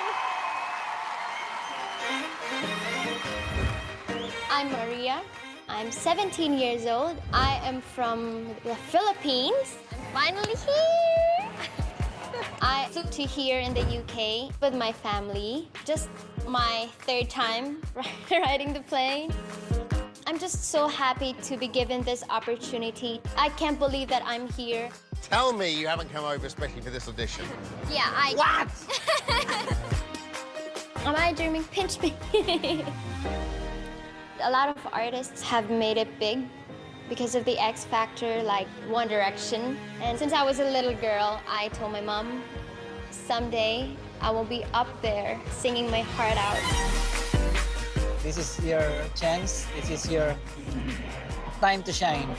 I'm Maria. I'm 17 years old. I am from the Philippines. I'm finally here. I flew to here in the UK with my family. Just my third time riding the plane. I'm just so happy to be given this opportunity. I can't believe that I'm here. Tell me you haven't come over especially for this audition. Yeah, What? Am I dreaming? Pinch me. A lot of artists have made it big because of the X Factor, like One Direction. And since I was a little girl, I told my mom, someday I will be up there singing my heart out. This is your chance. This is your time to shine.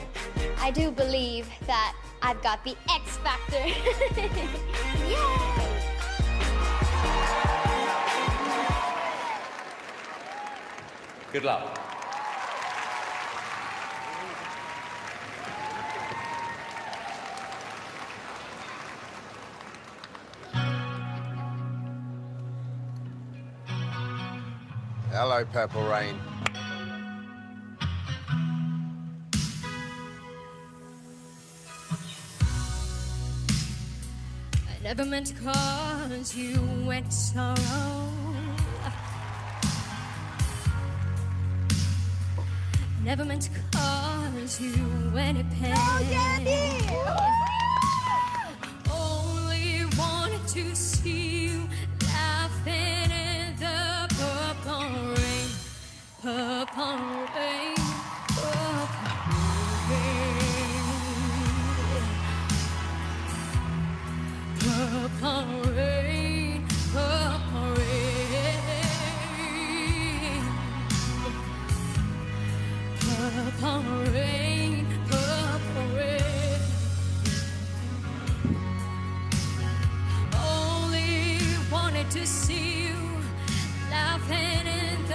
I do believe that I've got the X Factor. Yay! Good luck. Hello, Purple Rain. I never meant to cause you wet sorrow. Never meant to cause you any pain. Only wanted to see you laughing in the purple rain. Purple rain. Purple rain. Purple rain. Purple rain, purple rain. Only wanted to see you laughing in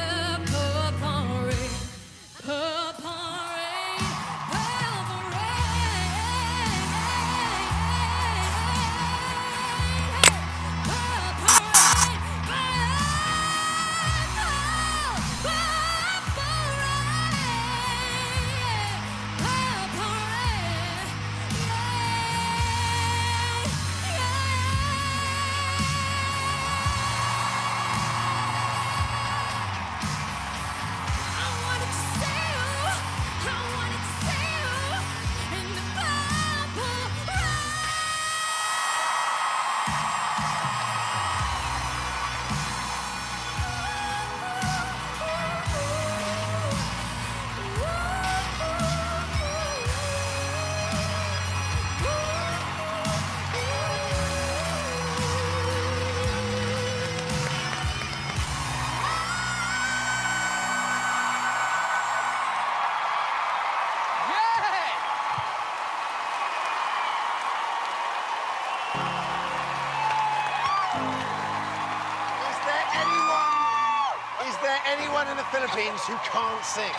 anyone in the Philippines who can't sing?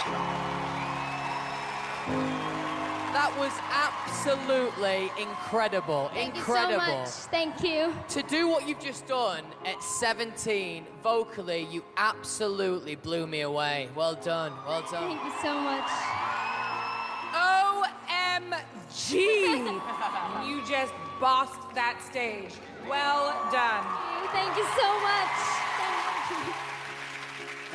That was absolutely incredible. Thank incredible. you so much. Thank you. To do what you've just done at 17, vocally, you absolutely blew me away. Well done. Well done. Thank you so much. OMG! You just bossed that stage. Well done. Thank you so much. Thank you.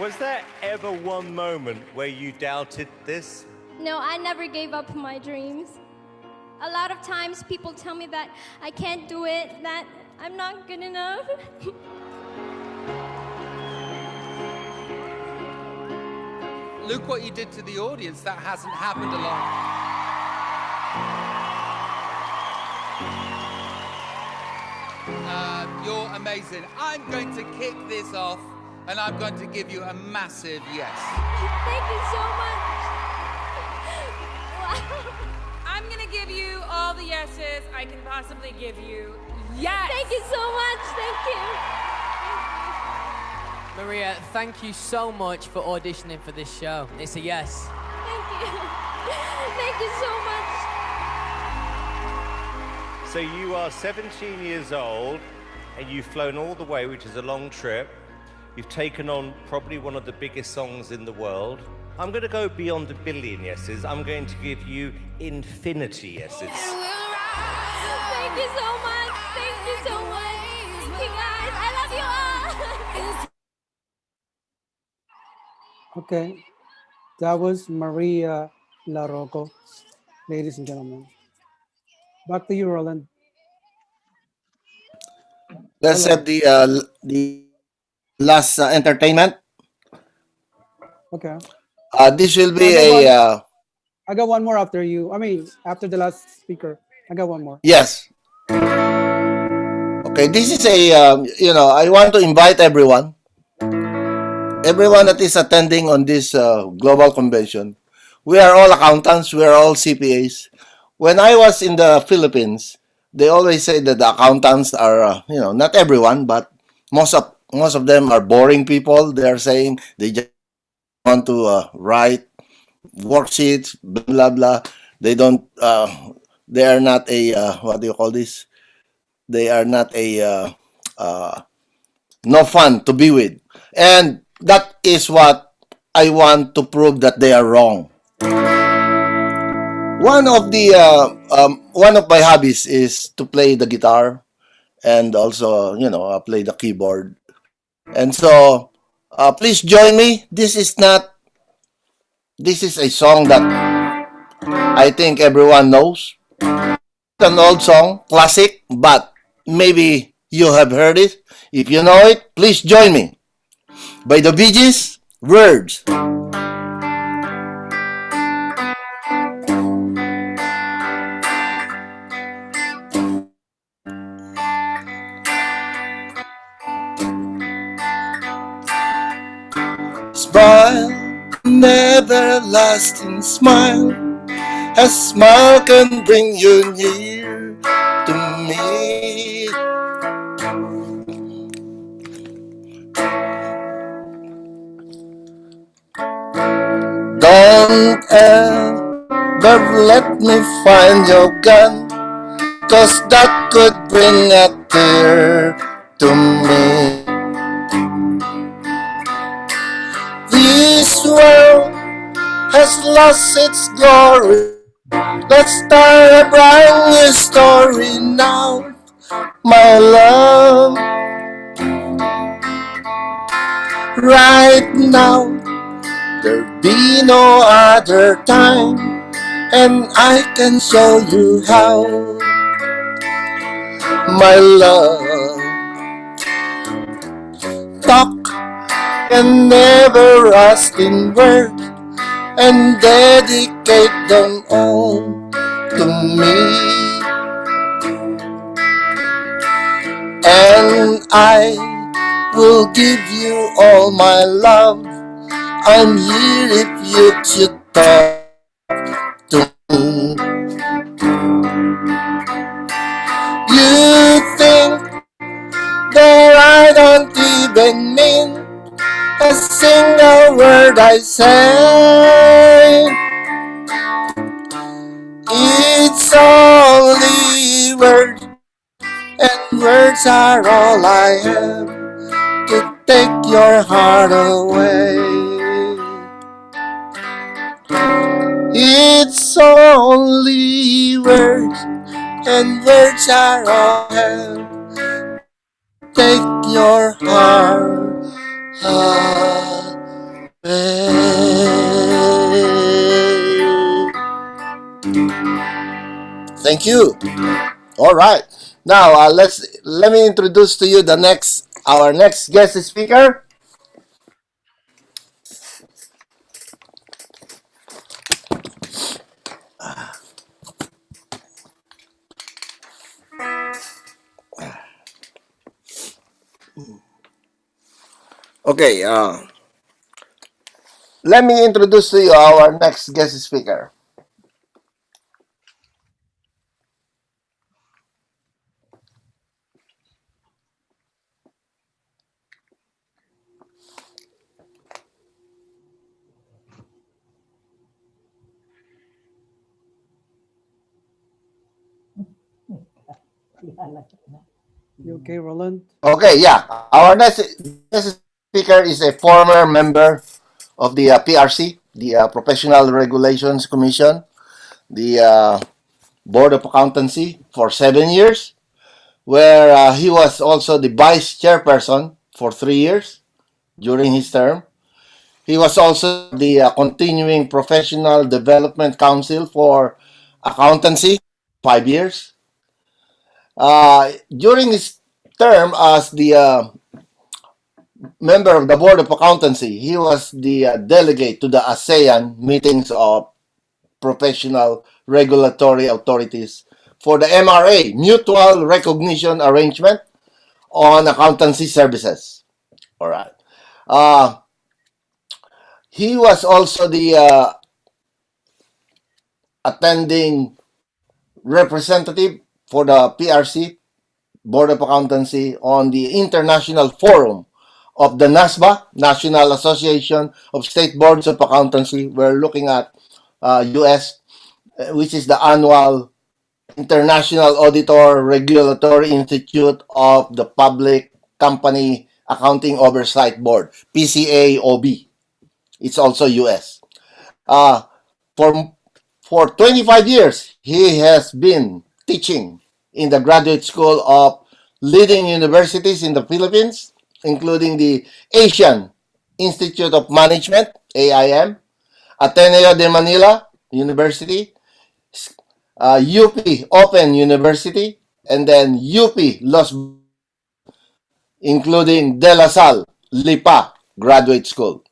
Was there ever one moment where you doubted this? No, I never gave up my dreams. A lot of times people tell me that I can't do it, that I'm not good enough. Look what you did to the audience. That hasn't happened a lot. You're amazing. I'm going to kick this off and I'm going to give you a massive yes. Thank you so much. I'm gonna give you all the yeses I can possibly give you. Yes! Thank you so much. Thank you. Maria, thank you so much for auditioning for this show. It's a yes. Thank you. Thank you so much. So you are 17 years old and you've flown all the way, which is a long trip. You've taken on probably one of the biggest songs in the world. I'm going to go beyond a billion yeses. I'm going to give you infinity yeses. Thank you so much. Thank you so much. Thank you guys. I love you all. Okay, that was Maria Larocco, ladies and gentlemen. Back to you, Roland. Let's have the last entertainment. Okay. This will be a... I got one more after you. I mean, after the last speaker. I got one more. Yes. Okay, this is a, I want to invite everyone that is attending on this global convention. We are all accountants. We are all CPAs. When I was in the Philippines, they always say that the accountants are, not everyone, but most of them are boring people. They are saying they just want to write worksheets, blah, blah, blah. They don't, they are not a, what do you call this? They are not a, no fun to be with. And that is what I want to prove that they are wrong. One of my hobbies is to play the guitar and also, play the keyboard. And so, please join me. This is a song that I think everyone knows. It's an old song, classic, but maybe you have heard it. If you know it, please join me. By the Bee Gees, Words. Smile, an everlasting smile. A smile can bring you near to me. Don't ever let me find your gun, 'cause that could bring a tear to me. This world has lost its glory. Let's start a brand new story now, my love. Right now, there'll be no other time, and I can show you how, my love. Talk and never ask in words, and dedicate them all to me. And I will give you all my love. I'm here if you should talk to me. You think that I don't even mean a single word I say. It's only words, and words are all I have to take your heart away. It's only words, and words are all I have to take your heart away. Thank you. All right. Now let me introduce to you our next guest speaker. Okay. Let me introduce to you our next guest speaker. You okay, Roland? Okay. Yeah. Our next guest speaker is a former member of the PRC, the Professional Regulations Commission, the Board of Accountancy for 7 years, where he was also the vice chairperson for 3 years during his term. He was also the continuing Professional Development Council for Accountancy, 5 years. During his term as the member of the Board of Accountancy, he was the delegate to the ASEAN meetings of professional regulatory authorities for the MRA, Mutual Recognition Arrangement on Accountancy Services. All right. Uh, he was also the attending representative for the PRC, Board of Accountancy, on the International Forum of the NASBA, National Association of State Boards of Accountancy. We're looking at US, which is the annual International Auditor Regulatory Institute of the Public Company Accounting Oversight Board, PCAOB. It's also US. Uh, for, for 25 years, he has been teaching in the graduate school of leading universities in the Philippines, including the Asian Institute of Management, AIM, Ateneo de Manila University, UP Open University, and then UP Los Baños, including De La Salle, Lipa Graduate School.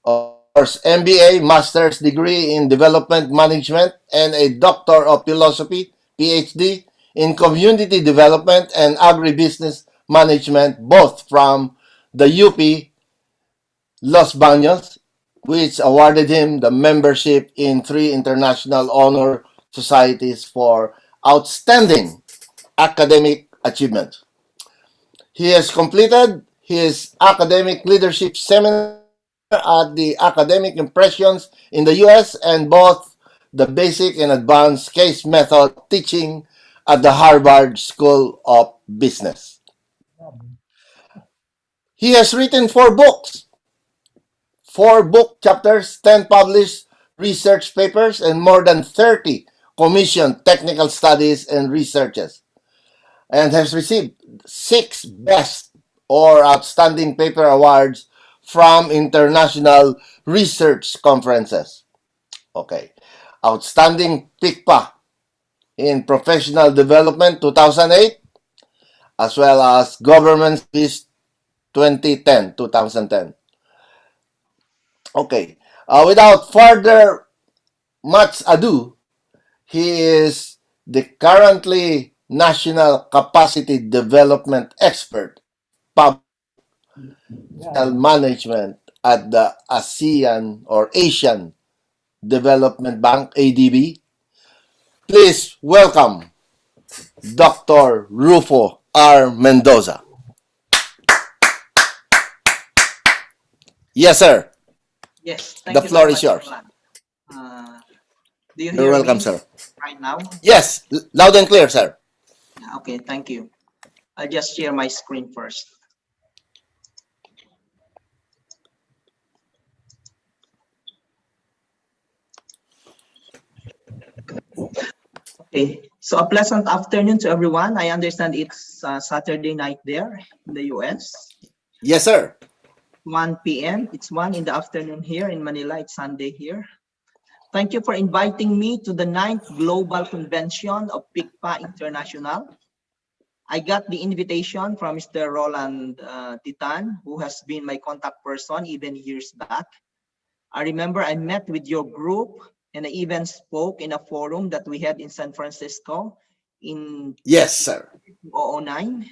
Of course, MBA, Master's Degree in Development Management, and a Doctor of Philosophy, PhD, in Community Development and Agribusiness Management, both from the UP Los Baños, which awarded him the membership in 3 international honor societies for outstanding academic achievements. He has completed his academic leadership seminar at the Academic Impressions in the US and both the basic and advanced case method teaching at the Harvard School of Business. He has written 4 books, 4 book chapters, 10 published research papers, and more than 30 commissioned technical studies and researches, and has received 6 Best or Outstanding Paper Awards from international research conferences. Okay. Outstanding PICPA in Professional Development 2008, as well as Government Service 2010. Okay. Without further much ado, he is the currently National Capacity Development Expert in Public Management at the ASEAN or Asian Development Bank, ADB. Please welcome Dr. Rufo R. Mendoza. Yes, sir. Yes, thank The you very floor is much, yours. Roland. Do you You're hear welcome, me sir. right now? Yes, loud and clear, sir. Yeah, okay, thank you. I'll just share my screen first. Okay, so a pleasant afternoon to everyone. I understand it's Saturday night there in the US. Yes, sir. 1 p.m. It's 1 in the afternoon here in Manila. It's Sunday here. Thank you for inviting me to the 9th Global Convention of PICPA International. I got the invitation from Mr. Roland Titan, who has been my contact person even years back. I remember I met with your group and I even spoke in a forum that we had in San Francisco in Yes, sir. 2009.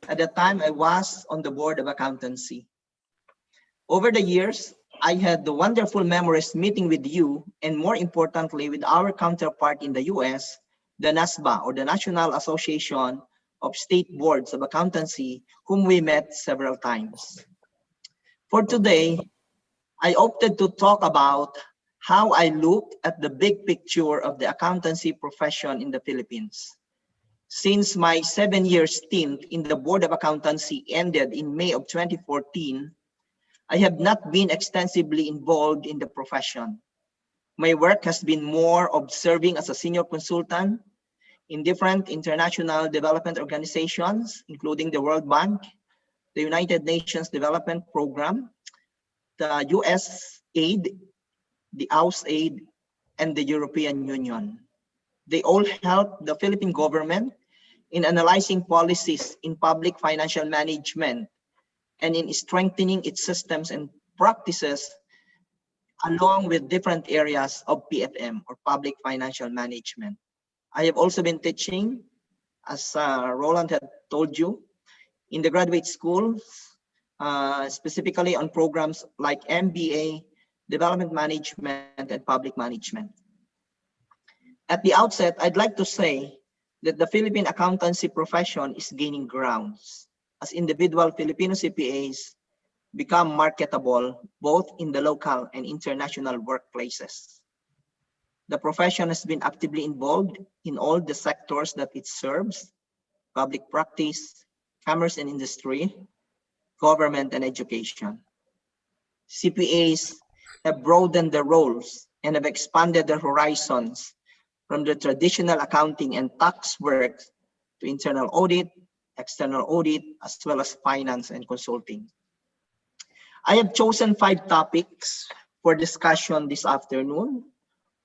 At the time, I was on the board of accountancy. Over the years, I had the wonderful memories meeting with you and more importantly, with our counterpart in the US, the NASBA or the National Association of State Boards of Accountancy, whom we met several times. For today, I opted to talk about how I look at the big picture of the accountancy profession in the Philippines. Since my 7-year stint in the Board of Accountancy ended in May of 2014, I have not been extensively involved in the profession. My work has been more of serving as a senior consultant in different international development organizations, including the World Bank, the United Nations Development Program, the US aid, the USAID, and the European Union. They all help the Philippine government in analyzing policies in public financial management and in strengthening its systems and practices along with different areas of PFM or public financial management. I have also been teaching, as Roland had told you, in the graduate schools, specifically on programs like MBA, Development Management, and Public Management. At the outset, I'd like to say that the Philippine accountancy profession is gaining grounds as individual Filipino CPAs become marketable both in the local and international workplaces. The profession has been actively involved in all the sectors that it serves: public practice, commerce and industry, government and education. CPAs have broadened their roles and have expanded their horizons from the traditional accounting and tax work to internal audit, external audit, as well as finance and consulting. I have chosen 5 topics for discussion this afternoon.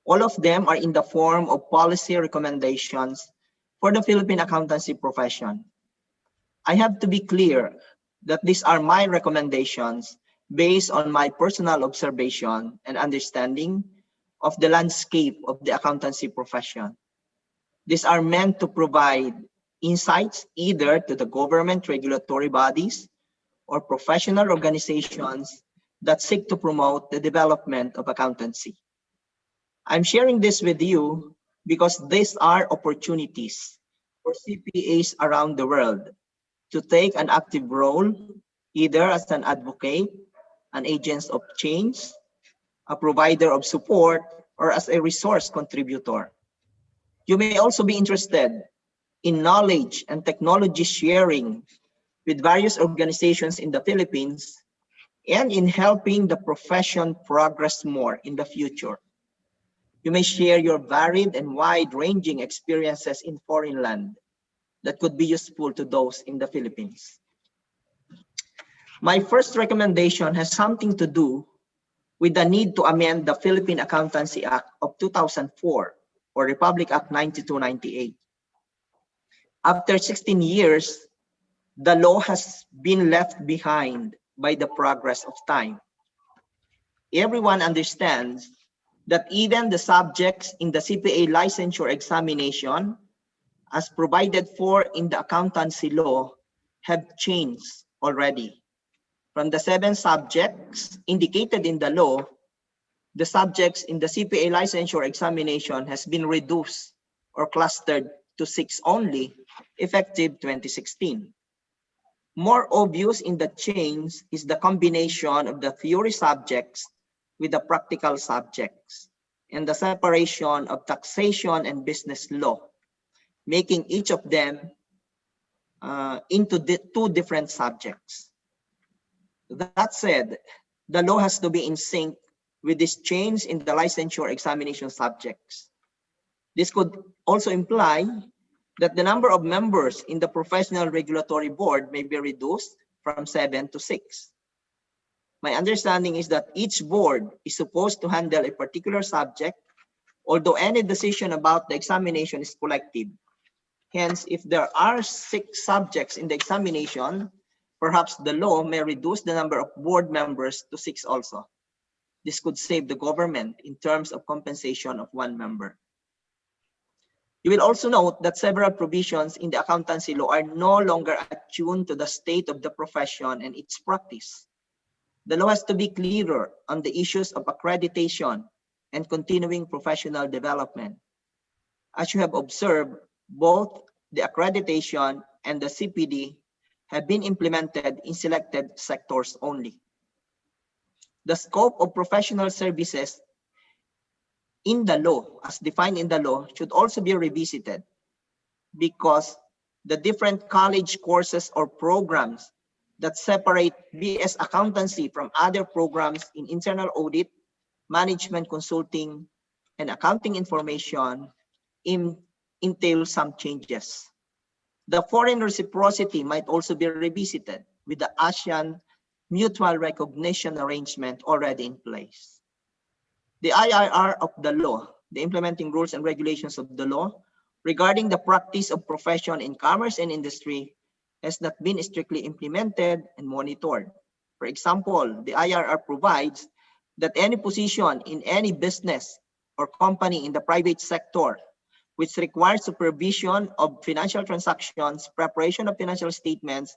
All of them are in the form of policy recommendations for the Philippine accountancy profession. I have to be clear that these are my recommendations based on my personal observation and understanding of the landscape of the accountancy profession. These are meant to provide insights either to the government regulatory bodies or professional organizations that seek to promote the development of accountancy. I'm sharing this with you because these are opportunities for CPAs around the world to take an active role, either as an advocate, an agent of change, a provider of support, or as a resource contributor. You may also be interested in knowledge and technology sharing with various organizations in the Philippines and in helping the profession progress more in the future. You may share your varied and wide-ranging experiences in foreign land that could be useful to those in the Philippines. My first recommendation has something to do with the need to amend the Philippine Accountancy Act of 2004 or Republic Act 9298. After 16 years, the law has been left behind by the progress of time. Everyone understands that even the subjects in the CPA licensure examination, as provided for in the accountancy law, have changed already. From the 7 subjects indicated in the law, the subjects in the CPA licensure examination has been reduced or clustered to 6 only, effective 2016. More obvious in the change is the combination of the theory subjects with the practical subjects and the separation of taxation and business law, making each of them into two different subjects. That said, the law has to be in sync with this change in the licensure examination subjects. This could also imply that the number of members in the Professional Regulatory Board may be reduced from 7 to 6. My understanding is that each board is supposed to handle a particular subject, although any decision about the examination is collective. Hence, if there are 6 subjects in the examination, perhaps the law may reduce the number of board members to 6 also. This could save the government in terms of compensation of 1 member. You will also note that several provisions in the accountancy law are no longer attuned to the state of the profession and its practice. The law has to be clearer on the issues of accreditation and continuing professional development. As you have observed, both the accreditation and the CPD have been implemented in selected sectors only. The scope of professional services in the law, as defined in the law, should also be revisited because the different college courses or programs that separate BS accountancy from other programs in internal audit, management consulting, and accounting information entail some changes. The foreign reciprocity might also be revisited with the ASEAN mutual recognition arrangement already in place. The IRR of the law, the implementing rules and regulations of the law regarding the practice of profession in commerce and industry has not been strictly implemented and monitored. For example, the IRR provides that any position in any business or company in the private sector which requires supervision of financial transactions, preparation of financial statements,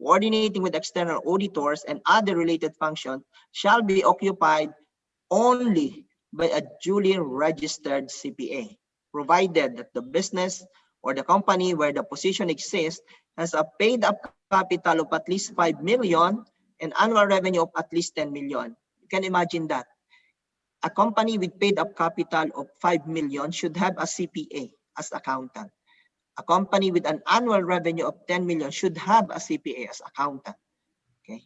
coordinating with external auditors, and other related functions shall be occupied only by a duly registered CPA, provided that the business or the company where the position exists has a paid-up capital of at least 5 million and annual revenue of at least 10 million. You can imagine that. A company with paid-up capital of 5 million should have a CPA as accountant. A company with an annual revenue of 10 million should have a CPA as accountant. Okay,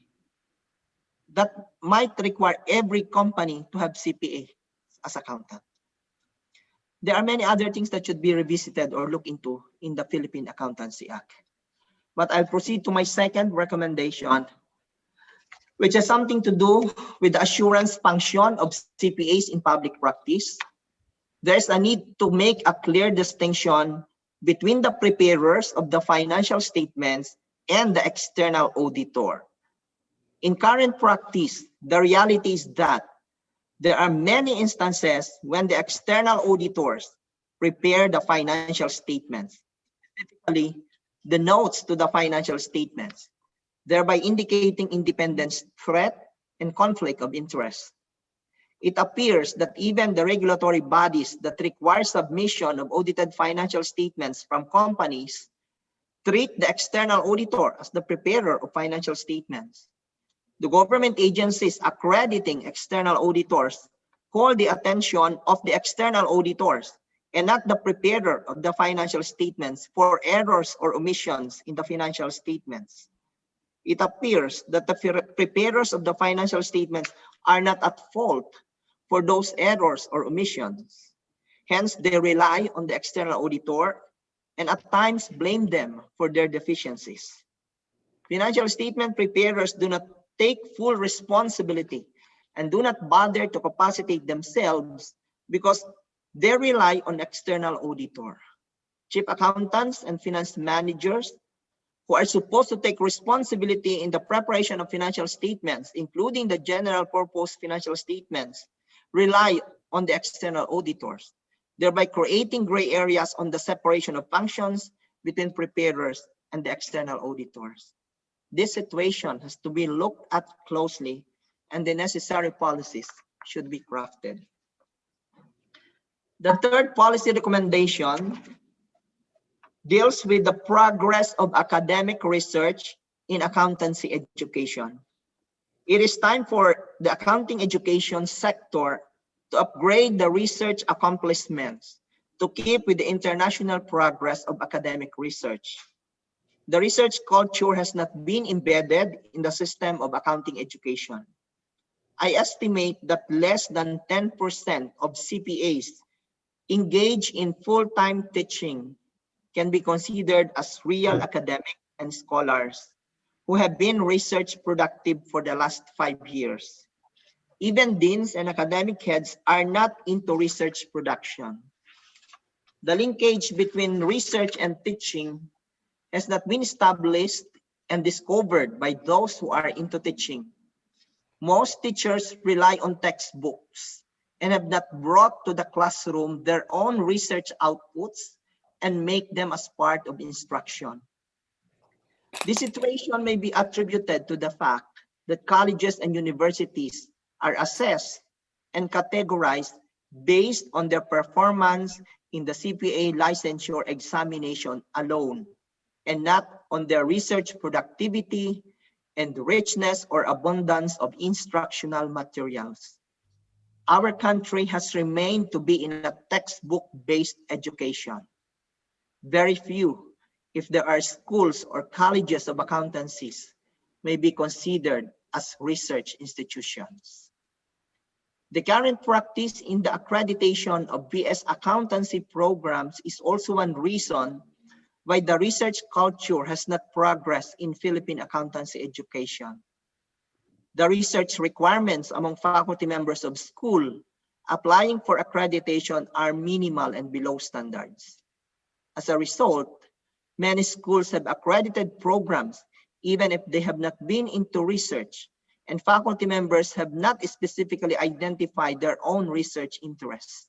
that might require every company to have CPA as accountant. There are many other things that should be revisited or looked into in the Philippine Accountancy Act. But I'll proceed to my second recommendation, which has something to do with the assurance function of CPAs in public practice. There's a need to make a clear distinction between the preparers of the financial statements and the external auditor. In current practice, the reality is that there are many instances when the external auditors prepare the financial statements, specifically the notes to the financial statements, thereby indicating independence, threat, and conflict of interest. It appears that even the regulatory bodies that require submission of audited financial statements from companies treat the external auditor as the preparer of financial statements. The government agencies accrediting external auditors call the attention of the external auditors and not the preparer of the financial statements for errors or omissions in the financial statements. It appears that the preparers of the financial statements are not at fault for those errors or omissions. Hence, they rely on the external auditor and at times blame them for their deficiencies. Financial statement preparers do not take full responsibility and do not bother to capacitate themselves because they rely on external auditor. Chief accountants and finance managers who are supposed to take responsibility in the preparation of financial statements, including the general purpose financial statements, rely on the external auditors, thereby creating gray areas on the separation of functions between preparers and the external auditors. This situation has to be looked at closely and the necessary policies should be crafted. The third policy recommendation deals with the progress of academic research in accountancy education. It is time for the accounting education sector to upgrade the research accomplishments to keep with the international progress of academic research. The research culture has not been embedded in the system of accounting education. I estimate that less than 10% of CPAs engaged in full-time teaching can be considered as real academics and scholars who have been research productive for the last 5 years. Even deans and academic heads are not into research production. The linkage between research and teaching has not been established and discovered by those who are into teaching. Most teachers rely on textbooks and have not brought to the classroom their own research outputs and make them as part of instruction. This situation may be attributed to the fact that colleges and universities are assessed and categorized based on their performance in the CPA licensure examination alone, and not on their research productivity and richness or abundance of instructional materials. Our country has remained to be in a textbook-based education. Very few, if there are schools or colleges of accountancies, may be considered as research institutions. The current practice in the accreditation of BS accountancy programs is also one reason why the research culture has not progressed in Philippine accountancy education. The research requirements among faculty members of school applying for accreditation are minimal and below standards. As a result, many schools have accredited programs even if they have not been into research, and faculty members have not specifically identified their own research interests.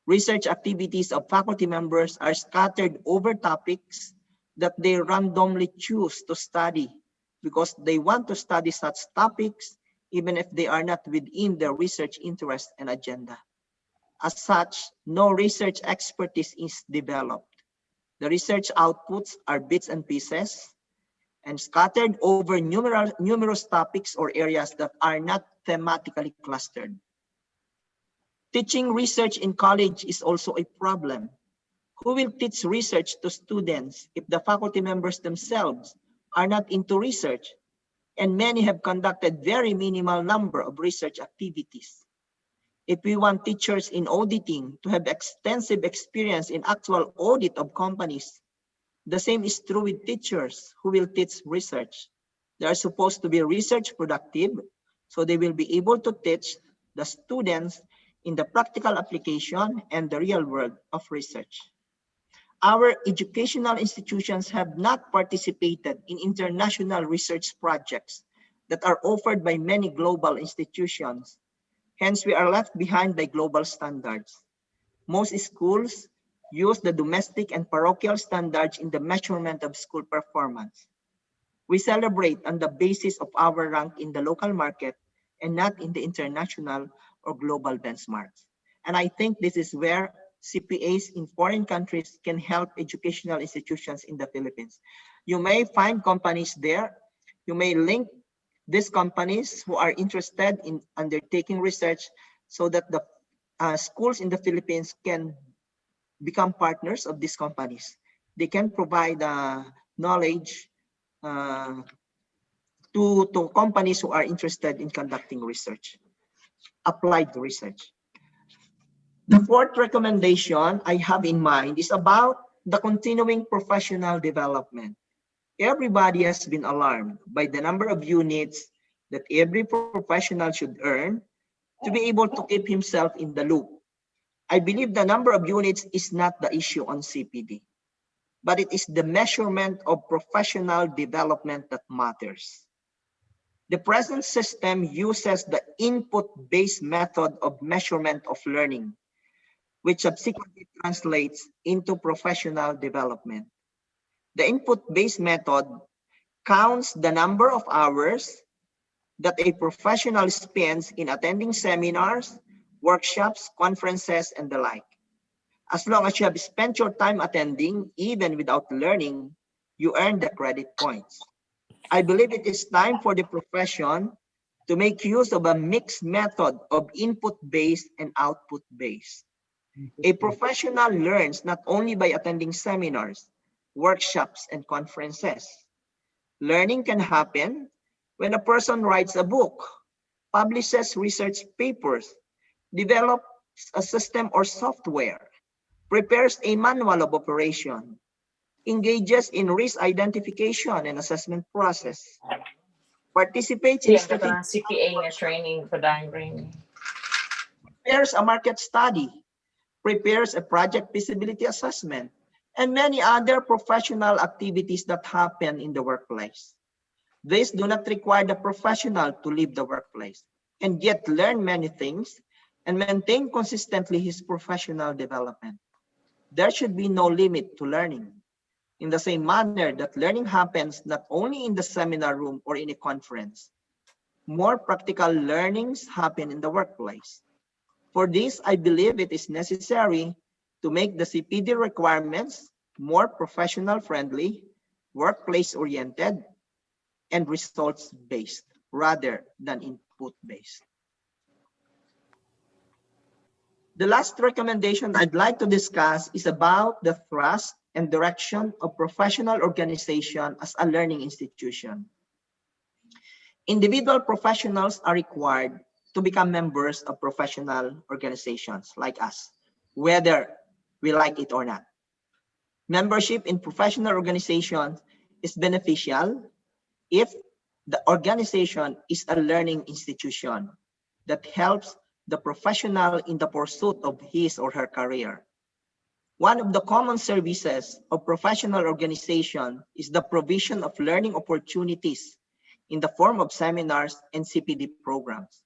Research activities of faculty members are scattered over topics that they randomly choose to study because they want to study such topics even if they are not within their research interest and agenda. As such, no research expertise is developed. The research outputs are bits and pieces and scattered over numerous topics or areas that are not thematically clustered. Teaching research in college is also a problem. Who will teach research to students if the faculty members themselves are not into research, and many have conducted very minimal number of research activities? If we want teachers in auditing to have extensive experience in actual audit of companies, the same is true with teachers who will teach research. They are supposed to be research productive, so they will be able to teach the students in the practical application and the real world of research. Our educational institutions have not participated in international research projects that are offered by many global institutions. Hence, we are left behind by global standards. Most schools use the domestic and parochial standards in the measurement of school performance. We celebrate on the basis of our rank in the local market and not in the international or global benchmarks. And I think this is where CPAs in foreign countries can help educational institutions in the Philippines. You may find companies there. You may link these companies who are interested in undertaking research so that the schools in the Philippines can become partners of these companies. They can provide knowledge to companies who are interested in conducting research, applied research. The fourth recommendation I have in mind is about the continuing professional development. Everybody has been alarmed by the number of units that every professional should earn to be able to keep himself in the loop. I believe the number of units is not the issue on CPD, but it is the measurement of professional development that matters. The present system uses the input-based method of measurement of learning, which subsequently translates into professional development. The input-based method counts the number of hours that a professional spends in attending seminars, workshops, conferences, and the like. As long as you have spent your time attending, even without learning, you earn the credit points. I believe it is time for the profession to make use of a mixed method of input-based and output-based. A professional learns not only by attending seminars, workshops, and conferences. Learning can happen when a person writes a book, publishes research papers, develops a system or software, prepares a manual of operation, engages in risk identification and assessment process, participates in strategic CPA training for training. Prepares a market study, prepares a project feasibility assessment, and many other professional activities that happen in the workplace. These do not require the professional to leave the workplace and yet learn many things and maintain consistently his professional development. There should be no limit to learning. In the same manner that learning happens not only in the seminar room or in a conference, more practical learnings happen in the workplace. For this, I believe it is necessary to make the CPD requirements more professional-friendly, workplace-oriented, and results-based rather than input-based. The last recommendation I'd like to discuss is about the thrust and direction of professional organization as a learning institution. Individual professionals are required to become members of professional organizations like us, whether we like it or not. Membership in professional organizations is beneficial if the organization is a learning institution that helps the professional in the pursuit of his or her career. One of the common services of professional organization is the provision of learning opportunities in the form of seminars and CPD programs.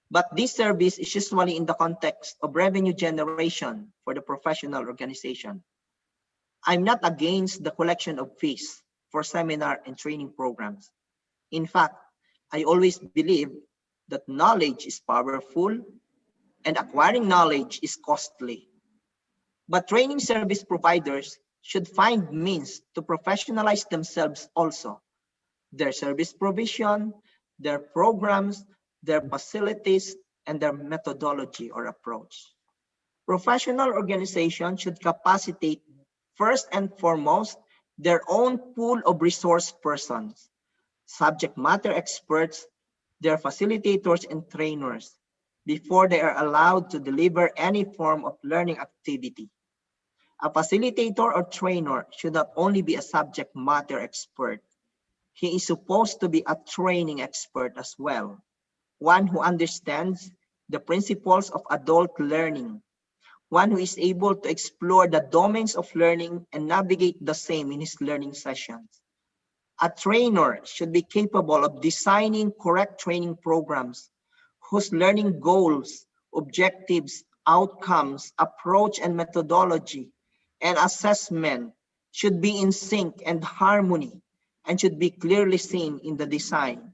But this service is usually in the context of revenue generation for the professional organization. I'm not against the collection of fees for seminar and training programs. In fact, I always believe that knowledge is powerful and acquiring knowledge is costly. But training service providers should find means to professionalize themselves also, their service provision, their programs, their facilities, and their methodology or approach. Professional organizations should capacitate first and foremost their own pool of resource persons, subject matter experts, their facilitators and trainers, before they are allowed to deliver any form of learning activity. A facilitator or trainer should not only be a subject matter expert, he is supposed to be a training expert as well, one who understands the principles of adult learning, one who is able to explore the domains of learning and navigate the same in his learning sessions. A trainer should be capable of designing correct training programs whose learning goals, objectives, outcomes, approach, and methodology and assessment should be in sync and harmony and should be clearly seen in the design.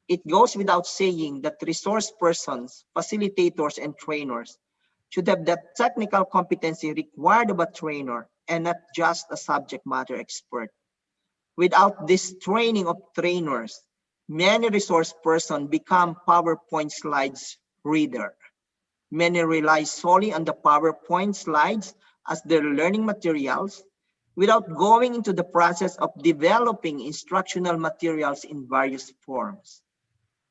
It goes without saying that resource persons, facilitators, and trainers should have the technical competency required of a trainer and not just a subject matter expert. Without this training of trainers, many resource persons become PowerPoint slides reader. Many rely solely on the PowerPoint slides as their learning materials without going into the process of developing instructional materials in various forms.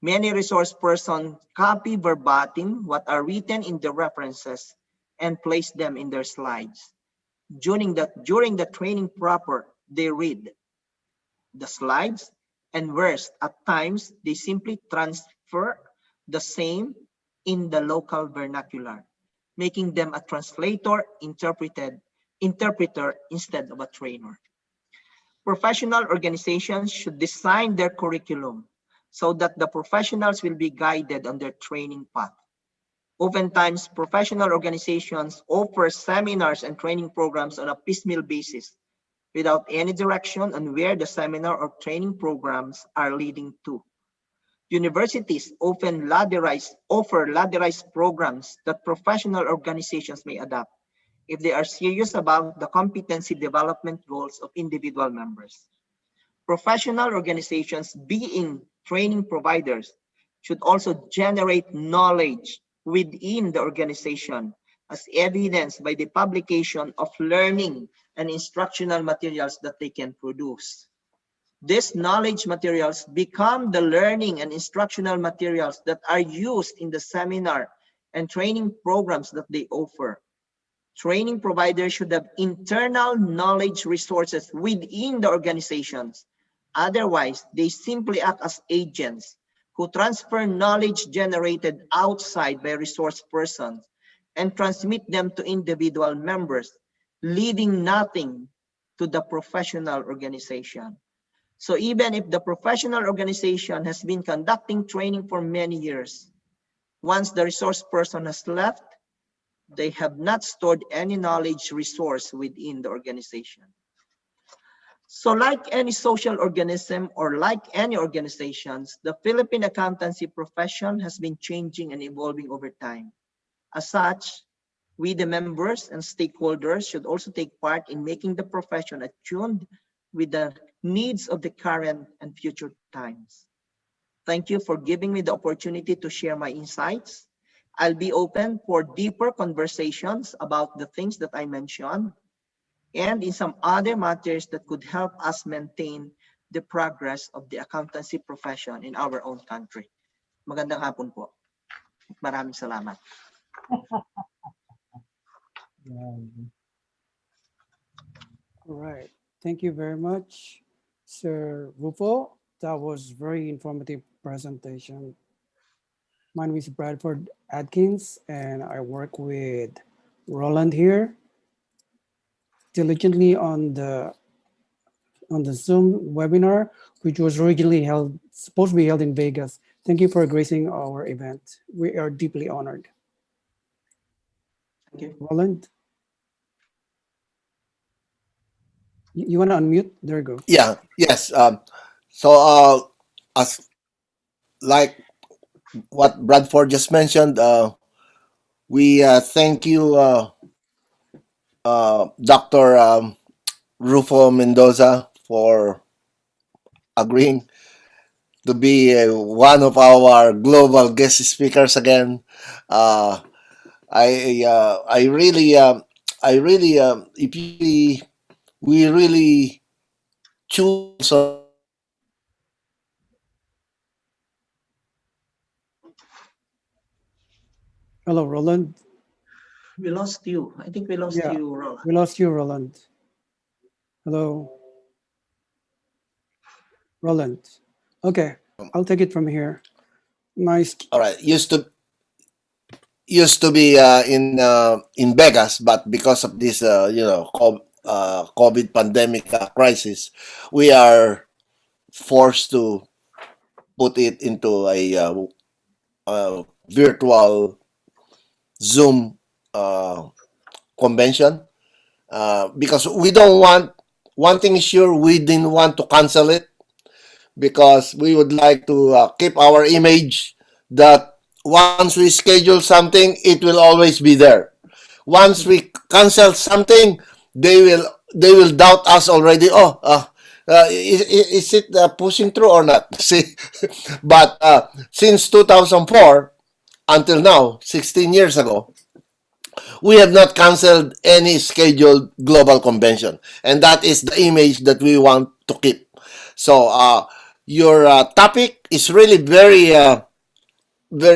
Many resource persons copy verbatim what are written in the references and place them in their slides. During the training proper, they read the slides, and worse, at times, they simply transfer the same in the local vernacular, making them a translator, interpreter instead of a trainer. Professional organizations should design their curriculum so that the professionals will be guided on their training path. Oftentimes, professional organizations offer seminars and training programs on a piecemeal basis without any direction on where the seminar or training programs are leading to. Universities often offer ladderized programs that professional organizations may adopt if they are serious about the competency development goals of individual members. Professional organizations, being training providers, should also generate knowledge within the organization, as evidenced by the publication of learning and instructional materials that they can produce. These knowledge materials become the learning and instructional materials that are used in the seminar and training programs that they offer. Training providers should have internal knowledge resources within the organizations. Otherwise, they simply act as agents who transfer knowledge generated outside by resource persons and transmit them to individual members, leaving nothing to the professional organization. So even if the professional organization has been conducting training for many years, once the resource person has left, they have not stored any knowledge resource within the organization. So like any social organism or like any organizations, the Philippine accountancy profession has been changing and evolving over time. As such, we the members and stakeholders should also take part in making the profession attuned with the needs of the current and future times. Thank you for giving me the opportunity to share my insights. I'll be open for deeper conversations about the things that I mentioned and in some other matters that could help us maintain the progress of the accountancy profession in our own country. Magandang hapon po. Maraming salamat. All right. Thank you very much, Sir Rufo. That was very informative presentation. My name is Bradford Adkins, and I work with Roland here diligently on the Zoom webinar, which was originally supposed to be held in Vegas. Thank you for gracing our event. We are deeply honored. Thank you. Roland? You want to unmute? There you go. Yeah, yes. As like what Bradford just mentioned, we thank you, Dr. Rufo Mendoza, for agreeing to be one of our global guest speakers again. I really, if we really choose Hello, Roland. We lost you. I think we lost you, Roland. We lost you, Roland. Hello. Roland. Okay, I'll take it from here. Nice. All right, used to be in Vegas, but because of this COVID pandemic crisis, we are forced to put it into a virtual Zoom convention because we don't want. One thing is sure, we didn't want to cancel it because we would like to keep our image that once we schedule something, it will always be there. Once we cancel something, they will doubt us already. Oh, is it pushing through or not? See, but since 2004 until now, 16 years ago, we have not canceled any scheduled global convention, and that is the image that we want to keep. So your topic is really very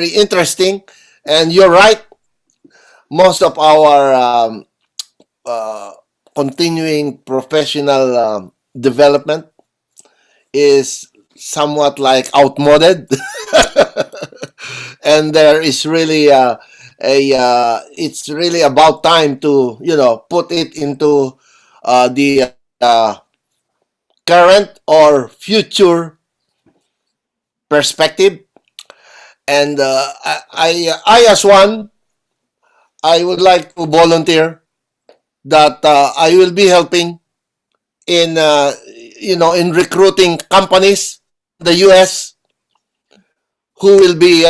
interesting, and you're right. Most of our continuing professional development is somewhat like outmoded, and there is really it's really about time to put it into the current or future perspective. And I as one, I would like to volunteer that I will be helping in in recruiting companies from the U.S. who will be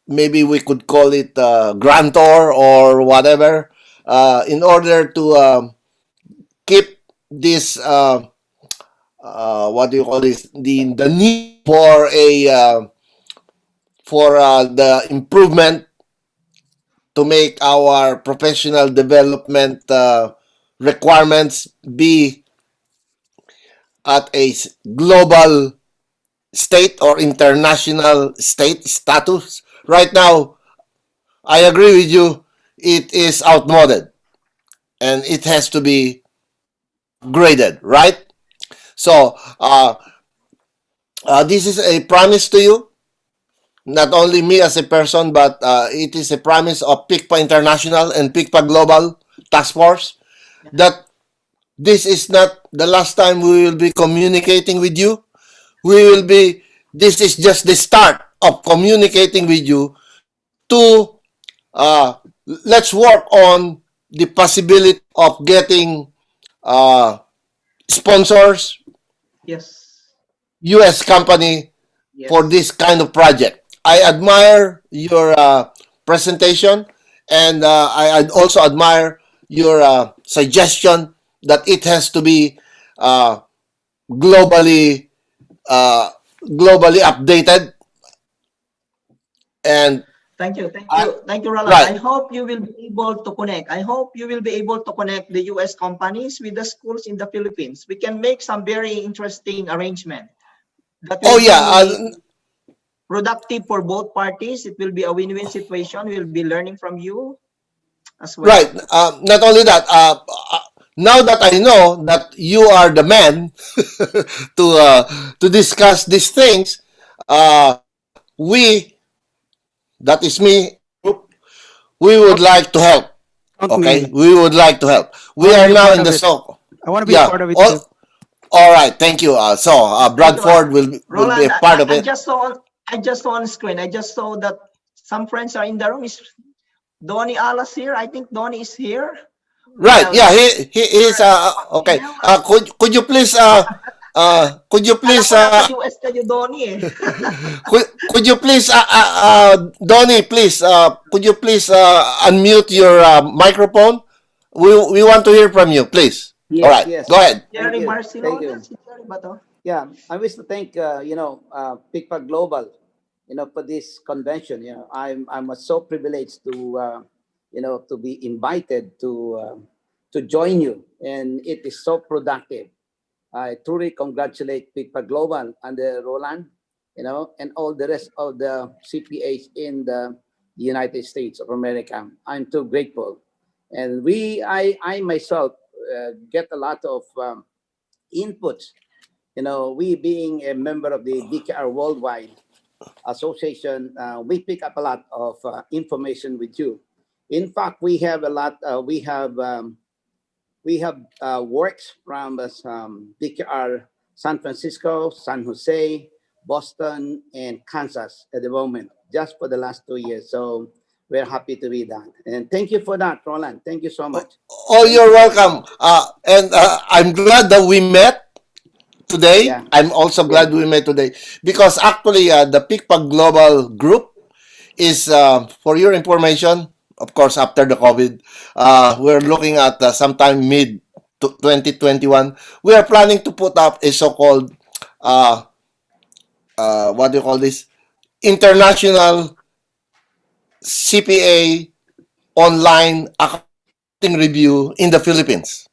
maybe we could call it grantor or whatever, in order to keep this what do you call this, the need for a for the improvement to make our professional development requirements be at a global state or international state status. Right now, I agree with you, it is outmoded and it has to be upgraded, right? So, this is a promise to you, not only me as a person, but it is a promise of PICPA International and PICPA Global Task Force that this is not the last time we will be communicating with you. We will be, this is just the start of communicating with you to, uh, let's work on the possibility of getting uh, sponsors, Yes. US company for Yes. this kind of project. I admire your presentation, and I also admire your suggestion that it has to be uh, globally uh, globally updated. And Thank you, Roland. I right, hope you will be able to connect. I hope you will be able to connect the U.S. companies with the schools in the Philippines. We can make some very interesting arrangement that oh will yeah, be productive for both parties. It will be a win-win situation. We'll be learning from you as right. well. Not only that, now that I know that you are the man to discuss these things, we, that is me and my group, we would like to help. Count me Okay, in. we would like to help. I We want to are be a now part in of the it. so I want to be a yeah. part of it too. All right, thank you. Thank you, Bradford will be Roland. a part of I it. just saw on screen. I just saw that some friends are in the room. Is Donnie Alas here? I think Donnie is here. Right. Well, Yeah. He is. Okay. Could you alam please ko nasa US kayo, Donnie eh. could you please Donnie, please could you please unmute your microphone? We want to hear from you, please. All Yes, right. yes. Go ahead. Thank Jerry you. Thank Barcelona? you. Si Jerry ba to? Yeah, I wish to thank PICPA Global, for this convention. I'm so privileged to be invited to join you, and it is so productive. I truly congratulate PICPA Global and Roland, and all the rest of the CPAs in the United States of America. I'm too grateful, and I myself get a lot of inputs. We being a member of the DKR Worldwide Association, we pick up a lot of information with you. In fact, we have a lot. We have works from DKR San Francisco, San Jose, Boston, and Kansas at the moment, just for the last 2 years. So we're happy to read that. And thank you for that, Roland. Thank you so much. Oh, Thank you're you so welcome. And I'm glad that we met today. Yeah. I'm also Yeah. glad we met today because actually the PICPA Global Group is, for your information, of course, after the COVID, we're looking at sometime mid 2021. We are planning to put up a so-called, uh, what do you call this? International CPA online accounting review in the Philippines.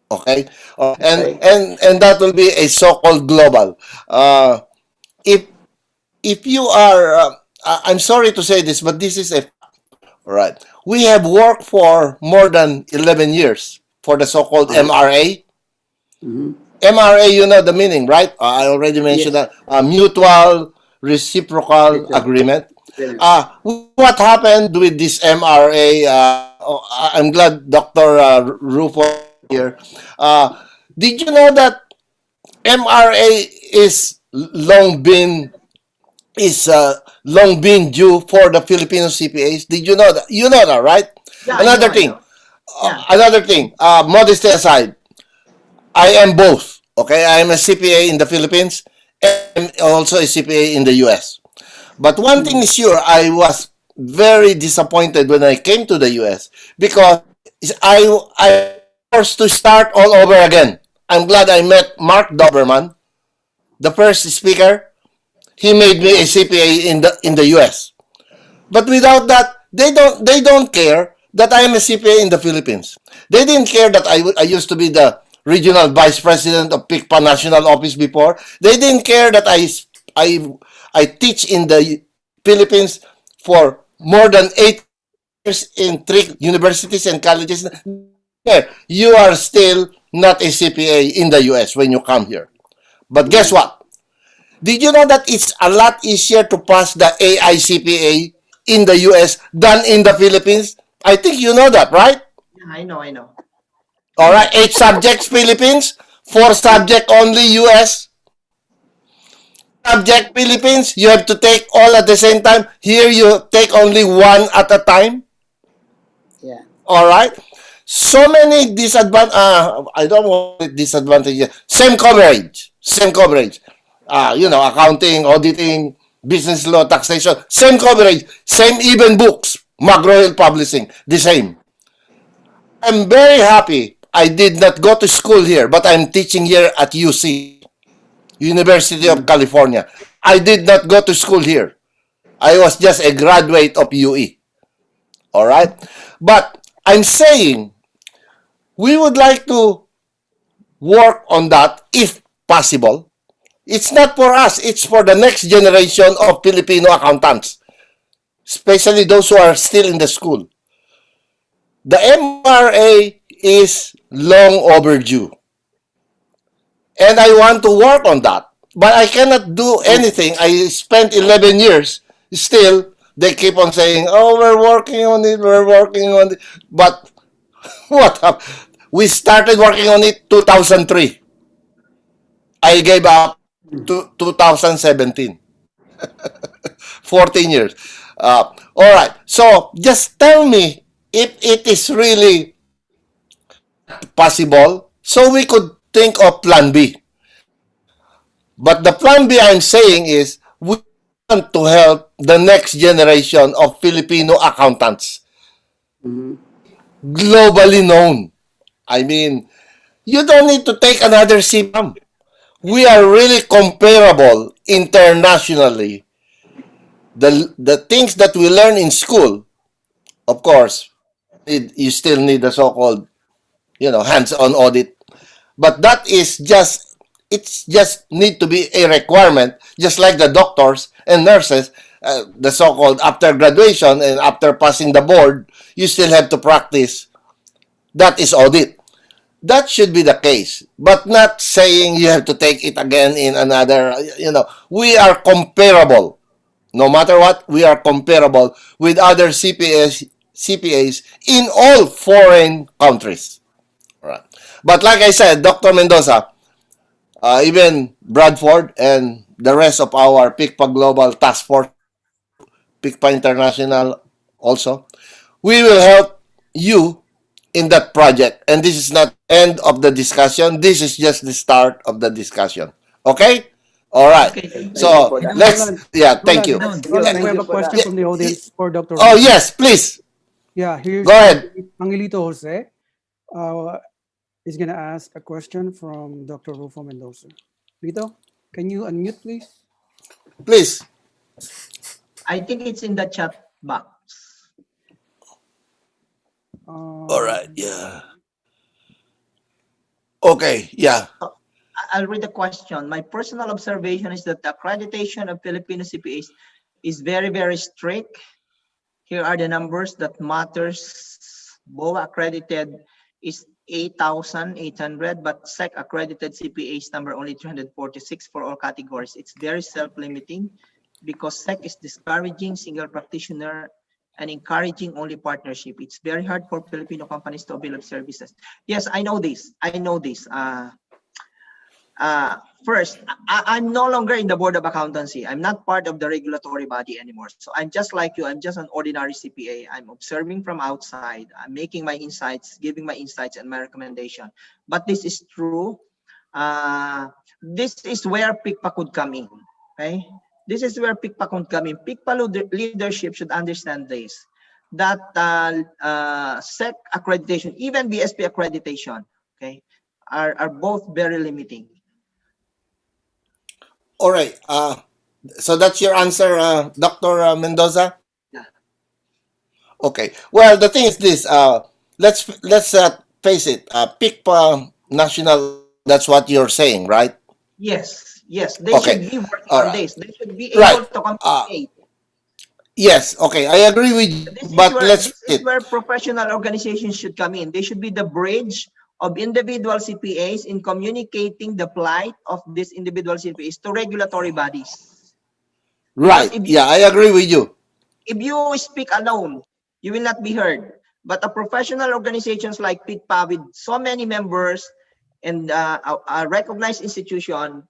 Okay, Okay. and that will be a so-called global. If you are, I'm sorry to say this, but this is a all right. We have worked for more than 11 years for the so-called MRA. Mm-hmm. MRA, you know the meaning, right? I already mentioned Yes. that. Mutual Reciprocal Rachel. Agreement. Brilliant. What happened with this MRA? I'm glad Dr. Rufo is here. Did you know that MRA is long been long been due for the Filipino CPAs? Did you know that? You know that, right? Yeah, I know, Another I thing. know. Yeah. Another thing. Modesty aside, I am both. Okay, I am a CPA in the Philippines and also a CPA in the US. But one thing is sure, I was very disappointed when I came to the US because I was forced to start all over again. I'm glad I met Mark Doberman, the first speaker. He made me a CPA in the US. But without that, they don't care that I am a CPA in the Philippines. They didn't care that I used to be the regional vice president of PICPA national office before. They didn't care that I I teach in the Philippines for more than 8 years in 3 universities and colleges. They don't care. You are still not a CPA in the US when you come here. But guess what? Did you know that it's a lot easier to pass the AICPA in the US than in the Philippines? I think you know that, right? Yeah, I know. All right, 8 subjects Philippines, 4 subject only US. 8 subject Philippines, you have to take all at the same time. Here you take only one at a time. Yeah. All right. So many disadvantages. I don't want it disadvantages. Same coverage. Same coverage. Accounting, auditing, business law, taxation. Same coverage. Same even books. McGraw-Hill Publishing. The same. I'm very happy. I did not go to school here, but I'm teaching here at UC, University of California. I did not go to school here. I was just a graduate of UE. All right. But I'm saying we would like to work on that if possible. It's not for us, it's for the next generation of Filipino accountants, especially those who are still in the school. The MRA is long overdue, and I want to work on that. But I cannot do anything. I spent 11 years. Still, they keep on saying, oh, we're working on it, we're working on it. But what happened? We started working on it 2003. I gave up to 2017. 14 years. All right. So just tell me if it is really not possible so we could think of plan B. But the plan B I'm saying is we want to help the next generation of Filipino accountants be globally known. I mean, you don't need to take another CPAM. We are really comparable internationally. The things that we learn in school, of course, you still need the so-called, hands-on audit. But that is just, it's just need to be a requirement, just like the doctors and nurses, the so-called after graduation and after passing the board, you still have to practice. That is audit. That should be the case, but not saying you have to take it again in another, we are comparable. No matter what, we are comparable with other CPAs in all foreign countries. Right. But like I said, Dr. Mendoza, even Bradford and the rest of our PICPA Global Task Force Group, PICPA International also, we will help you in that project. And this is not the end of the discussion. This is just the start of the discussion. Okay? All right. Okay. So let's, thank you. Roland, we have a question from the audience for Dr. Oh, Rufo. yes, please. Yeah, here's Go ahead. Angelito Jose. Is going to ask a question from Dr. Rufo Mendoza. Lito, can you unmute, please? Please. I think it's in the chat box. All right, yeah. Okay, yeah. I'll read the question. My personal observation is that the accreditation of Filipino CPAs is very, very strict. Here are the numbers that matters. BOA accredited is 8,800, but SEC accredited CPAs number only 346 for all categories. It's very self-limiting because SEC is discouraging single practitioner and encouraging only partnership. It's very hard for Filipino companies to avail of services. Yes, I know this. First, I'm no longer in the Board of Accountancy. I'm not part of the regulatory body anymore. So I'm just like you. I'm just an ordinary CPA. I'm observing from outside. I'm making my insights, giving my insights and my recommendation. But this is true. This is where PICPA could come in. Okay? This is where PICPA could come in. PICPA leadership should understand this. That SEC accreditation, even BSP accreditation, okay? are both very limiting. All right. So that's your answer, Dr. Mendoza? Yeah. Okay. Well, the thing is this. Let's face it. PICPA National. That's what you're saying, right? Yes, yes, they Okay. should be working All on right. this. They should be Right. able to communicate. Yes. Okay. I agree with you. But let's This is where professional organizations should come in. They should be the bridge of individual CPAs in communicating the plight of these individual CPAs to regulatory bodies. Because right. Yeah, I agree with you. if you speak alone, you will not be heard. But a professional organizations like PICPA with so many members and a recognized institution,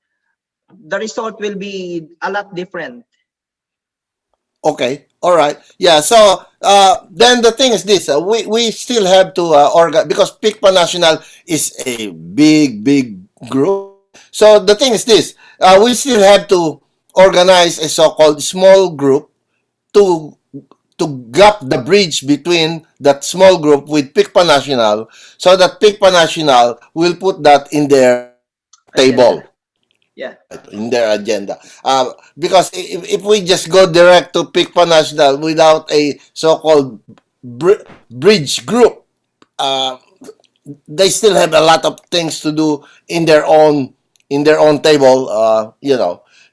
the result will be a lot different. Okay. All right. Yeah. So then the thing is this: we still have to because PICPA National is a big group. So the thing is this: we still have to organize a so-called small group to gap the bridge between that small group with PICPA National, so that PICPA National will put that in their table. Agenda. Yeah. In their agenda. Because if we just go direct to PICPA National without a so-called bridge group, they still have a lot of things to do in their own table.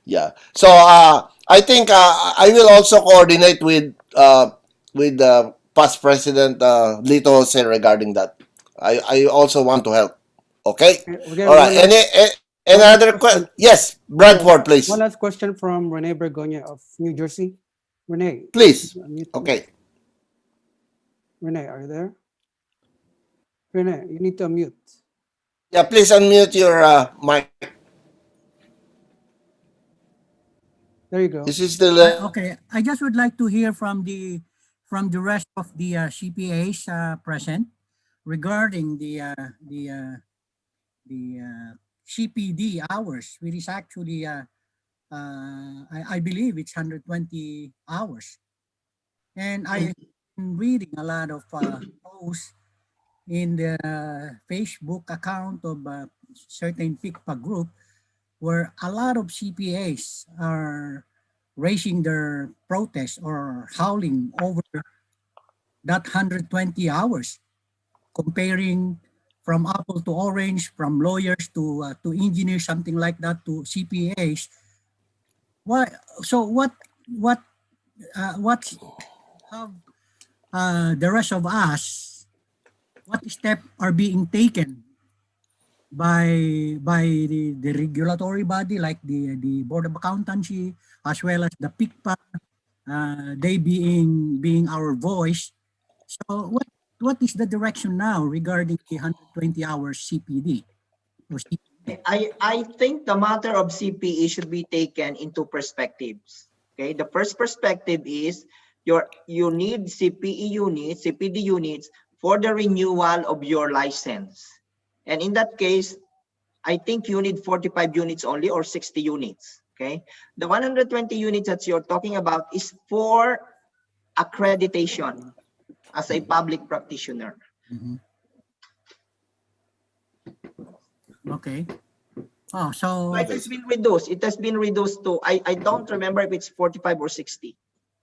Yeah. So I think I will also coordinate with past President Lito Jose regarding that. I also want to help. Okay. Okay, All right. Any one last other question? Yes, Bradford, please. One last question from Rene Bergonia of New Jersey. Rene. Please. Okay. Rene, are you there? Rene, you need to unmute. Yeah, please unmute your mic. There you go. Is he still Okay, I just would like to hear from the rest of the CPAs present regarding the CPD hours, which is actually I believe it's 120 hours, and I've been reading a lot of posts in the Facebook account of a certain PICPA group where a lot of CPAs are raising their protest or howling over that 120 hours, comparing from apple to orange, from lawyers to engineers, something like that, to CPAs. Why? So what have the rest of us? What steps are being taken by the regulatory body like the Board of Accountancy as well as the PICPA, they being our voice. So what is the direction now regarding the 120 hours CPD? Or CPD? I think the matter of CPE should be taken into perspectives. Okay, the first perspective is you need CPE units, CPD units for the renewal of your license. And in that case, I think you need 45 units only or 60 units. Okay, the 120 units that you're talking about is for accreditation as a public practitioner. Mm-hmm. Okay. Oh, so it has been reduced. It has been reduced to I don't remember if it's 45 or 60.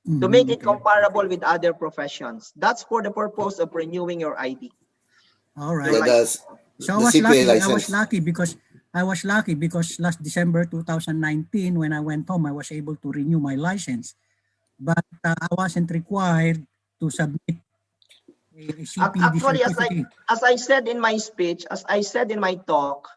Mm-hmm. To make it comparable with other professions. That's for the purpose of renewing your ID. All right. So I was lucky because last December 2019 when I went home, I was able to renew my license, but I wasn't required to submit a CPD Actually, certificate. as I said in my speech, as I said in my talk,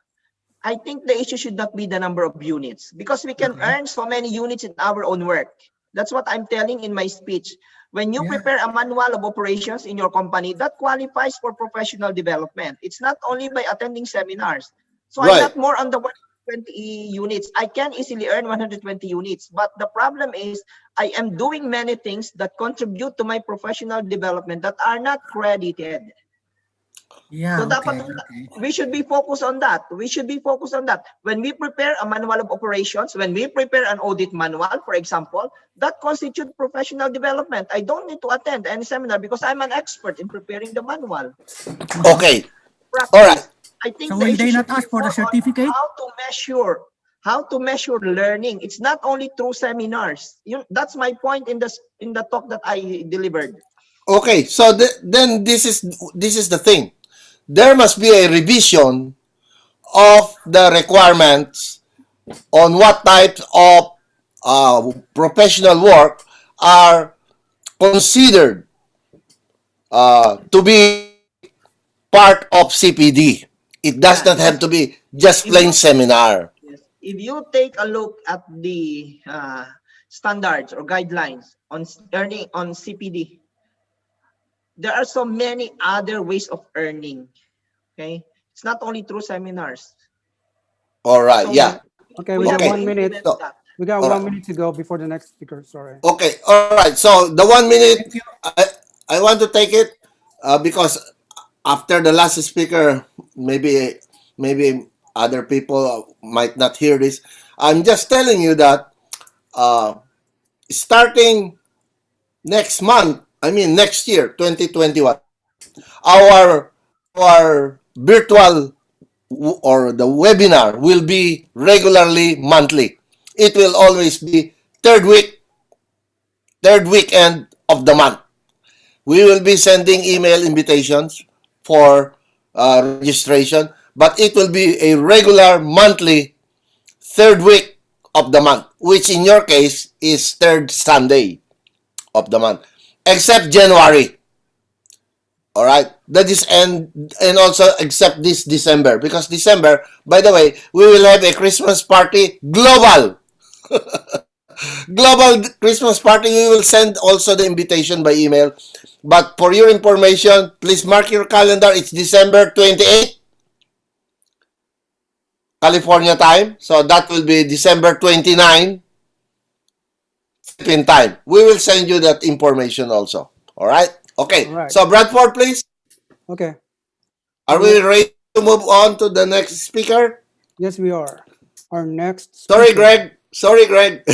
I think the issue should not be the number of units because we can earn so many units in our own work. That's what I'm telling in my speech. When you prepare a manual of operations in your company, that qualifies for professional development. It's not only by attending seminars. So I'm not more on the 120 units. I can easily earn 120 units. But the problem is I am doing many things that contribute to my professional development that are not credited. Yeah, so we should be focused on that. We should be focused on that. When we prepare a manual of operations, when we prepare an audit manual, for example, that constitutes professional development. I don't need to attend any seminar because I'm an expert in preparing the manual. Okay. All right. I think So the will issue they should not be ask for the more on certificate? how to measure learning. It's not only through seminars. That's my point in the talk that I delivered. Okay, so then this is the thing. There must be a revision of the requirements on what types of professional work are considered to be part of CPD. It does Yeah, not have because to be just if plain you seminar. yes, if you take a look at the standards or guidelines on earning on CPD, there are so many other ways of earning. Okay, it's not only through seminars. All right, So yeah. Okay, we we got have to 1 minute. implement So, that. We got all one right. minute to go before the next speaker. Sorry. Okay, all right. So the 1 minute, I want to take it because after the last speaker, maybe other people might not hear this. I'm just telling you that uh, starting next month, I mean next year, 2021, our virtual or the webinar will be regularly monthly. It will always be third weekend of the month. We will be sending email invitations for registration, but it will be a regular monthly third week of the month, which in your case is third Sunday of the month, except January. All right, that is and also except this December, because December, by the way, we will have a Christmas party global. Global Christmas party. We will send also the invitation by email. But for your information, please mark your calendar. It's December 28th, California time. So that will be December 29th, Philippine time. We will send you that information also. All right? All Okay. right. So Bradford, please. Okay. Are Our we next, ready to move on to the next speaker? yes, we are. Our next Sorry, speaker. Greg. Sorry, Greg.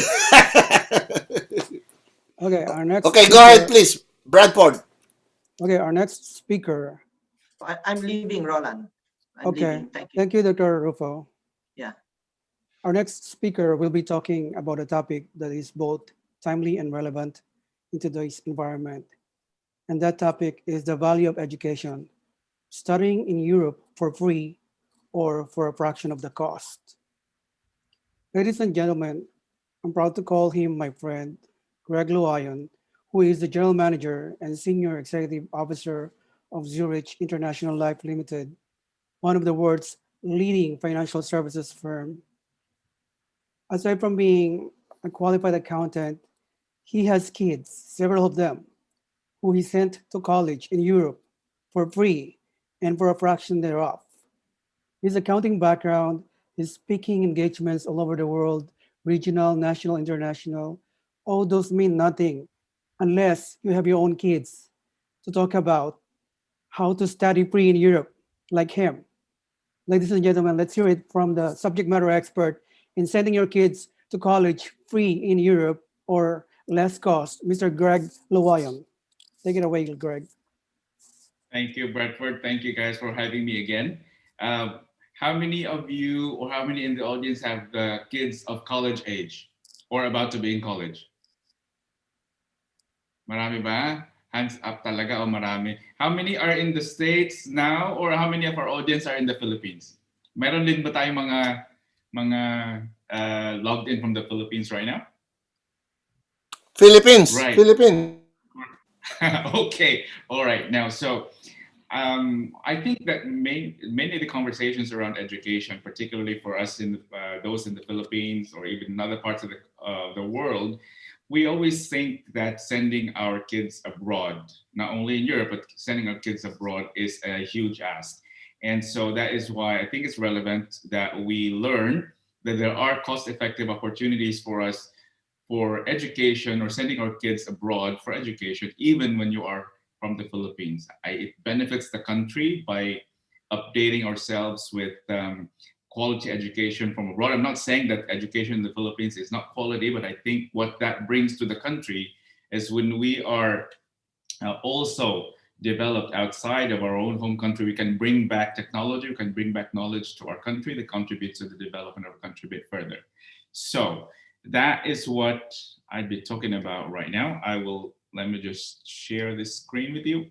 Okay, our next Okay, go ahead, speaker. please. Bradford. Okay, our next speaker. I'm leaving, Roland. I'm Okay. leaving. Thank you. Thank you, Dr. Rufo. Yeah. Our next speaker will be talking about a topic that is both timely and relevant in today's environment. And that topic is the value of education, studying in Europe for free or for a fraction of the cost. Ladies and gentlemen, I'm proud to call him my friend, Greg Luayon, who is the General Manager and Senior Executive Officer of Zurich International Life Limited, one of the world's leading financial services firm. Aside from being a qualified accountant, he has kids, several of them, who he sent to college in Europe for free and for a fraction thereof. His accounting background, his speaking engagements all over the world, regional, national, international, all those mean nothing unless you have your own kids to talk about how to study free in Europe like him. Ladies and gentlemen, let's hear it from the subject matter expert in sending your kids to college free in Europe or less cost, Mr. Greg Lewayon. Take it away, Greg. Thank you, Bradford. Thank you guys for having me again. Uh, how many of you or how many in the audience have kids of college age or about to be in college? Marami ba? Hands up talaga o marami? How many are in the States now or how many of our audience are in the Philippines? Meron din ba tayong mga logged in from the Philippines right now? Philippines. Right. Philippines. Okay. All right. Now, so I think that many of the conversations around education, particularly for us in those in the Philippines or even in other parts of the world, we always think that sending our kids abroad, not only in Europe, but sending our kids abroad is a huge ask. And so that is why I think it's relevant that we learn that there are cost-effective opportunities for us for education or sending our kids abroad for education, even when you are from the Philippines. It benefits the country by updating ourselves with quality education from abroad. I'm not saying that education in the Philippines is not quality, but I think what that brings to the country is when we are also developed outside of our own home country, we can bring back technology, we can bring back knowledge to our country that contributes to the development of our country a bit further. So that is what I'd be talking about right now. Let me just share this screen with you.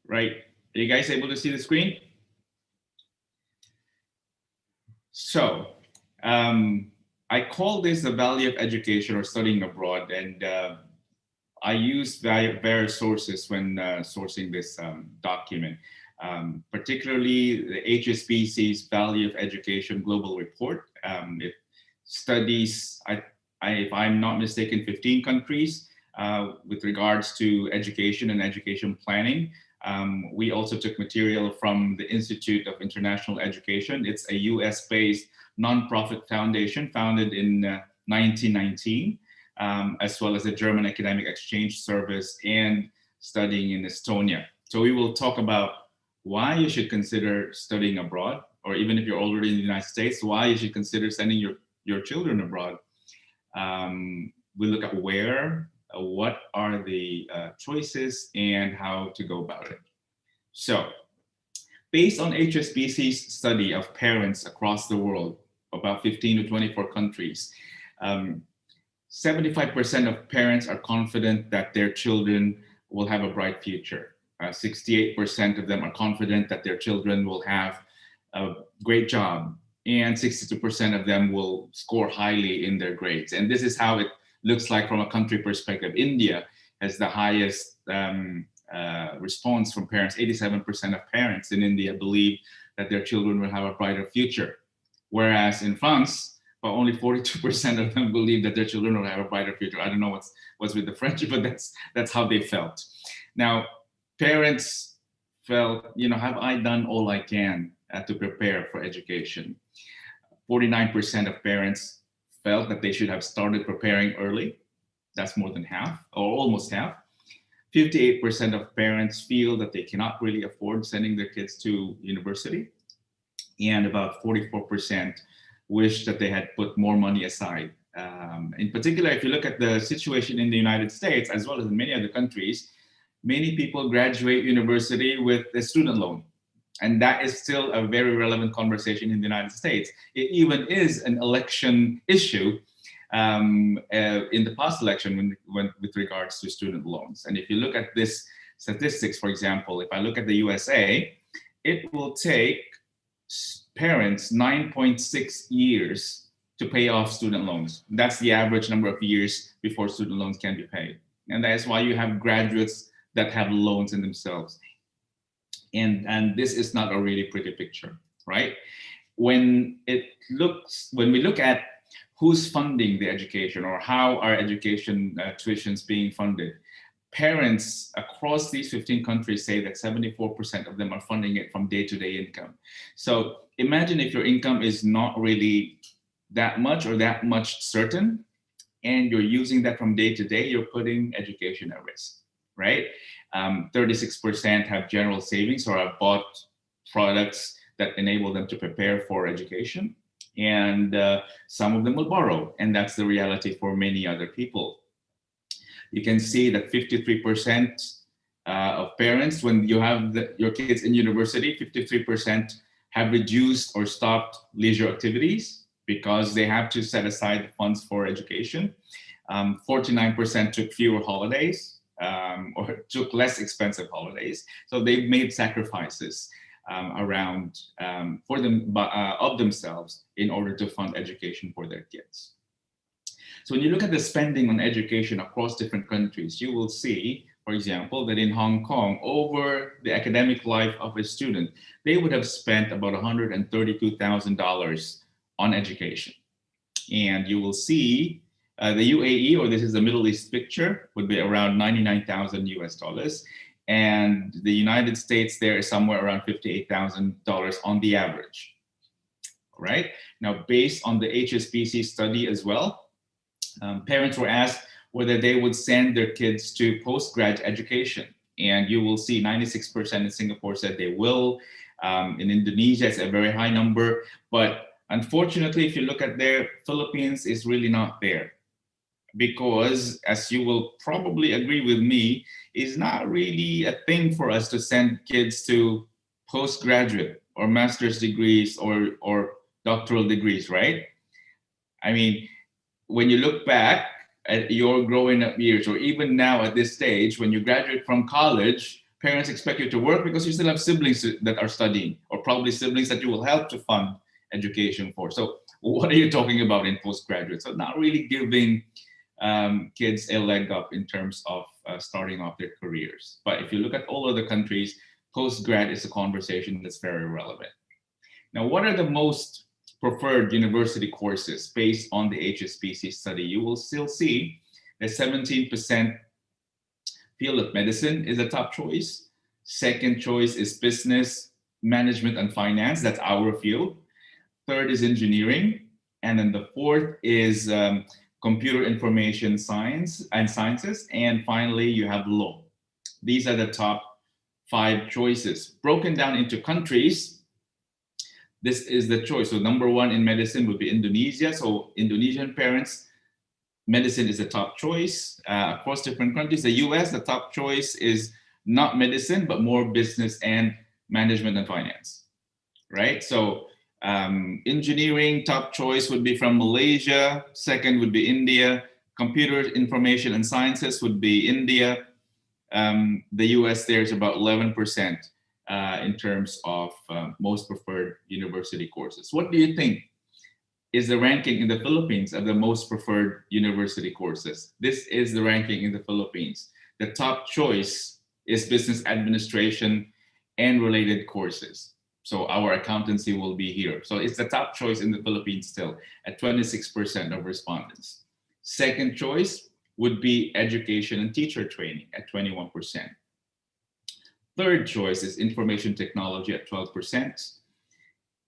Right, are you guys able to see the screen? So I call this the value of education or studying abroad, and I use various sources when sourcing this document, particularly the HSBC's Value of Education Global Report. It studies, if I'm not mistaken, 15 countries with regards to education and education planning. We also took material from the Institute of International Education. It's a US-based nonprofit foundation founded in 1919, as well as the German Academic Exchange Service and studying in Estonia. So we will talk about why you should consider studying abroad, or even if you're already in the United States, why you should consider sending your children abroad. We look at where, what are the choices, and how to go about it. So, based on HSBC's study of parents across the world, about 15 to 24 countries, 75% of parents are confident that their children will have a bright future. 68% of them are confident that their children will have a great job, and 62% of them will score highly in their grades. And this is how it looks like from a country perspective. India has the highest response from parents. 87% of parents in India believe that their children will have a brighter future. Whereas in France, but only 42% of them believe that their children will have a brighter future. I don't know what's with the French, but that's how they felt. Now, parents felt, have I done all I can to prepare for education? 49% of parents felt that they should have started preparing early. That's more than half, or almost half. 58% of parents feel that they cannot really afford sending their kids to university. And about 44% wish that they had put more money aside. In particular, if you look at the situation in the United States, as well as in many other countries, many people graduate university with a student loan. And that is still a very relevant conversation in the United States. It even is an election issue in the past election with regards to student loans. And if you look at this statistics, for example, if I look at the USA, it will take parents 9.6 years to pay off student loans. That's the average number of years before student loans can be paid. And that is why you have graduates that have loans in themselves. And this is not a really pretty picture, right? When we look at who's funding the education or how our education tuitions being funded, parents across these 15 countries say that 74% of them are funding it from day-to-day income. So imagine if your income is not really that much or that much certain, and you're using that from day to day, you're putting education at risk, right? 36% have general savings or have bought products that enable them to prepare for education. And some of them will borrow, and that's the reality for many other people. You can see that 53% of parents, when you have your kids in university, 53% have reduced or stopped leisure activities because they have to set aside funds for education. 49% took fewer holidays or took less expensive holidays. So they've made sacrifices around for them of themselves in order to fund education for their kids. So when you look at the spending on education across different countries, you will see, for example, that in Hong Kong, over the academic life of a student, they would have spent about $132,000 on education. And you will see the UAE, or this is the Middle East picture, would be around 99,000 US dollars. And the United States there is somewhere around $58,000 on the average. All right. Now, based on the HSBC study as well, parents were asked whether they would send their kids to postgrad education. And you will see 96% in Singapore said they will. In Indonesia, it's a very high number. But Unfortunately, if you look at there, Philippines is really not there because, as you will probably agree with me, is not really a thing for us to send kids to postgraduate or master's degrees or doctoral degrees, right? I mean, when you look back at your growing up years, or even now at this stage, when you graduate from college, parents expect you to work because you still have siblings that are studying, or probably siblings that you will help to fund education for. So what are you talking about in postgraduate? So not really giving kids a leg up in terms of starting off their careers. But if you look at all other countries, postgrad is a conversation that's very relevant. Now, what are the most preferred university courses based on the HSBC study? You will still see that 17% feel that medicine is a top choice. Second choice is business, management, and finance. That's our field. Third is engineering. And then the fourth is computer information science and sciences. And finally, you have law. These are the top 5 choices. Broken down into countries, this is the choice. So number 1 in medicine would be Indonesia. So Indonesian parents, medicine is the top choice. Across different countries, the US, the top choice is not medicine, but more business and management and finance, right? So engineering, top choice would be from Malaysia. Second would be India. Computer information and sciences would be India. The US, there's about 11% in terms of most preferred university courses. What do you think is the ranking in the Philippines of the most preferred university courses? This is the ranking in the Philippines. The top choice is business administration and related courses. So our accountancy will be here. So it's the top choice in the Philippines still at 26% of respondents. Second choice would be education and teacher training at 21%. Third choice is information technology at 12%.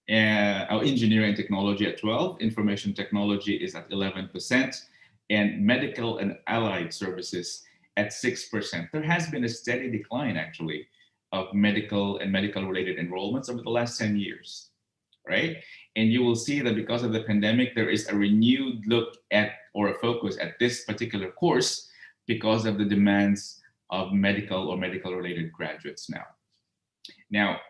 Engineering and technology at 12%. Information technology is at 11%. And medical and allied services at 6%. There has been a steady decline, actually, of medical and medical-related enrollments over the last 10 years, right? And you will see that because of the pandemic, there is a renewed look at, or a focus at this particular course because of the demands of medical or medical-related graduates now. Now,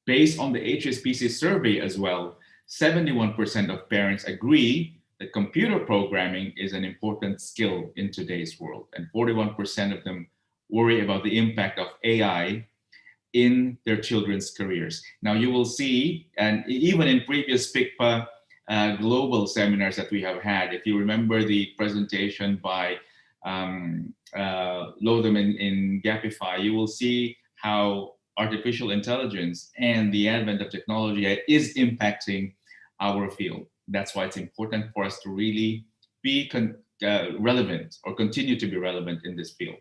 based on the HSBC survey as well, 71% of parents agree that computer programming is an important skill in today's world, and 41% of them worry about the impact of AI in their children's careers. Now you will see, and even in previous PICPA global seminars that we have had, if you remember the presentation by Lodom in Gapify, you will see how artificial intelligence and the advent of technology is impacting our field. That's why it's important for us to really be relevant, or continue to be relevant in this field.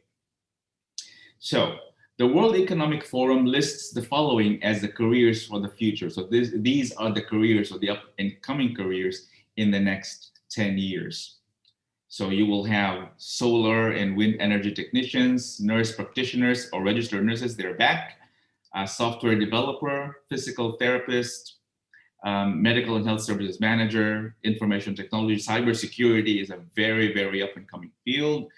So the World Economic Forum lists the following as the careers for the future. So these are the careers, or the up and coming careers in the next 10 years. So you will have solar and wind energy technicians, nurse practitioners or registered nurses, they're back, software developer, physical therapist, medical and health services manager, information technology, cybersecurity is a very, very up and coming field.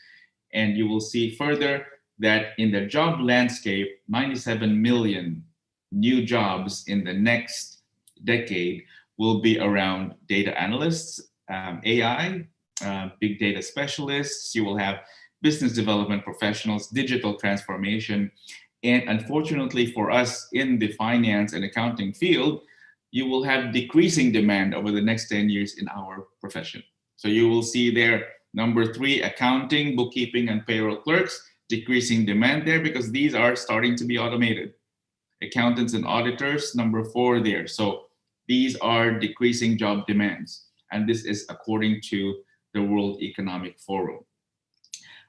And you will see further that in the job landscape, 97 million new jobs in the next decade will be around data analysts, AI, big data specialists. You will have business development professionals, digital transformation. And unfortunately for us in the finance and accounting field, you will have decreasing demand over the next 10 years in our profession. So you will see there, number 3, accounting, bookkeeping, and payroll clerks, decreasing demand there because these are starting to be automated. Accountants and auditors, number 4 there. So these are decreasing job demands. And this is according to the World Economic Forum.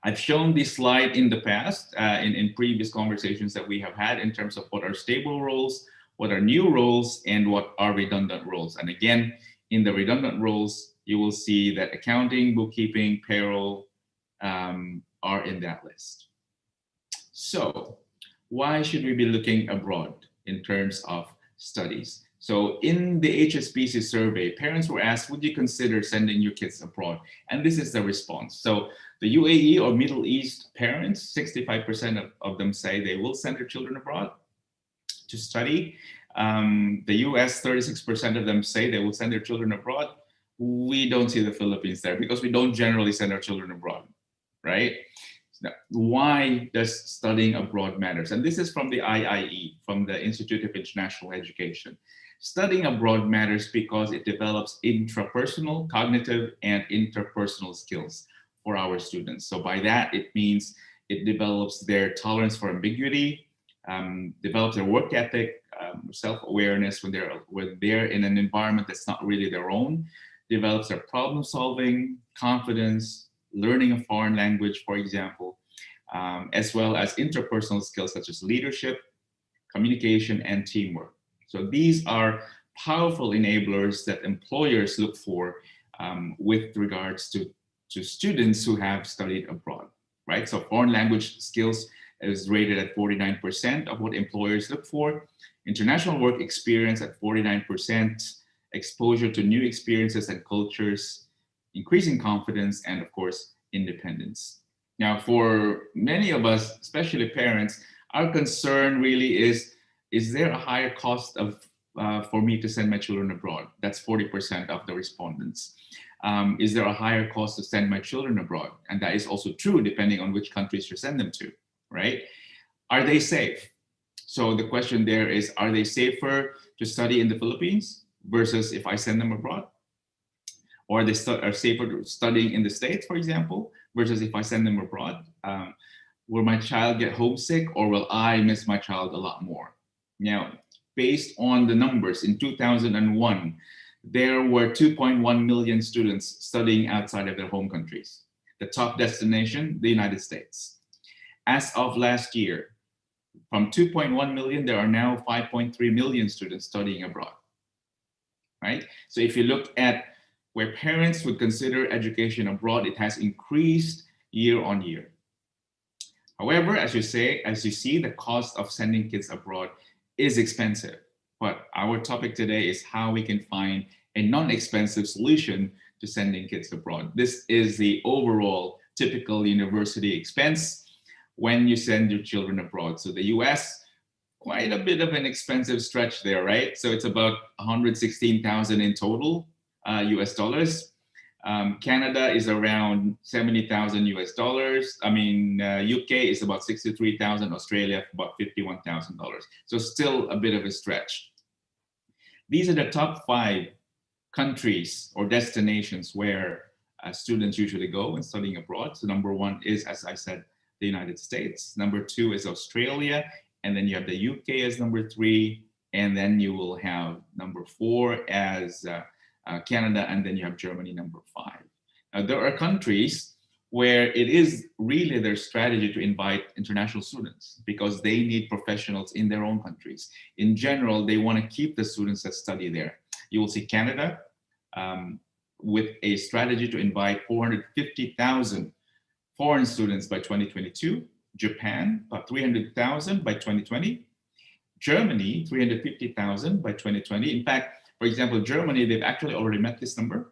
I've shown this slide in the past, in previous conversations that we have had in terms of what are stable roles, what are new roles, and what are redundant roles. And again, in the redundant roles, you will see that accounting, bookkeeping, payroll are in that list. So why should we be looking abroad in terms of studies? So in the HSBC survey, parents were asked, would you consider sending your kids abroad? And this is the response. So the UAE or Middle East parents, 65% of them say they will send their children abroad to study. The US, 36% of them say they will send their children abroad. We don't see the Philippines there because we don't generally send our children abroad, right? Now, why does studying abroad matters? And this is from the IIE, from the Institute of International Education. Studying abroad matters because it develops intrapersonal, cognitive, and interpersonal skills for our students. So by that, it means it develops their tolerance for ambiguity, develops their work ethic, self-awareness when they're in an environment that's not really their own, develops their problem solving, confidence, learning a foreign language, for example, as well as interpersonal skills such as leadership, communication, and teamwork. So these are powerful enablers that employers look for with regards to students who have studied abroad, right? So foreign language skills is rated at 49% of what employers look for. International work experience at 49%, exposure to new experiences and cultures, increasing confidence, and of course, independence. Now, for many of us, especially parents, our concern really is there a higher cost for me to send my children abroad? That's 40% of the respondents. Is there a higher cost to send my children abroad? And that is also true depending on which countries you send them to, right? Are they safe? So the question there is, are they safer to study in the Philippines versus if I send them abroad? Or they are safer studying in the States, for example, versus if I send them abroad? Will my child get homesick or will I miss my child a lot more? Now, based on the numbers, in 2001, there were 2.1 million students studying outside of their home countries. The top destination, the United States. As of last year, from 2.1 million, there are now 5.3 million students studying abroad, right? So if you look at where parents would consider education abroad, it has increased year on year. However, as you see, the cost of sending kids abroad is expensive. But our topic today is how we can find a non-expensive solution to sending kids abroad. This is the overall typical university expense when you send your children abroad. So the US, quite a bit of an expensive stretch there, right? So it's about 116,000 in total US dollars. Canada is around 70,000 US dollars. I mean, UK is about 63,000, Australia about $51,000. So still a bit of a stretch. These are the top 5 countries or destinations where students usually go when studying abroad. So number 1 is, as I said, the United States. Number 2 is Australia. And then you have the UK as number 3. And then you will have number 4 as Canada, and then you have Germany, number 5. Now, there are countries where it is really their strategy to invite international students because they need professionals in their own countries. In general, they want to keep the students that study there. You will see Canada with a strategy to invite 450,000 foreign students by 2022, Japan, about 300,000 by 2020, Germany, 350,000 by 2020. In fact, for example, Germany, they've actually already met this number.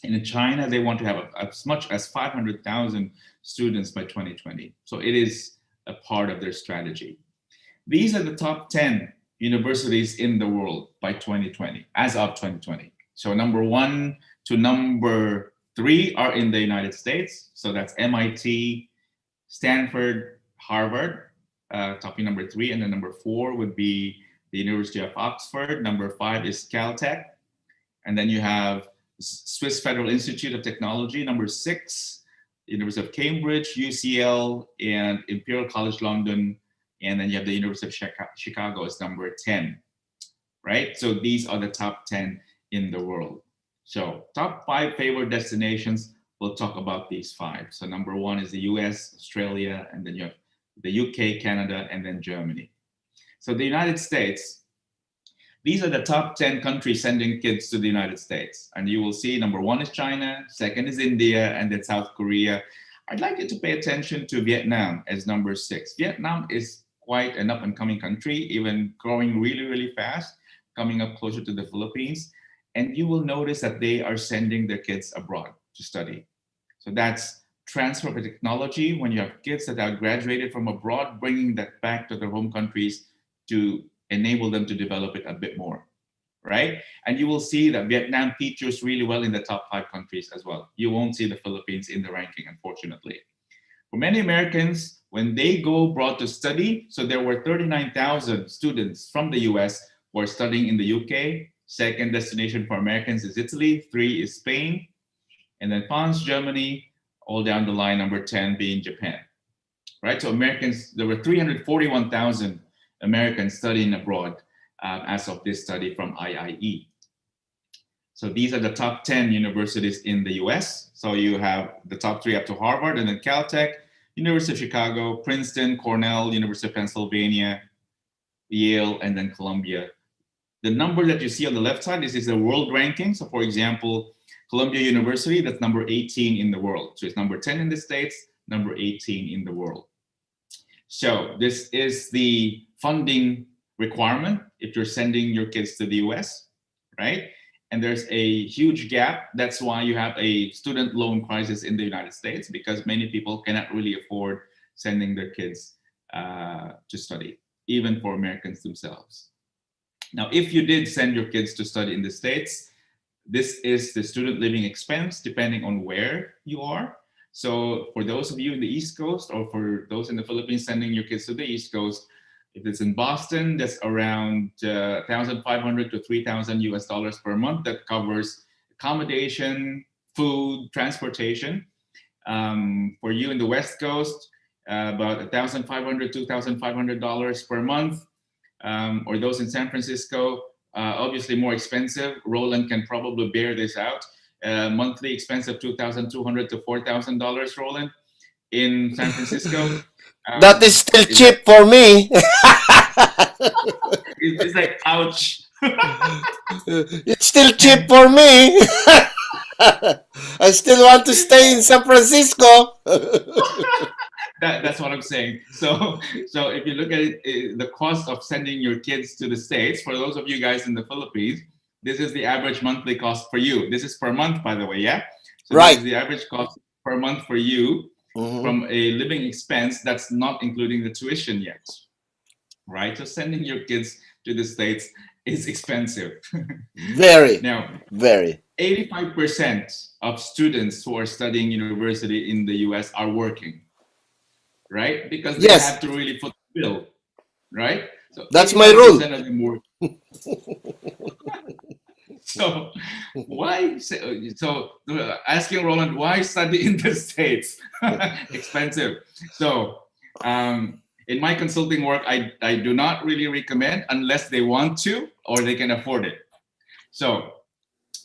And in China, they want to have as much as 500,000 students by 2020. So it is a part of their strategy. These are the top 10 universities in the world by 2020, as of 2020. So number 1 to number 3 are in the United States. So that's MIT, Stanford, Harvard, topping number 3. And then number 4 would be the University of Oxford. Number 5 is Caltech. And then you have Swiss Federal Institute of Technology. Number 6, University of Cambridge, UCL, and Imperial College London. And then you have the University of Chicago as number 10, right? So these are the top 10 in the world. So top 5 favorite destinations, we'll talk about these 5. So number 1 is the US, Australia, and then you have the UK, Canada, and then Germany. So the United States, these are the top 10 countries sending kids to the United States. And you will see number 1 is China, 2nd is India, and then South Korea. I'd like you to pay attention to Vietnam as number 6. Vietnam is quite an up-and-coming country, even growing really, really fast. coming up closer to the Philippines, and you will notice that they are sending their kids abroad to study. So that's transfer of technology when you have kids that are graduated from abroad, bringing that back to their home countries to enable them to develop it a bit more, right? And you will see that Vietnam features really well in the top 5 countries as well. You won't see the Philippines in the ranking, unfortunately. For many Americans, when they go abroad to study, so there were 39,000 students from the US who are studying in the UK. Second destination for Americans is Italy. 3 is Spain. And then France, Germany, all down the line, number 10 being Japan, right? So Americans, there were 341,000 Americans studying abroad as of this study from IIE. So these are the top 10 universities in the US. So you have the top 3 up to Harvard, and then Caltech, University of Chicago, Princeton, Cornell, University of Pennsylvania, Yale, and then Columbia. The number that you see on the left side, this is the world ranking. So for example, Columbia University, that's number 18 in the world. So it's number 10 in the States, number 18 in the world. So this is the funding requirement if you're sending your kids to the US, right? And there's a huge gap. That's why you have a student loan crisis in the United States, because many people cannot really afford sending their kids to study, even for Americans themselves. Now, if you did send your kids to study in the States, this is the student living expense, depending on where you are. So for those of you in the East Coast, or for those in the Philippines sending your kids to the East Coast, if it's in Boston, that's around $1,500 to $3,000 US per month. That covers accommodation, food, transportation. For you in the West Coast, about $1,500 to $2,500 per month. Or those in San Francisco, obviously more expensive. Roland can probably bear this out. Monthly expense of $2,200 to $4,000, Roland, in San Francisco. That is still cheap for me. It's like, ouch. It's still cheap for me. I still want to stay in San Francisco. That's what I'm saying. So if you look at it, the cost of sending your kids to the States, for those of you guys in the Philippines, this is the average monthly cost for you. This is per month, by the way, yeah? So right. This is the average cost per month for you from a living expense. That's not including the tuition yet, right? So sending your kids to the States is expensive. Very. Now, very. 85% of students who are studying university in the US are working, right? Because they have to really foot the bill, right? So that's my rule. Of them work. So why? So asking Roland, why study in the States? Expensive. So in my consulting work, I do not really recommend unless they want to or they can afford it. So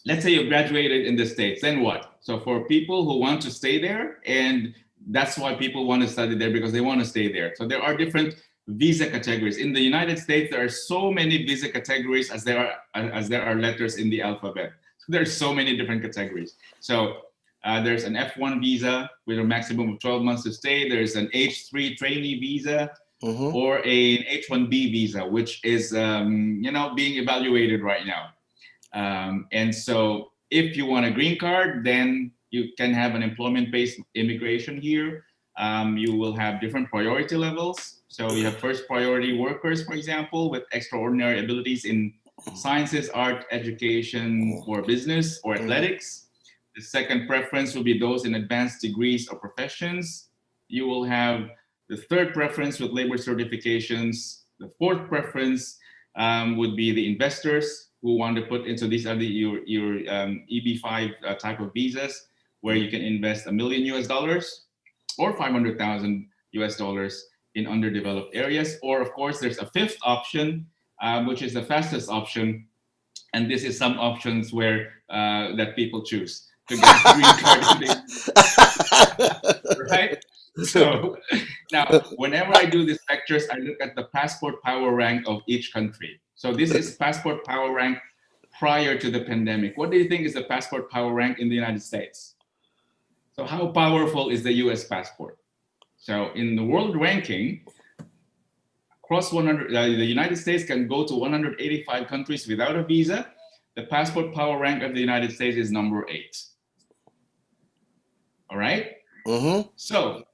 let's say you graduated in the States, then what? So for people who want to stay there, and that's why people want to study there, because they want to stay there. So there are different visa categories. In the United States, there are so many visa categories as there are letters in the alphabet. So there's so many different categories. So there's an F1 visa with a maximum of 12 months to stay. There's an H3 trainee visa or an H1B visa, which is being evaluated right now. And so if you want a green card, then you can have an employment-based immigration here. You will have different priority levels. So you have first priority workers, for example, with extraordinary abilities in sciences, art, education, or business or athletics. The second preference will be those in advanced degrees or professions. You will have the third preference with labor certifications. The fourth preference would be the investors who want to put into these are your EB5 type of visas, where you can invest $1 million US or $500,000 US in underdeveloped areas. Or of course, there's a fifth option, which is the fastest option. And this is some options where that people choose to get a green card. Right? So now, whenever I do these lectures, I look at the passport power rank of each country. So this is passport power rank prior to the pandemic. What do you think is the passport power rank in the United States? So how powerful is the US passport? So in the world ranking, cross 100, the United States can go to 185 countries without a visa. The passport power rank of the United States is number 8. All right? So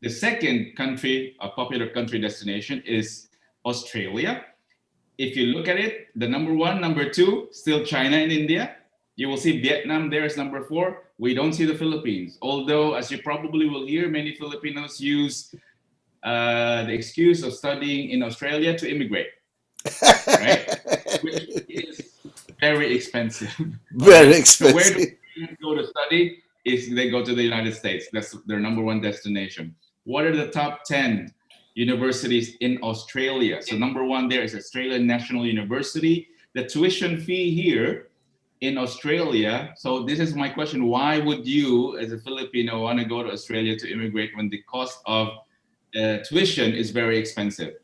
the second country, a popular country destination, is Australia. If you look at it, the number 1, number 2, still China and India. You will see Vietnam there is number 4. We don't see the Philippines. Although, as you probably will hear, many Filipinos use the excuse of studying in Australia to immigrate, right? Which is very expensive. Very expensive. So where do they go to study? Is they go to the United States. That's their number 1 destination. What are the top 10 universities in Australia? So number 1 there is Australian National University. The tuition fee here in Australia, so this is my question, why would you as a Filipino want to go to Australia to immigrate when the cost of tuition is very expensive,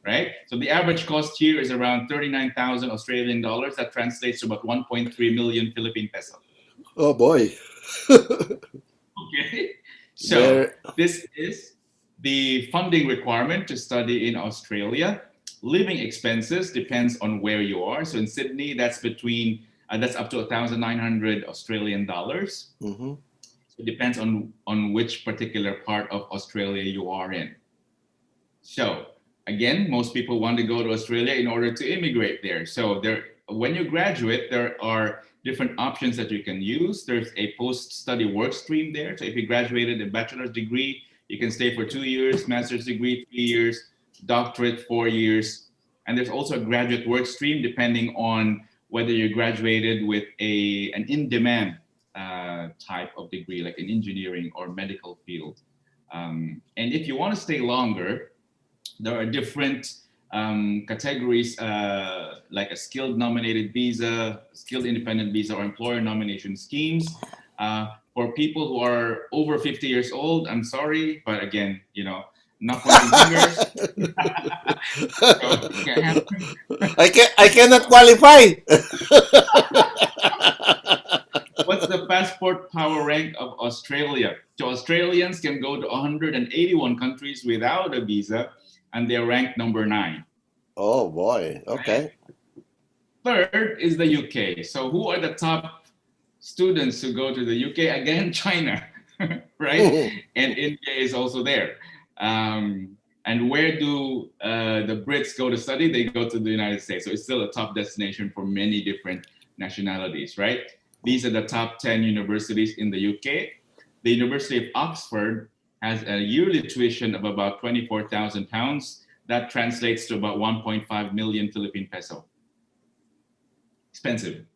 right? So the average cost here is around 39,000 Australian dollars. That translates to about 1.3 million Philippine peso. Oh boy. Okay, so this is the funding requirement to study in Australia. Living expenses depends on where you are. So in Sydney, that's between that's up to 1,900 Australian dollars. So it depends on which particular part of Australia you are in. So again, most people want to go to Australia in order to immigrate there. So when you graduate, there are different options that you can use. There's a post-study work stream there. So if you graduated a bachelor's degree, you can stay for 2 years, master's degree 3 years, doctorate 4 years. And there's also a graduate work stream depending on whether you graduated with an in-demand type of degree, like an engineering or medical field. And if you want to stay longer, there are different categories like a skilled nominated visa, skilled independent visa, or employer nomination schemes. For people who are over 50 years old, I'm sorry, but again, not pointing fingers. So, I cannot qualify. What's the passport power rank of Australia? So Australians can go to 181 countries without a visa, and they're ranked number 9. Oh boy, okay. Third is the UK. So who are the top students who go to the UK? Again, China, right? And India is also there. And where do the Brits go to study? They go to the United States. So it's still a top destination for many different nationalities, right? These are the top 10 universities in the UK. The University of Oxford has a yearly tuition of about £24,000. That translates to about 1.5 million Philippine peso. Expensive,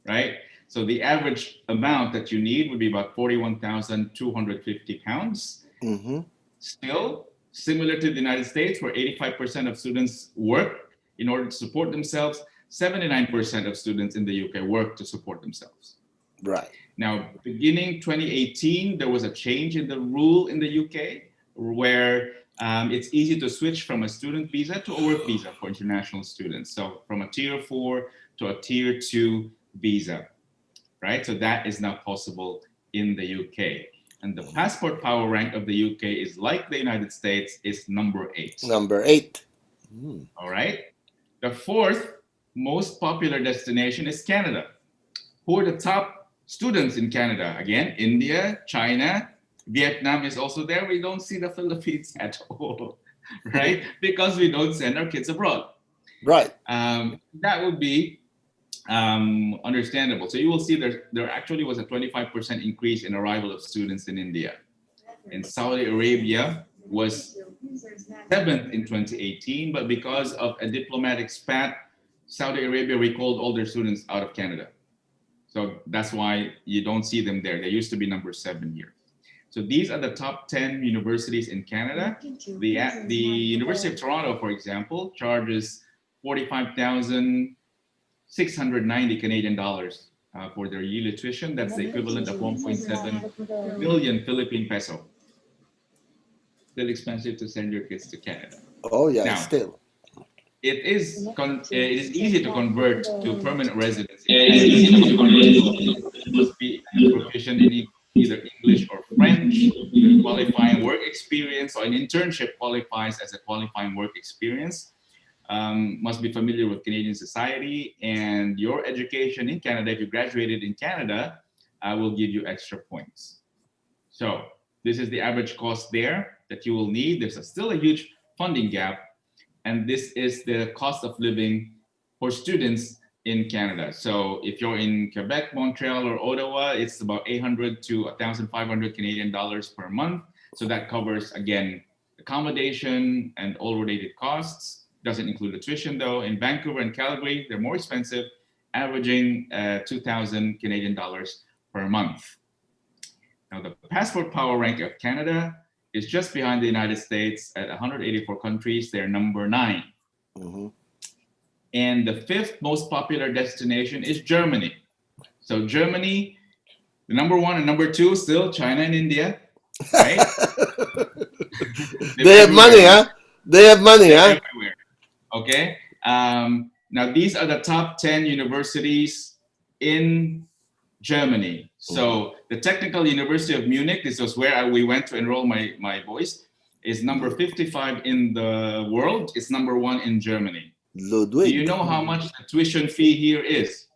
right? So the average amount that you need would be about 41,250 pounds. Still, similar to the United States, where 85% of students work in order to support themselves, 79% of students in the UK work to support themselves. Right. Now, beginning 2018, there was a change in the rule in the UK where it's easy to switch from a student visa to a work visa for international students. So from a tier 4 to a tier 2 visa, right? So that is now possible in the UK. And the passport power rank of the UK is like the United States, is number 8. Number 8. All right. The fourth most popular destination is Canada. Who are the top students in Canada? Again, India, China, Vietnam is also there. We don't see the Philippines at all, right? Because we don't send our kids abroad. Right. That would be understandable. So you will see there actually was a 25% increase in arrival of students in India. And Saudi Arabia was 7th in 2018, but because of a diplomatic spat, Saudi Arabia recalled all their students out of Canada. So that's why you don't see them there. They used to be number 7 here. So these are the top 10 universities in Canada. The University of Toronto, for example, charges 45,690 Canadian dollars for their yearly tuition. That's the equivalent of 1.7 million Philippine peso. Still expensive to send your kids to Canada. Oh yeah, now, still. It is easy to convert to permanent residency. You must be proficient in either English or French, either qualifying work experience or an internship qualifies as a qualifying work experience. Must be familiar with Canadian society, and your education in Canada, if you graduated in Canada, will give you extra points. So this is the average cost there that you will need. There's still a huge funding gap, and this is the cost of living for students in Canada. So if you're in Quebec, Montreal, or Ottawa, it's about 800 to 1,500 Canadian dollars per month. So that covers, again, accommodation and all related costs. Doesn't include the tuition though. In Vancouver and Calgary, they're more expensive, averaging 2,000 Canadian dollars per month. Now the passport power rank of Canada is just behind the United States at 184 countries. They're number 9. Mm-hmm. And the 5th most popular destination is Germany. So Germany, the number 1 and number 2, still China and India, right? They have money, huh? They have money, huh? Everywhere. Okay. Now these are the top 10 universities in Germany. So the Technical University of Munich, this was where we went to enroll my boys, is number 55 in the world. It's number 1 in Germany. Ludwig. Do you know how much the tuition fee here is?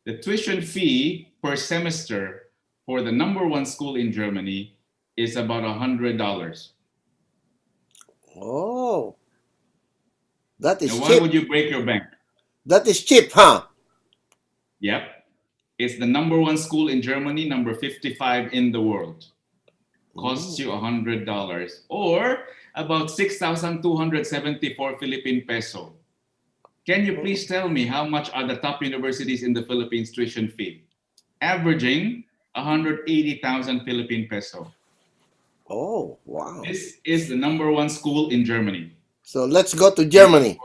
The tuition fee per semester for the number 1 school in Germany is about $100. Oh, that is now, cheap. why would you break your bank? That is cheap, huh? Yep. It's the number 1 school in Germany, number 55 in the world. Costs you $100 or about 6,274 Philippine peso. Can you please tell me how much are the top universities in the Philippines tuition fee? Averaging 180,000 Philippine peso. Oh, wow. This is the number 1 school in Germany. So let's go to Germany.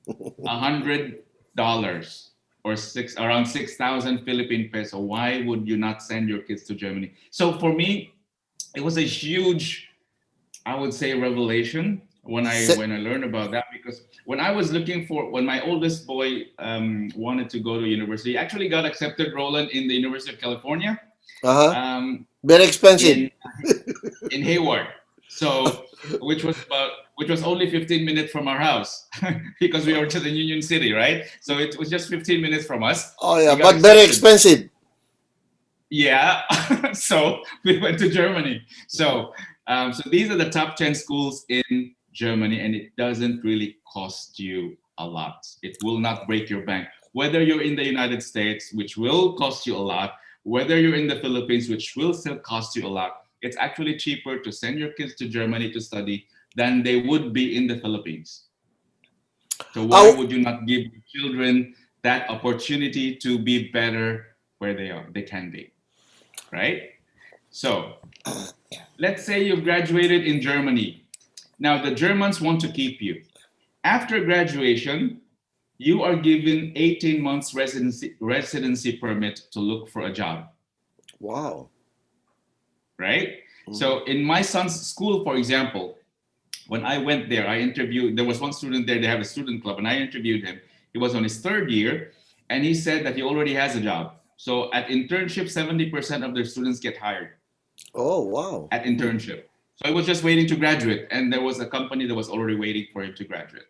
$100 or around 6,000 Philippine peso. Why would you not send your kids to Germany? So for me, it was a huge, I would say, revelation when I learned about that, because when I was looking for, when my oldest boy wanted to go to university, he actually got accepted, Roland, in the University of California. Very expensive. In Hayward. So, which was only 15 minutes from our house because we were to the Union City, right? So it was just 15 minutes from us. Oh yeah, but very expensive. Yeah. So we went to Germany. So, so these are the top 10 schools in Germany, and it doesn't really cost you a lot. It will not break your bank. Whether you're in the United States, which will cost you a lot, whether you're in the Philippines, which will still cost you a lot, it's actually cheaper to send your kids to Germany to study than they would be in the Philippines. So why would you not give children that opportunity to be better where they can be, right? So let's say you've graduated in Germany. Now the Germans want to keep you. After graduation, you are given 18 months residency permit to look for a job. Wow. Right? So in my son's school, for example, when I went there, I interviewed, there was one student there, they have a student club, and I interviewed him. He was on his 3rd year, and he said that he already has a job. So at internship, 70% of their students get hired. Oh, wow. At internship. So I was just waiting to graduate, and there was a company that was already waiting for him to graduate.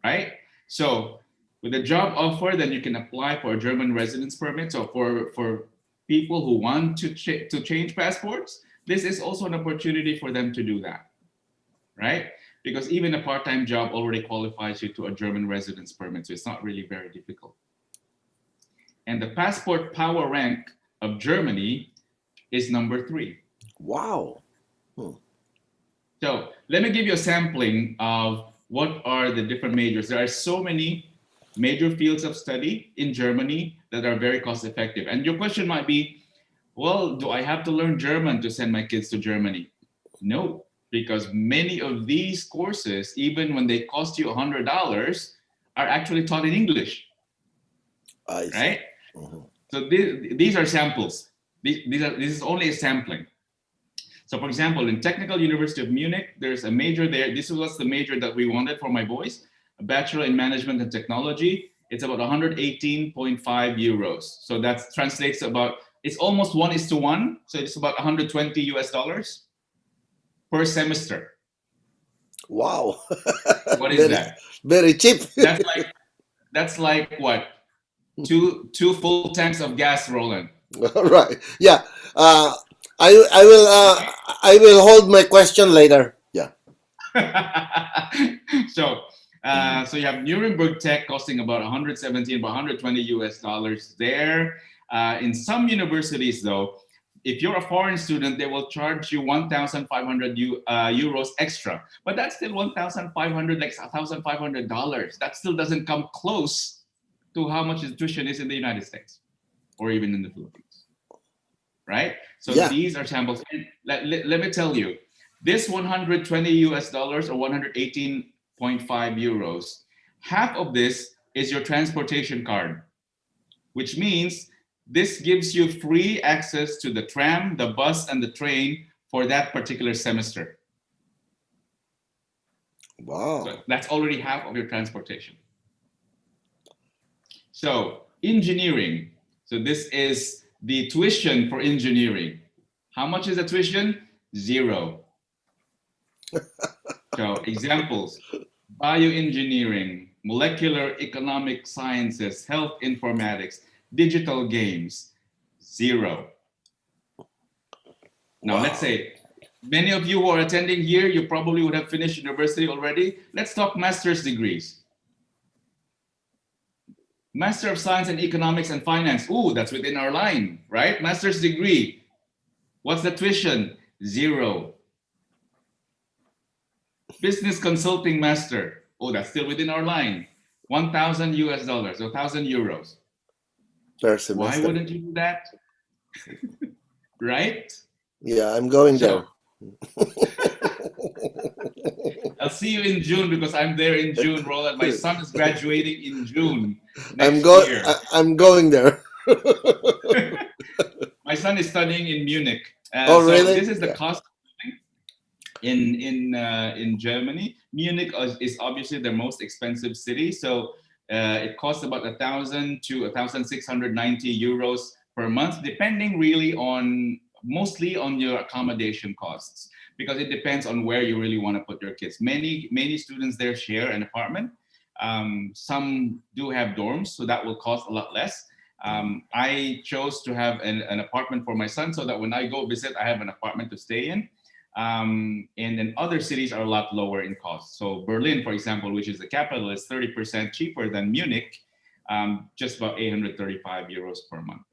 Right? So with a job offer, then you can apply for a German residence permit. So for people who want to change passports, this is also an opportunity for them to do that, right? Because even a part-time job already qualifies you to a German residence permit, so it's not really very difficult. And the passport power rank of Germany is number 3. Wow. So let me give you a sampling of what are the different majors. There are so many major fields of study in Germany that are very cost effective. And your question might be, well, do I have to learn German to send my kids to Germany? No, because many of these courses, even when they cost you $100, are actually taught in English. Right? So these are samples. This is only a sampling. So for example, in Technical University of Munich, there's a major there. This was the major that we wanted for my boys, a Bachelor in Management and Technology. It's about 118.5 euros. So that translates to about It's almost 1:1, so it's about 120 US dollars per semester. Wow. What is that? Very cheap. That's like what? Two full tanks of gas, Roland. Right. Yeah. I will hold my question later. Yeah. So you have Nuremberg Tech costing about 117, about 120 US dollars there. In some universities, though, if you're a foreign student, they will charge you 1,500 euros extra. But that's still 1,500, like $1,500. That still doesn't come close to how much the tuition is in the United States or even in the Philippines, right? So these are samples. Let me tell you, this 120 US dollars or 118.5 euros, half of this is your transportation card, which means this gives you free access to the tram, the bus, and the train for that particular semester. Wow. So that's already half of your transportation. So engineering. So this is the tuition for engineering. How much is the tuition? 0. So examples: bioengineering, molecular economic sciences, health informatics, digital games, 0. Now let's say many of you who are attending here, you probably would have finished university already. Let's talk master's degrees. Master of Science in Economics and Finance. Ooh, that's within our line, right? Master's degree. What's the tuition? 0. Business Consulting Master. Oh, that's still within our line. 1,000 US dollars, or 1,000 euros. Per semester. Why wouldn't you do that? Right? Yeah, I'm going there. I'll see you in June because I'm there in June, Roland. My son is graduating in June I'm going there. My son is studying in Munich. Oh, really? So this is the cost in Germany. Munich is obviously the most expensive city, so it costs about 1,000 to 1,690 euros per month, depending really mostly on your accommodation costs, because it depends on where you really want to put your kids. Many students there share an apartment. Some do have dorms, so that will cost a lot less. I chose to have an apartment for my son so that when I go visit, I have an apartment to stay in. And then other cities are a lot lower in cost. So Berlin, for example, which is the capital, is 30% cheaper than Munich, just about 835 euros per month,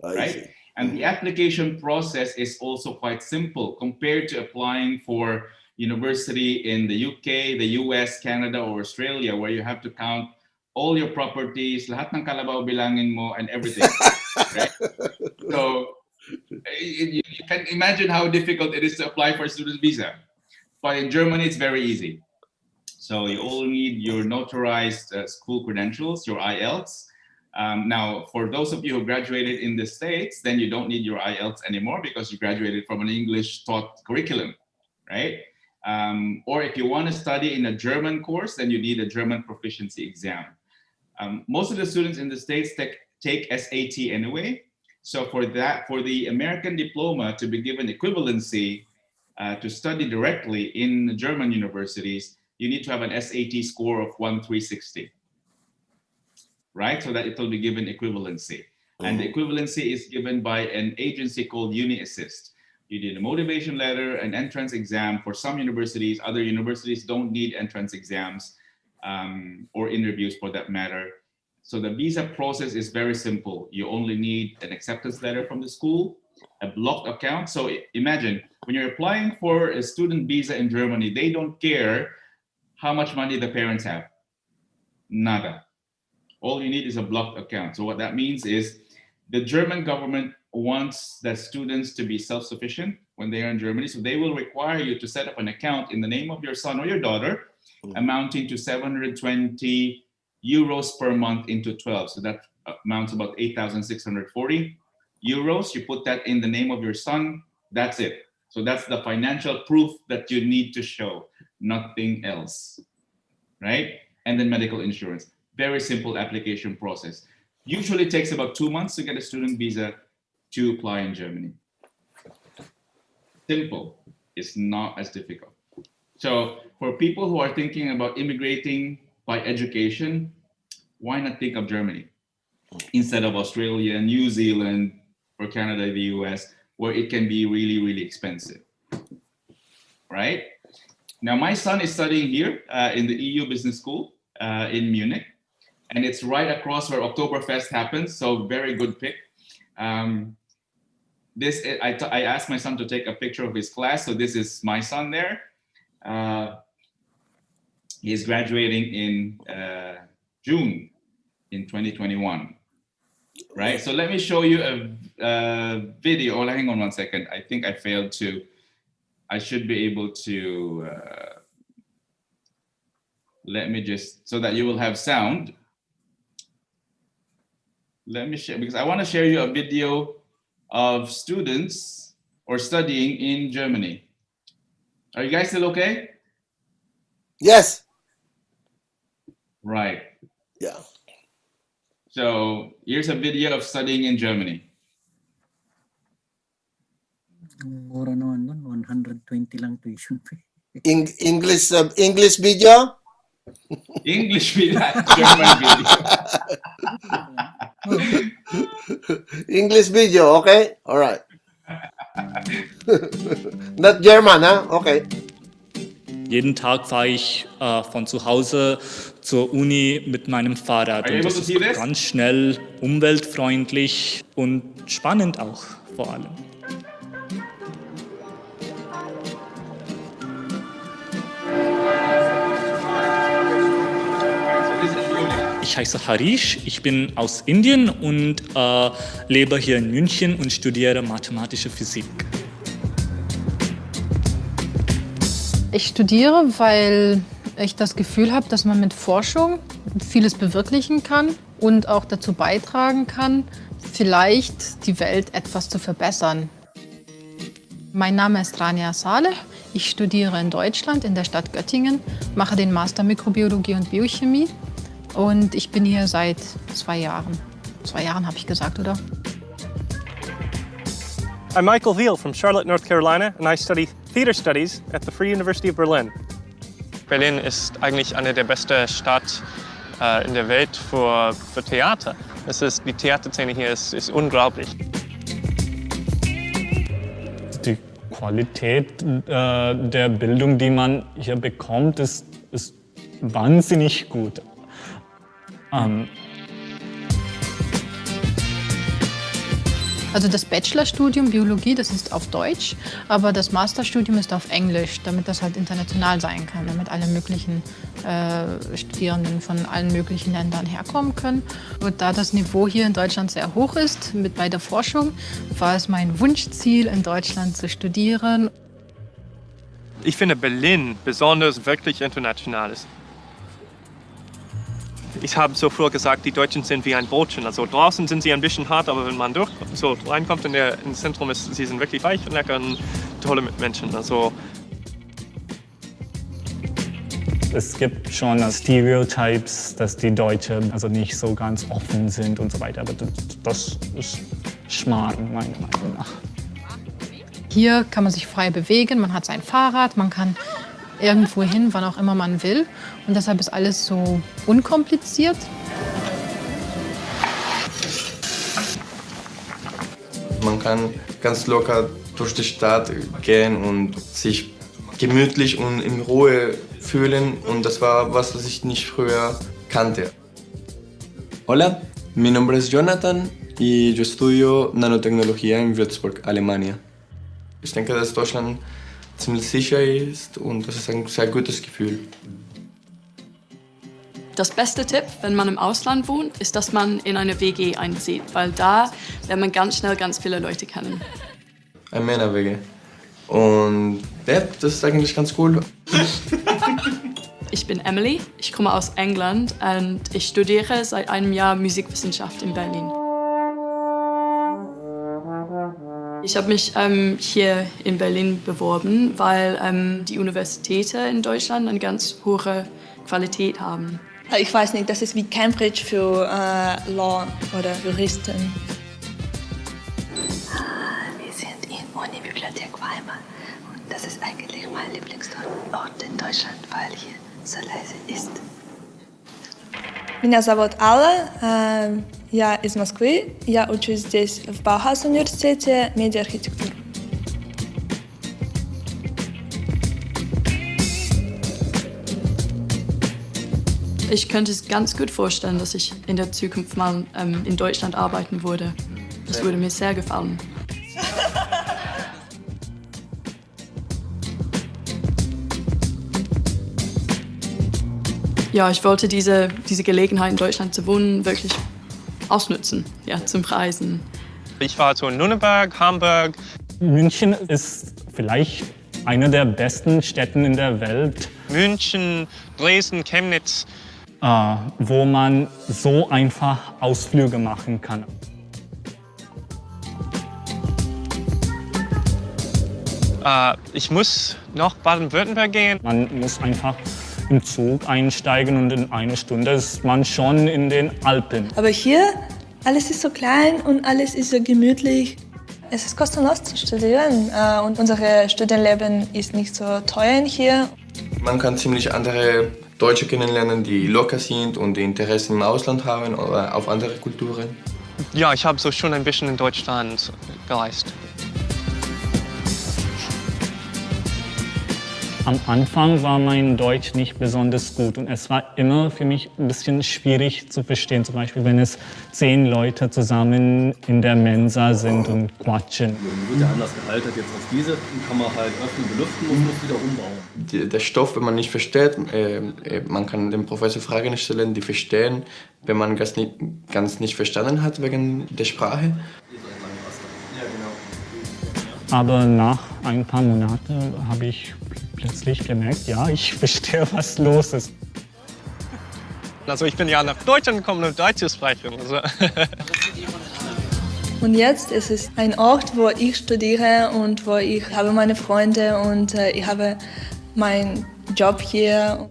right? And the application process is also quite simple compared to applying for university in the UK, the US, Canada, or Australia, where you have to count all your properties, lahat ng kalabaw bilangin mo, and everything, right? So you can imagine how difficult it is to apply for a student visa. But in Germany, it's very easy. So you only need your notarized school credentials, your IELTS. Now, for those of you who graduated in the States, then you don't need your IELTS anymore because you graduated from an English-taught curriculum, right? Or if you want to study in a German course, then you need a German proficiency exam. Most of the students in the States take SAT anyway. So for the American diploma to be given equivalency to study directly in German universities, you need to have an SAT score of 1,360. Right? So that it will be given equivalency. And the equivalency is given by an agency called UniAssist. You need a motivation letter, an entrance exam. For some universities, other universities don't need entrance exams or interviews for that matter. So the visa process is very simple. You only need an acceptance letter from the school, a blocked account. So imagine when you're applying for a student visa in Germany, they don't care how much money the parents have. Nada. All you need is a blocked account. So what that means is the German government wants the students to be self-sufficient when they are in Germany. So they will require you to set up an account in the name of your son or your daughter, amounting to 720 euros per month into 12. So that amounts about 8,640 euros. You put that in the name of your son, that's it. So that's the financial proof that you need to show, nothing else, right? And then medical insurance. Very simple application process. Usually takes about 2 months to get a student visa. to apply in Germany. Simple. It's not as difficult. So for people who are thinking about immigrating by education, why not think of Germany instead of Australia, New Zealand, or Canada, the US, where it can be really, really expensive, right? Now, my son is studying here in the EU Business School in Munich, and it's right across where Oktoberfest happens, so very good pick. I asked my son to take a picture of his class, so this is my son there. He is graduating in June in 2021, right? So let me show you a video. Oh, hang on one second. I think I failed to. I should be able to. Let me just, so that you will have sound. Let me share, because I want to share you a video of students or studying in Germany. Are you guys still okay? Yes. Right. Yeah. So here's a video of studying in Germany. Mura naman nun, 120 lang tuition fee. English video? English video, German video. English video, okay? All right. Not German, huh? Okay. Jeden Tag fahre ich von zu Hause zur Uni mit meinem Fahrrad. Und das ist ganz schnell, umweltfreundlich und spannend auch vor allem. Ich heiße Harish, ich bin aus Indien und lebe hier in München und studiere mathematische Physik. Ich studiere, weil ich das Gefühl habe, dass man mit Forschung vieles bewirklichen kann und auch dazu beitragen kann, vielleicht die Welt etwas zu verbessern. Mein Name ist Rania Saleh. Ich studiere in Deutschland, in der Stadt Göttingen, mache den Master Mikrobiologie und Biochemie und ich bin hier seit 2 Jahren. 2 Jahren habe ich gesagt, oder? I'm Michael Veal from Charlotte, North Carolina, and I study Theater Studies at the Free University of Berlin. Berlin ist eigentlich eine der besten Städte in der Welt für Theater. Die Theaterszene hier ist unglaublich. Die Qualität der Bildung, die man hier bekommt, ist wahnsinnig gut. Also das Bachelorstudium Biologie, das ist auf Deutsch, aber das Masterstudium ist auf Englisch, damit das halt international sein kann, damit alle möglichen Studierenden von allen möglichen Ländern herkommen können. Und da das Niveau hier in Deutschland sehr hoch ist, bei der Forschung, war es mein Wunschziel, in Deutschland zu studieren. Ich finde Berlin besonders wirklich international ist. Ich habe so früher gesagt, die Deutschen sind wie ein Brotchen. Also draußen sind sie ein bisschen hart, aber wenn man reinkommt ins Zentrum, sie sind wirklich weich und lecker und tolle Menschen. Also Es gibt schon Stereotypes, dass die Deutschen also nicht so ganz offen sind und so weiter. Aber das ist Schmarrn, meiner Meinung nach. Hier kann man sich frei bewegen, man hat sein Fahrrad, man kann irgendwo hin, wann auch immer man will. Und deshalb ist alles so unkompliziert. Man kann ganz locker durch die Stadt gehen und sich gemütlich und in Ruhe fühlen. Und das war was ich nicht früher kannte. Hola, mi nombre es Jonathan y yo estudio Nanotecnología en Würzburg, Alemania. Ich denke, dass Deutschland ziemlich sicher ist und das ist ein sehr gutes Gefühl. Das beste Tipp, wenn man im Ausland wohnt, ist, dass man in eine WG einzieht, weil da lernt man ganz schnell ganz viele Leute kennen. Ein Männer-WG. Und ja, das ist eigentlich ganz cool. Ich bin Emily, ich komme aus England und ich studiere seit einem Jahr Musikwissenschaft in Berlin. Ich habe mich hier in Berlin beworben, weil die Universitäten in Deutschland eine ganz hohe Qualität haben. Ich weiß nicht, das ist wie Cambridge für Law oder Juristen. Das ist eigentlich mein Lieblingsort in Deutschland, weil hier so leise ist. Меня зовут Алла, я из Москвы, я учусь здесь в Баухаус-университете медиа-архитектуру. Ich könnte es ganz gut vorstellen, dass ich in der Zukunft mal in Deutschland arbeiten würde. Das würde mir sehr gefallen. Ja, ich wollte diese Gelegenheit in Deutschland zu wohnen wirklich ausnutzen, ja, zum Reisen. Ich war so in Nürnberg, Hamburg. München ist vielleicht eine der besten Städte in der Welt. München, Dresden, Chemnitz. Wo man so einfach Ausflüge machen kann. Ich muss nach Baden-Württemberg gehen. Man muss einfach im Zug einsteigen und in einer Stunde ist man schon in den Alpen. Aber hier, alles ist so klein und alles ist so gemütlich. Es ist kostenlos zu studieren und unser Studienleben ist nicht so teuer hier. Man kann ziemlich andere Deutsche kennenlernen, die locker sind und die Interessen im Ausland haben oder auf andere Kulturen. Ja, ich habe so schon ein bisschen in Deutschland gereist. Am Anfang war mein Deutsch nicht besonders gut und es war immer für mich ein bisschen schwierig zu verstehen. Zum Beispiel, wenn es 10 Leute zusammen in der Mensa sind und quatschen. Wird ja anders gehalten jetzt als diese, kann man halt öffnen, belüften und muss wieder umbauen. Der Stoff, wenn man nicht versteht, man kann dem Professor Fragen stellen, die verstehen, wenn man ganz nicht verstanden hat wegen der Sprache. Aber nach ein paar Monaten habe ich plötzlich gemerkt, ja, ich verstehe, was los ist. Also ich bin ja nach Deutschland gekommen, um Deutsch zu sprechen. Also. Und jetzt ist es ein Ort, wo ich studiere und wo ich habe meine Freunde und ich habe meinen Job hier.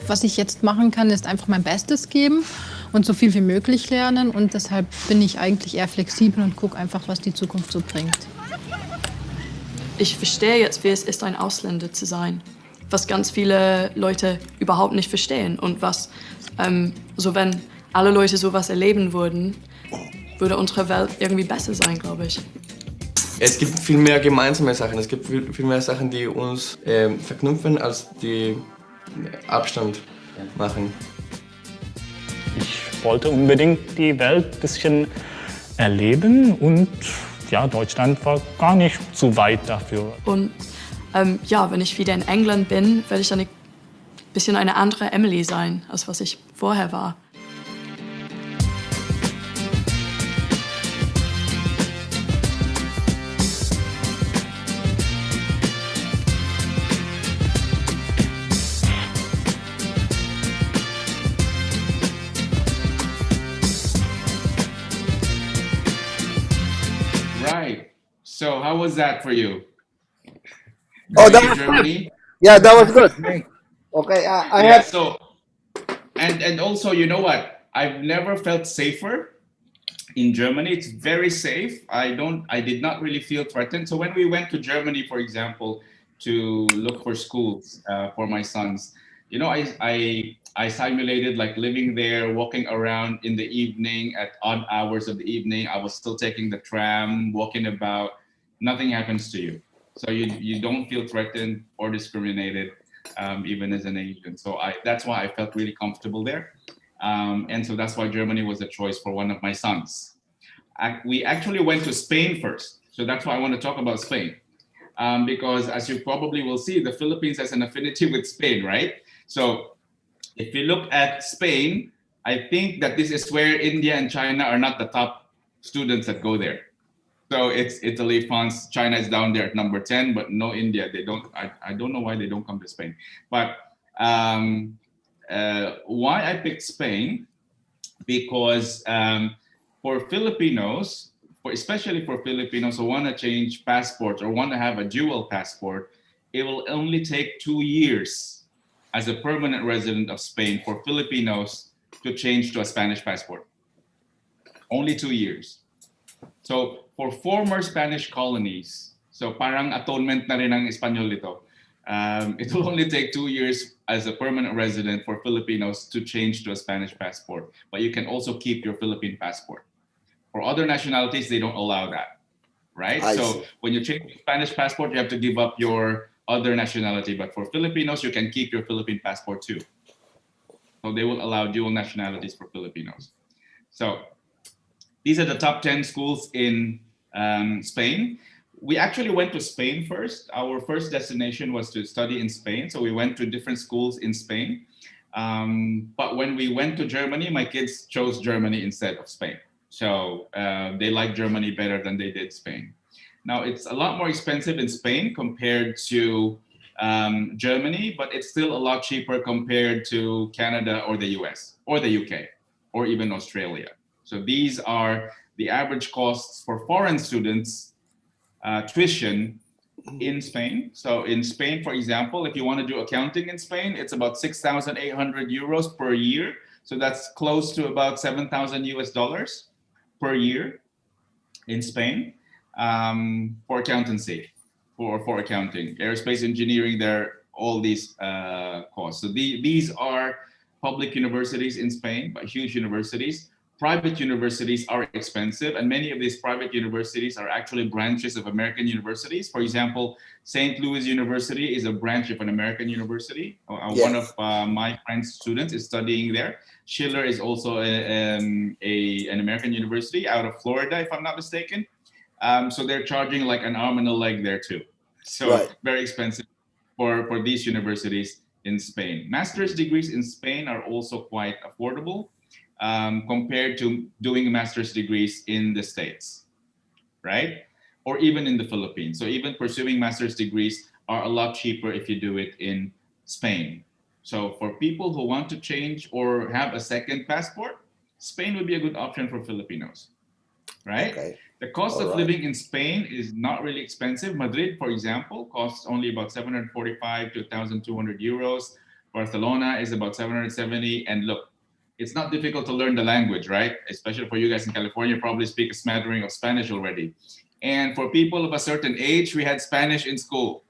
Was ich jetzt machen kann, ist einfach mein Bestes geben und so viel wie möglich lernen. Und deshalb bin ich eigentlich eher flexibel und gucke einfach, was die Zukunft so bringt. Ich verstehe jetzt, wie es ist, ein Ausländer zu sein, was ganz viele Leute überhaupt nicht verstehen und was, so wenn alle Leute sowas erleben würden, würde unsere Welt irgendwie besser sein, glaube ich. Es gibt viel mehr gemeinsame Sachen, es gibt viel mehr Sachen, die uns verknüpfen, als die Abstand machen. Ich wollte unbedingt die Welt ein bisschen erleben und ja, Deutschland war gar nicht zu weit dafür. Und ja, wenn ich wieder in England bin, werde ich dann ein bisschen eine andere Emily sein, als was ich vorher war. Right. So how was that for you? Oh, that was Germany? good. Yeah, that was good. Okay, I Yeah, had. so, and also, you know what? I've never felt safer in Germany. It's very safe. I did not really feel threatened. So when we went to Germany, for example, to look for schools for my sons, you know, I simulated like living there, walking around in the evening at odd hours of the evening. I was still taking the tram, walking about. Nothing happens to you. So you don't feel threatened or discriminated, even as an Asian. So that's why I felt really comfortable there. And so that's why Germany was a choice for one of my sons. We actually went to Spain first. So that's why I want to talk about Spain. Because as you probably will see, the Philippines has an affinity with Spain, right? So if you look at Spain, I think that this is where India and China are not the top students that go there. So it's Italy, France, China is down there at number 10, but no India. They don't. I don't know why they don't come to Spain. But why I picked Spain, because for Filipinos, especially for Filipinos who want to change passports or want to have a dual passport, it will only take 2 years as a permanent resident of Spain for Filipinos to change to a Spanish passport. Only 2 years. So for former Spanish colonies, So parang atonement na rin ang Espanyol ito. It will only take 2 years as a permanent resident for Filipinos to change to a Spanish passport, but you can also keep your Philippine passport. For other nationalities, they don't allow that, right? So when you change your Spanish passport, you have to give up your other nationality, but for Filipinos, you can keep your Philippine passport too. So they will allow dual nationalities for Filipinos. So these are the top 10 schools in Spain. We actually went to Spain first. Our first destination was to study in Spain. So we went to different schools in Spain. But when we went to Germany, my kids chose Germany instead of Spain. So they like Germany better than they did Spain. Now, it's a lot more expensive in Spain compared to Germany, but it's still a lot cheaper compared to Canada or the US or the UK or even Australia. So these are the average costs for foreign students tuition in Spain. So in Spain, for example, if you want to do accounting in Spain, it's about 6,800 euros per year. So that's close to about 7,000 US dollars per year in Spain for accountancy, for accounting, aerospace engineering, there all these costs. So these are public universities in Spain, but huge universities. Private universities are expensive, and many of these private universities are actually branches of American universities. For example, St. Louis University is a branch of an American university. One of my friend's students is studying there. Schiller is also an American university out of Florida, if I'm not mistaken. So they're charging like an arm and a leg there too. So very expensive for these universities in Spain. Master's degrees in Spain are also quite affordable. Compared to doing master's degrees in the States, right? Or even in the Philippines. So even pursuing master's degrees are a lot cheaper if you do it in Spain. So for people who want to change or have a second passport, Spain would be a good option for Filipinos, right? Okay. The cost of living in Spain is not really expensive. Madrid, for example, costs only about 745 to 1,200 euros. Barcelona is about 770. And look, it's not difficult to learn the language, right? Especially for you guys in California, you probably speak a smattering of Spanish already. And for people of a certain age, we had Spanish in school.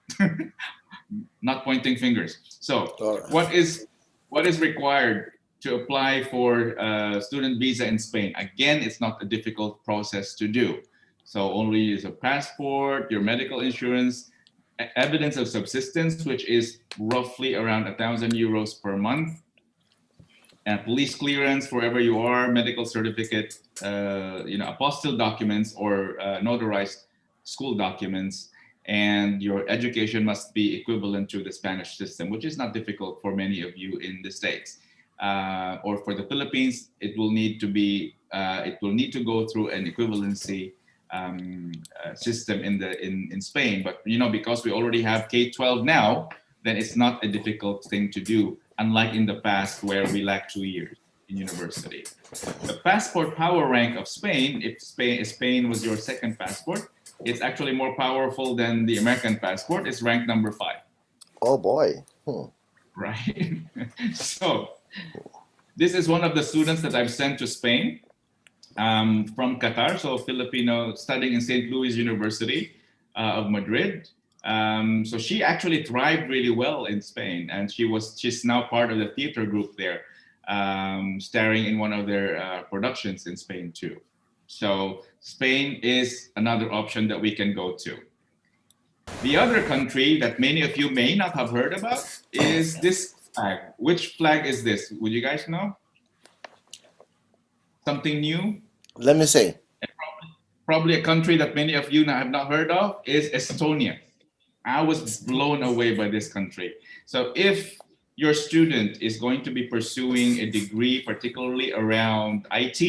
Not pointing fingers. So what is required to apply for a student visa in Spain? Again, it's not a difficult process to do. So only is a passport, your medical insurance, evidence of subsistence, which is roughly around 1,000 euros per month. Police clearance wherever you are, medical certificate, apostille documents or notarized school documents, and your education must be equivalent to the Spanish system, which is not difficult for many of you in the States. Or for the Philippines, it will need to go through an equivalency system in Spain. But because we already have K-12 now, then it's not a difficult thing to do, unlike in the past where we lacked 2 years in university. The passport power rank of Spain, if Spain was your second passport, it's actually more powerful than the American passport. It's ranked number 5. Oh boy. Right. So this is one of the students that I've sent to Spain from Qatar. So Filipino studying in St. Louis University of Madrid. So she actually thrived really well in Spain, and she's now part of the theater group there, starring in one of their productions in Spain too. So Spain is another option that we can go to. The other country that many of you may not have heard about is this flag. Which flag is this? Would you guys know? Something new? Let me see. Probably a country that many of you have not heard of is Estonia. I was blown away by this country. So if your student is going to be pursuing a degree, particularly around IT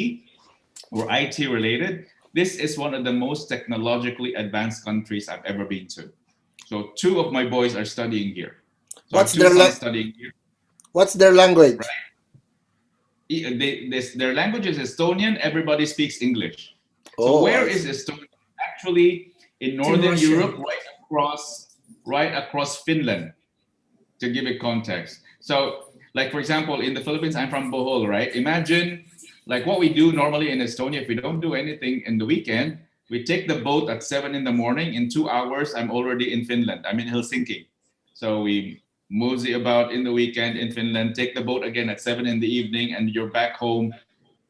or IT related, this is one of the most technologically advanced countries I've ever been to. So 2 of my boys are studying here. So What's their language? Right. Their language is Estonian. Everybody speaks English. So where is Estonia? Actually, in Northern Europe, right across Finland, to give it context. So, like for example, in the Philippines, I'm from Bohol, right? Imagine like what we do normally in Estonia. If we don't do anything in the weekend, We take the boat at 7 in the morning. In 2 hours, I'm already in Finland. I'm in Helsinki. So we mosey about in the weekend in Finland, take the boat again at 7 in the evening, and you're back home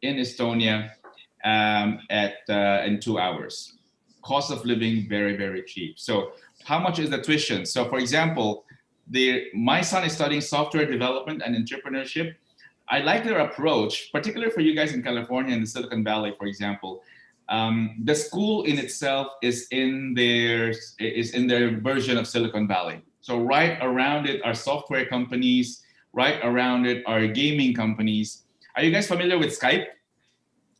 in Estonia in 2 hours. Cost of living, very, very cheap. So how much is the tuition? So for example, my son is studying software development and entrepreneurship. I like their approach, particularly for you guys in California and the Silicon Valley, for example. The school in itself is in their version of Silicon Valley. So right around it are software companies. Right around it are gaming companies. Are you guys familiar with Skype?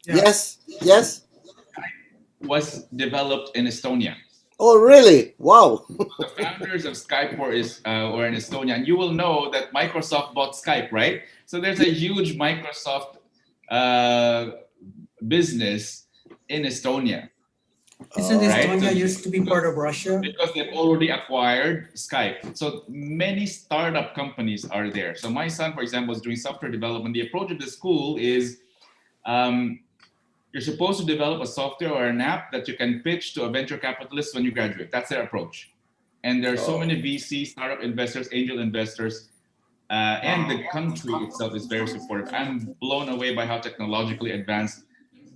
Yes. Yes. Skype was developed in Estonia. Oh, really? Wow. The founders of Skype were in Estonia, and you will know that Microsoft bought Skype, right? So there's a huge Microsoft business in Estonia. Isn't Estonia used to be part of Russia? Because they've already acquired Skype. So many startup companies are there. So my son, for example, is doing software development. The approach of the school is you're supposed to develop a software or an app that you can pitch to a venture capitalist when you graduate. That's their approach. And there are so many VC, startup investors, angel investors, and the country itself is very supportive. I'm blown away by how technologically advanced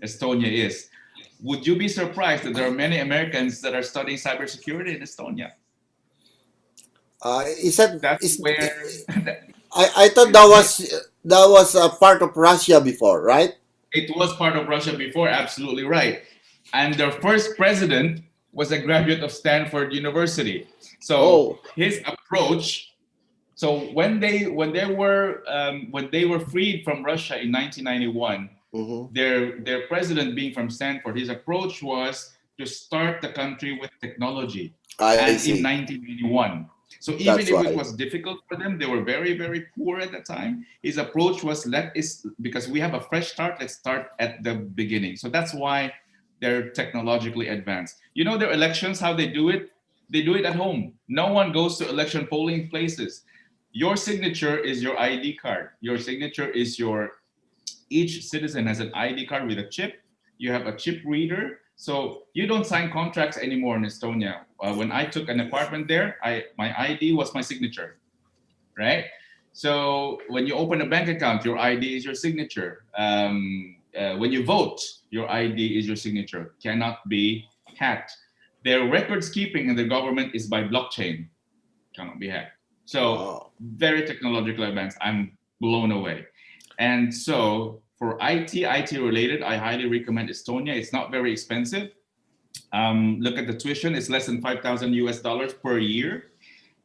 Estonia is. Would you be surprised that there are many Americans that are studying cybersecurity in Estonia? I thought that was a part of Russia before, right? It was part of Russia before, absolutely right. And their first president was a graduate of Stanford University. So his approach. So when they were freed from Russia in 1991. Their president being from Stanford, his approach was to start the country with technology. In 1991. So even if it was difficult for them, they were very, very poor at the time. His approach was because we have a fresh start, let's start at the beginning. So that's why they're technologically advanced. You know their elections, how they do it? They do it at home. No one goes to election polling places. Your signature is your ID card. Your signature is each citizen has an ID card with a chip. You have a chip reader. So you don't sign contracts anymore in Estonia. When I took an apartment there, my ID was my signature, right? So when you open a bank account, your ID is your signature. When you vote, your ID is your signature. Cannot be hacked. Their records keeping in the government is by blockchain. Cannot be hacked. So very technologically advanced. I'm blown away. And so for IT related, I highly recommend Estonia. It's not very expensive. Look at the tuition, it's less than $5,000 per year.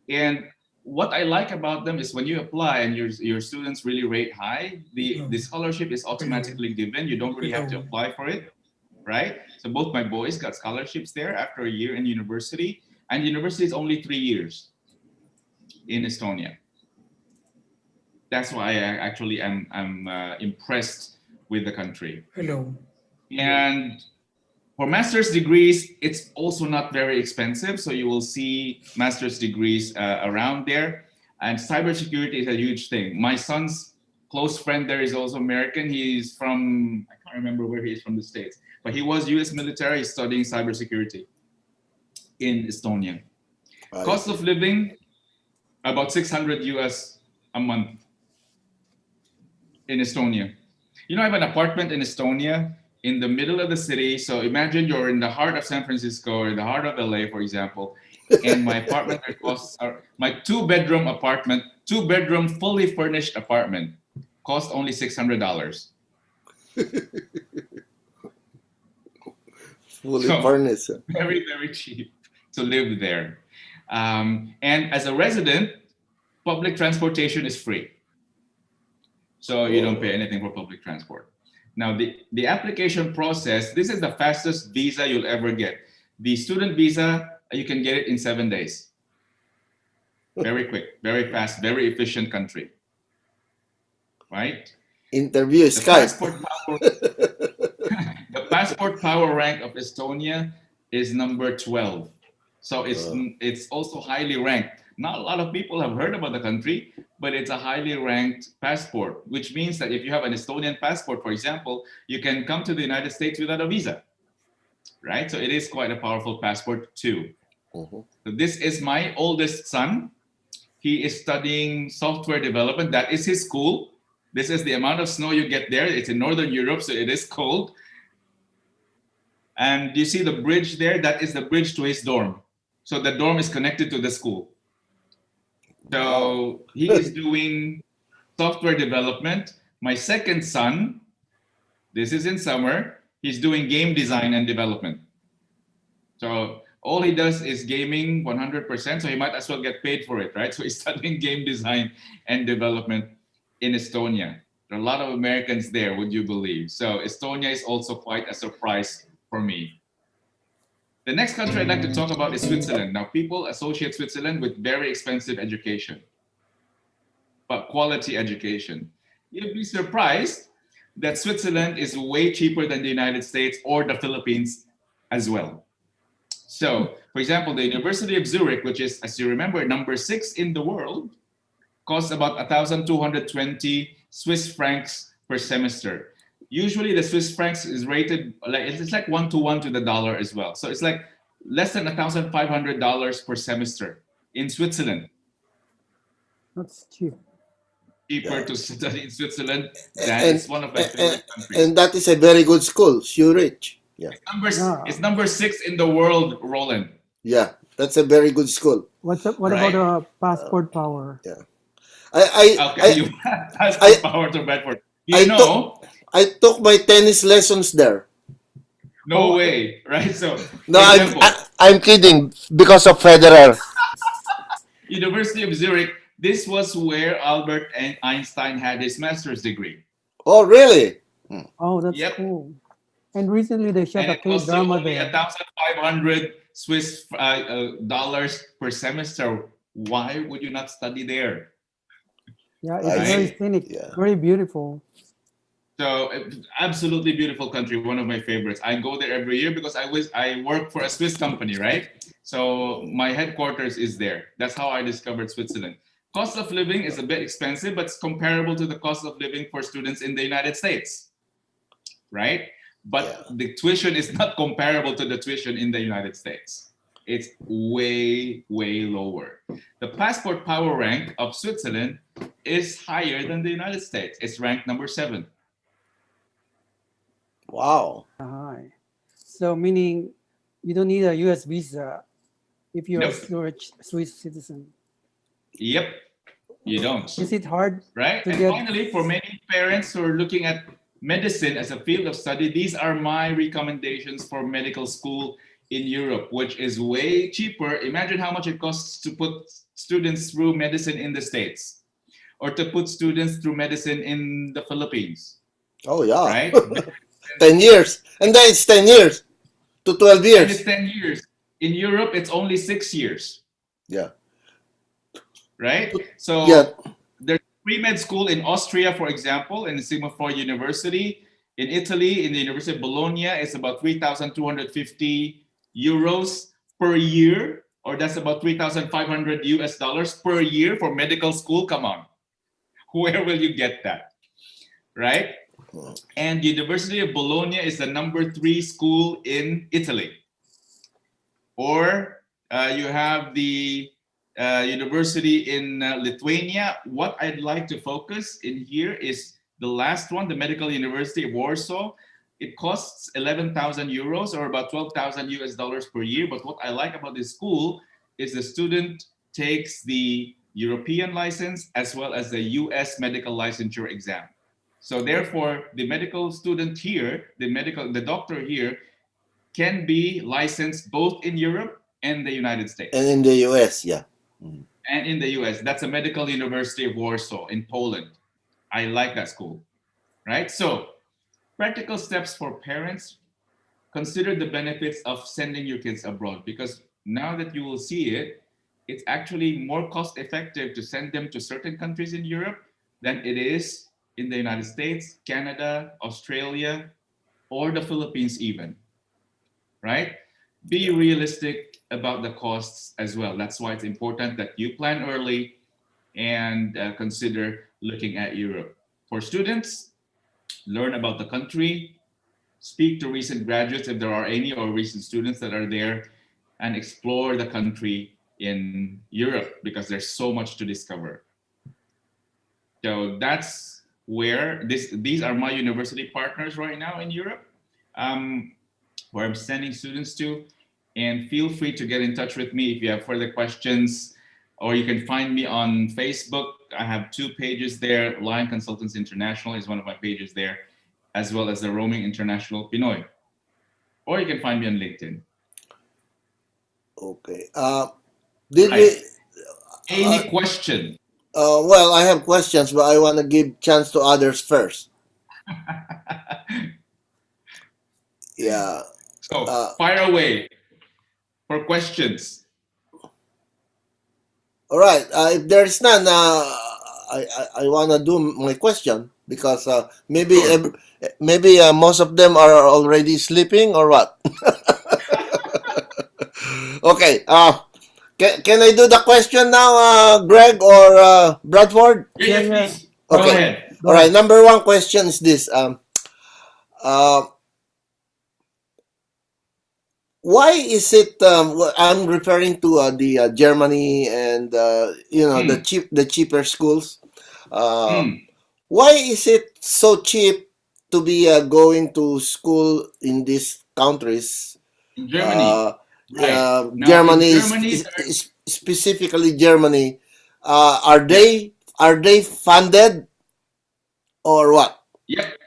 And what I like about them is when you apply and your students really rate high, the scholarship is automatically given. You don't really have to apply for it, right? So both my boys got scholarships there after a year in university. And university is only 3 years in Estonia. That's why I actually am impressed with the country. Hello. And for master's degrees, it's also not very expensive. So you will see master's degrees around there. And cybersecurity is a huge thing. My son's close friend there is also American. He's from, I can't remember where he is from the States, but he was US military studying cybersecurity in Estonia. Cost of living, about 600 US a month. In Estonia. You know, I have an apartment in Estonia in the middle of the city. So imagine you're in the heart of San Francisco or in the heart of LA, for example. And my apartment costs my two-bedroom apartment, two-bedroom fully furnished apartment cost only $600. Fully furnished. Very, very cheap to live there. And as a resident, public transportation is free. So you don't pay anything for public transport. Now, the application process, this is the fastest visa you'll ever get. The student visa, you can get it in 7 days. Very quick, very fast, very efficient country. Right? Interview Skype. The passport power rank of Estonia is number 12. So it's also highly ranked. Not a lot of people have heard about the country, but it's a highly ranked passport, which means that if you have an Estonian passport, for example, you can come to the United States without a visa. right? So it is quite a powerful passport too. Mhm. So this is my oldest son. He is studying software development. That is his school. This is the amount of snow you get there. It's in Northern Europe, so it is cold. And you see the bridge there? That is the bridge to his dorm. So the dorm is connected to the school. So he is doing software development. My second son, this is in summer, he's doing game design and development. So all he does is gaming 100%, so he might as well get paid for it, right? So he's studying game design and development in Estonia. There are a lot of Americans there, would you believe? So Estonia is also quite a surprise for me. The next country I'd like to talk about is Switzerland. Now, people associate Switzerland with very expensive education, but quality education. You'd be surprised that Switzerland is way cheaper than the United States or the Philippines as well. So, for example, the University of Zurich, which is, as you remember, number 6 in the world, costs about 1,220 Swiss francs per semester. Usually the Swiss francs is rated, like it's like 1-to-1 to the dollar as well. So it's like less than $1,500 per semester in Switzerland. That's cheap. Cheaper to study in Switzerland. That is one of my favorite countries. And that is a very good school, Zurich. Yeah. It's number 6 in the world, Roland. Yeah, that's a very good school. What about the passport power? Yeah. You passport power to Bradford. I took my tennis lessons there. No way, right? So no, I'm kidding because of Federer. University of Zurich. This was where Albert Einstein had his master's degree. Oh, really? Oh, that's cool. And recently they shot a K-drama there. 1,500 Swiss dollars per semester. Why would you not study there? Yeah, it's very scenic, very beautiful. So absolutely beautiful country, one of my favorites. I go there every year because I work for a Swiss company, right? So my headquarters is there. That's how I discovered Switzerland. Cost of living is a bit expensive, but it's comparable to the cost of living for students in the United States, right? But the tuition is not comparable to the tuition in the United States. It's way, way lower. The passport power rank of Switzerland is higher than the United States. It's ranked number 7. Wow. So meaning you don't need a US visa if you're a Swiss citizen. Yep, you don't. Is it hard? Right? And finally, for many parents who are looking at medicine as a field of study, these are my recommendations for medical school in Europe, which is way cheaper. Imagine how much it costs to put students through medicine in the States or to put students through medicine in the Philippines. Oh, yeah. Right? 10 years. And then it's 10 years to 12 years. And it's 10 years. In Europe, it's only 6 years. Yeah. Right? So there's pre-med school in Austria, for example, in Singapore University. In Italy, in the University of Bologna, it's about 3,250 euros per year, or that's about 3,500 US dollars per year for medical school. Come on. Where will you get that? Right? And University of Bologna is the number 3 school in Italy. Or you have the university in Lithuania. What I'd like to focus in here is the last one, the Medical University of Warsaw. It costs 11,000 euros or about 12,000 US dollars per year. But what I like about this school is the student takes the European license as well as the US medical licensure exam. So therefore, the medical student here, the doctor here, can be licensed both in Europe and the United States. And in the US, yeah. And in the US. That's a Medical University of Warsaw in Poland. I like that school, right? So practical steps for parents. Consider the benefits of sending your kids abroad, because now that you will see it, it's actually more cost effective to send them to certain countries in Europe than it is in the United States, Canada, Australia, or the Philippines even, right? Be realistic about the costs as well. That's why it's important that you plan early and consider looking at Europe. For students, learn about the country, speak to recent graduates if there are any, or recent students that are there, and explore the country in Europe, because there's so much to discover. So that's where these are my university partners right now in Europe, where I'm sending students to. And feel free to get in touch with me if you have further questions, or you can find me on Facebook. I have 2 pages there. Lion Consultants International is one of my pages there, as well as the Roaming International Pinoy. Or you can find me on LinkedIn. Okay. Any question? Well, I have questions, but I want to give chance to others first. Yeah. So fire away for questions. All right. If there's none, I want to do my question, because maybe most of them are already sleeping or what. Okay. Can I do the question now, Greg or Bradford? Yes, please. Okay. Go ahead. All right. Number 1 question is this. Why is it? I'm referring to the Germany and the cheaper schools. Why is it so cheap to be going to school in these countries? In Germany. Germany, specifically Germany. Are they funded or what? Yep.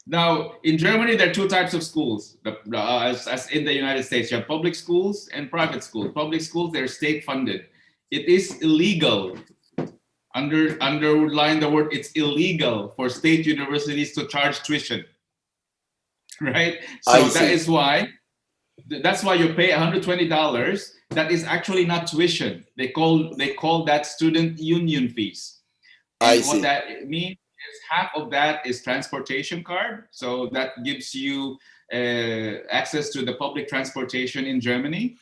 Now, in Germany, there are 2 types of schools. As in the United States, you have public schools and private schools. Public schools, they're state funded. It is illegal. Underline the word, it's illegal for state universities to charge tuition. Right? So that's why you pay $120. That is actually not tuition. They call that student union fees. And what that means is half of that is transportation card. So that gives you access to the public transportation in Germany.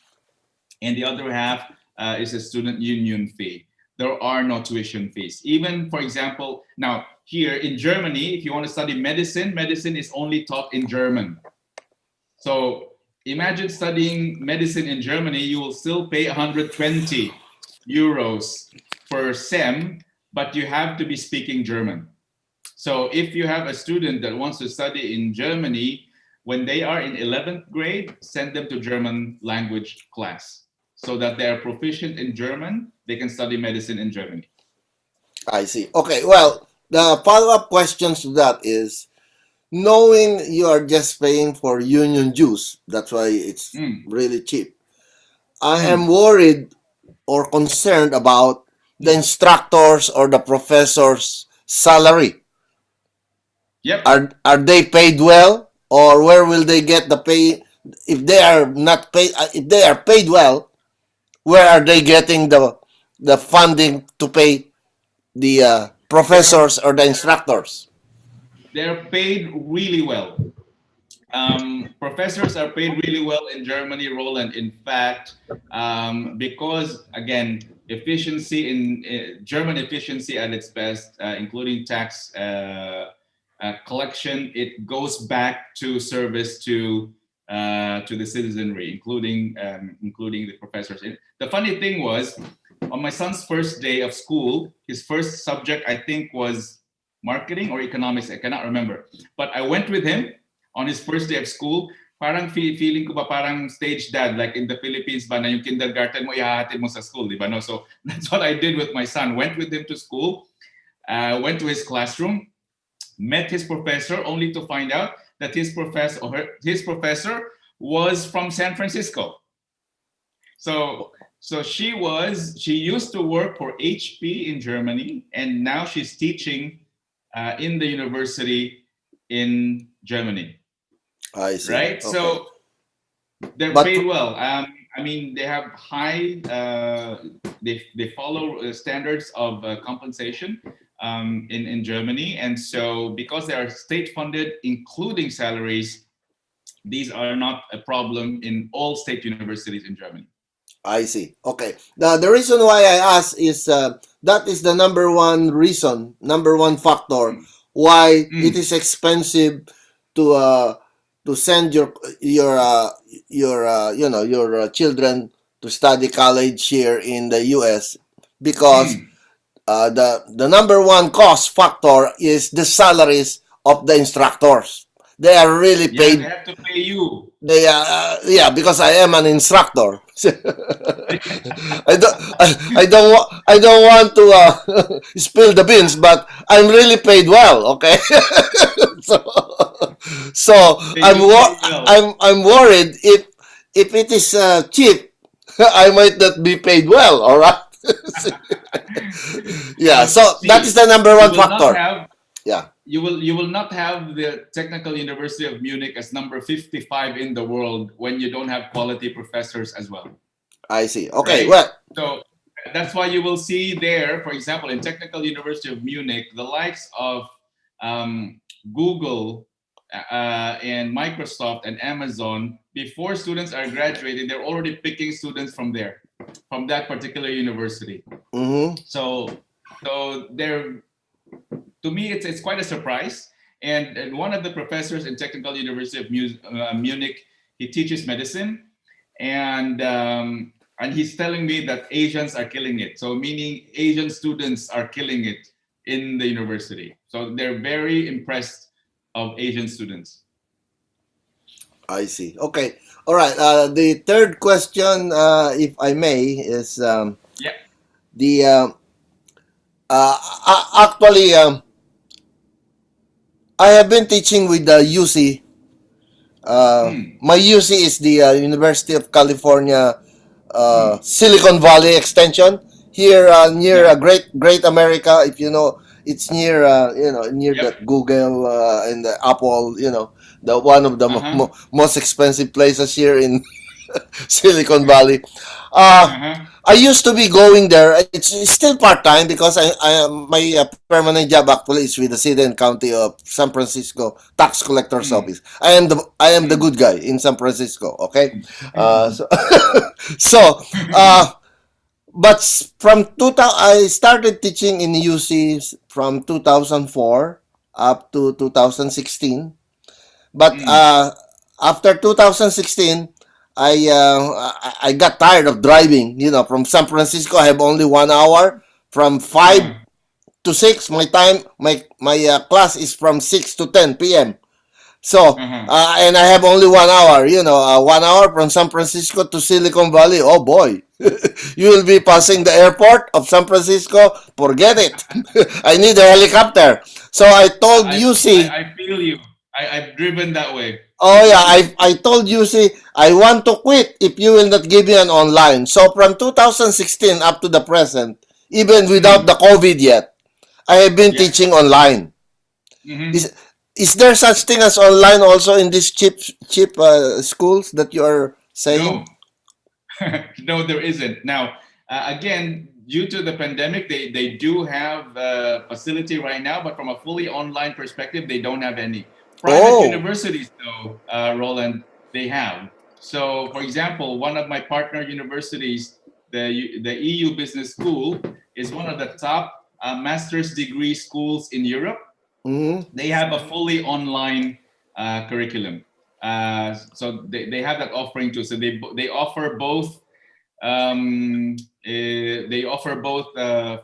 And the other half is a student union fee. There are no tuition fees. Even, for example, now here in Germany, if you want to study medicine, medicine is only taught in German. So imagine studying medicine in Germany, you will still pay 120 euros per sem, but you have to be speaking German. So if you have a student that wants to study in Germany, when they are in 11th grade, send them to German language class so that they are proficient in German. They can study medicine in Germany. I see. Okay, well, the follow-up questions to that is, knowing you are just paying for union dues, that's why it's really cheap. I am worried or concerned about the instructors or the professors' salary. Yep. Are they paid well, or where will they get the pay? If they are not paid, if they are paid well, where are they getting the funding to pay the professors or the instructors? They're paid really well. Professors are paid really well in Germany, Roland. In fact, because again, efficiency in German efficiency at its best, including tax collection, it goes back to service to the citizenry, including the professors. The funny thing was, on my son's first day of school, his first subject I think was marketing or economics. I cannot remember. But I went with him on his first day of school. Parang feeling ko ba parang stage dad, like in the Philippines ba na yung kindergarten mo ihahatid mo sa school, di ba? No, so that's what I did with my son. Went with him to school, went to his classroom, met his professor, only to find out that his professor was from San Francisco. So she used to work for HP in Germany, and now she's teaching in the university in Germany. I see. Right? Okay. So they're paid well. I mean, they have high, they follow standards of compensation in Germany. And so because they are state funded, including salaries, these are not a problem in all state universities in Germany. I see. Okay. The reason why I ask is that is the number one factor why it is expensive to to send your children to study college here in the U.S. because the number one cost factor is the salaries of the instructors. They are really Yeah, paid. they have to pay you. They yeah, because I am an instructor. I don't want to spill the beans, but I'm really paid well. Okay, so I'm worried if it is cheap, I might not be paid well. All right. Yeah. So that is the number one factor. Yeah. You will not have the Technical University of Munich as number 55 in the world when you don't have quality professors as well. I see. Okay. Right? Well. So that's why you will see there, for example, in Technical University of Munich, the likes of Google and Microsoft and Amazon, before students are graduating, they're already picking students from there, from that particular university. Mm-hmm. So they're, to me, it's quite a surprise. And one of the professors in Technical University of Munich, he teaches medicine, and he's telling me that Asians are killing it. So meaning Asian students are killing it in the university. So they're very impressed of Asian students. I see. Okay. All right. The third question, if I may, is actually I have been teaching with the UC. My UC is the University of California Silicon Valley Extension here near Great America. If you know, it's near near the Google and the Apple. The one of the most expensive places here in Silicon Valley. I used to be going there. It's still part time because my permanent job actually is with the City and County of San Francisco Tax Collector's Office. I am the good guy in San Francisco. Okay, but from 2000, I started teaching in UC from 2004 up to 2016. But after 2016, I got tired of driving. From San Francisco, I have only 1 hour from 5 to 6. My class is from 6 to 10 p.m. So and I have only 1 hour. 1 hour from San Francisco to Silicon Valley. Oh boy, you will be passing the airport of San Francisco. Forget it. I need a helicopter. So I told UC. I feel you. I've driven that way. Oh yeah, I told UC I want to quit if you will not give me an online. So from 2016 up to the present, even without the COVID yet, I have been teaching online. Is there such thing as online also in these cheap schools that you are saying? No, there isn't. Now, again, due to the pandemic, they do have a facility right now, but from a fully online perspective, they don't have any. Private universities, though, Roland, they have. So, for example, one of my partner universities, the EU Business School, is one of the top master's degree schools in Europe. They have a fully online curriculum. So they have that offering too. So they offer both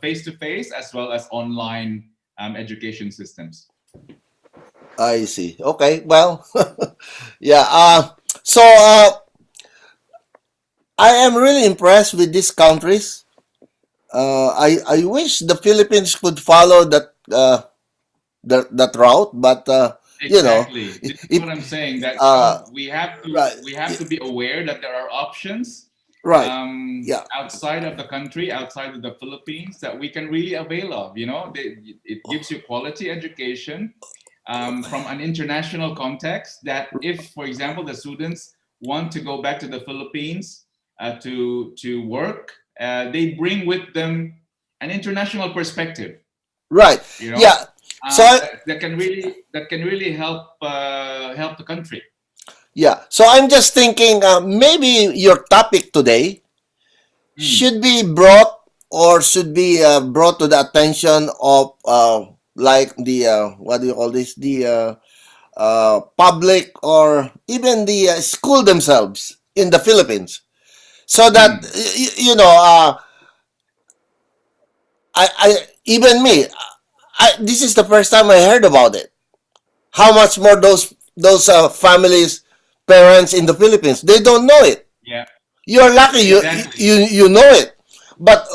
face-to-face as well as online education systems. I see. Okay. Well, yeah. So I am really impressed with these countries. I wish the Philippines could follow that route, but exactly. This is what I'm saying. That we have to be aware that there are options. Right. Outside of the country, outside of the Philippines, that we can really avail of. It gives you quality education. From an international context, that if, for example, the students want to go back to the Philippines to work, they bring with them an international perspective. Right. Yeah. So that can really help the country. Yeah. So I'm just thinking maybe your topic today should be brought to the attention of like the what do you call this, the public or even the school themselves in the Philippines, so that you know, even me, this is the first time I heard about it. How much more those families, parents in the Philippines, they don't know it. Yeah. You're lucky, Exactly. you know it, but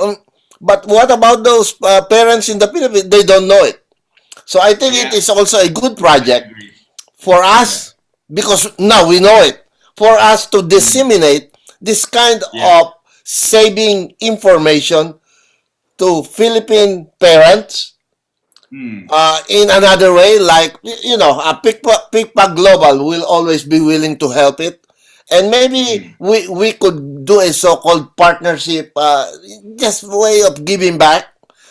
what about those parents in the Philippines? They don't know it. So I think it is also a good project for us, because now we know it, for us to disseminate this kind of saving information to Philippine parents in another way. Like, you know, PICPA Global will always be willing to help it. And maybe we could do a so-called partnership, just way of giving back.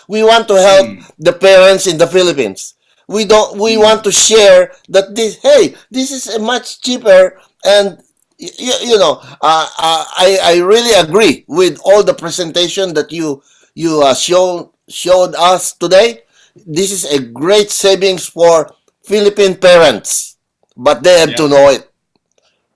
We want to help the parents in the Philippines. We want to share that this is a much cheaper, and you know, I really agree with all the presentation that you showed us today. This is a great savings for Philippine parents, but they have to know it.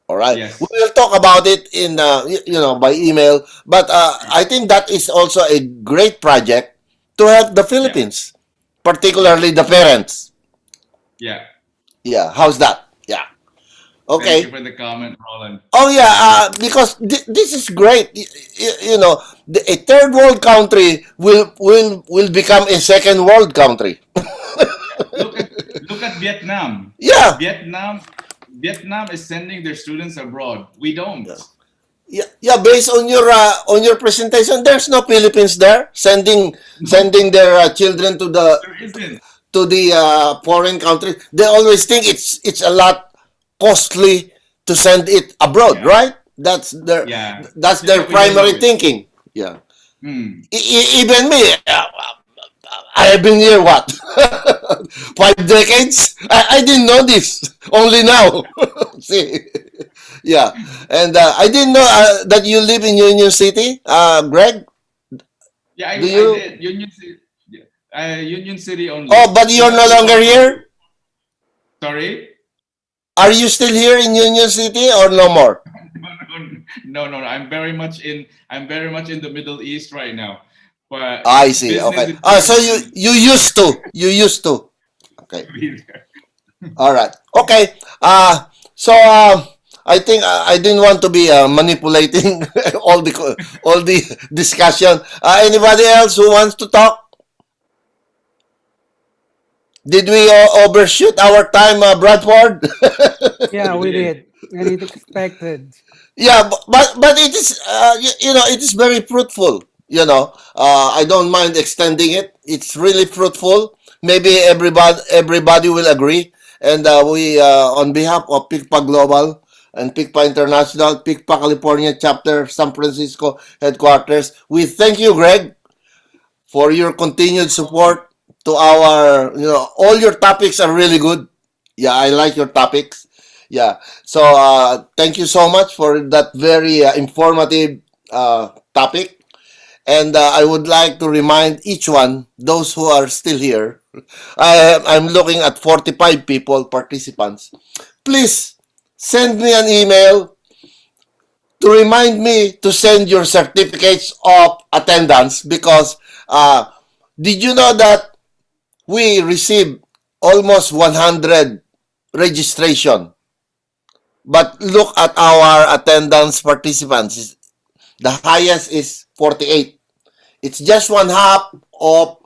All right. Yes. We will talk about it in you know, by email. But I think that is also a great project to help the Philippines, particularly the parents. Yeah. Yeah. How's that? Yeah. Okay. Thank you for the comment, Roland. Oh yeah, because this is great. You know, a third world country will become a second world country. Look at Vietnam. Yeah. Vietnam is sending their students abroad. We don't. Yeah, based on your presentation, there's no Philippines there sending their children to the foreign country. They always think it's a lot costly to send it abroad, right? That's their primary thinking. Yeah. Even me, I have been here, what, 5 decades? I didn't know this. Only now. See? Yeah. And I didn't know that you live in Union City, Greg. Yeah, I did. Union City. Union City only. Oh, but you're no longer here? Sorry? Are you still here in Union City or no more? No. I'm very much in the Middle East right now. But I see. Okay. So you used to. Okay. All right. Okay. So I think I didn't want to be manipulating all the discussion. Anybody else who wants to talk? Did we overshoot our time, Bradford? Yeah, we did, and it expected. Yeah, but it is you know, it is very fruitful. You know, I don't mind extending it. It's really fruitful. Maybe everybody will agree. And we on behalf of PICPA Global and PICPA International, PICPA California Chapter, San Francisco headquarters, we thank you, Greg, for your continued support to our, you know, all your topics are really good. Yeah, I like your topics. Yeah. So thank you so much for that very informative topic. And I would like to remind each one, those who are still here, I'm looking at 45 people, participants. Please send me an email to remind me to send your certificates of attendance, because did you know that we received almost 100 registration, but look at our attendance participants. The highest is 48. It's just one half of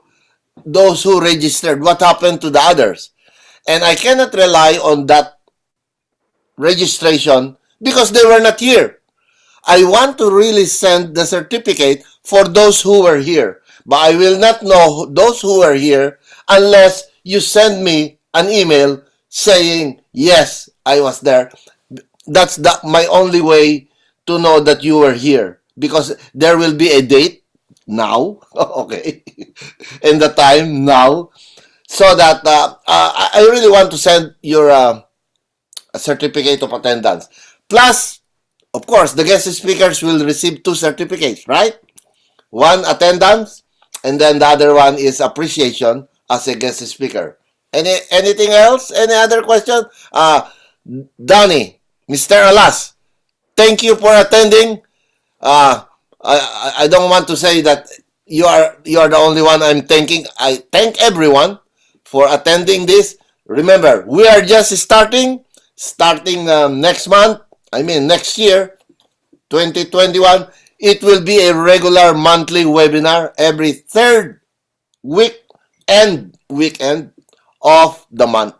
those who registered. What happened to the others? And I cannot rely on that registration because they were not here. I want to really send the certificate for those who were here, but I will not know those who were here unless you send me an email saying, yes, I was there. That's my only way to know that you were here, because there will be a date now, okay, and the time now, so that I really want to send your a certificate of attendance. Plus, of course, the guest speakers will receive 2 certificates, right? One attendance, and then the other one is appreciation as a guest speaker. Anything else? Any other question? Donnie, Mr. Alas, thank you for attending. I don't want to say that you are the only one I'm thanking. I thank everyone for attending this. Remember, we are just starting next month. I mean next year, 2021. It will be a regular monthly webinar every third week and weekend of the month.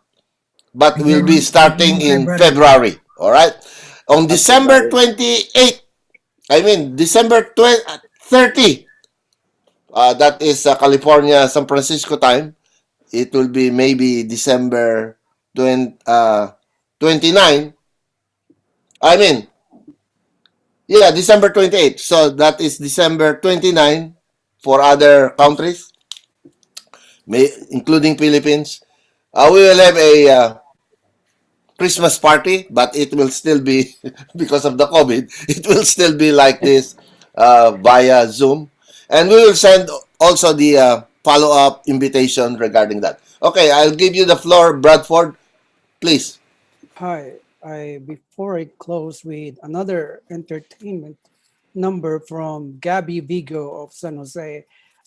But we'll be starting in February. All right. On December 28th, I mean December 30, that is California, San Francisco time. It will be maybe December 29. I mean, yeah, December 28. So that is December 29 for other countries, including Philippines. We will have a Christmas party, but it will still be, because of the COVID, it will still be like this via Zoom. And we will send also the follow-up invitation regarding that. Okay, I'll give you the floor, Bradford, please. Hi, before I close with another entertainment number from Gabby Vigo of San Jose,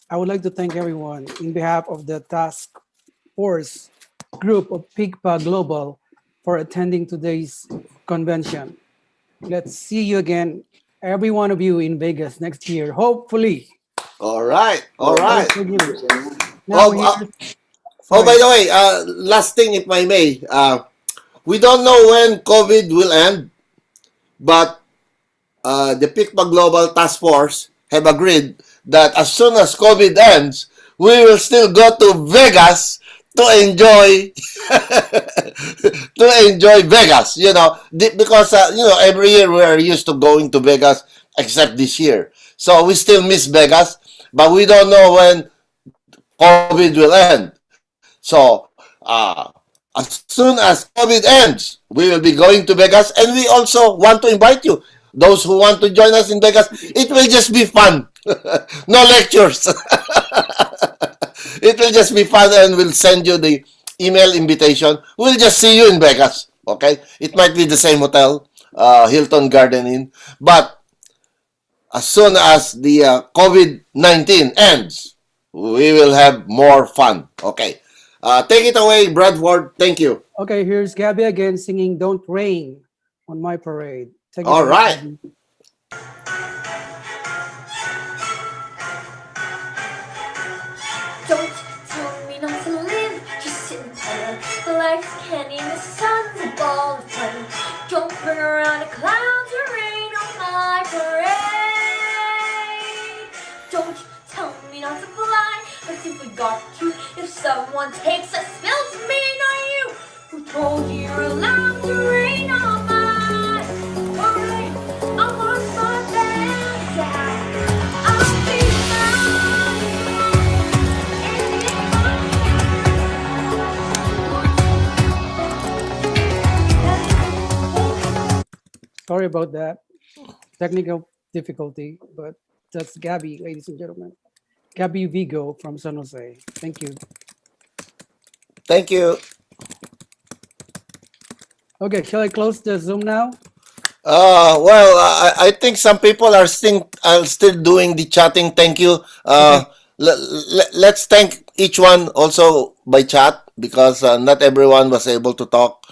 I would like to thank everyone in behalf of the task force group of PICPA Global for attending today's convention. Let's see you again, every one of you in Vegas next year, hopefully. All right, all right. Now, by the way, last thing, if I may, we don't know when COVID will end, but the PICPA Global Task Force have agreed that as soon as COVID ends, we will still go to Vegas to enjoy Vegas, because every year we are used to going to Vegas except this year. So we still miss Vegas, but we don't know when COVID will end. So as soon as COVID ends, we will be going to Vegas, and we also want to invite you. Those who want to join us in Vegas, it will just be fun. No lectures. It will just be fun, and we'll send you the email invitation. We'll just see you in Vegas. Okay? It might be the same hotel, Hilton Garden Inn, but as soon as the COVID-19 ends, we will have more fun. Okay. Take it away, Bradford. Thank you. Okay, here's Gabby again singing Don't Rain on My Parade. Take it All away, right. Gabby. Don't tell me not to live, just sit and play. Life's candy, the sun's a ball of clay. Don't bring around the clouds or rain on my parade. Don't tell me not to fly, I simply got to. If someone takes a spill to me, not you. Who told you you're allowed to rain on my parade? I want my band down. I'll be Sorry about that. Technical difficulty, but that's Gabby, ladies and gentlemen. Gabby Vigo from San Jose. Thank you. Thank you. Okay, shall I close the Zoom now? Well, I think some people are still doing the chatting. Thank you. Let's thank each one also by chat, because not everyone was able to talk.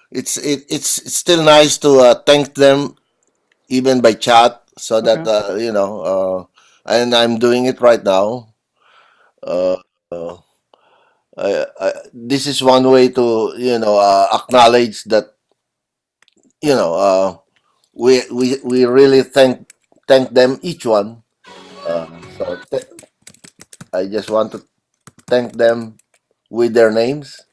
It's still nice to thank them even by chat, so that and I'm doing it right now. This is one way to acknowledge that we really thank them, each one. So I just want to thank them with their names.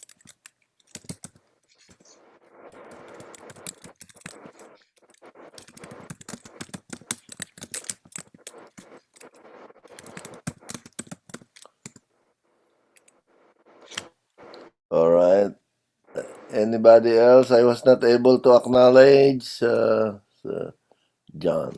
All right. Anybody else I was not able to acknowledge? John.